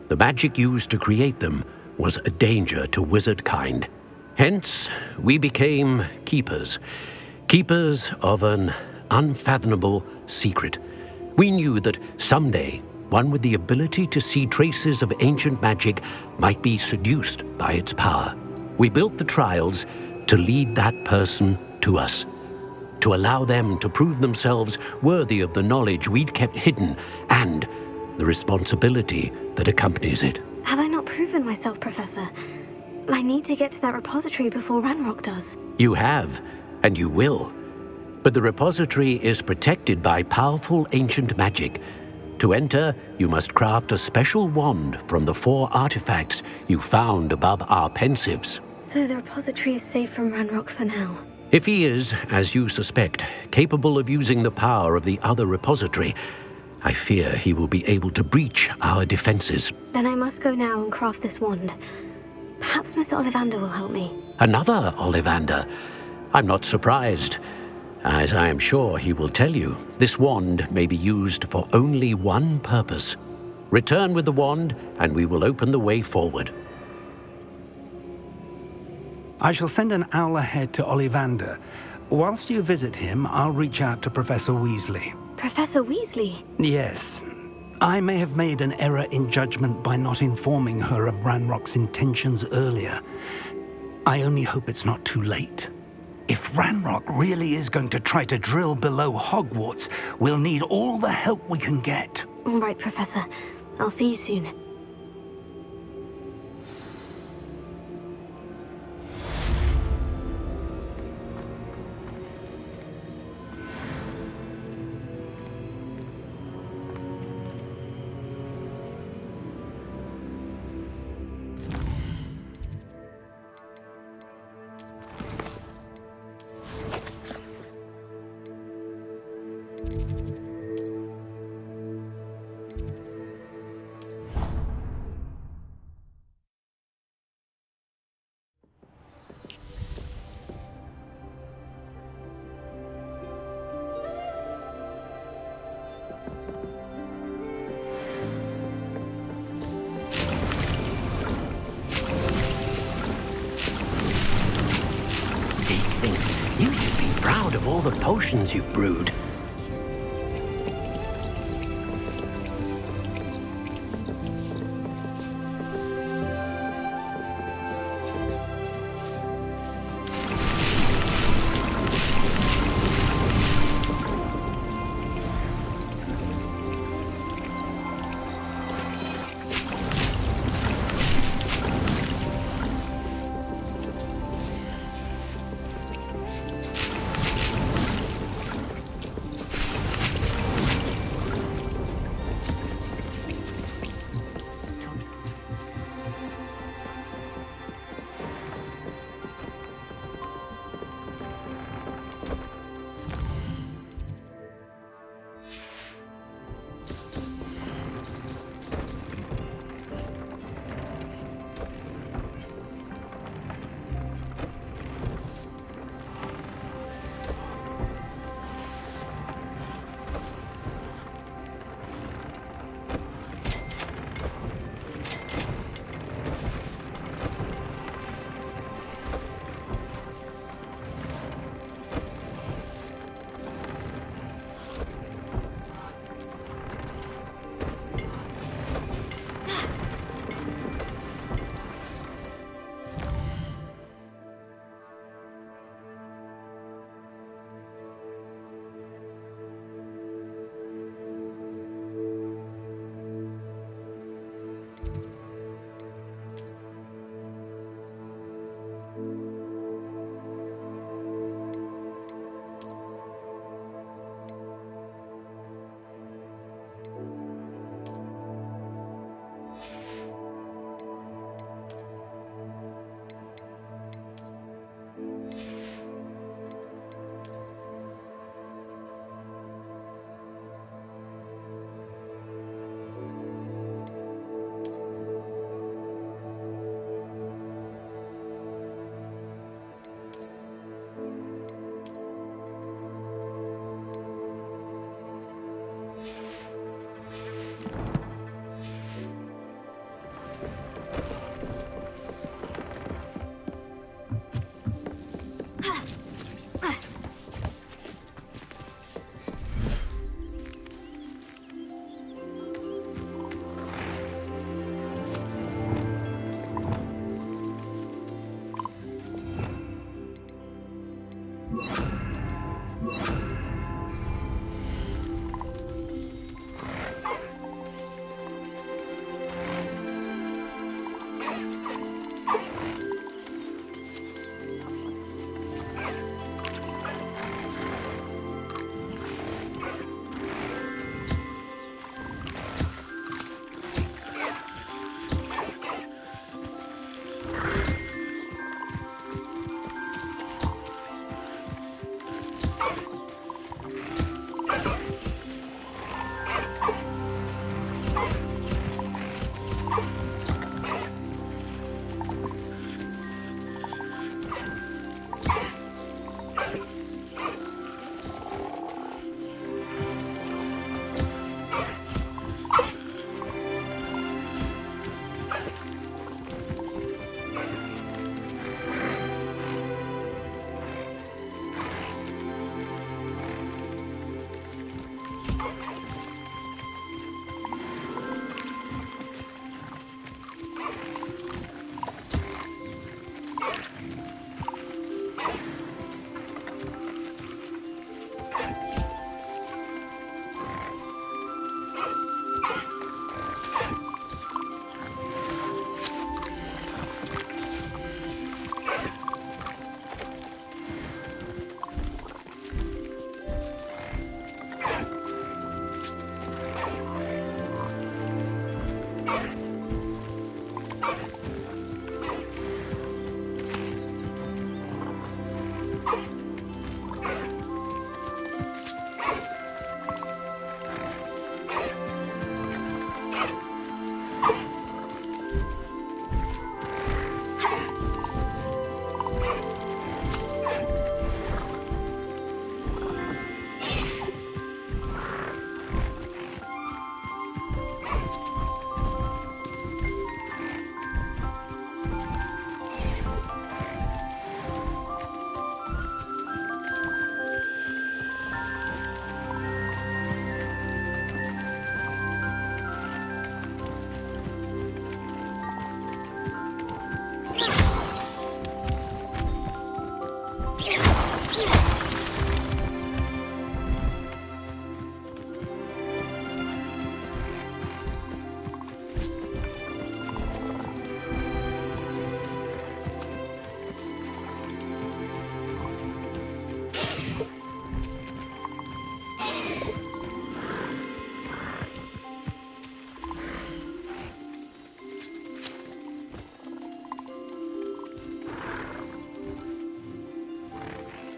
the magic used to create them was a danger to wizard kind. Hence, we became keepers. Keepers of an unfathomable secret. We knew that someday, one with the ability to see traces of ancient magic might be seduced by its power. We built the trials to lead that person to us, to allow them to prove themselves worthy of the knowledge we'd kept hidden and the responsibility that accompanies it. Have I not proven myself, Professor? I need to get to that repository before Ranrock does. You have, and you will. but the repository is protected by powerful ancient magic. To enter, you must craft a special wand from the 4 artifacts you found above our pensives. So the repository is safe from Ranrock for now. If he is, as you suspect, capable of using the power of the other repository, I fear he will be able to breach our defenses. Then I must go now and craft this wand. Perhaps Mr. Ollivander will help me. Another Ollivander? I'm not surprised. As I am sure he will tell you, this wand may be used for only one purpose. Return with the wand, and we will open the way forward. I shall send an owl ahead to Ollivander. Whilst you visit him, I'll reach out to Professor Weasley. Professor Weasley? Yes. I may have made an error in judgment by not informing her of Ranrock's intentions earlier. I only hope it's not too late. If Ranrock really is going to try to drill below Hogwarts, we'll need all the help we can get. All right, Professor. I'll see you soon. You should be proud of all the potions you've brewed.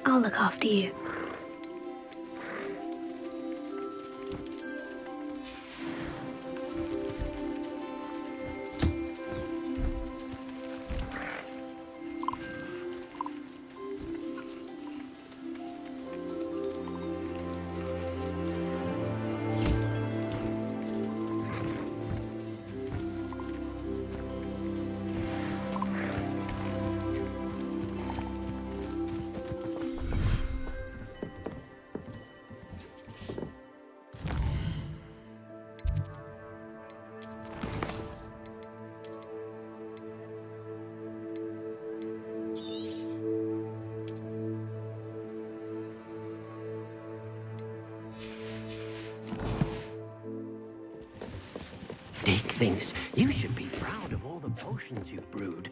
I'll look after you. Dick thinks you should be proud of all the potions you've brewed.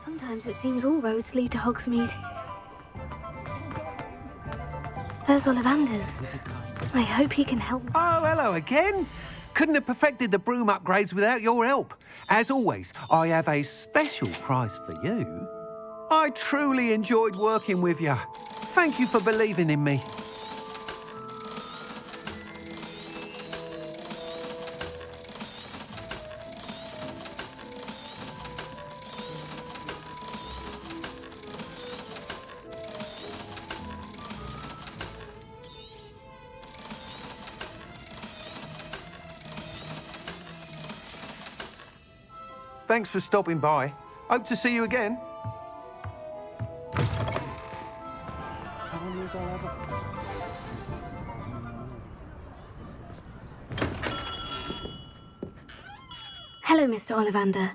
Sometimes it seems all roads lead to Hogsmeade. There's Ollivander's. I hope he can help. Oh, hello again. Couldn't have perfected the broom upgrades without your help. As always, I have a special prize for you. I truly enjoyed working with you. Thank you for believing in me. Thanks for stopping by. Hope to see you again. Hello, Mr. Ollivander.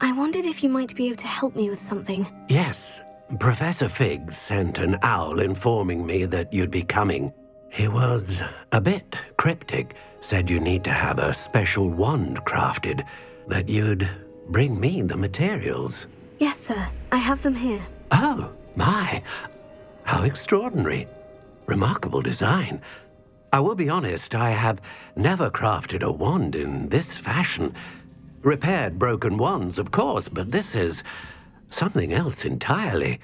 I wondered if you might be able to help me with something. Yes, Professor Fig sent an owl informing me that you'd be coming. He was a bit cryptic, said you need to have a special wand crafted, that you'd bring me the materials. Yes, sir. I have them here. Oh, my. How extraordinary. Remarkable design. I will be honest, I have never crafted a wand in this fashion. Repaired broken wands, of course, but this is something else entirely.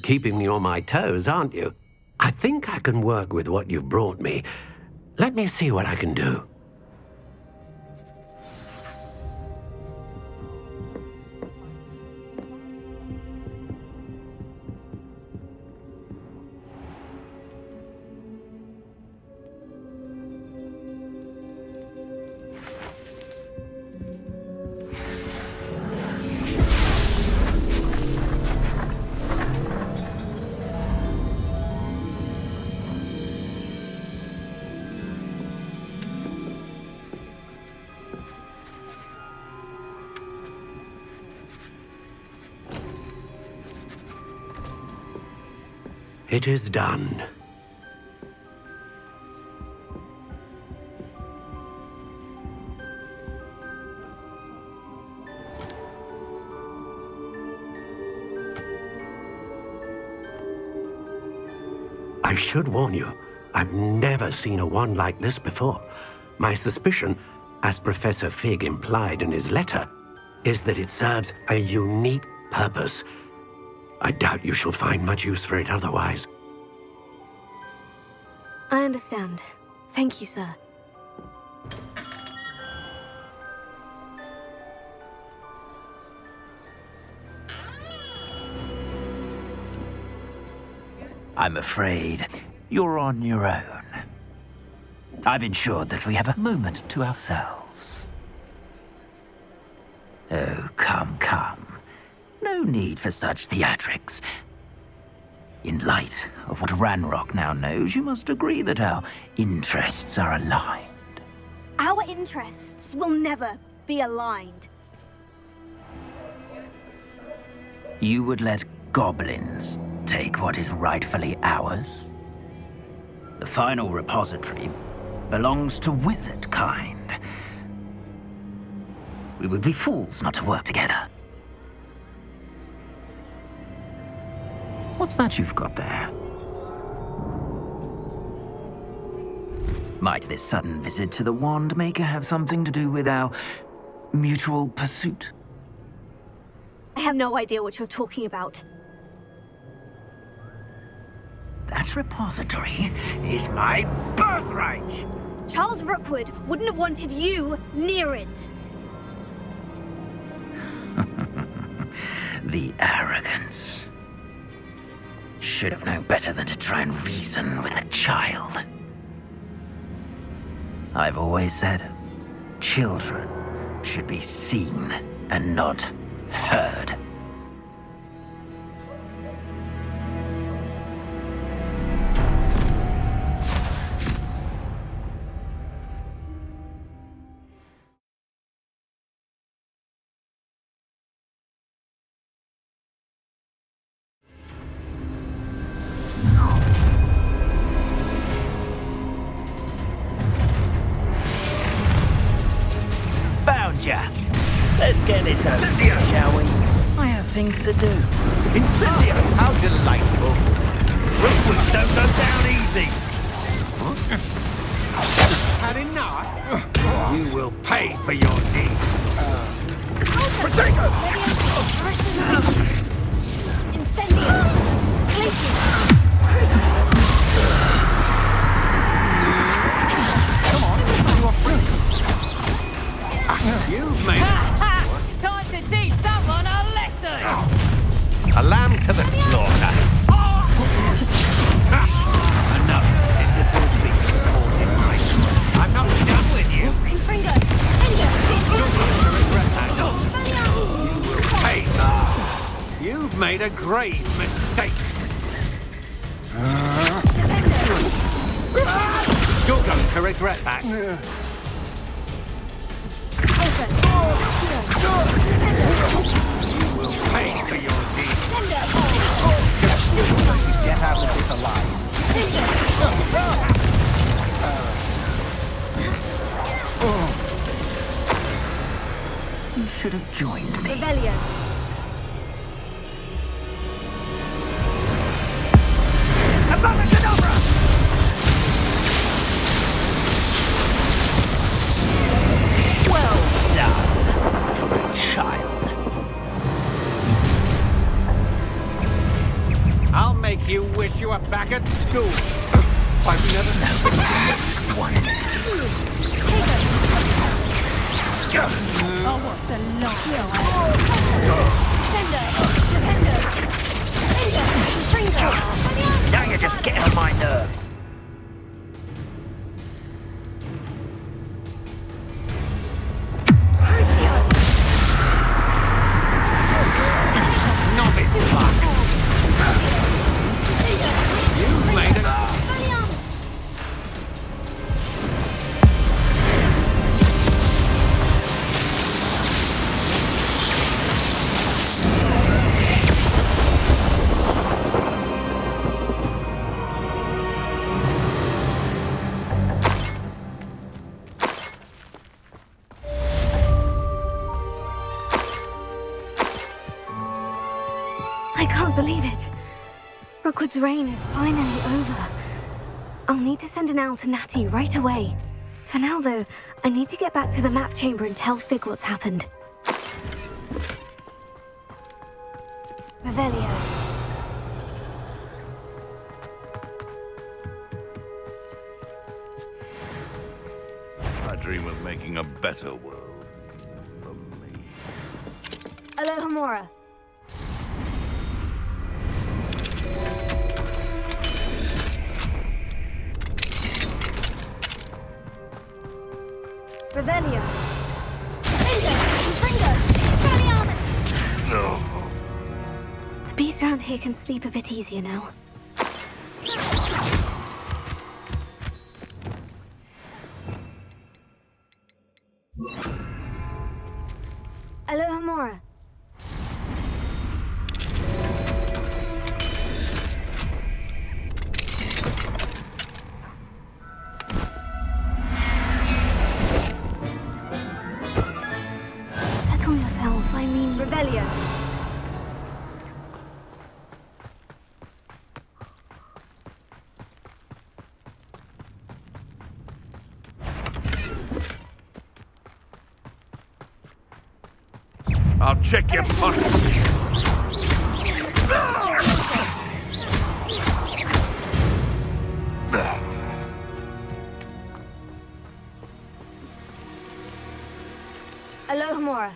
Keeping me on my toes, aren't you? I think I can work with what you've brought me. Let me see what I can do. It is done. I should warn you, I've never seen a wand like this before. My suspicion, as Professor Fig implied in his letter, is that it serves a unique purpose. I doubt you shall find much use for it otherwise. I understand. Thank you, sir. I'm afraid you're on your own. I've ensured that we have a moment to ourselves. Oh, come, come. No need for such theatrics. In light of what Ranrock now knows, you must agree that our interests are aligned. Our interests will never be aligned. You would let goblins take what is rightfully ours? The final repository belongs to wizard kind. We would be fools not to work together. What's that you've got there? Might this sudden visit to the Wand Maker have something to do with our mutual pursuit? I have no idea what you're talking about. That repository is my birthright! Charles Rookwood wouldn't have wanted you near it. The arrogance. Should have known better than to try and reason with a child. I've always said, children should be seen and not heard. Found ya. Let's get this over, shall we? I have things to do. Incendio! How delightful. Rookwoods don't go down easy. Had enough? You will pay for your deed. Potato! Incendio! Glacier! You've made Time to teach someone a lesson! a lamb to the slaughter. Another pitiful beast caught in my trap. I'm not done with you. You will pay. You've made a grave mistake. You're going to regret that. You will pay for your deeds. Get out of this alive. You should have joined me. Revelio. Well done for a child. I'll make you wish you were back at school. I've never One. Oh, what's the lot? Now you're just getting on my nerves. novice luck. You've made it. I can't believe it. Rookwood's reign is finally over. I'll need to send an owl to Natty right away. For now, though, I need to get back to the map chamber and tell Fig what's happened. Revelio. I dream of making a better world. Alohomora. Revelio. No. The beasts around here can sleep a bit easier now. Alohomora. Settle yourself, I mean... Revelio. I'll check your pockets. Alohomora.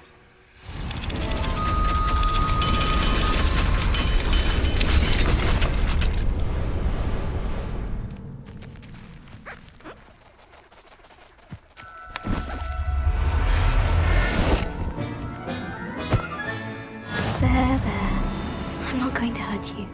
There. I'm not going to hurt you.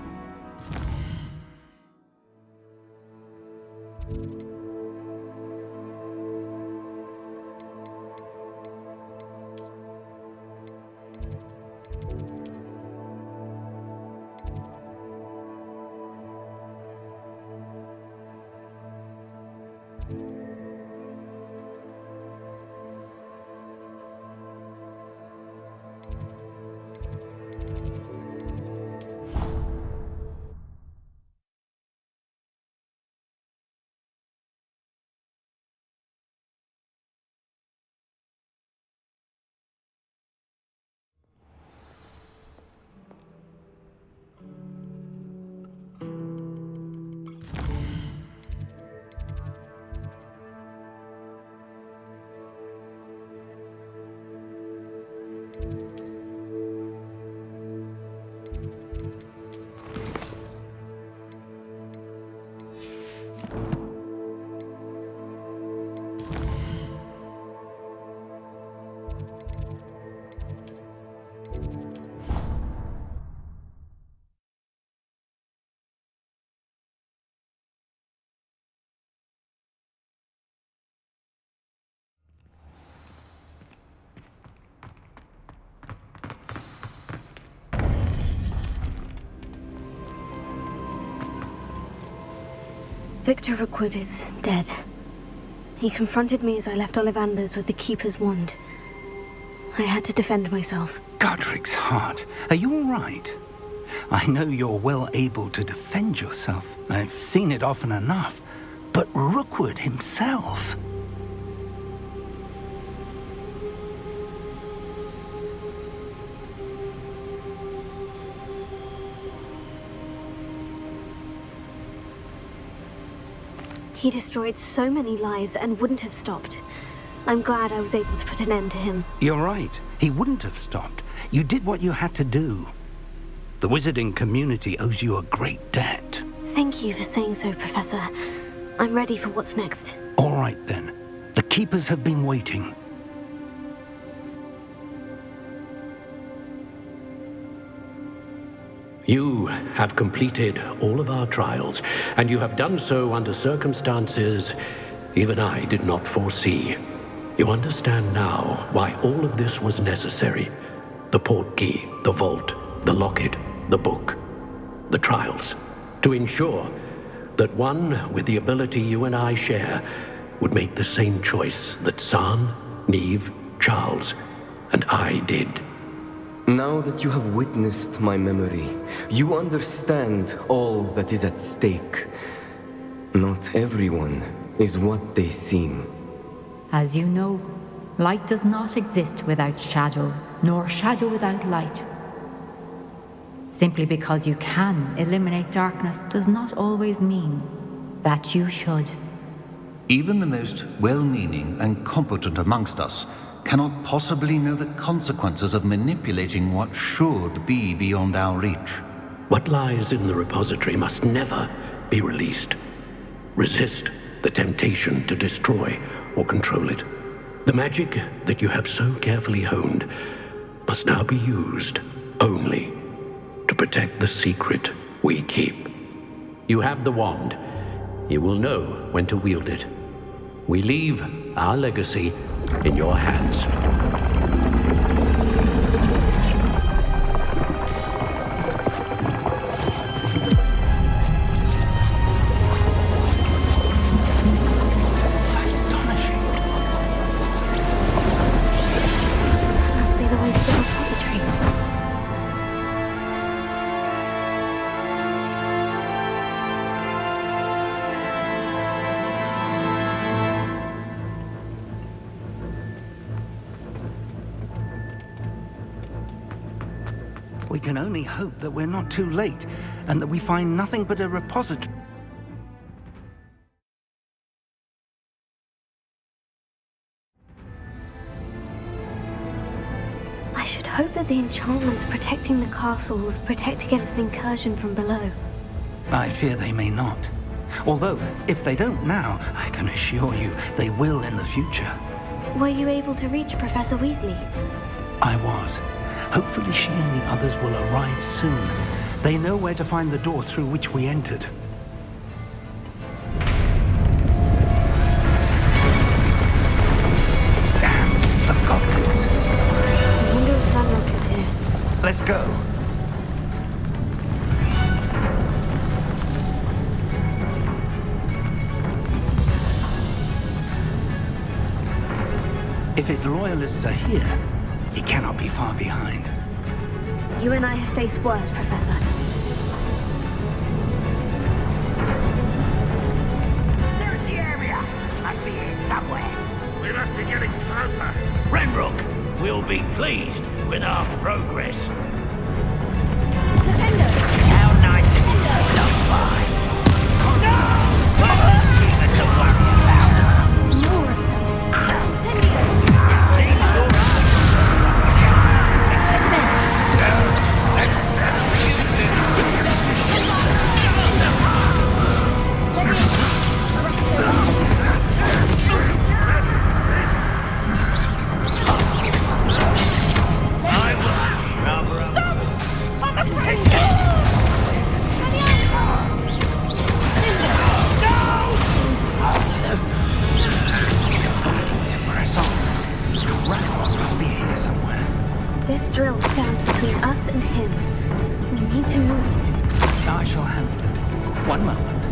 Victor Rookwood is dead. He confronted me as I left Ollivander's with the Keeper's wand. I had to defend myself. Godric's heart, are you all right? I know you're well able to defend yourself. I've seen it often enough. But Rookwood himself... He destroyed so many lives and wouldn't have stopped. I'm glad I was able to put an end to him. You're right. He wouldn't have stopped. You did what you had to do. The wizarding community owes you a great debt. Thank you for saying so, Professor. I'm ready for what's next. All right, then. The Keepers have been waiting. You have completed all of our trials, and you have done so under circumstances even I did not foresee. You understand now why all of this was necessary. The portkey, the vault, the locket, the book, the trials. To ensure that one with the ability you and I share would make the same choice that San, Neve, Charles, and I did. Now that you have witnessed my memory, you understand all that is at stake. Not everyone is what they seem. As you know, light does not exist without shadow, nor shadow without light. Simply because you can eliminate darkness does not always mean that you should. Even the most well-meaning and competent amongst us cannot possibly know the consequences of manipulating what should be beyond our reach. What lies in the repository must never be released. Resist the temptation to destroy or control it. The magic that you have so carefully honed must now be used only to protect the secret we keep. You have the wand. You will know when to wield it. We leave our legacy in your hands. Must be the way to the repository. We can only hope that we're not too late, and that we find nothing but a repository. I should hope that the enchantments protecting the castle would protect against an incursion from below. I fear they may not. Although, if they don't now, I can assure you they will in the future. Were you able to reach Professor Weasley? I was. Hopefully she and the others will arrive soon. They know where to find the door through which we entered. Damn, the goblins. I wonder if Ranrock is here. Let's go. If his loyalists are here, he cannot be far behind. You and I have faced worse, Professor. Search the area! Must be here somewhere. We must be getting closer. Renrook will be pleased with our progress. How nice of you to stop by. No! Wasn't even to worry about. More of them. Incendio! This drill stands between us and him. We need to move it. I shall handle it. One moment.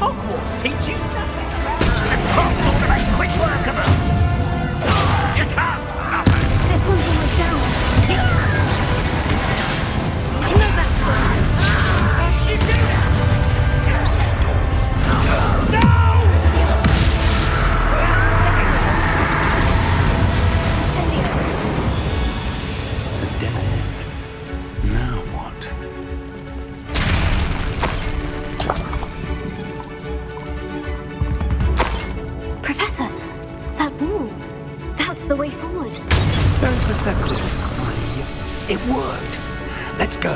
Hogwarts teach you nothing about it. And Trot's ought to make quick work of them. You can't stop it. This one's almost down. No, that's good. You do it. A dead end. Now what? Professor, that wall. That's the way forward. Don't perceptive. It worked. Let's go.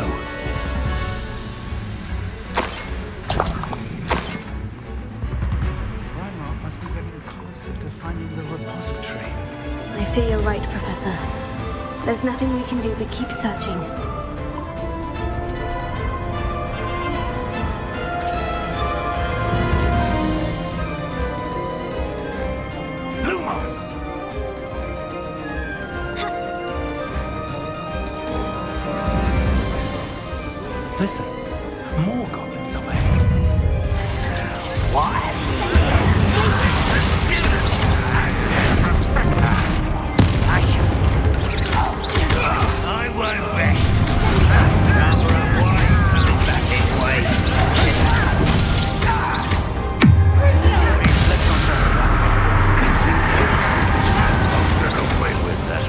Ranrock must be getting closer to finding the repository. I fear you're right, Professor. There's nothing we can do but keep searching. Lumos! Listen, more goblins up ahead. What? I won't rest. Rather unwind. Back this way. Let's not try to run. I'll get away with that.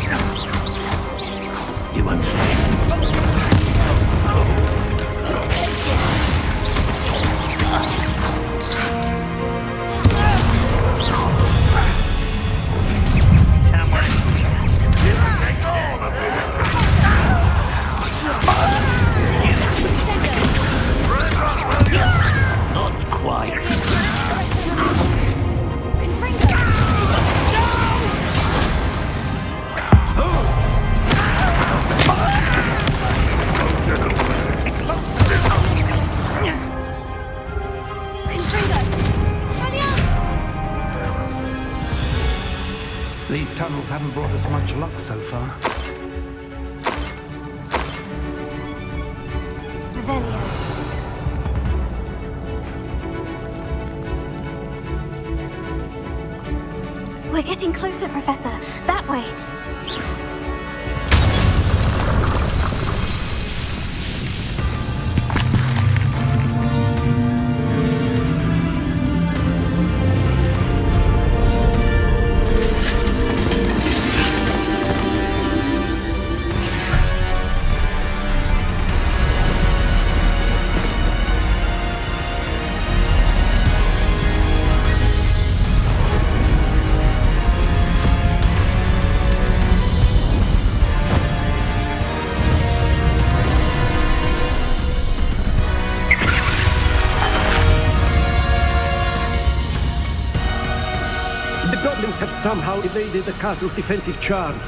You won't sleep. Someone. Take all of Not quite. These tunnels haven't brought us much luck so far. Revelio. We're getting closer, Professor. That way. The goblins have somehow evaded the castle's defensive charms.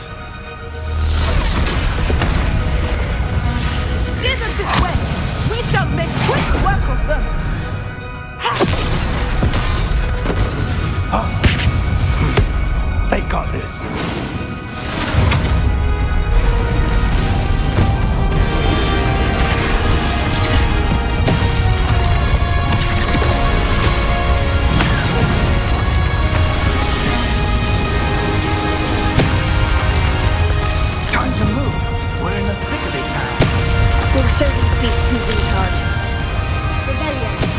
Steer them this way! We shall make quick work of them! They got this. Time to move. We're in the thick of it now. We'll show these beasts who's in charge. Revelio.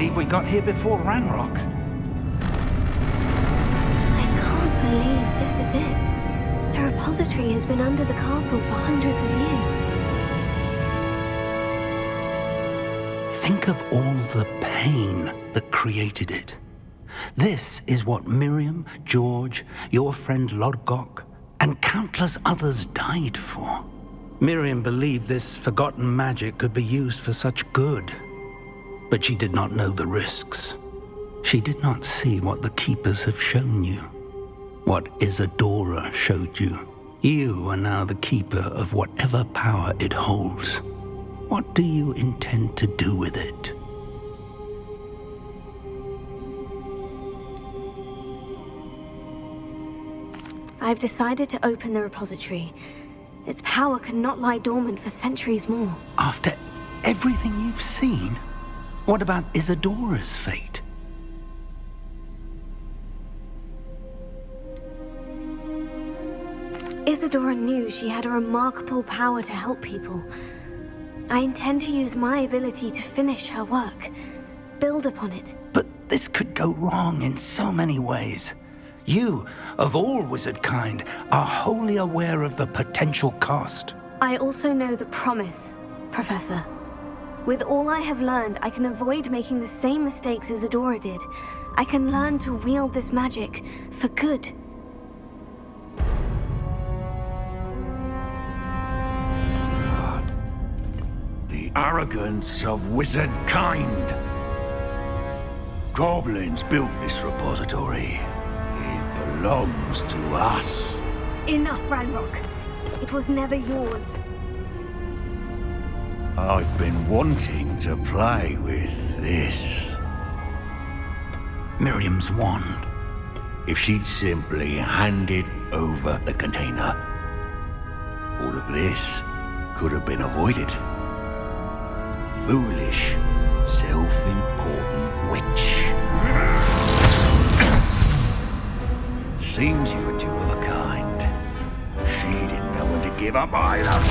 believe we got here before Ranrock. I can't believe this is it. The repository has been under the castle for hundreds of years. Think of all the pain that created it. This is what Miriam, George, your friend Lodgok, and countless others died for. Miriam believed this forgotten magic could be used for such good, but she did not know the risks. She did not see what the Keepers have shown you, what Isadora showed you. You are now the Keeper of whatever power it holds. What do you intend to do with it? I've decided to open the repository. Its power cannot lie dormant for centuries more. After everything you've seen? What about Isadora's fate? Isadora knew she had a remarkable power to help people. I intend to use my ability to finish her work, build upon it. But this could go wrong in so many ways. You, of all wizard kind, are wholly aware of the potential cost. I also know the promise, Professor. With all I have learned, I can avoid making the same mistakes Isadora did. I can learn to wield this magic for good. The arrogance of wizard kind. Goblins built this repository. It belongs to us. Enough, Ranrock. It was never yours. I've been wanting to play with this. Miriam's wand. If she'd simply handed over the container, all of this could have been avoided. Foolish, self-important witch. Seems you were two of a kind. She didn't know when to give up either.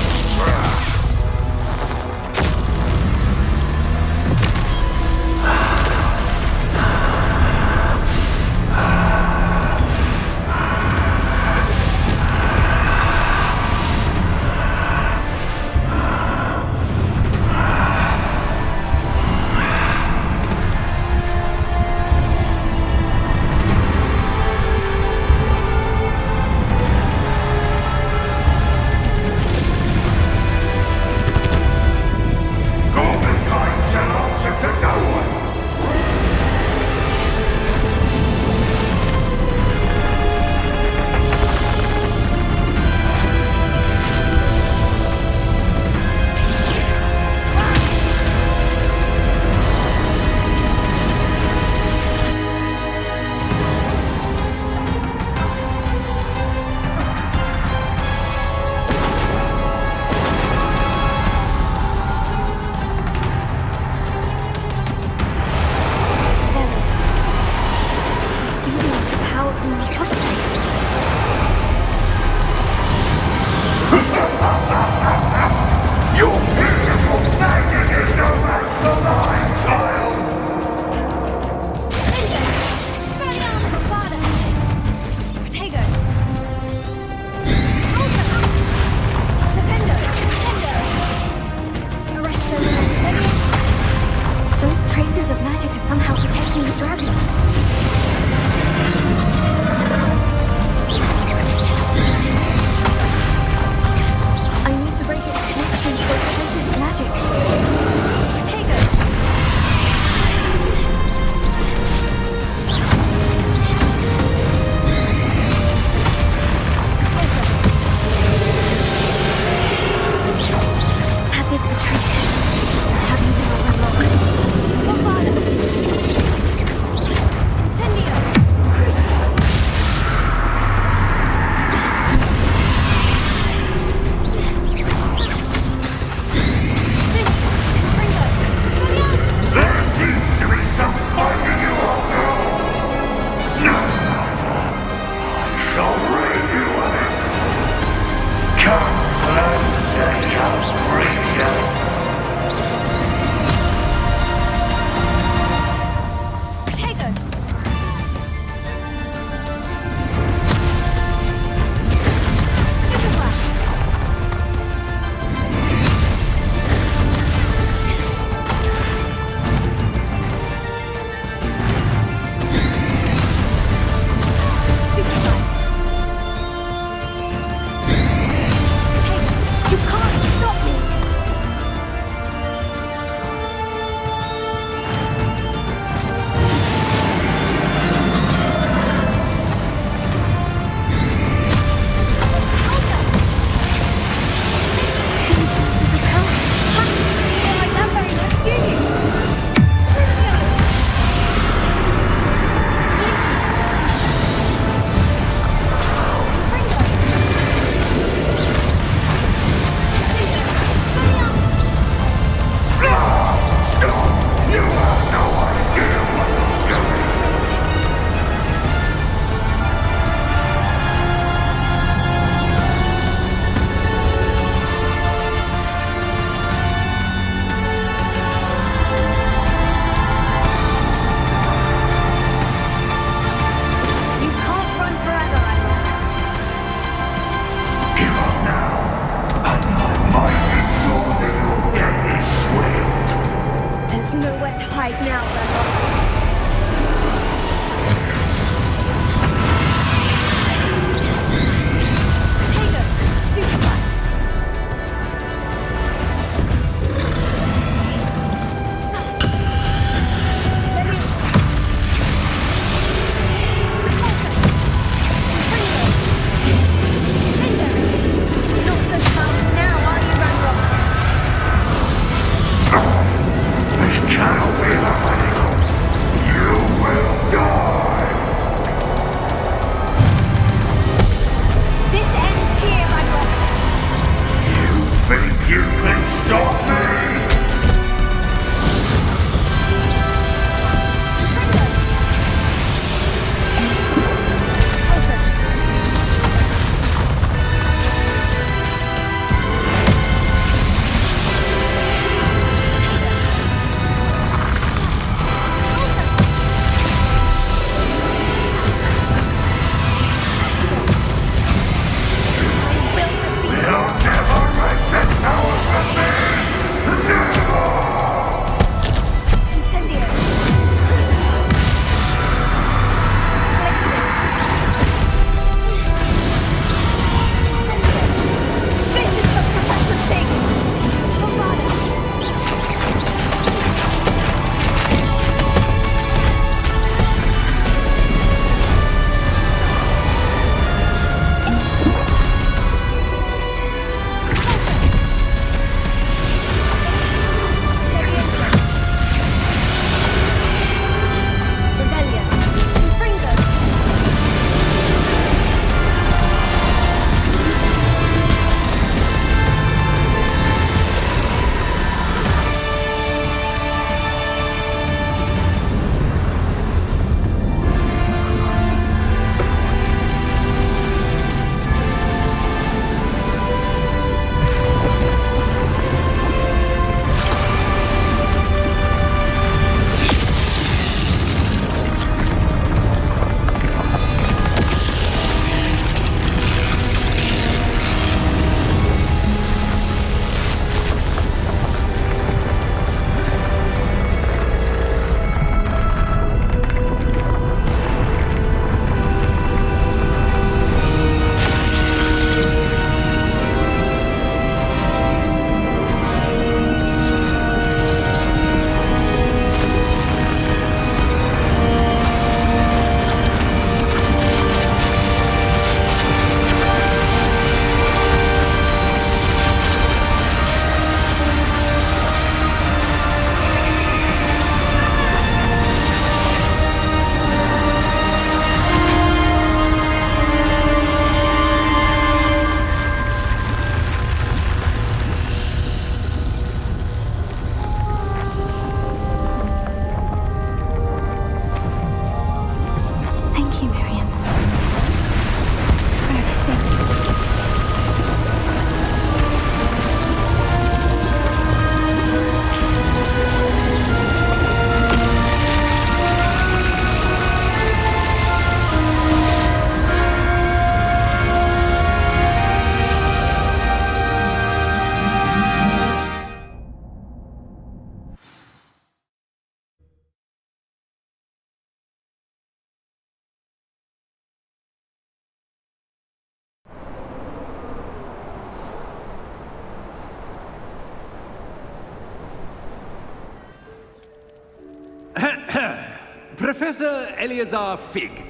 Professor Eleazar Fig.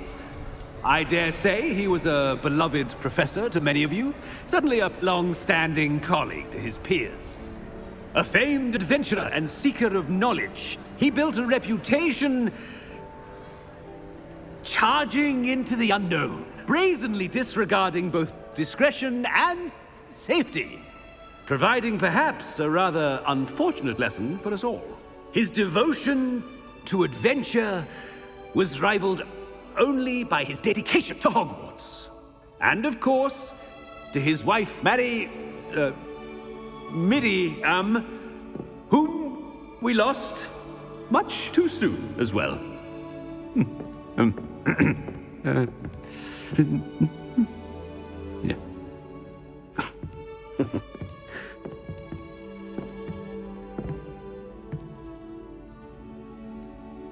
I dare say he was a beloved professor to many of you, certainly a long-standing colleague to his peers. A famed adventurer and seeker of knowledge, he built a reputation charging into the unknown, brazenly disregarding both discretion and safety, providing perhaps a rather unfortunate lesson for us all. His devotion to adventure was rivaled only by his dedication to Hogwarts. And of course, to his wife, Midi, whom we lost much too soon as well. Yeah.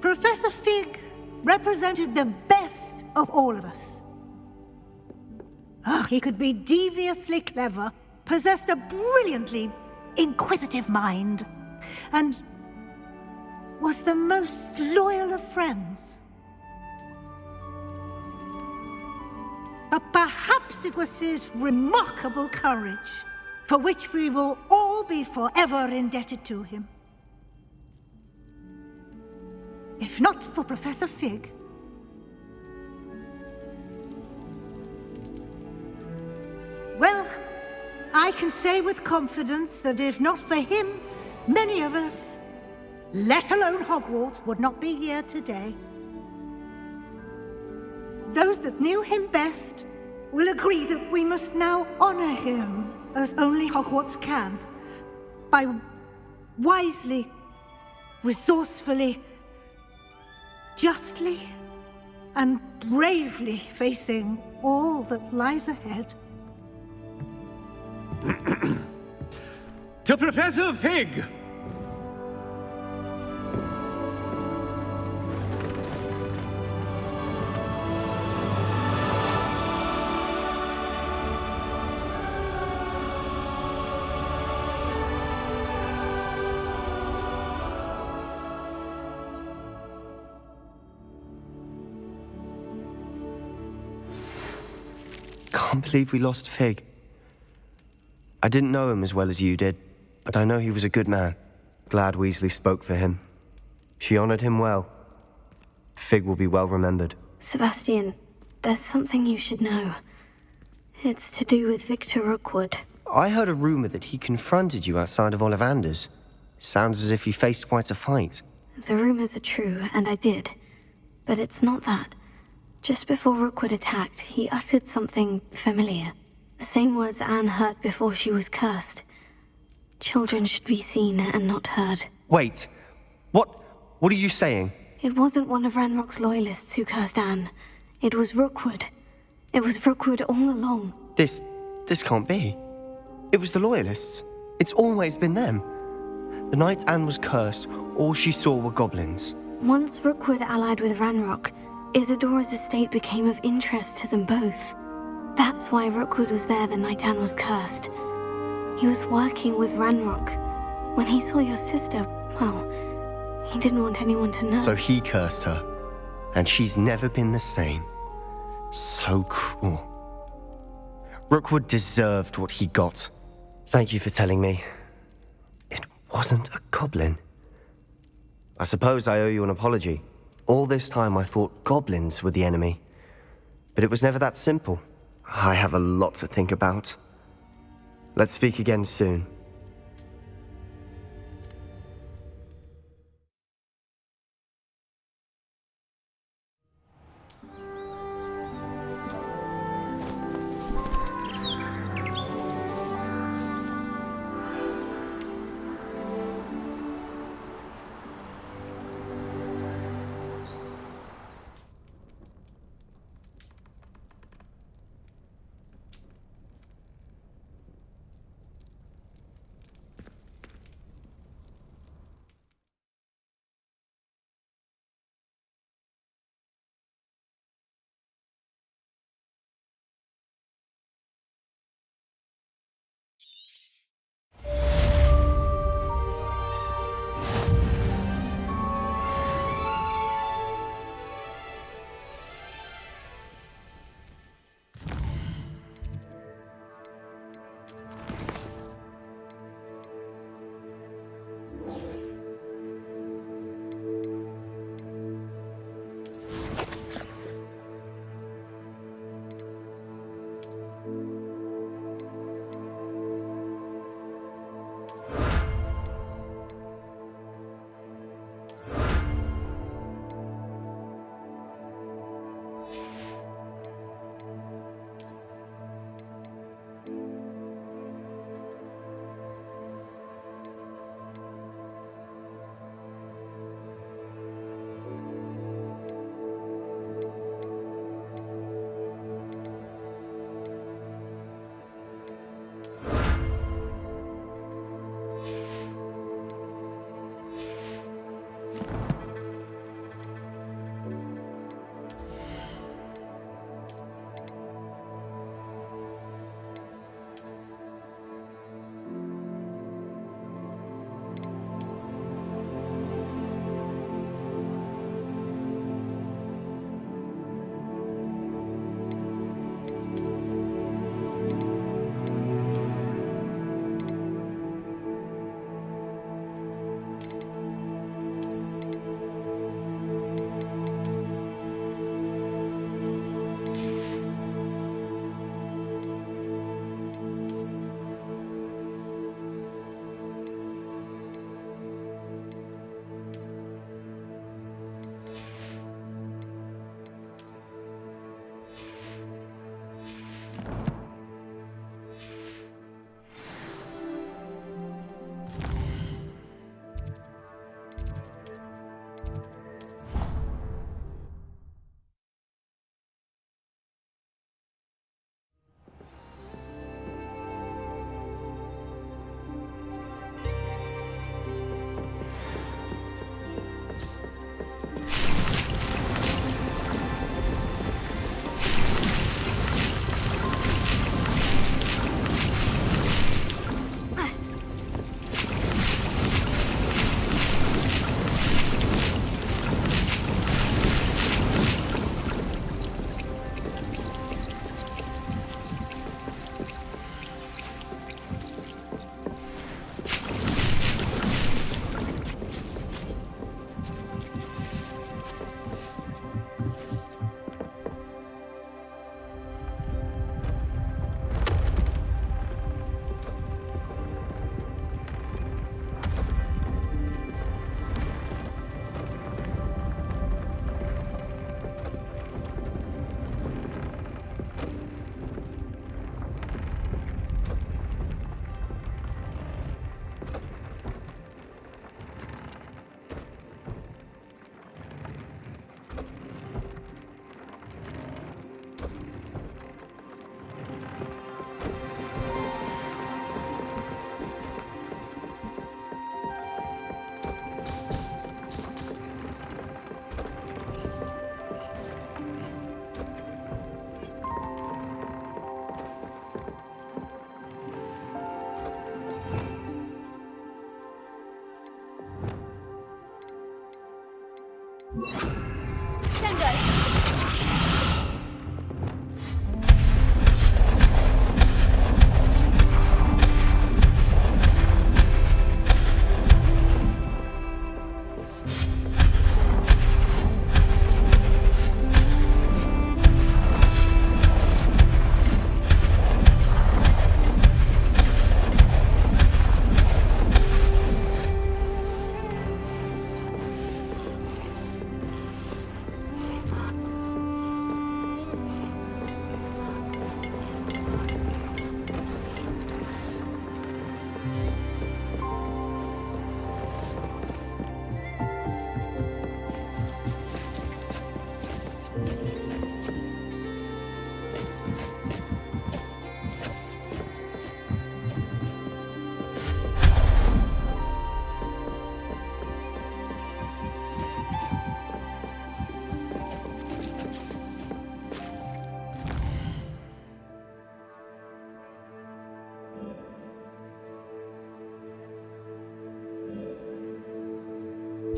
Professor Fig represented the best of all of us. He could be deviously clever, possessed a brilliantly inquisitive mind, and was the most loyal of friends. But perhaps it was his remarkable courage, for which we will all be forever indebted to him. If not for Professor Fig, well, I can say with confidence that if not for him, many of us, let alone Hogwarts, would not be here today. Those that knew him best will agree that we must now honor him as only Hogwarts can, by wisely, resourcefully, justly, and bravely facing all that lies ahead. To Professor Fig! Can't believe we lost Fig. I didn't know him as well as you did, but I know he was a good man. Glad Weasley spoke for him. She honored him well. Fig will be well remembered. Sebastian, there's something you should know. It's to do with Victor Rookwood. I heard a rumor that he confronted you outside of Ollivander's. Sounds as if he faced quite a fight. The rumors are true, and I did. But it's not that. Just before Rookwood attacked, he uttered something familiar. The same words Anne heard before she was cursed. Children should be seen and not heard. Wait, what are you saying? It wasn't one of Ranrock's loyalists who cursed Anne. It was Rookwood. It was Rookwood all along. This can't be. It was the loyalists. It's always been them. The night Anne was cursed, all she saw were goblins. Once Rookwood allied with Ranrock, Isadora's estate became of interest to them both. That's why Rookwood was there the night Anne was cursed. He was working with Ranrock. When he saw your sister, well, he didn't want anyone to know. So he cursed her, and she's never been the same. So cruel. Rookwood deserved what he got. Thank you for telling me. It wasn't a goblin. I suppose I owe you an apology. All this time I thought goblins were the enemy. But it was never that simple. I have a lot to think about. Let's speak again soon.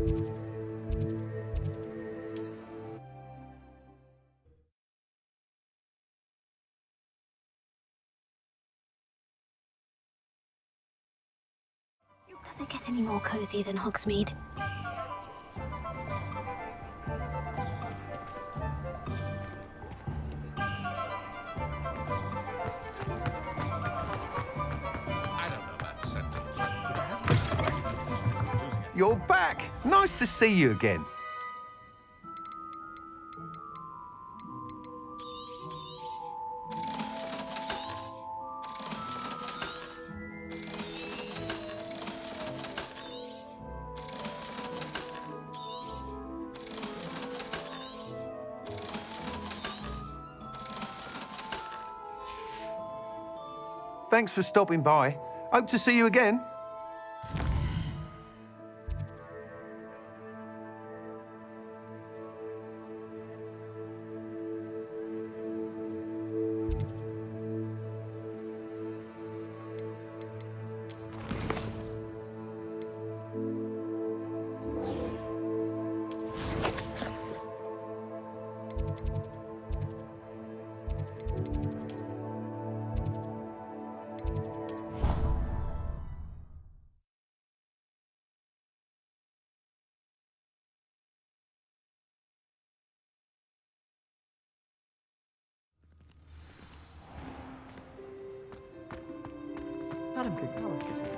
Does it get any more cozy than Hogsmeade? You're back! Nice to see you again. Thanks for stopping by. Hope to see you again.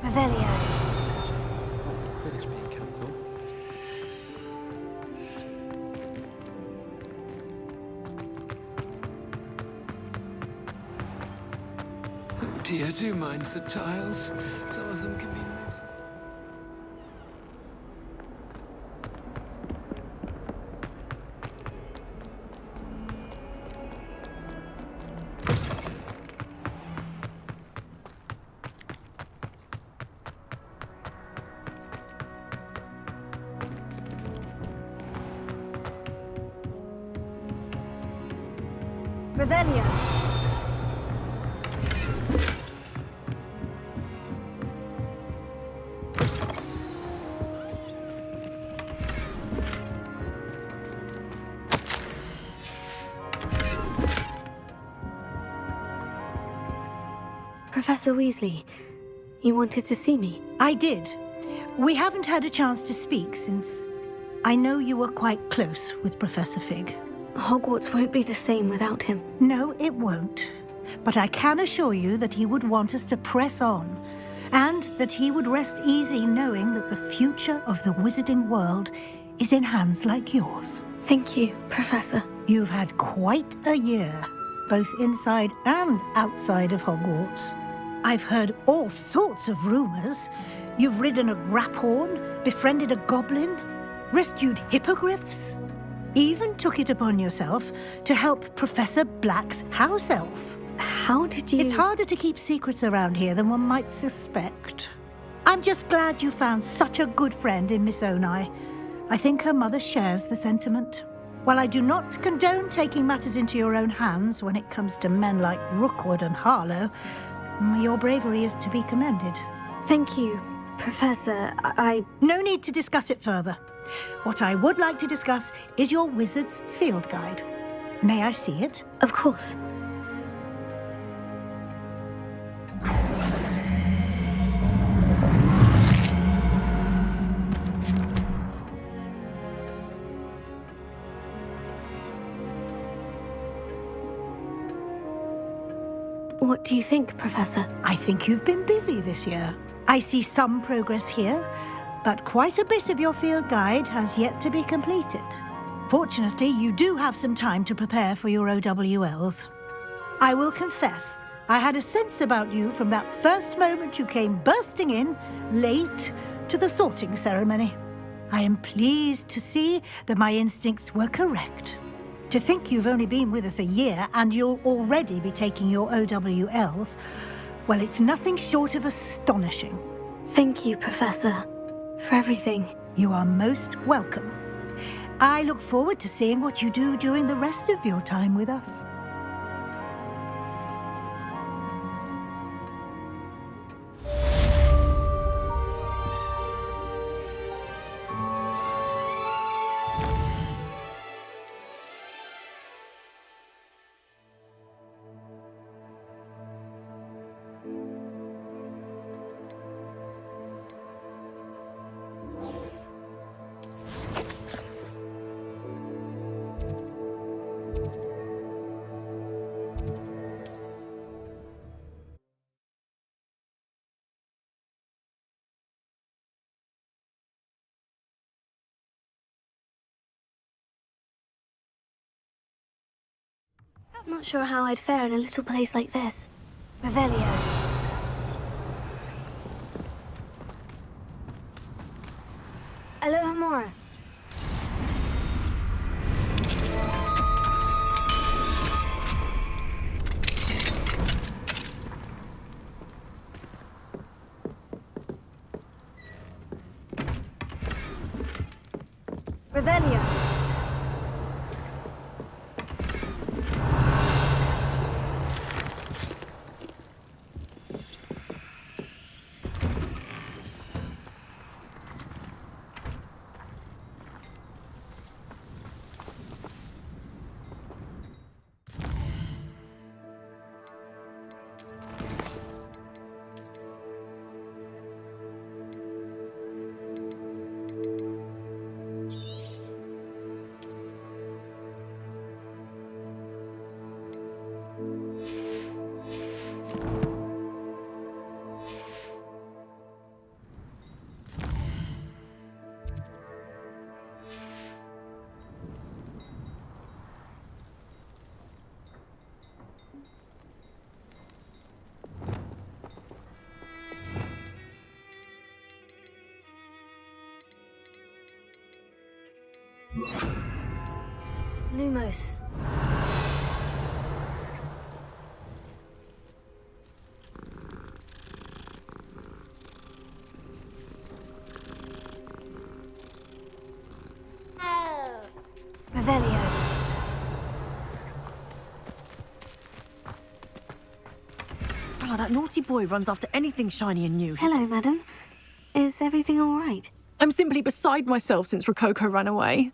Revelio. Quidditch being cancelled. Oh dear, do mind the tiles. Some of them can be nice. Revelio. Professor Weasley, you wanted to see me? I did. We haven't had a chance to speak since I know you were quite close with Professor Fig. Hogwarts won't be the same without him. No, it won't. But I can assure you that he would want us to press on, and that he would rest easy knowing that the future of the wizarding world is in hands like yours. Thank you, Professor. You've had quite a year, both inside and outside of Hogwarts. I've heard all sorts of rumors. You've ridden a graphorn, befriended a goblin, rescued hippogriffs, even took it upon yourself to help Professor Black's house elf. How did you... It's harder to keep secrets around here than one might suspect. I'm just glad you found such a good friend in Miss Onai. I think her mother shares the sentiment. While I do not condone taking matters into your own hands when it comes to men like Rookwood and Harlow, your bravery is to be commended. Thank you, Professor. No need to discuss it further. What I would like to discuss is your wizard's field guide. May I see it? Of course. What do you think, Professor? I think you've been busy this year. I see some progress here, but quite a bit of your field guide has yet to be completed. Fortunately, you do have some time to prepare for your OWLs. I will confess, I had a sense about you from that first moment you came bursting in, late, to the sorting ceremony. I am pleased to see that my instincts were correct. To think you've only been with us a year and you'll already be taking your OWLs, well, it's nothing short of astonishing. Thank you, Professor, for everything. You are most welcome. I look forward to seeing what you do during the rest of your time with us. Not sure how I'd fare in a little place like this. Revelio. Alohomora. Revelio. Lumos. Revelio. Oh, that naughty boy runs after anything shiny and new. Hello, madam. Is everything all right? I'm simply beside myself since Rococo ran away.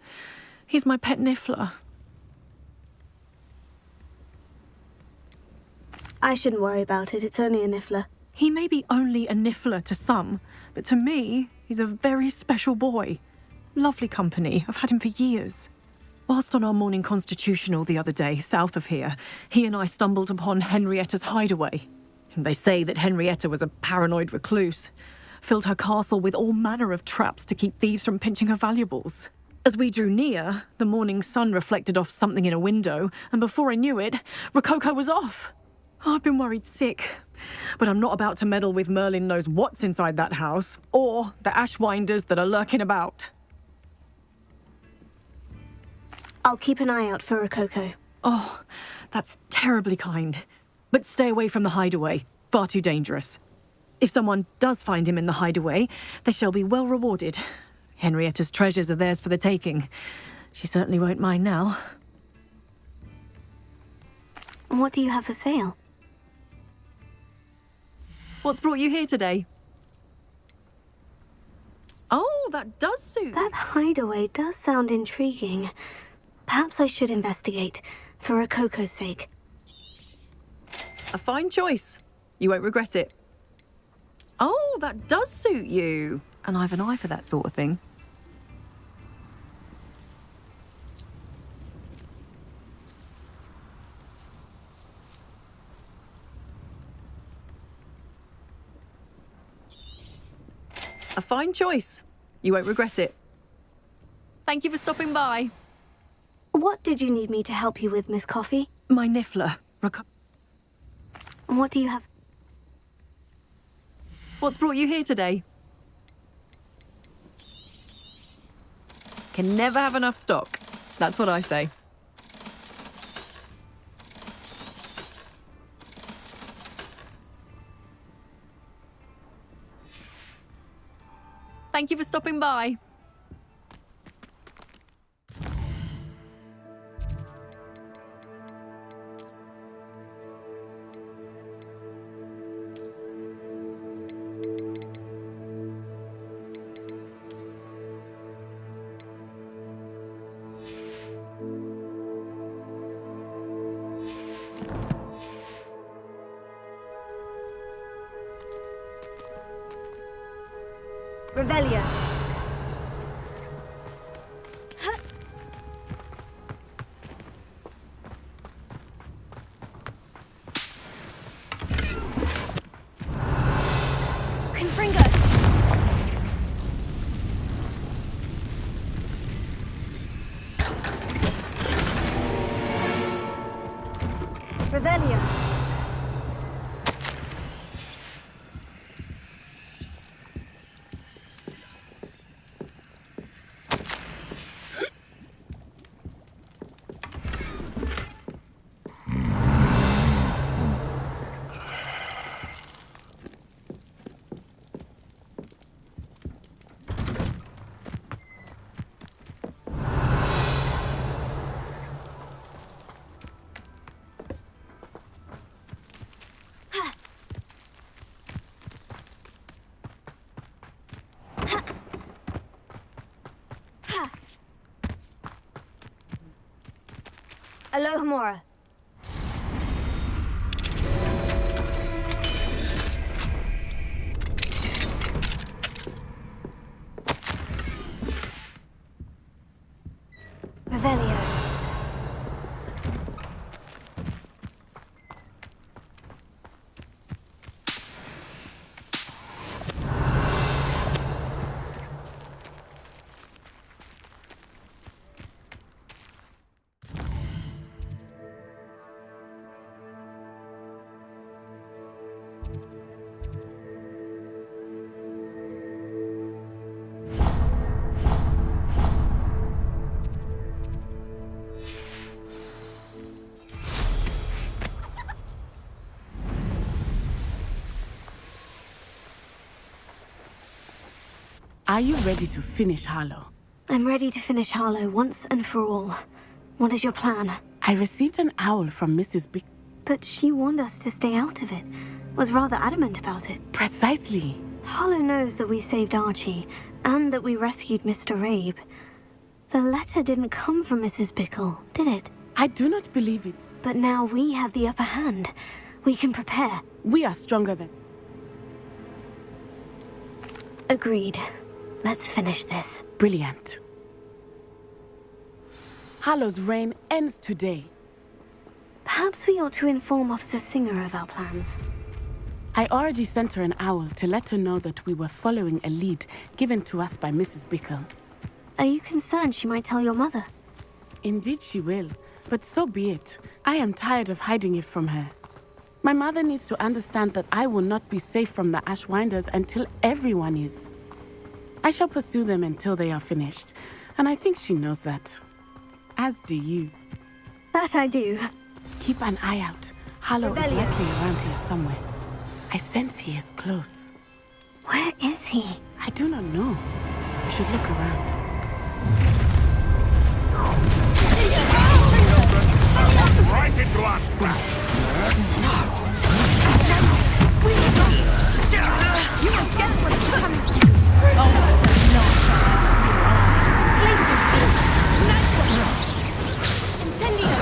He's my pet Niffler. I shouldn't worry about it. It's only a Niffler. He may be only a Niffler to some, but to me, he's a very special boy. Lovely company. I've had him for years. Whilst on our morning constitutional the other day, south of here, he and I stumbled upon Henrietta's hideaway. They say that Henrietta was a paranoid recluse, filled her castle with all manner of traps to keep thieves from pinching her valuables. As we drew near, the morning sun reflected off something in a window, and before I knew it, Rococo was off. I've been worried sick, but I'm not about to meddle with Merlin knows what's inside that house, or the Ashwinders that are lurking about. I'll keep an eye out for Rococo. Oh, that's terribly kind. But stay away from the hideaway. Far too dangerous. If someone does find him in the hideaway, they shall be well rewarded. Henrietta's treasures are theirs for the taking. She certainly won't mind now. What do you have for sale? What's brought you here today? Oh, that does suit. That hideaway does sound intriguing. Perhaps I should investigate, for Rococo's sake. A fine choice. You won't regret it. Oh, that does suit you. And I've an eye for that sort of thing. A fine choice. You won't regret it. Thank you for stopping by. What did you need me to help you with, Miss Coffee? My Niffler. What do you have? What's brought you here today? Can never have enough stock. That's what I say. Thank you for stopping by. Revelio. Alohomora. Revelio. Are you ready to finish Harlow? I'm ready to finish Harlow once and for all. What is your plan? I received an owl from Mrs. Bick. But she warned us to stay out of it. Was rather adamant about it. Precisely. Harlow knows that we saved Archie, and that we rescued Mr. Rabe. The letter didn't come from Mrs. Bickle, did it? I do not believe it. But now we have the upper hand. We can prepare. We are stronger than... Agreed. Let's finish this. Brilliant. Harlow's reign ends today. Perhaps we ought to inform Officer Singer of our plans. I already sent her an owl to let her know that we were following a lead given to us by Mrs. Bickle. Are you concerned she might tell your mother? Indeed she will, but so be it. I am tired of hiding it from her. My mother needs to understand that I will not be safe from the Ashwinders until everyone is. I shall pursue them until they are finished, and I think she knows that. As do you. That I do. Keep an eye out. Harlow is likely around here somewhere. I sense he is close. Where is he? I do not know. We should look around. Right into our trap! You will get what's coming. Incendio!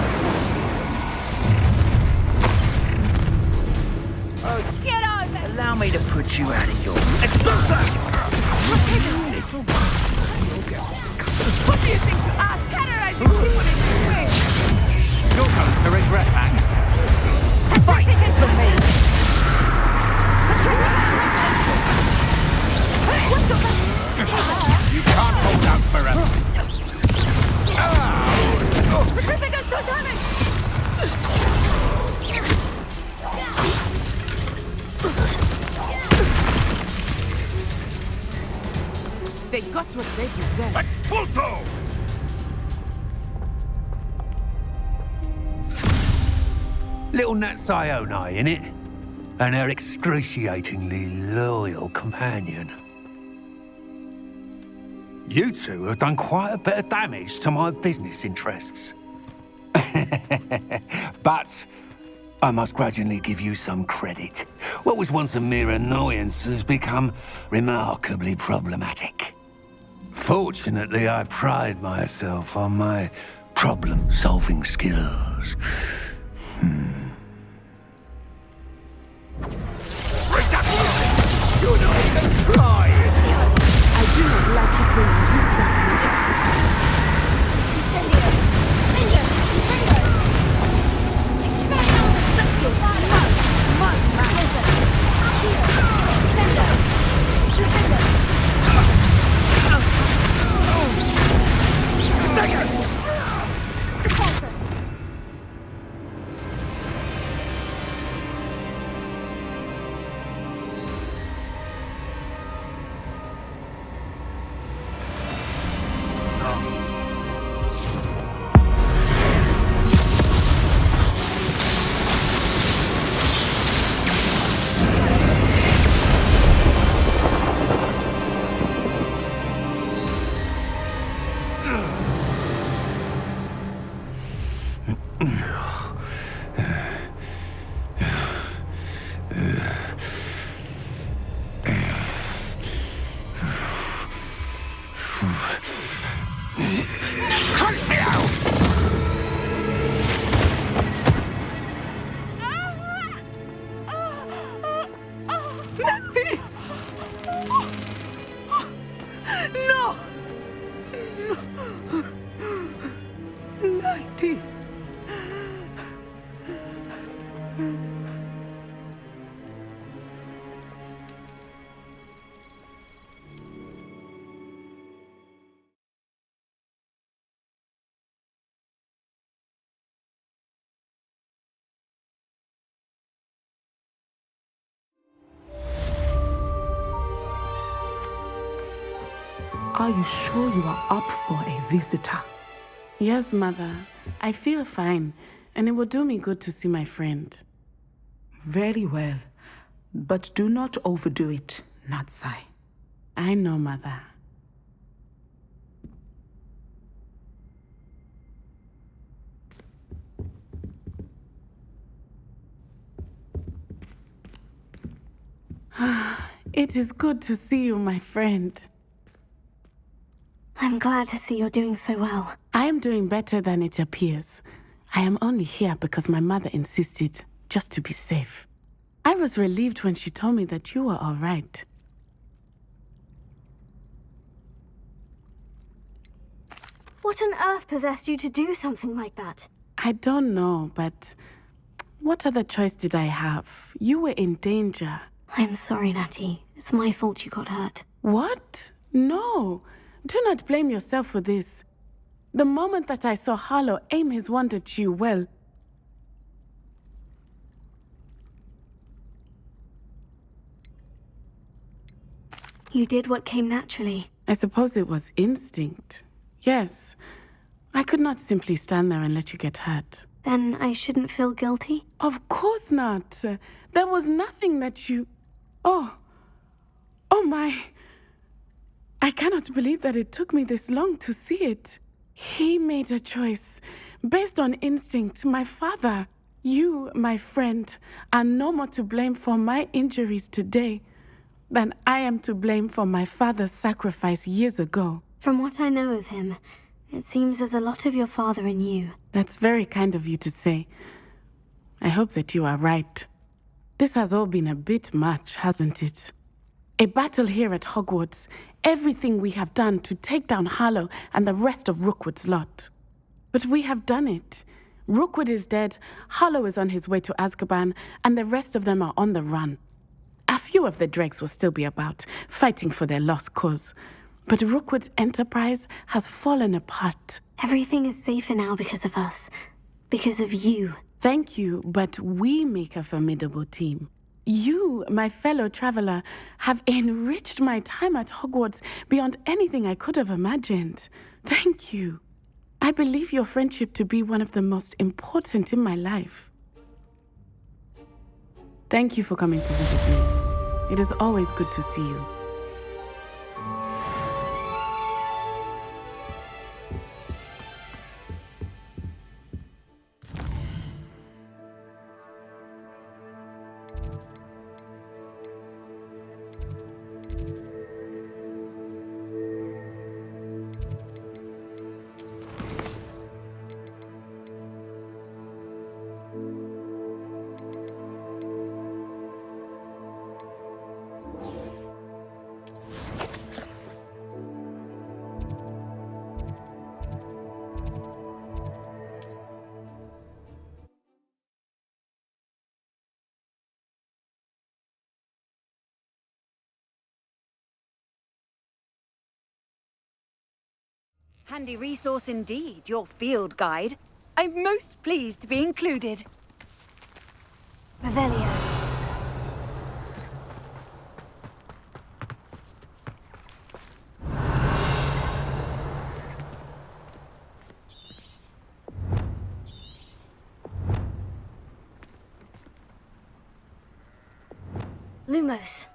Oh, Get over! allow me to put you out of your... What do you think you are? Terrorizing people in this way! You're going to regret that. Fight for me! You can't hold out forever. Petrificus totalis! They got what they deserve. Expulso! Little Nat Sioni, innit? And her excruciatingly loyal companion. You two have done quite a bit of damage to my business interests. But I must grudgingly give you some credit. What was once a mere annoyance has become remarkably problematic. Fortunately, I pride myself on my problem-solving skills. You're not even trying! I do not like it when you start me. Incendio! Incendio! Are you sure you are up for a visitor? Yes, Mother. I feel fine, and it will do me good to see my friend. Very well. But do not overdo it, Natsai. I know, Mother. It is good to see you, my friend. I'm glad to see you're doing so well. I am doing better than it appears. I am only here because my mother insisted, just to be safe. I was relieved when she told me that you were all right. What on earth possessed you to do something like that? I don't know, but what other choice did I have? You were in danger. I'm sorry, Natty. It's my fault you got hurt. What? No. Do not blame yourself for this. The moment that I saw Harlow aim his wand at you, well... You did what came naturally. I suppose it was instinct. Yes. I could not simply stand there and let you get hurt. Then I shouldn't feel guilty? Of course not. There was nothing that you... Oh my... I cannot believe that it took me this long to see it. He made a choice based on instinct. My father, you, my friend, are no more to blame for my injuries today than I am to blame for my father's sacrifice years ago. From what I know of him, it seems there's a lot of your father in you. That's very kind of you to say. I hope that you are right. This has all been a bit much, hasn't it? A battle here at Hogwarts. Everything we have done to take down Harlow and the rest of Rookwood's lot. But we have done it. Rookwood is dead, Harlow is on his way to Azkaban, and the rest of them are on the run. A few of the dregs will still be about, fighting for their lost cause. But Rookwood's enterprise has fallen apart. Everything is safer now because of us. Because of you. Thank you, but we make a formidable team. You, my fellow traveler, have enriched my time at Hogwarts beyond anything I could have imagined. Thank you. I believe your friendship to be one of the most important in my life. Thank you for coming to visit me. It is always good to see you. Handy resource indeed, your field guide. I'm most pleased to be included. Revelio. Lumos.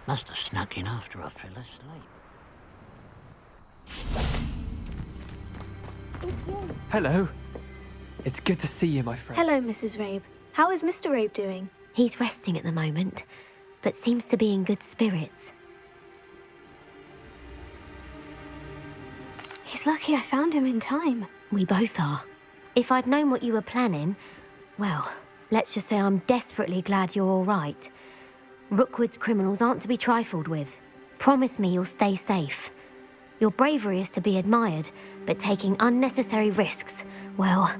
Must have snuck in after I fell asleep. Hello. It's good to see you, my friend. Hello, Mrs. Rabe. How is Mr. Rabe doing? He's resting at the moment, but seems to be in good spirits. He's lucky I found him in time. We both are. If I'd known what you were planning, well, let's just say I'm desperately glad you're all right. Rookwood's criminals aren't to be trifled with. Promise me you'll stay safe. Your bravery is to be admired, but taking unnecessary risks, well...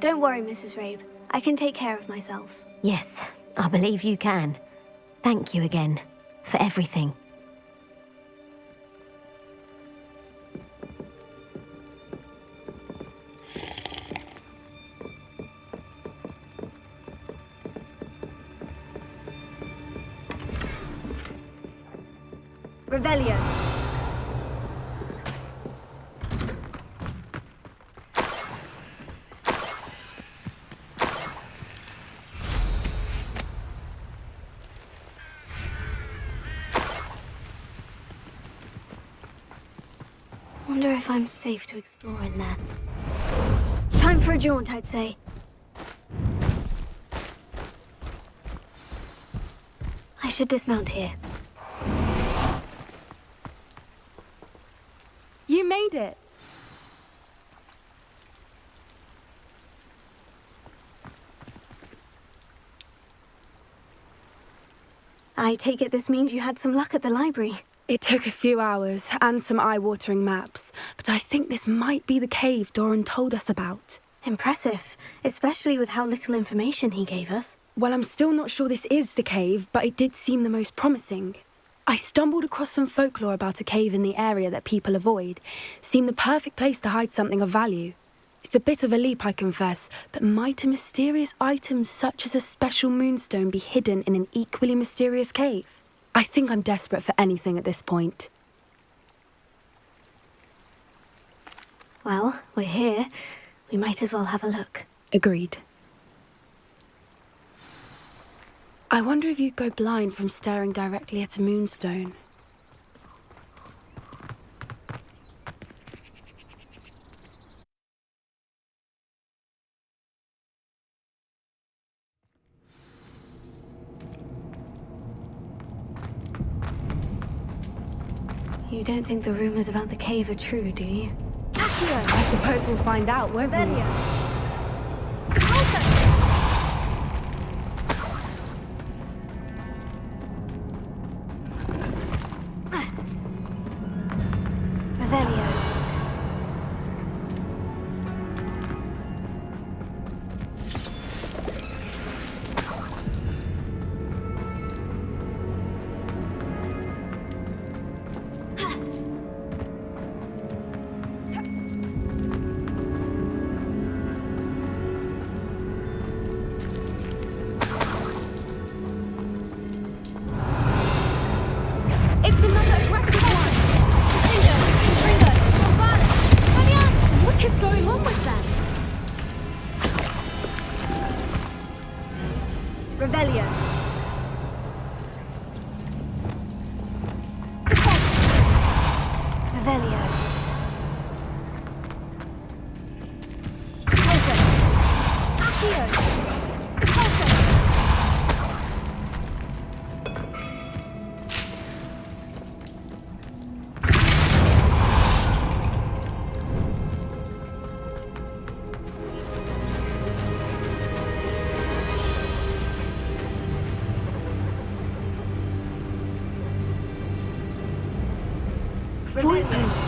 Don't worry, Mrs. Rabe. I can take care of myself. Yes, I believe you can. Thank you again, for everything. Revelio. Wonder if I'm safe to explore in there. Time for a jaunt, I'd say. I should dismount here. You made it. I take it this means you had some luck at the library. It took a few hours and some eye-watering maps, but I think this might be the cave Doran told us about. Impressive, especially with how little information he gave us. Well, I'm still not sure this is the cave, but it did seem the most promising. I stumbled across some folklore about a cave in the area that people avoid. Seemed the perfect place to hide something of value. It's a bit of a leap, I confess, but might a mysterious item such as a special moonstone be hidden in an equally mysterious cave? I think I'm desperate for anything at this point. Well, we're here. We might as well have a look. Agreed. I wonder if you'd go blind from staring directly at a moonstone. You don't think the rumors about the cave are true, do you? I suppose we'll find out, won't we? Revelio. It's another aggressive one! What is going on with them? Revelio. Revelio. Voipers!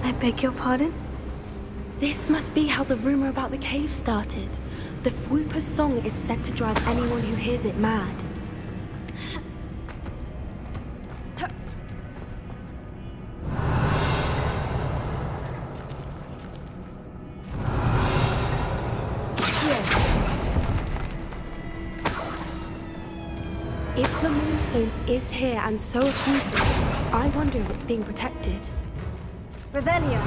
I beg your pardon? This must be how the rumor about the cave started. The Whooper's song is said to drive anyone who hears it mad. If the moonstone is here and so are Whoopers, I wonder if it's being protected. Revelio.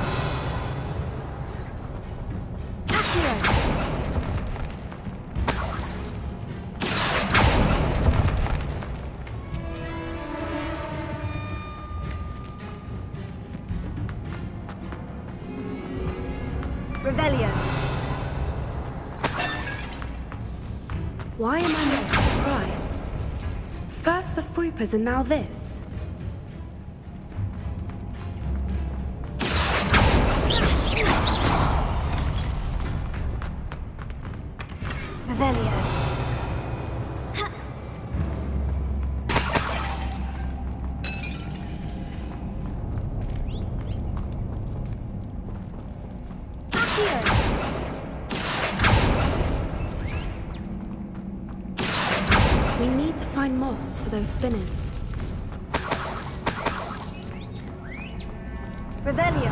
Revelio. Why am I not surprised? First the Whoopers and now this. Revelio. spots for those spinners. Revelio.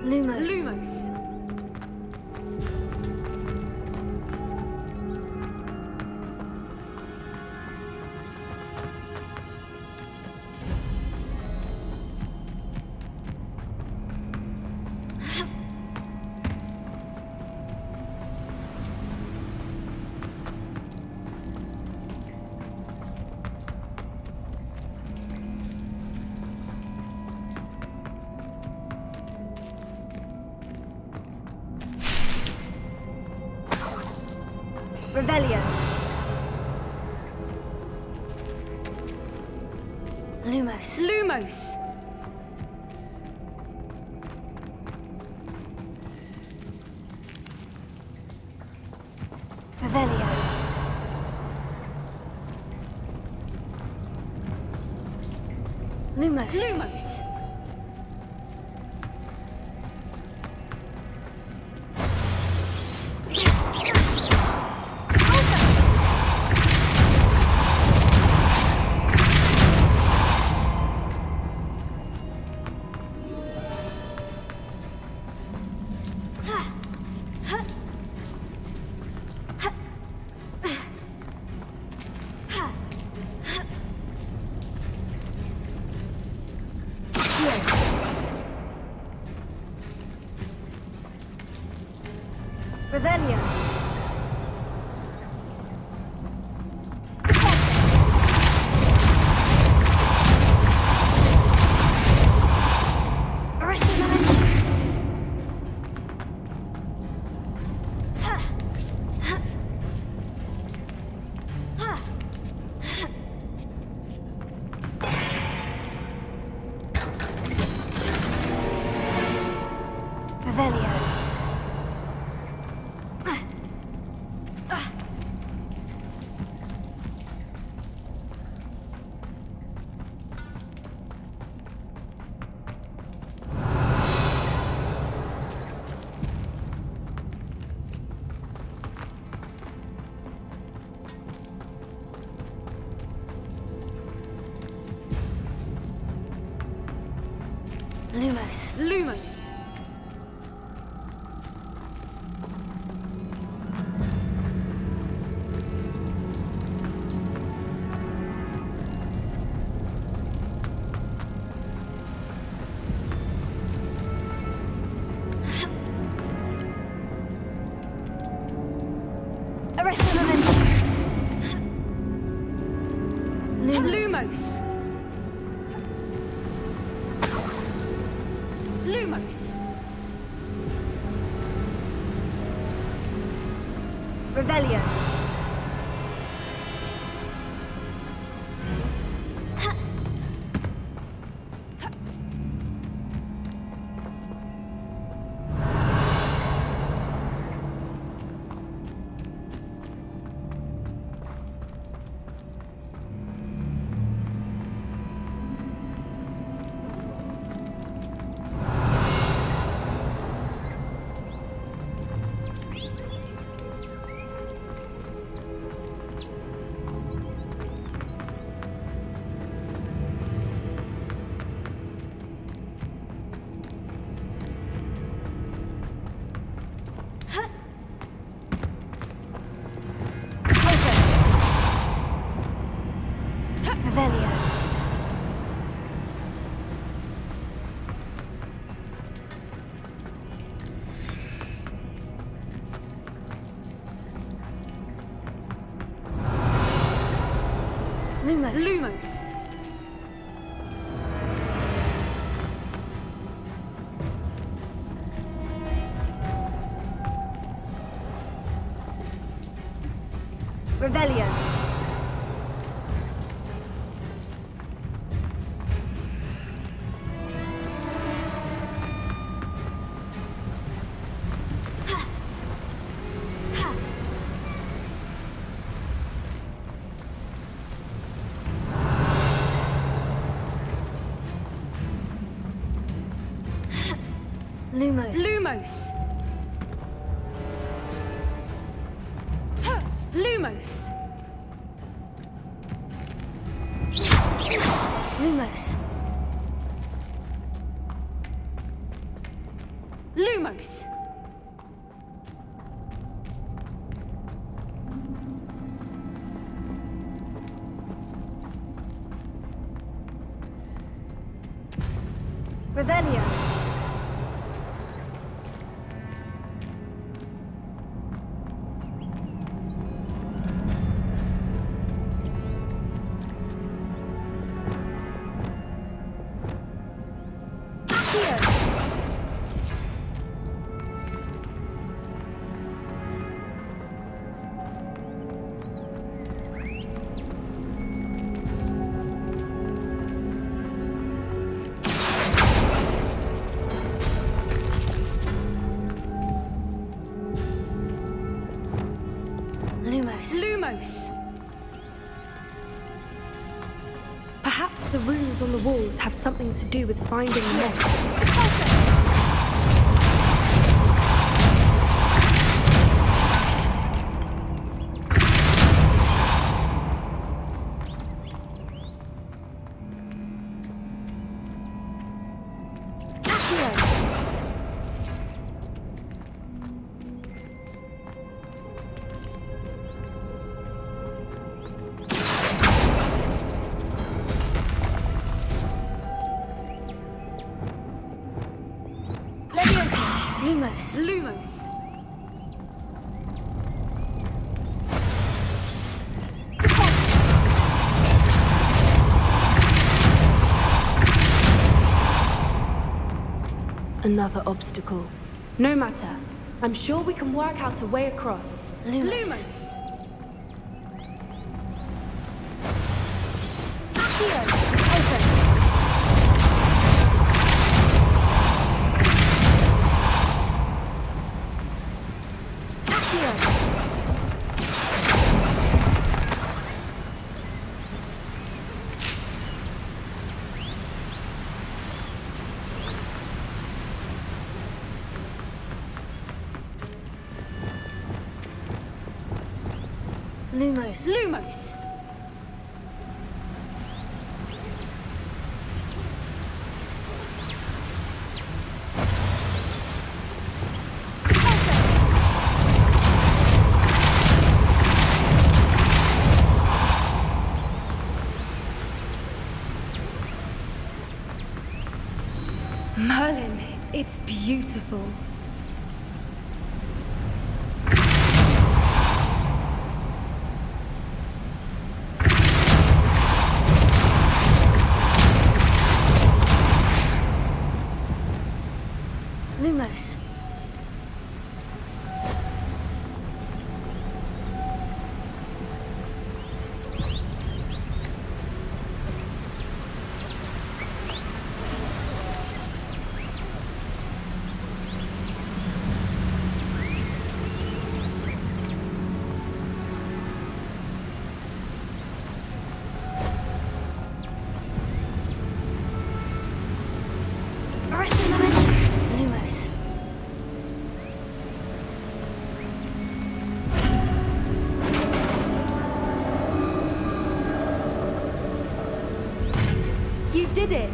Lumos. Lumos. Revelio. Lumos. Lumos. Revelio. Lumos. Lumos. Revelio. Revelio. Lumos. Lumos. Arrest the momentum. Lumos. Lumos. Revelio. Revelio. Lumos. Lumos. Revelio. Lumos. Lumos. Huh. Lumos. Lumos. Lumos. Revelio. Lumos. Lumos. Perhaps the runes on the walls have something to do with finding moths. Lumos. Lumos. Another obstacle. No matter. I'm sure we can work out a way across. Lumos. Lumos. Lumos. Merlin, it's beautiful. Lumos. Lumos. You did it!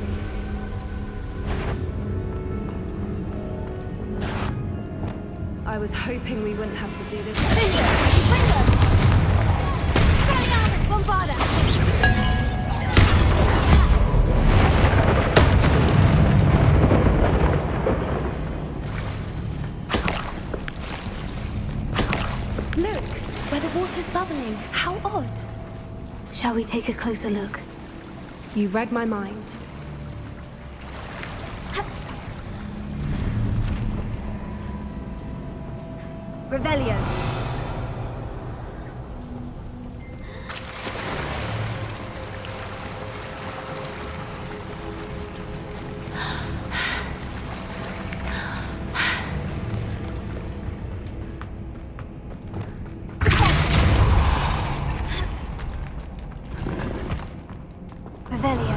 I was hoping we wouldn't have to do this. Look, where the water's bubbling. How odd. Shall we take a closer look? You read my mind. Revelio. Revelio.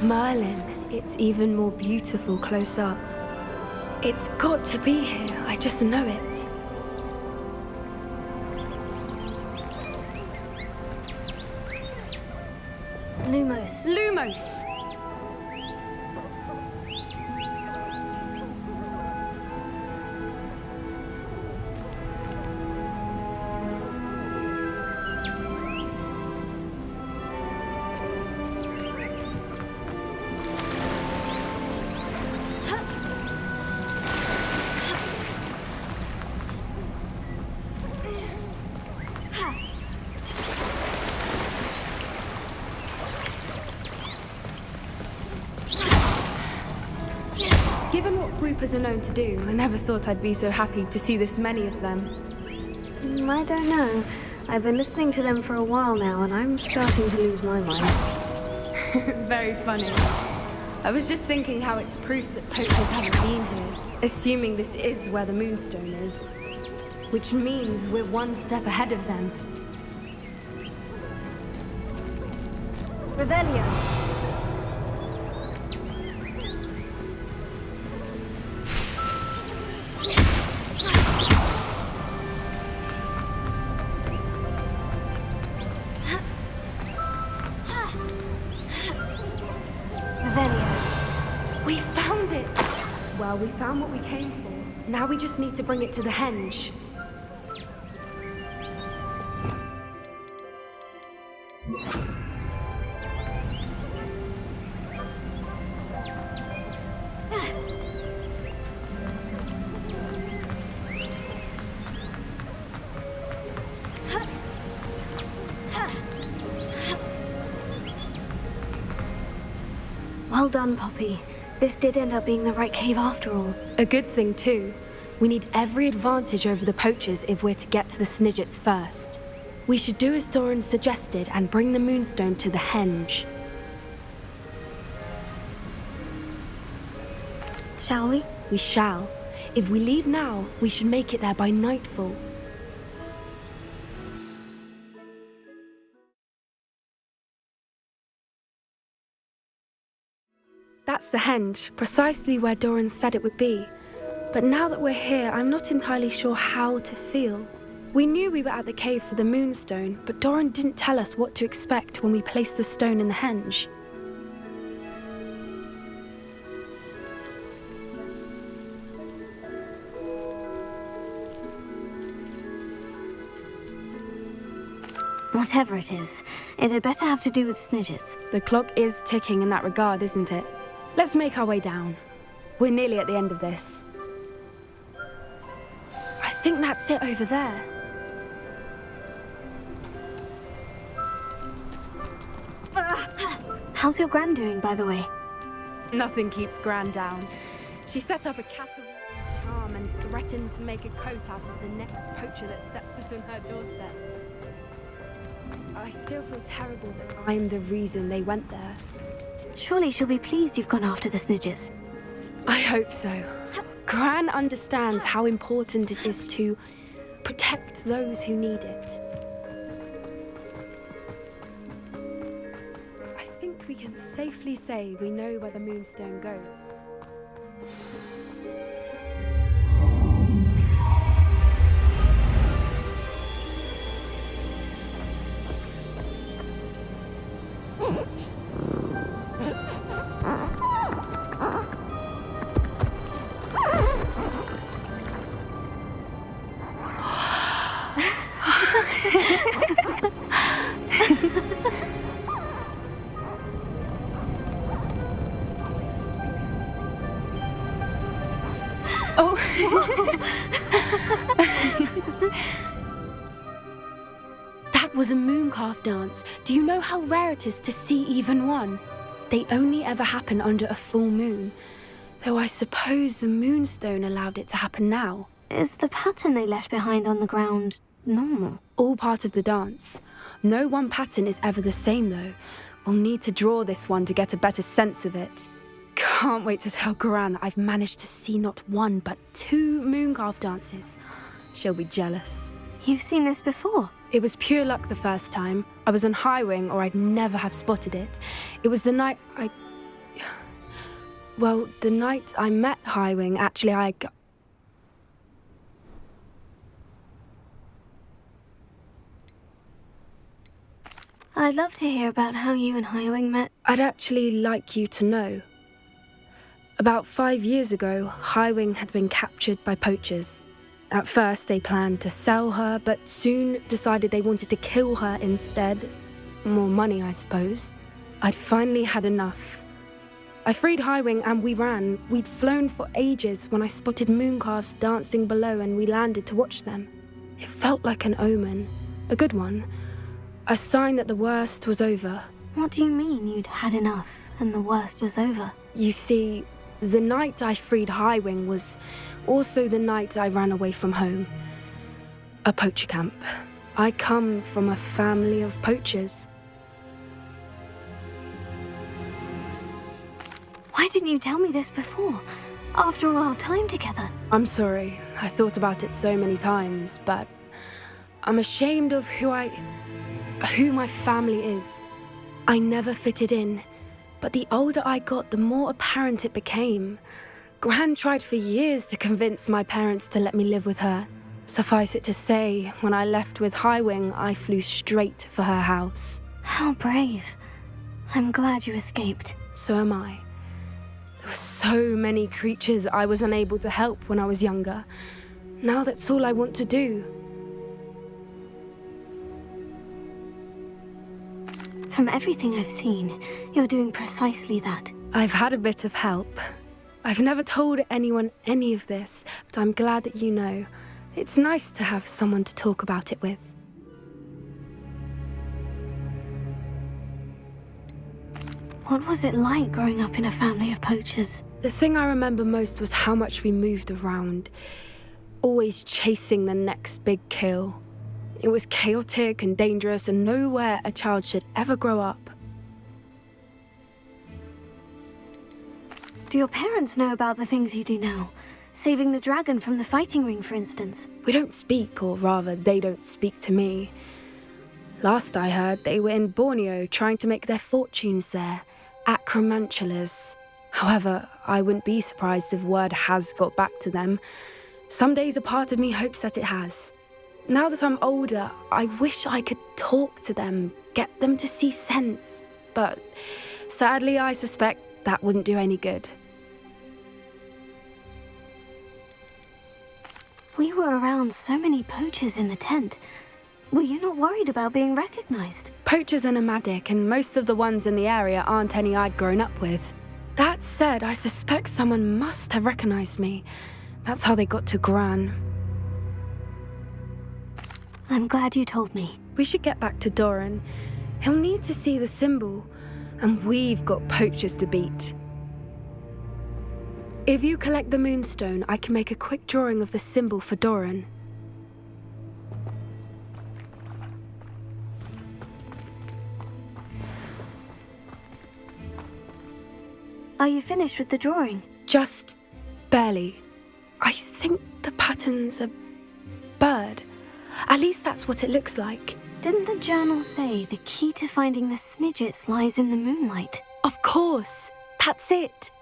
Merlin, it's even more beautiful close up. It's got to be here, I just know it. Lumos. Lumos! Given what Whoopers are known to do, I never thought I'd be so happy to see this many of them. I don't know. I've been listening to them for a while now, and I'm starting to lose my mind. Very funny. I was just thinking how it's proof that poachers haven't been here, assuming this is where the Moonstone is. Which means we're one step ahead of them. Revelio. We found it! Well, we found what we came for. Now we just need to bring it to the henge. Well done, Poppy. This did end up being the right cave after all. A good thing, too. We need every advantage over the poachers if we're to get to the Snidgets first. We should do as Doran suggested and bring the Moonstone to the henge. Shall we? We shall. If we leave now, we should make it there by nightfall. That's the henge, precisely where Doran said it would be. But now that we're here, I'm not entirely sure how to feel. We knew we were at the cave for the Moonstone, but Doran didn't tell us what to expect when we placed the stone in the henge. Whatever it is, it had better have to do with Snidgets. The clock is ticking in that regard, isn't it? Let's make our way down. We're nearly at the end of this. I think that's it over there. How's your Gran doing, by the way? Nothing keeps Gran down. She set up a caterwauling charm and threatened to make a coat out of the next poacher that set foot on her doorstep. I still feel terrible that I'm the reason they went there. Surely she'll be pleased you've gone after the Snidgets. I hope so. Gran understands how important it is to protect those who need it. I think we can safely say we know where the Moonstone goes. That was a mooncalf dance. Do you know how rare it is to see even one? They only ever happen under a full moon. Though I suppose the Moonstone allowed it to happen now. Is the pattern they left behind on the ground normal? All part of the dance. No one pattern is ever the same, though. We'll need to draw this one to get a better sense of it. Can't wait to tell Gran that I've managed to see not one, but 2 mooncalf dances. She'll be jealous. You've seen this before? It was pure luck the first time. I was on High Wing, or I'd never have spotted it. It was the night Well, the night I met Highwing, actually, I'd love to hear about how you and Highwing met. I'd actually like you to know. About 5 years ago, Highwing had been captured by poachers. At first, they planned to sell her, but soon decided they wanted to kill her instead. More money, I suppose. I'd finally had enough. I freed Highwing and we ran. We'd flown for ages when I spotted mooncalves dancing below and we landed to watch them. It felt like an omen. A good one. A sign that the worst was over. What do you mean you'd had enough and the worst was over? You see, the night I freed Highwing was also the night I ran away from home. A poacher camp. I come from a family of poachers. Why didn't you tell me this before? After all our time together. I'm sorry. I thought about it so many times, but I'm ashamed of who my family is. I never fitted in, but the older I got, the more apparent it became. Gran tried for years to convince my parents to let me live with her. Suffice it to say, when I left with Highwing, I flew straight for her house. How brave. I'm glad you escaped. So am I. There were so many creatures I was unable to help when I was younger. Now that's all I want to do. From everything I've seen, you're doing precisely that. I've had a bit of help. I've never told anyone any of this, but I'm glad that you know. It's nice to have someone to talk about it with. What was it like growing up in a family of poachers? The thing I remember most was how much we moved around, always chasing the next big kill. It was chaotic and dangerous and nowhere a child should ever grow up. Do your parents know about the things you do now? Saving the dragon from the fighting ring, for instance? We don't speak, or rather, they don't speak to me. Last I heard, they were in Borneo trying to make their fortunes there. Acromantulas. However, I wouldn't be surprised if word has got back to them. Some days a part of me hopes that it has. Now that I'm older, I wish I could talk to them, get them to see sense. But sadly, I suspect that wouldn't do any good. We were around so many poachers in the tent. Were you not worried about being recognized? Poachers are nomadic, and most of the ones in the area aren't any I'd grown up with. That said, I suspect someone must have recognized me. That's how they got to Gran. I'm glad you told me. We should get back to Doran. He'll need to see the symbol, and we've got poachers to beat. If you collect the moonstone, I can make a quick drawing of the symbol for Doran. Are you finished with the drawing? Just barely. I think the pattern's a bird. At least that's what it looks like. Didn't the journal say the key to finding the Snidgets lies in the moonlight? Of course. That's it.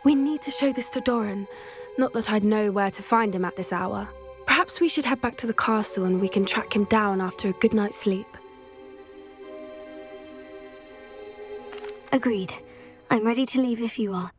We need to show this to Doran. Not that I'd know where to find him at this hour. Perhaps we should head back to the castle and we can track him down after a good night's sleep. Agreed. I'm ready to leave if you are.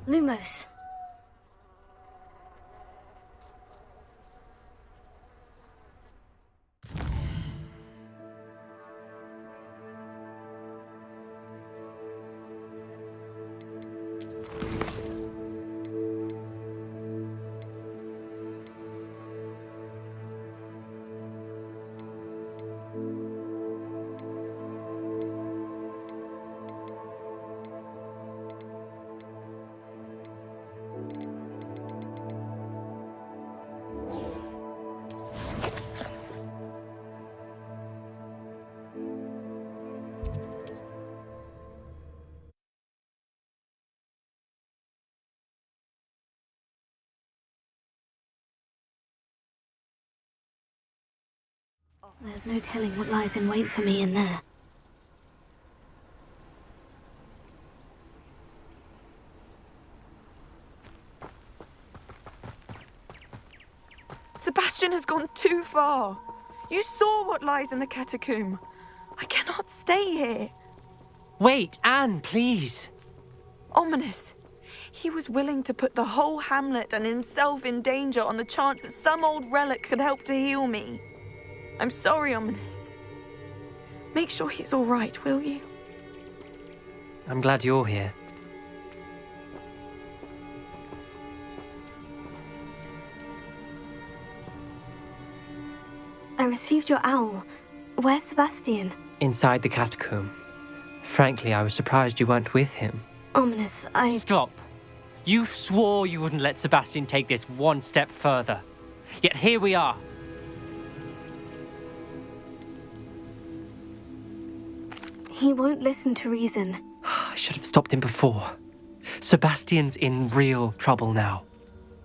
Lumos. There's no telling what lies in wait for me in there. Sebastian has gone too far. You saw what lies in the catacomb. I cannot stay here. Wait, Anne, please. Ominous. He was willing to put the whole hamlet and himself in danger on the chance that some old relic could help to heal me. I'm sorry, Ominous. Make sure he's all right, will you? I'm glad you're here. I received your owl. Where's Sebastian? Inside the catacomb. Frankly, I was surprised you weren't with him. Ominous, Stop. You swore you wouldn't let Sebastian take this one step further. Yet here we are. He won't listen to reason. I should have stopped him before. Sebastian's in real trouble now.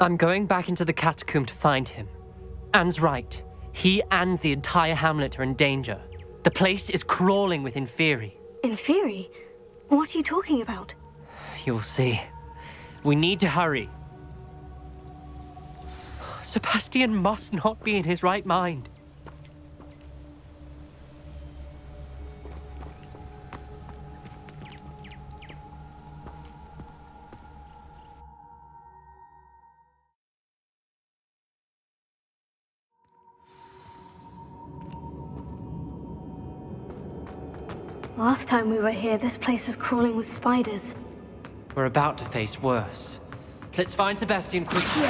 I'm going back into the catacomb to find him. Anne's right. He and the entire hamlet are in danger. The place is crawling with Inferi. Inferi? What are you talking about? You'll see. We need to hurry. Sebastian must not be in his right mind. Last time we were here, this place was crawling with spiders. We're about to face worse. Let's find Sebastian quickly.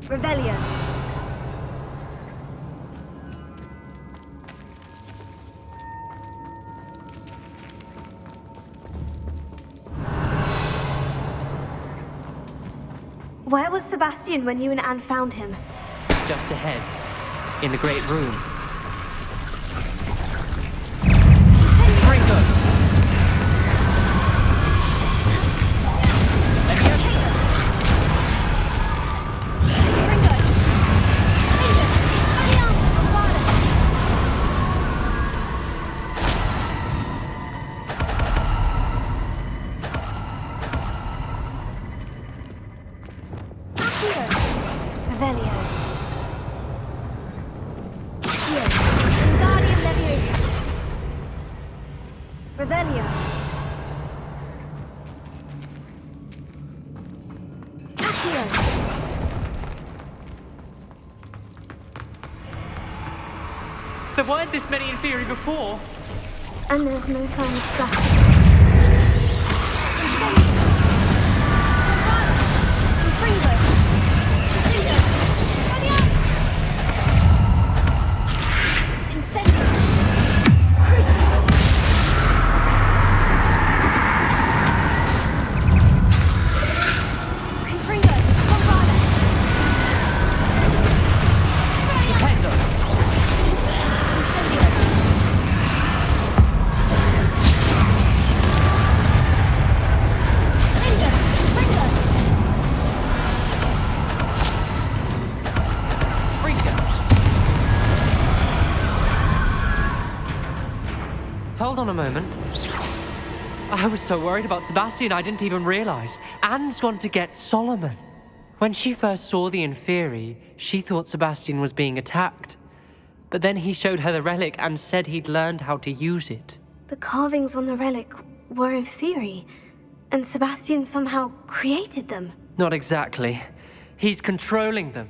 Revelio. Where was Sebastian when you and Anne found him? Just ahead, in the great room. There weren't this many Inferi before. And there's no sign of Sebastian. Hold on a moment. I was so worried about Sebastian I didn't even realize. Anne's gone to get Solomon. When she first saw the Inferi, she thought Sebastian was being attacked. But then he showed her the relic and said he'd learned how to use it. The carvings on the relic were Inferi, and Sebastian somehow created them. Not exactly. He's controlling them.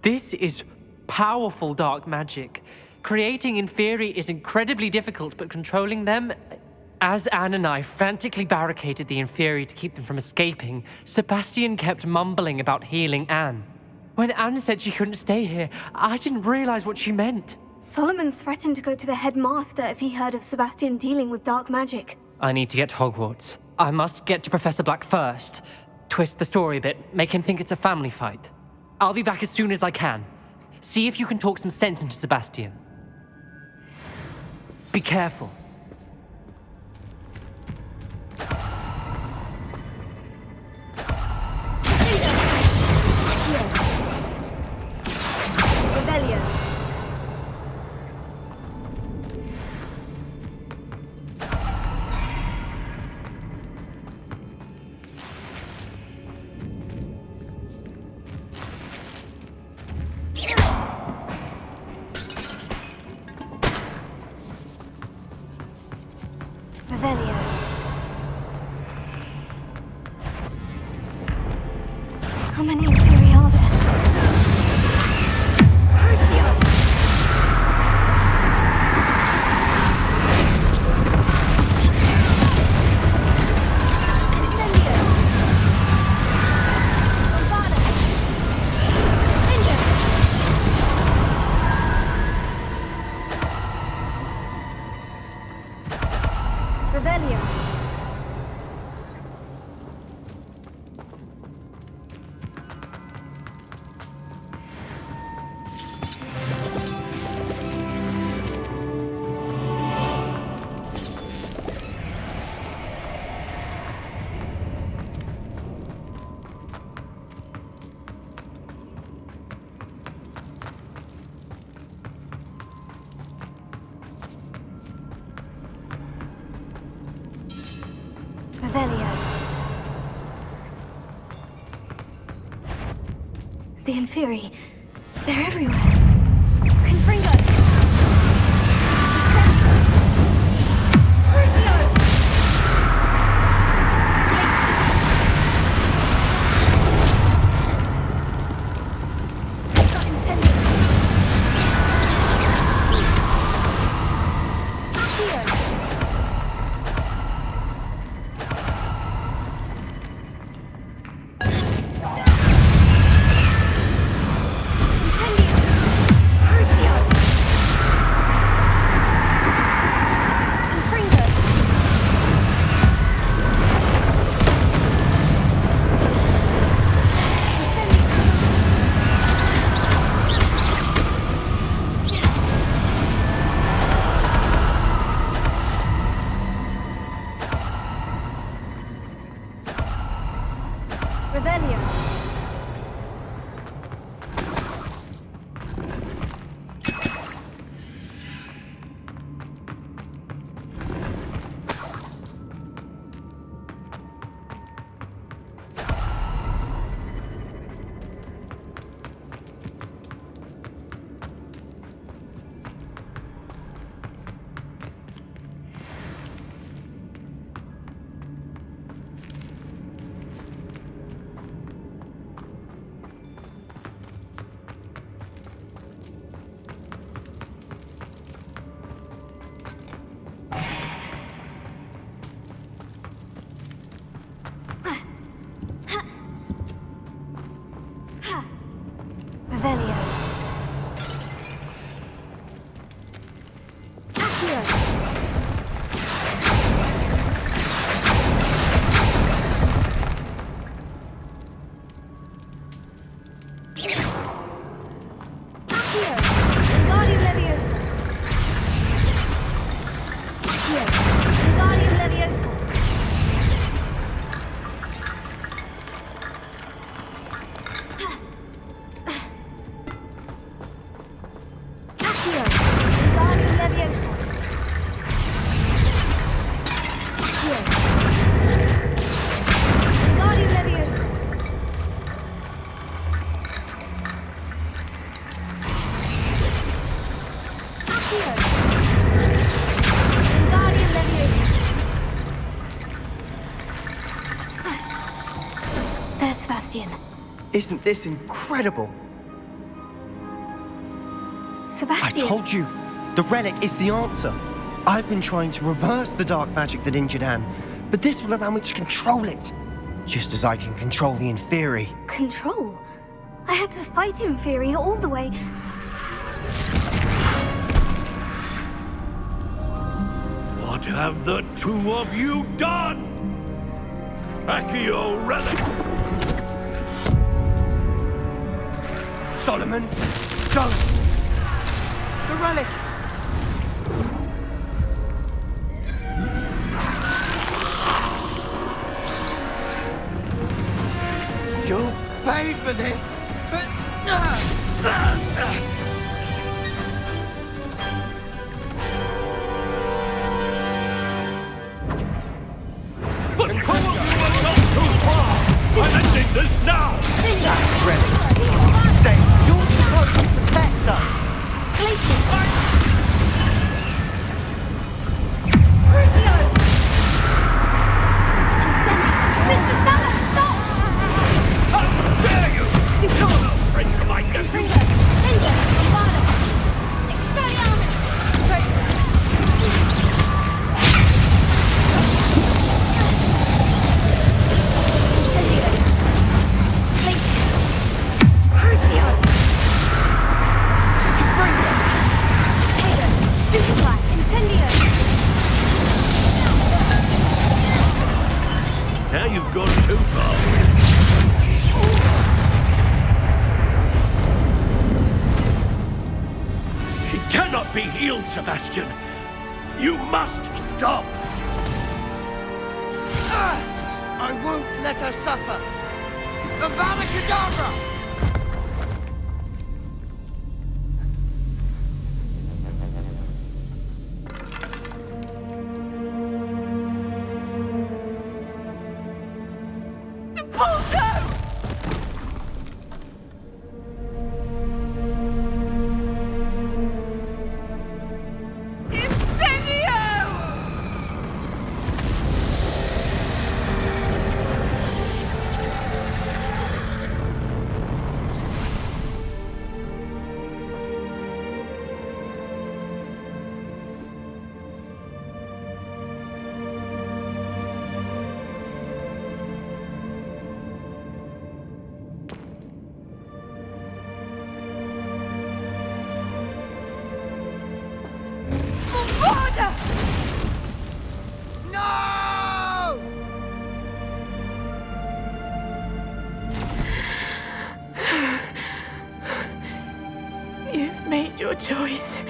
This is powerful dark magic. Creating Inferi is incredibly difficult, but controlling them... As Anne and I frantically barricaded the Inferi to keep them from escaping, Sebastian kept mumbling about healing Anne. When Anne said she couldn't stay here, I didn't realize what she meant. Solomon threatened to go to the headmaster if he heard of Sebastian dealing with dark magic. I need to get to Hogwarts. I must get to Professor Black first. Twist the story a bit, make him think it's a family fight. I'll be back as soon as I can. See if you can talk some sense into Sebastian. Be careful. Revelio. Revelio. How many Inferi are there? Crucio! Incendio! Bombada! Indio! Revelio. Revelio. The Inferi. They're everywhere. Confringo. Crucio! Got Incendio. Accio. Revelio. Revelio. Accio. Accio. Wingardium Leviosa. Accio. Wingardium Leviosa. Accio. Wingardium Leviosa. Accio. Wingardium Leviosa. Accio. Wingardium Leviosa. There's Sebastian. Isn't this incredible? Sebastian! I told you, the relic is the answer. I've been trying to reverse the dark magic that injured Anne, but this will allow me to control it, just as I can control the Inferi. Control? I had to fight Inferi all the way. What have the two of you done? Accio relic! Solomon, don't! The relic! You'll pay for this! cannot be healed, Sebastian. You must stop. I won't let her suffer. Avada Kedavra! You've made your choice.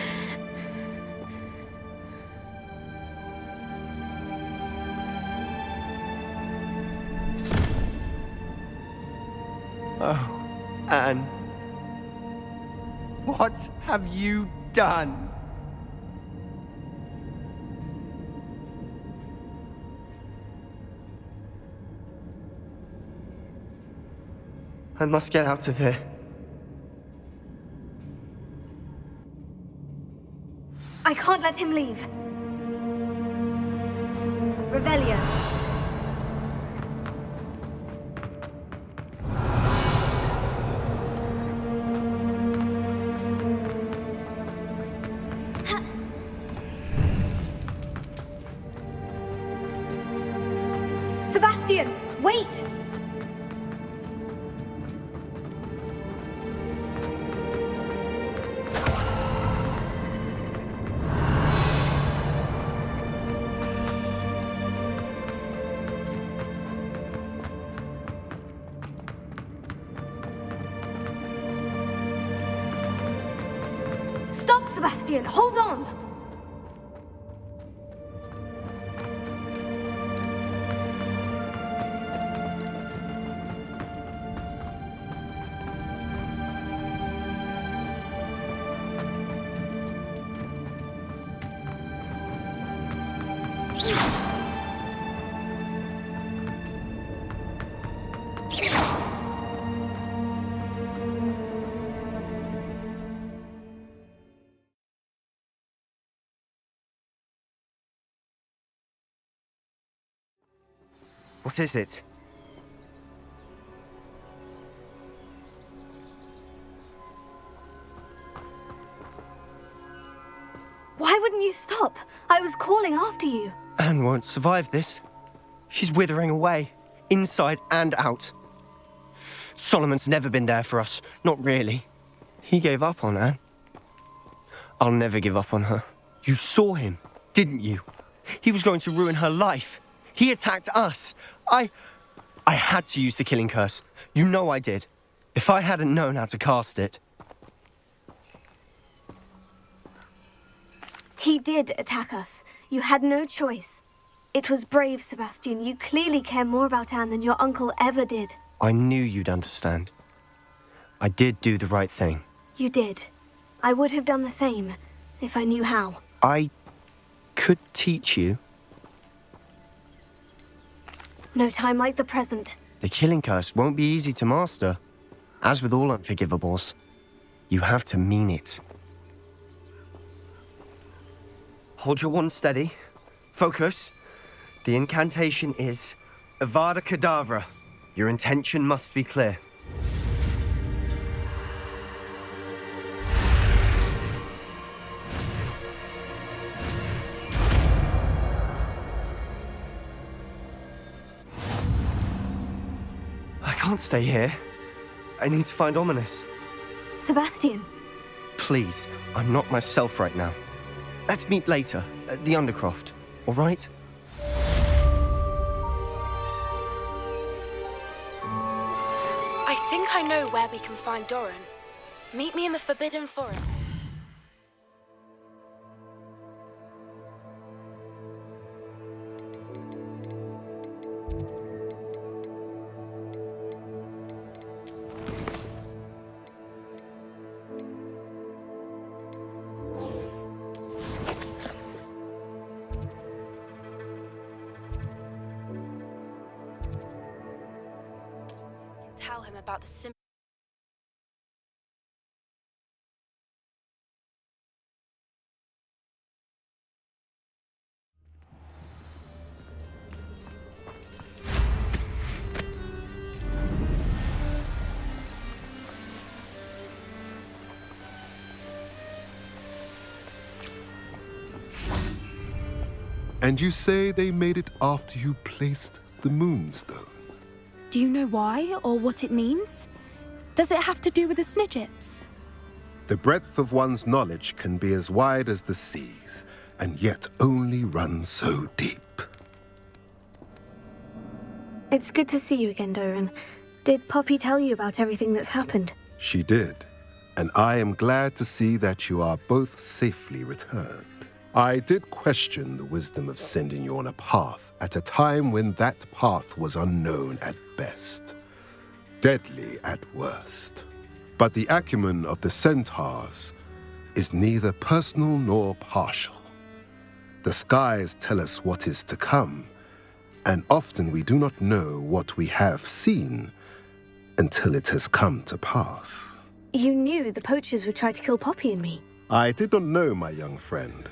Oh, Anne. What have you done? I must get out of here. I can't let him leave. Revelio. Sebastian, wait! Stop, Sebastian! Hold on! What is it? Why wouldn't you stop? I was calling after you. Anne won't survive this. She's withering away, inside and out. Solomon's never been there for us, not really. He gave up on Anne. I'll never give up on her. You saw him, didn't you? He was going to ruin her life. He attacked us. I had to use the killing curse. You know I did. If I hadn't known how to cast it... He did attack us. You had no choice. It was brave, Sebastian. You clearly care more about Anne than your uncle ever did. I knew you'd understand. I did do the right thing. You did. I would have done the same, if I knew how. I could teach you. No time like the present. The killing curse won't be easy to master. As with all unforgivables, you have to mean it. Hold your wand steady. Focus. The incantation is Avada Kedavra. Your intention must be clear. I can't stay here. I need to find Ominous. Sebastian. Please, I'm not myself right now. Let's meet later, at the Undercroft, all right? I think I know where we can find Doran. Meet me in the Forbidden Forest. about the sim. And you say they made it after you placed the Moonstone? Do you know why or what it means? Does it have to do with the Snidgets? The breadth of one's knowledge can be as wide as the seas, and yet only run so deep. It's good to see you again, Doran. Did Poppy tell you about everything that's happened? She did, and I am glad to see that you are both safely returned. I did question the wisdom of sending you on a path at a time when that path was unknown at best, deadly at worst. But the acumen of the centaurs is neither personal nor partial. The skies tell us what is to come, and often we do not know what we have seen until it has come to pass. You knew the poachers would try to kill Poppy and me. I did not know, my young friend,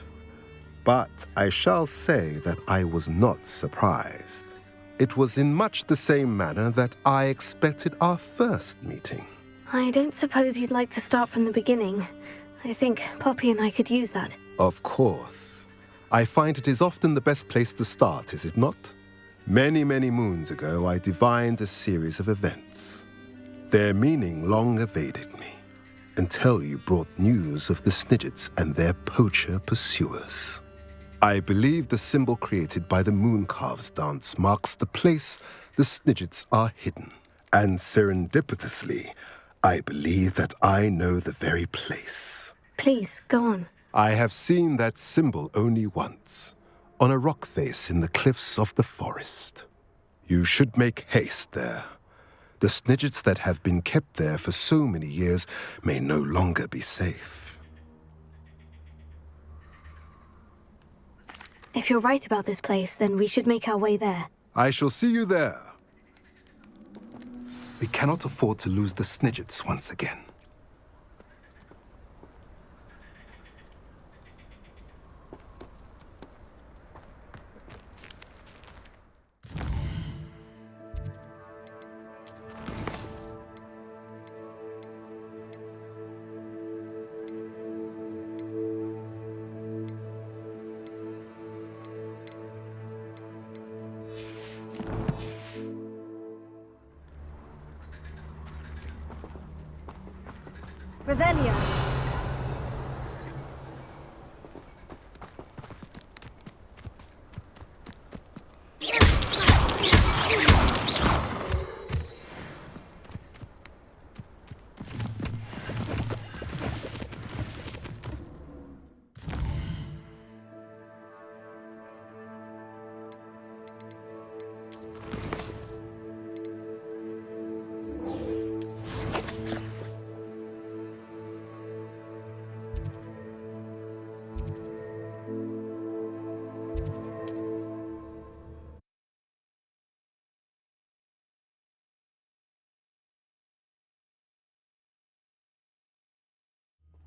but I shall say that I was not surprised. It was in much the same manner that I expected our first meeting. I don't suppose you'd like to start from the beginning. I think Poppy and I could use that. Of course. I find it is often the best place to start, is it not? Many, many moons ago, I divined a series of events. Their meaning long evaded me, until you brought news of the Snidgets and their poacher pursuers. I believe the symbol created by the Mooncalves dance marks the place the Snidgets are hidden. And serendipitously, I believe that I know the very place. Please, go on. I have seen that symbol only once, on a rock face in the cliffs of the forest. You should make haste there. The Snidgets that have been kept there for so many years may no longer be safe. If you're right about this place, then we should make our way there. I shall see you there. We cannot afford to lose the Snidgets once again. Revelio.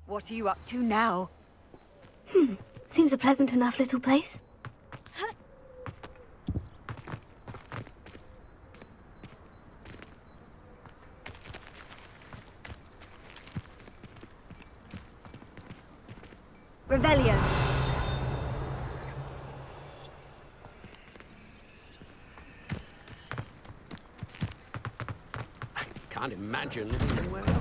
What are you up to now? Seems a pleasant enough little place. Revelio. I can't imagine living anywhere else.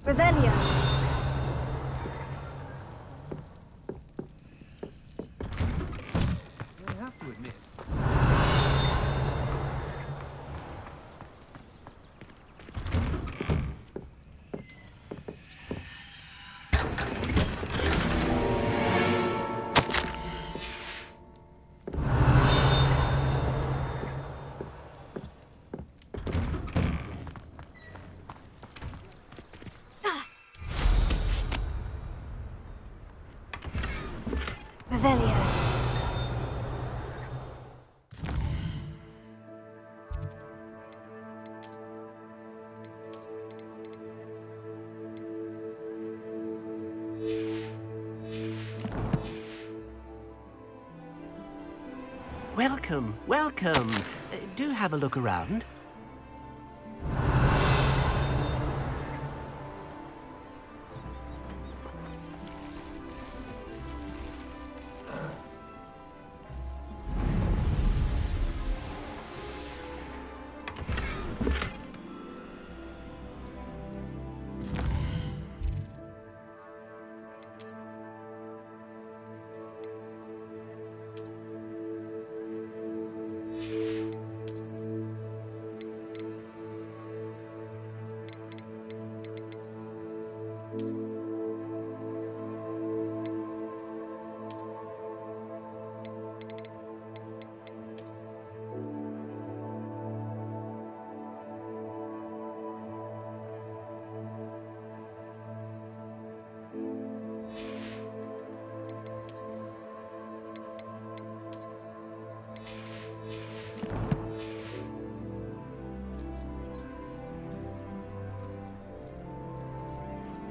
Revelio. I have to admit. Welcome, welcome. Do have a look around.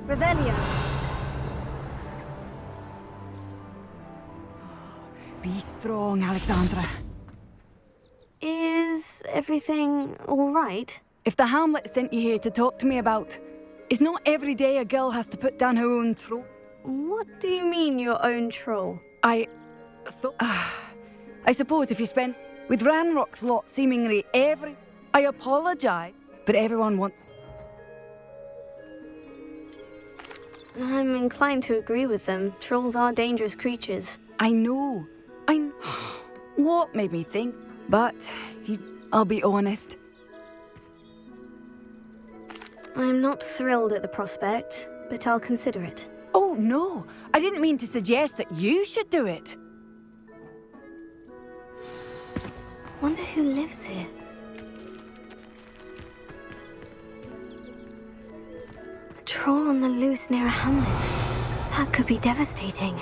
Revelio. Be strong, Alexandra. Is everything all right? If the Hamlet sent you here to talk to me about, it's not every day a girl has to put down her own throat. What do you mean, your own troll? I suppose if you spent with Ranrock's lot seemingly every... I apologise, but everyone wants... I'm inclined to agree with them. Trolls are dangerous creatures. I know. What made me think? But I'll be honest. I'm not thrilled at the prospect, but I'll consider it. Oh, no. I didn't mean to suggest that you should do it. Wonder who lives here. A troll on the loose near a hamlet. That could be devastating.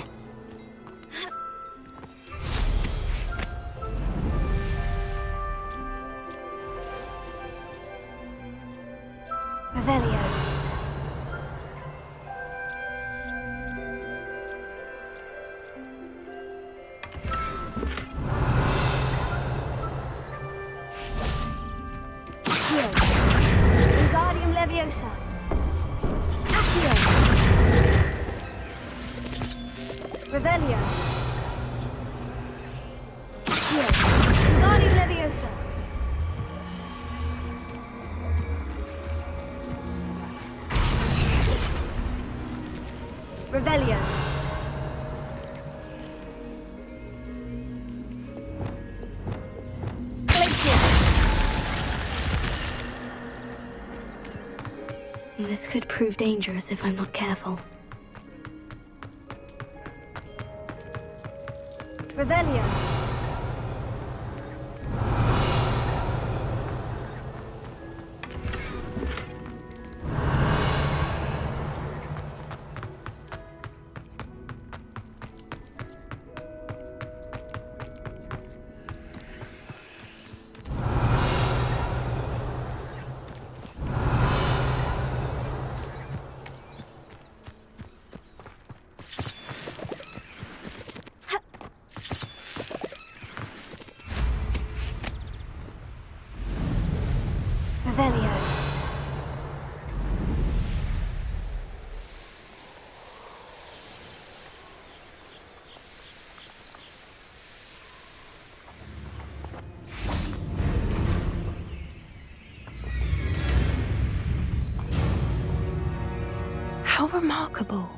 Revelio. Wingardium Leviosa. Accio. Revelio. Accio. Wingardium Leviosa. Revelio. This could prove dangerous if I'm not careful. Revelio. Revelio. How remarkable.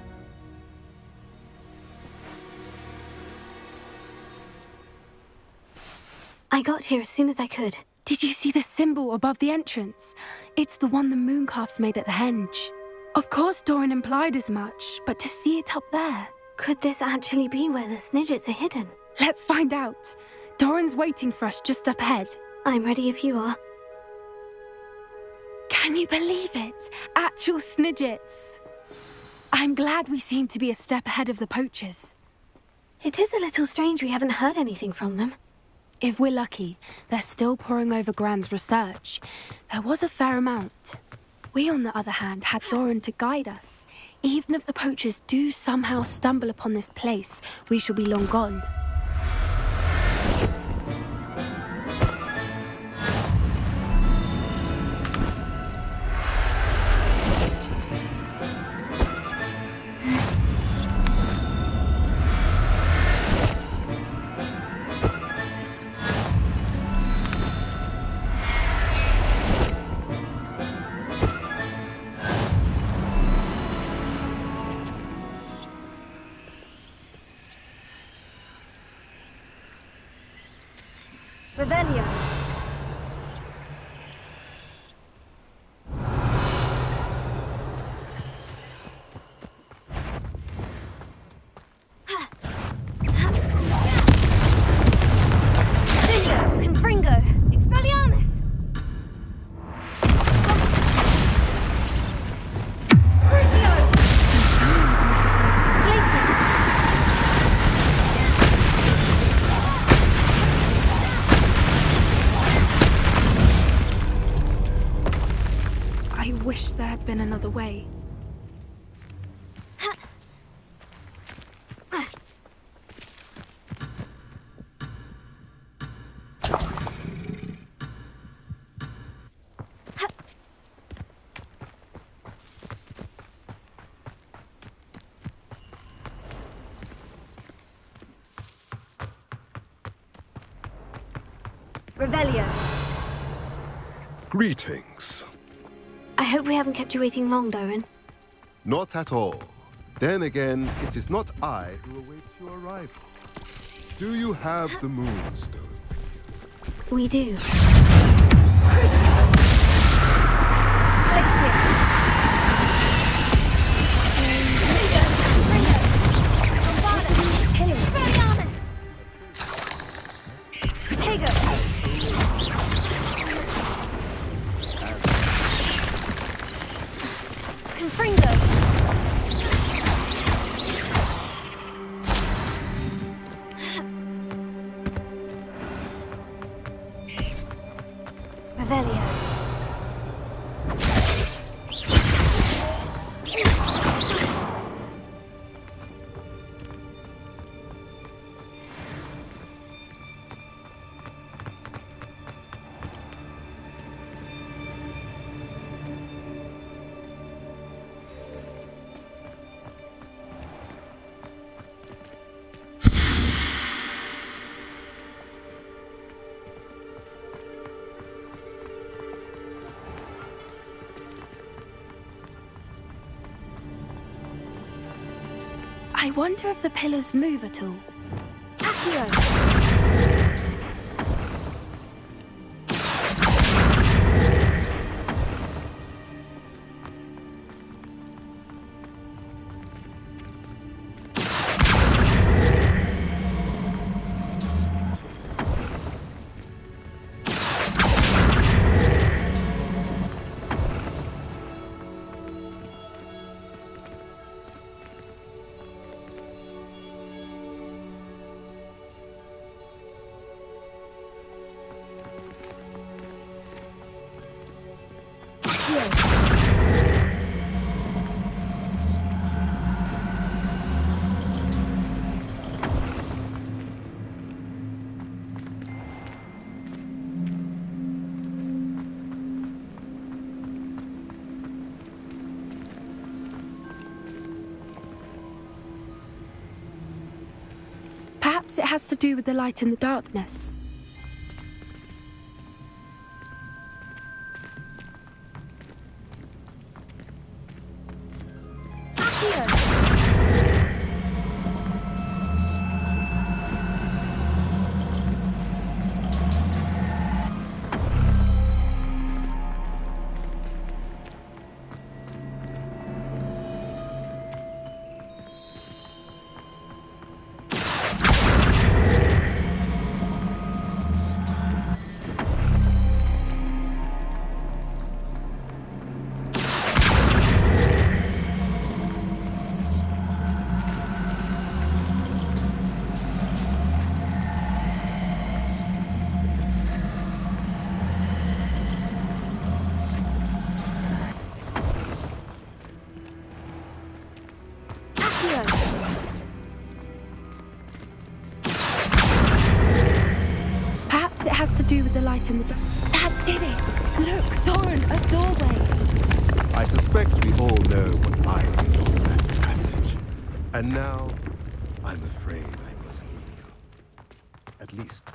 I got here as soon as I could. Did you see the symbol above the entrance? It's the one the mooncalves made at the henge. Of course Doran implied as much, but to see it up there... Could this actually be where the Snidgets are hidden? Let's find out. Doran's waiting for us just up ahead. I'm ready if you are. Can you believe it? Actual Snidgets. I'm glad we seem to be a step ahead of the poachers. It is a little strange we haven't heard anything from them. If we're lucky, they're still poring over Gran's research. There was a fair amount. We, on the other hand, had Doran to guide us. Even if the poachers do somehow stumble upon this place, we shall be long gone. Revelio. Confringo! Expelliarmus! Crucio! Places! I wish there had been another way. Revelio. Greetings. I hope we haven't kept you waiting long, Doran. Not at all. Then again, it is not I who awaits your arrival. Do you have the Moonstone? We do. I wonder if the pillars move at all. Perhaps it has to do with the light in the darkness. Perhaps it has to do with the light in the dark. That did it! Look, Doran, a doorway! I suspect we all know what lies beyond that passage. And now, I'm afraid I must leave. At least.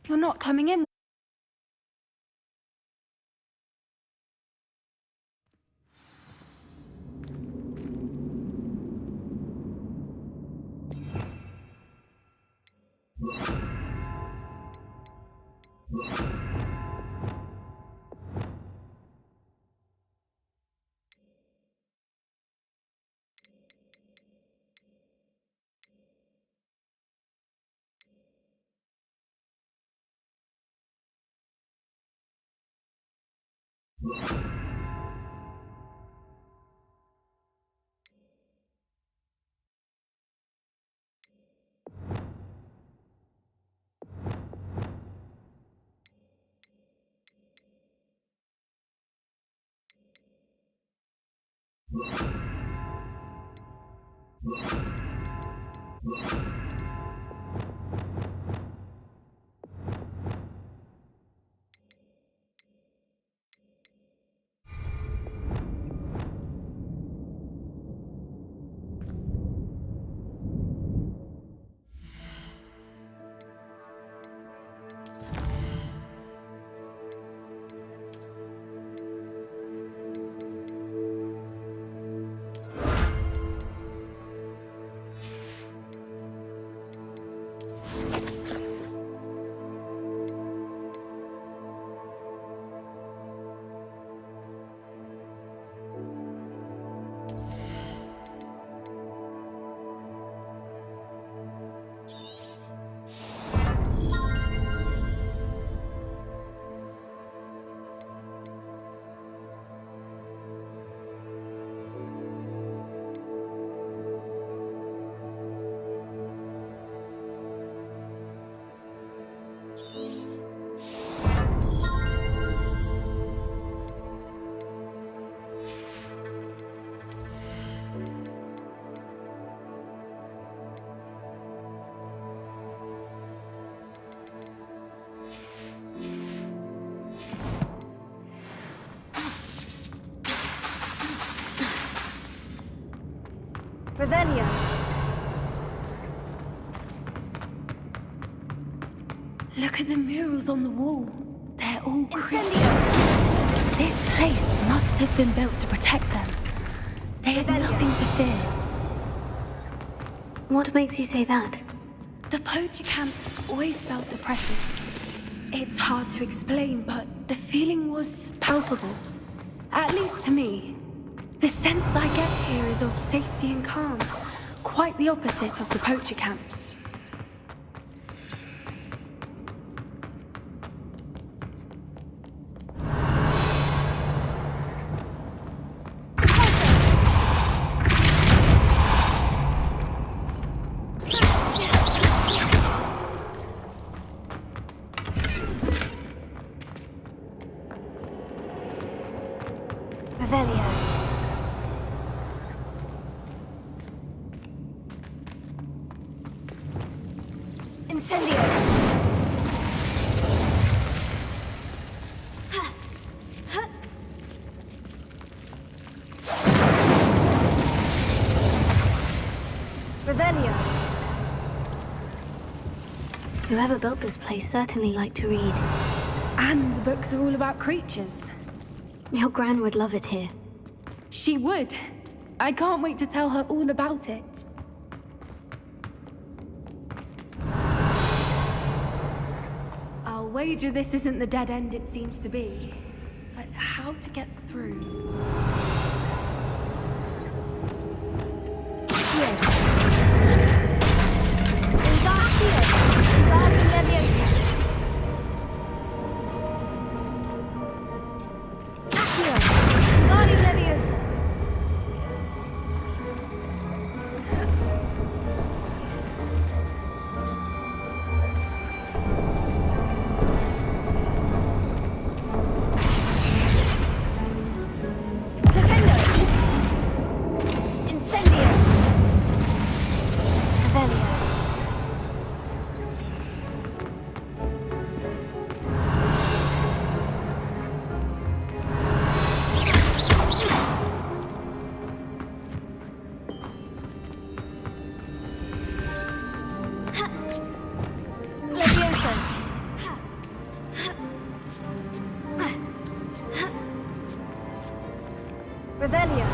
You're not coming in. Revelio. Look at the murals on the wall. They're all cryptic. This place must have been built to protect them. They had nothing to fear. What makes you say that? The poacher camp always felt oppressive. It's hard to explain, but the feeling was palpable. At least to me. The sense I get here is of safety and calm. Quite the opposite of the poacher camps. Revelio. Incendio. Revelio. Whoever built this place certainly liked to read. And the books are all about creatures. Your Gran would love it here. She would. I can't wait to tell her all about it. I'll wager this isn't the dead end it seems to be. But how to get through? Revelio.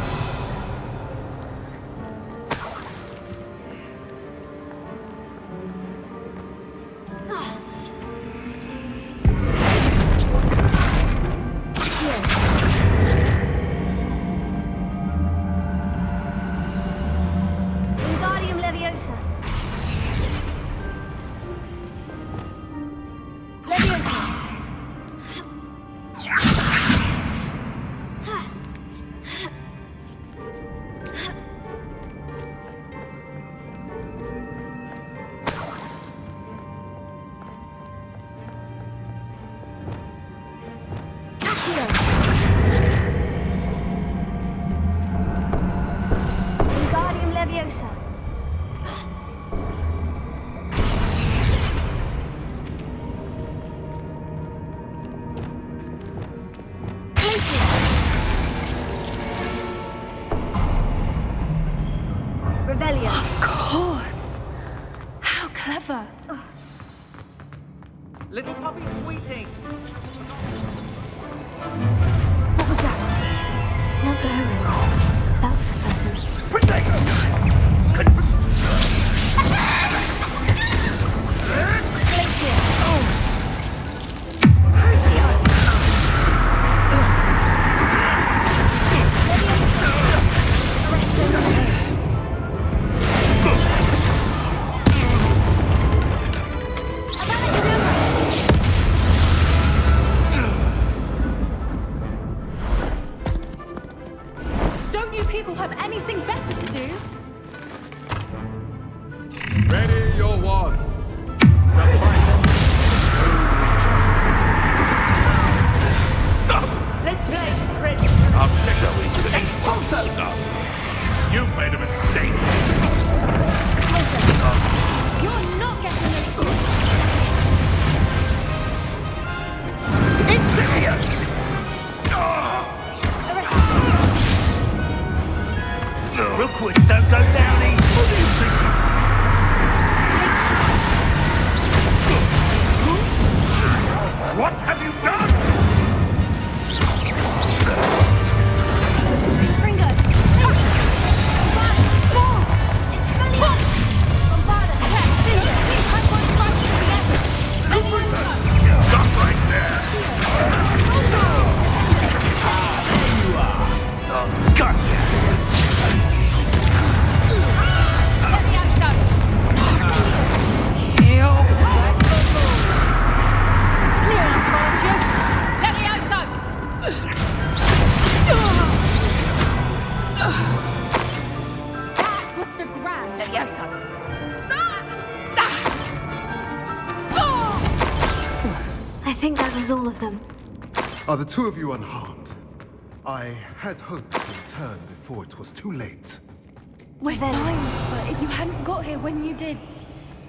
Little puppy squeaking. What was that? Not the holy roll. That's for certain. Protect her! Don't you people have anything better to do? Ready your wands. The fight Let's play, Chris. Shall we? Expulso! You've made a mistake. You're not getting this. Incendiary! Rookwoods don't go down easy. What do you think? What have you done? Stop right there! There you are! Oh, gotcha! What's the grand? I think that was all of them. Are the two of you unharmed? I had hoped to return before it was too late. We're fine, but if you hadn't got here when you did,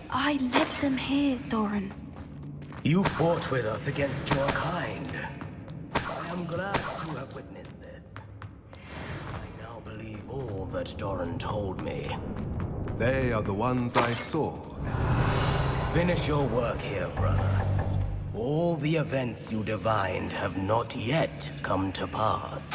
I led them here, Doran. You fought with us against your kind. I am glad to have witnessed this. I now believe all that Doran told me. They are the ones I saw. Finish your work here, brother. All the events you divined have not yet come to pass.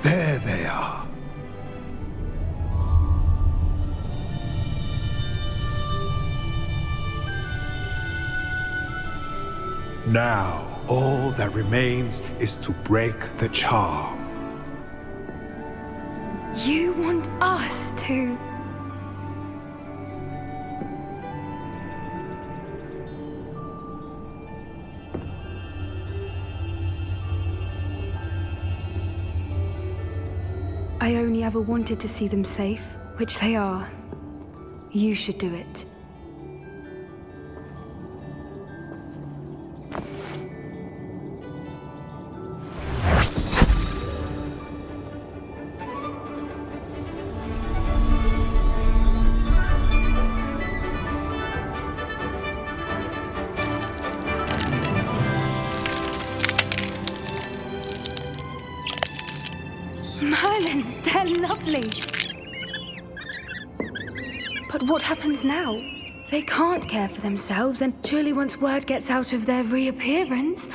There they are. Now, all that remains is to break the charm. You want us to... I only ever wanted to see them safe, which they are. You should do it. Merlin, they're lovely. But what happens now? They can't care for themselves, and surely once word gets out of their reappearance...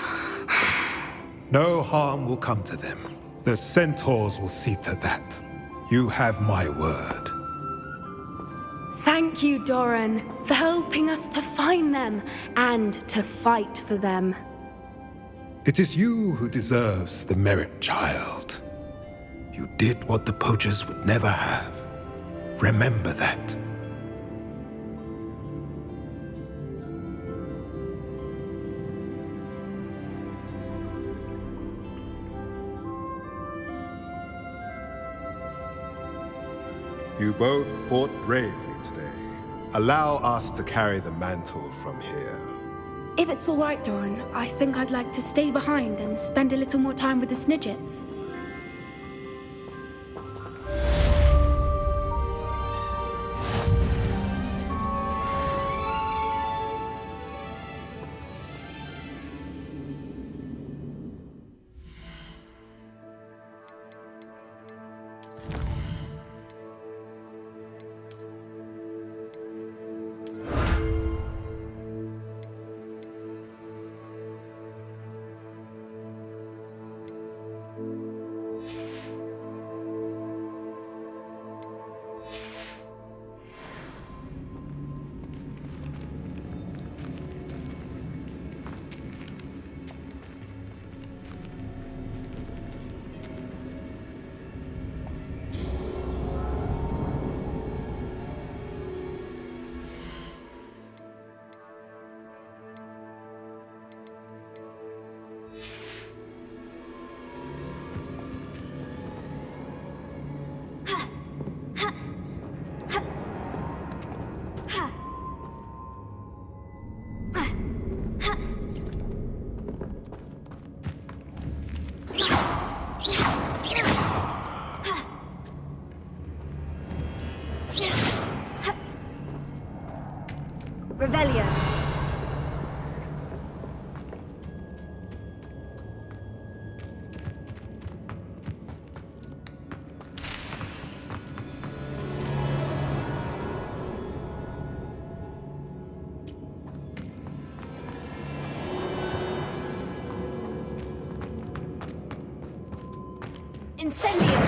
No harm will come to them. The centaurs will see to that. You have my word. Thank you, Doran, for helping us to find them and to fight for them. It is you who deserves the merit, child. You did what the poachers would never have. Remember that. You both fought bravely today. Allow us to carry the mantle from here. If it's all right, Doran, I think I'd like to stay behind and spend a little more time with the Snidgets. Revelio. Incendio.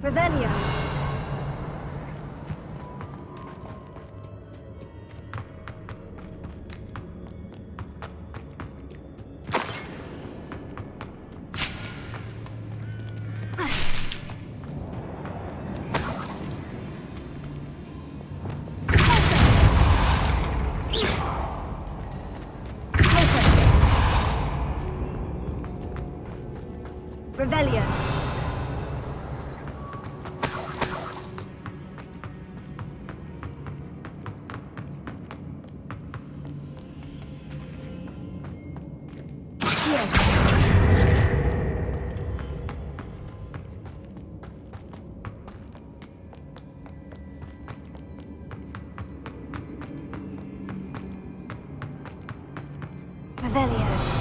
Revelio. Revelio. Revelio.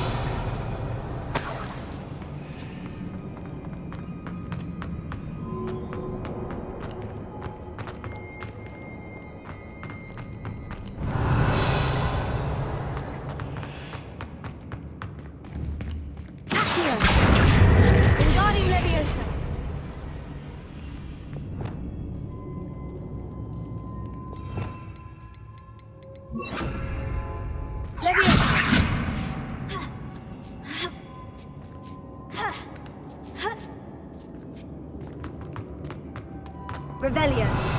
Revelio.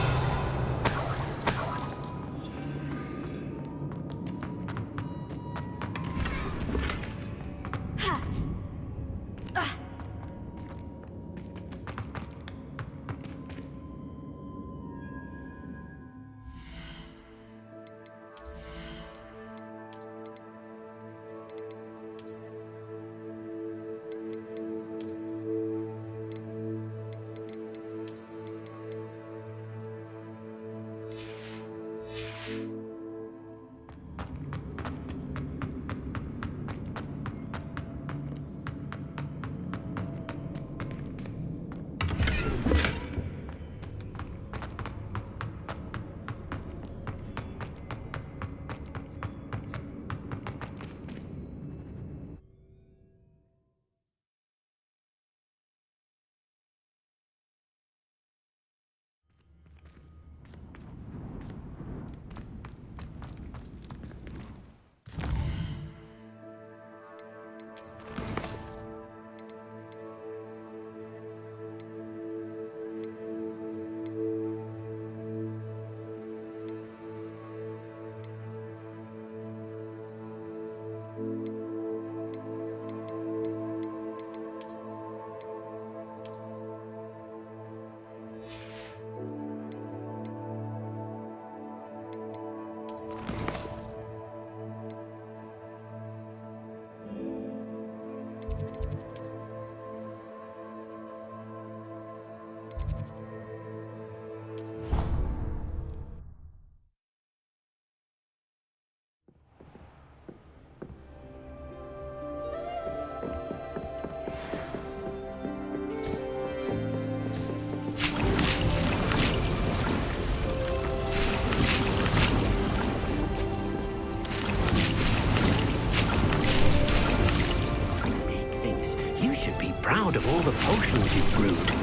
potions you've brewed.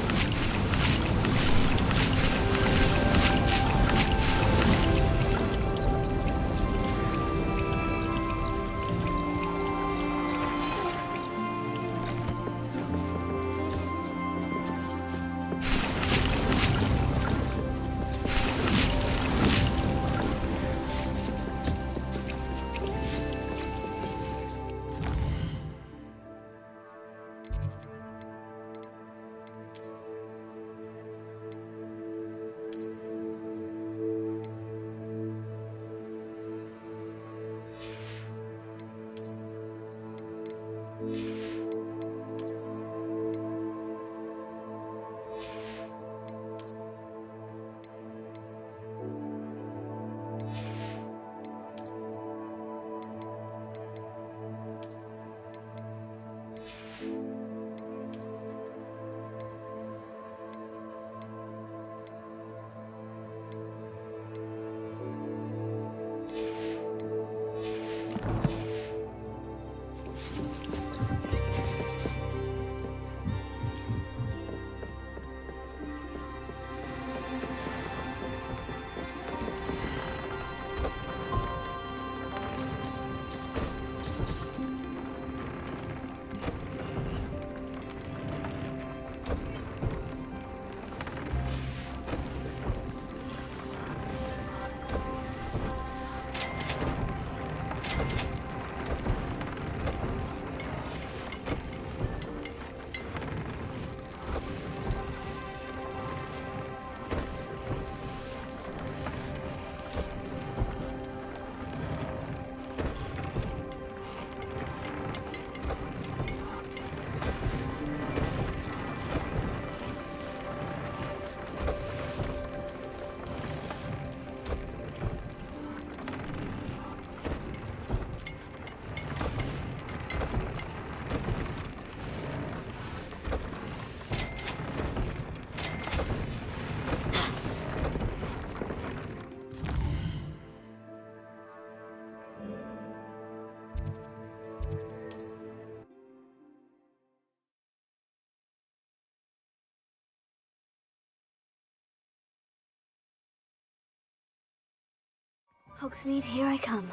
Hogsmeade, here I come.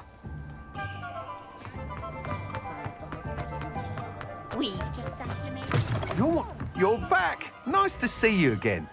We've just estimated. You're back! Nice to see you again.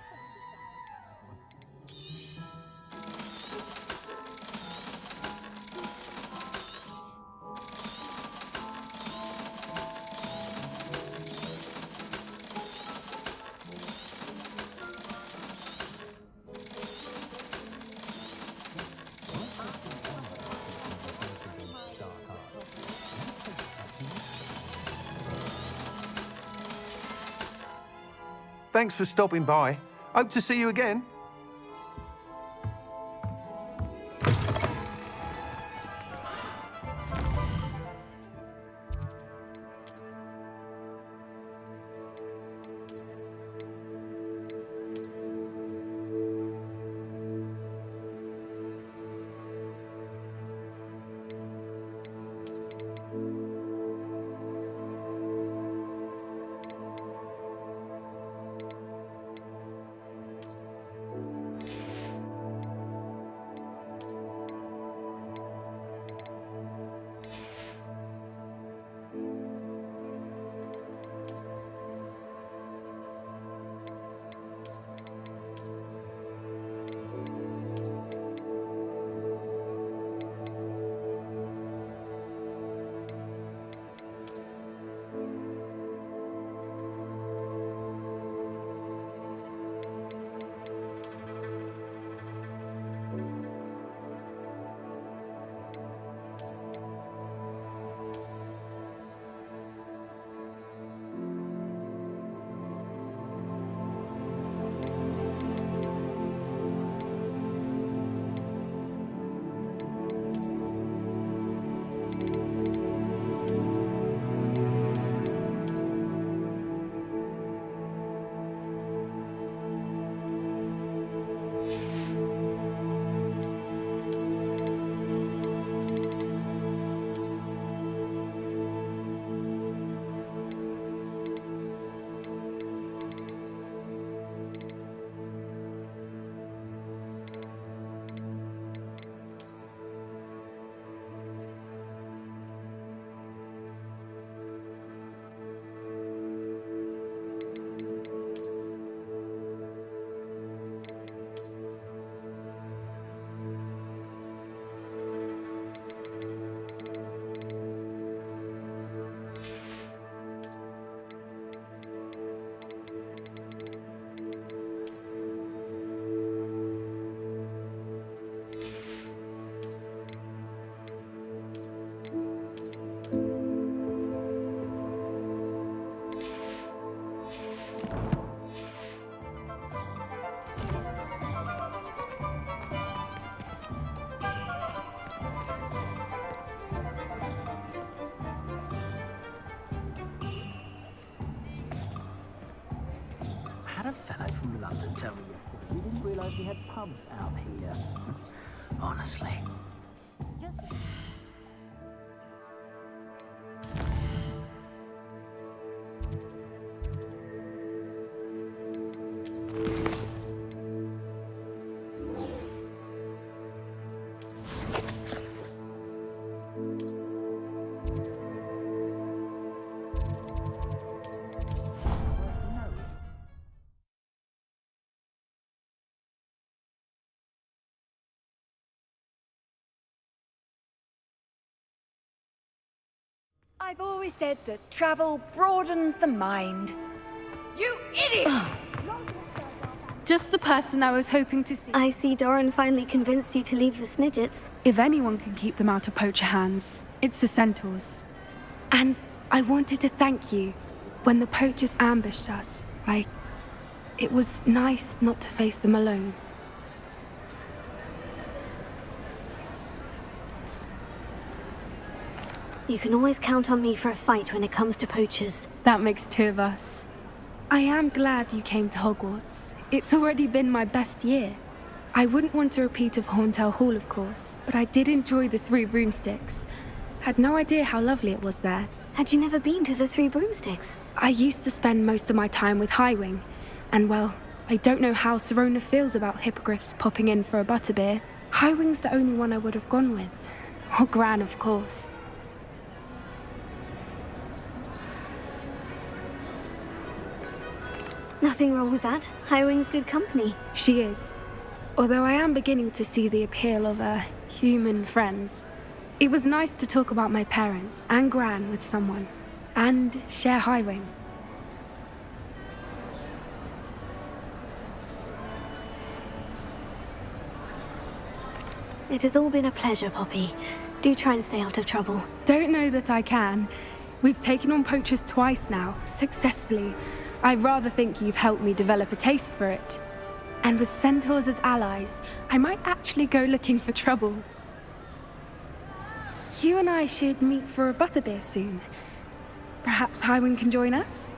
Thanks for stopping by. Hope to see you again. had a fellow from London tell me yesterday we didn't realise we had pubs out here. Honestly. I've always said that travel broadens the mind. You idiot! Just the person I was hoping to see. I see Doran finally convinced you to leave the Snidgets. If anyone can keep them out of poacher hands, it's the centaurs. And I wanted to thank you. When the poachers ambushed us, it was nice not to face them alone. You can always count on me for a fight when it comes to poachers. That makes two of us. I am glad you came to Hogwarts. It's already been my best year. I wouldn't want a repeat of Horntail Hall, of course, but I did enjoy the Three Broomsticks. Had no idea how lovely it was there. Had you never been to the Three Broomsticks? I used to spend most of my time with Highwing, and well, I don't know how Serona feels about hippogriffs popping in for a butterbeer. Highwing's the only one I would have gone with. Or Gran, of course. Nothing wrong with that. Highwing's good company. She is. Although I am beginning to see the appeal of human friends. It was nice to talk about my parents and Gran with someone. And share Highwing. It has all been a pleasure, Poppy. Do try and stay out of trouble. Don't know that I can. We've taken on poachers twice now, successfully. I rather think you've helped me develop a taste for it. And with centaurs as allies, I might actually go looking for trouble. You and I should meet for a butterbeer soon. Perhaps Highwing can join us?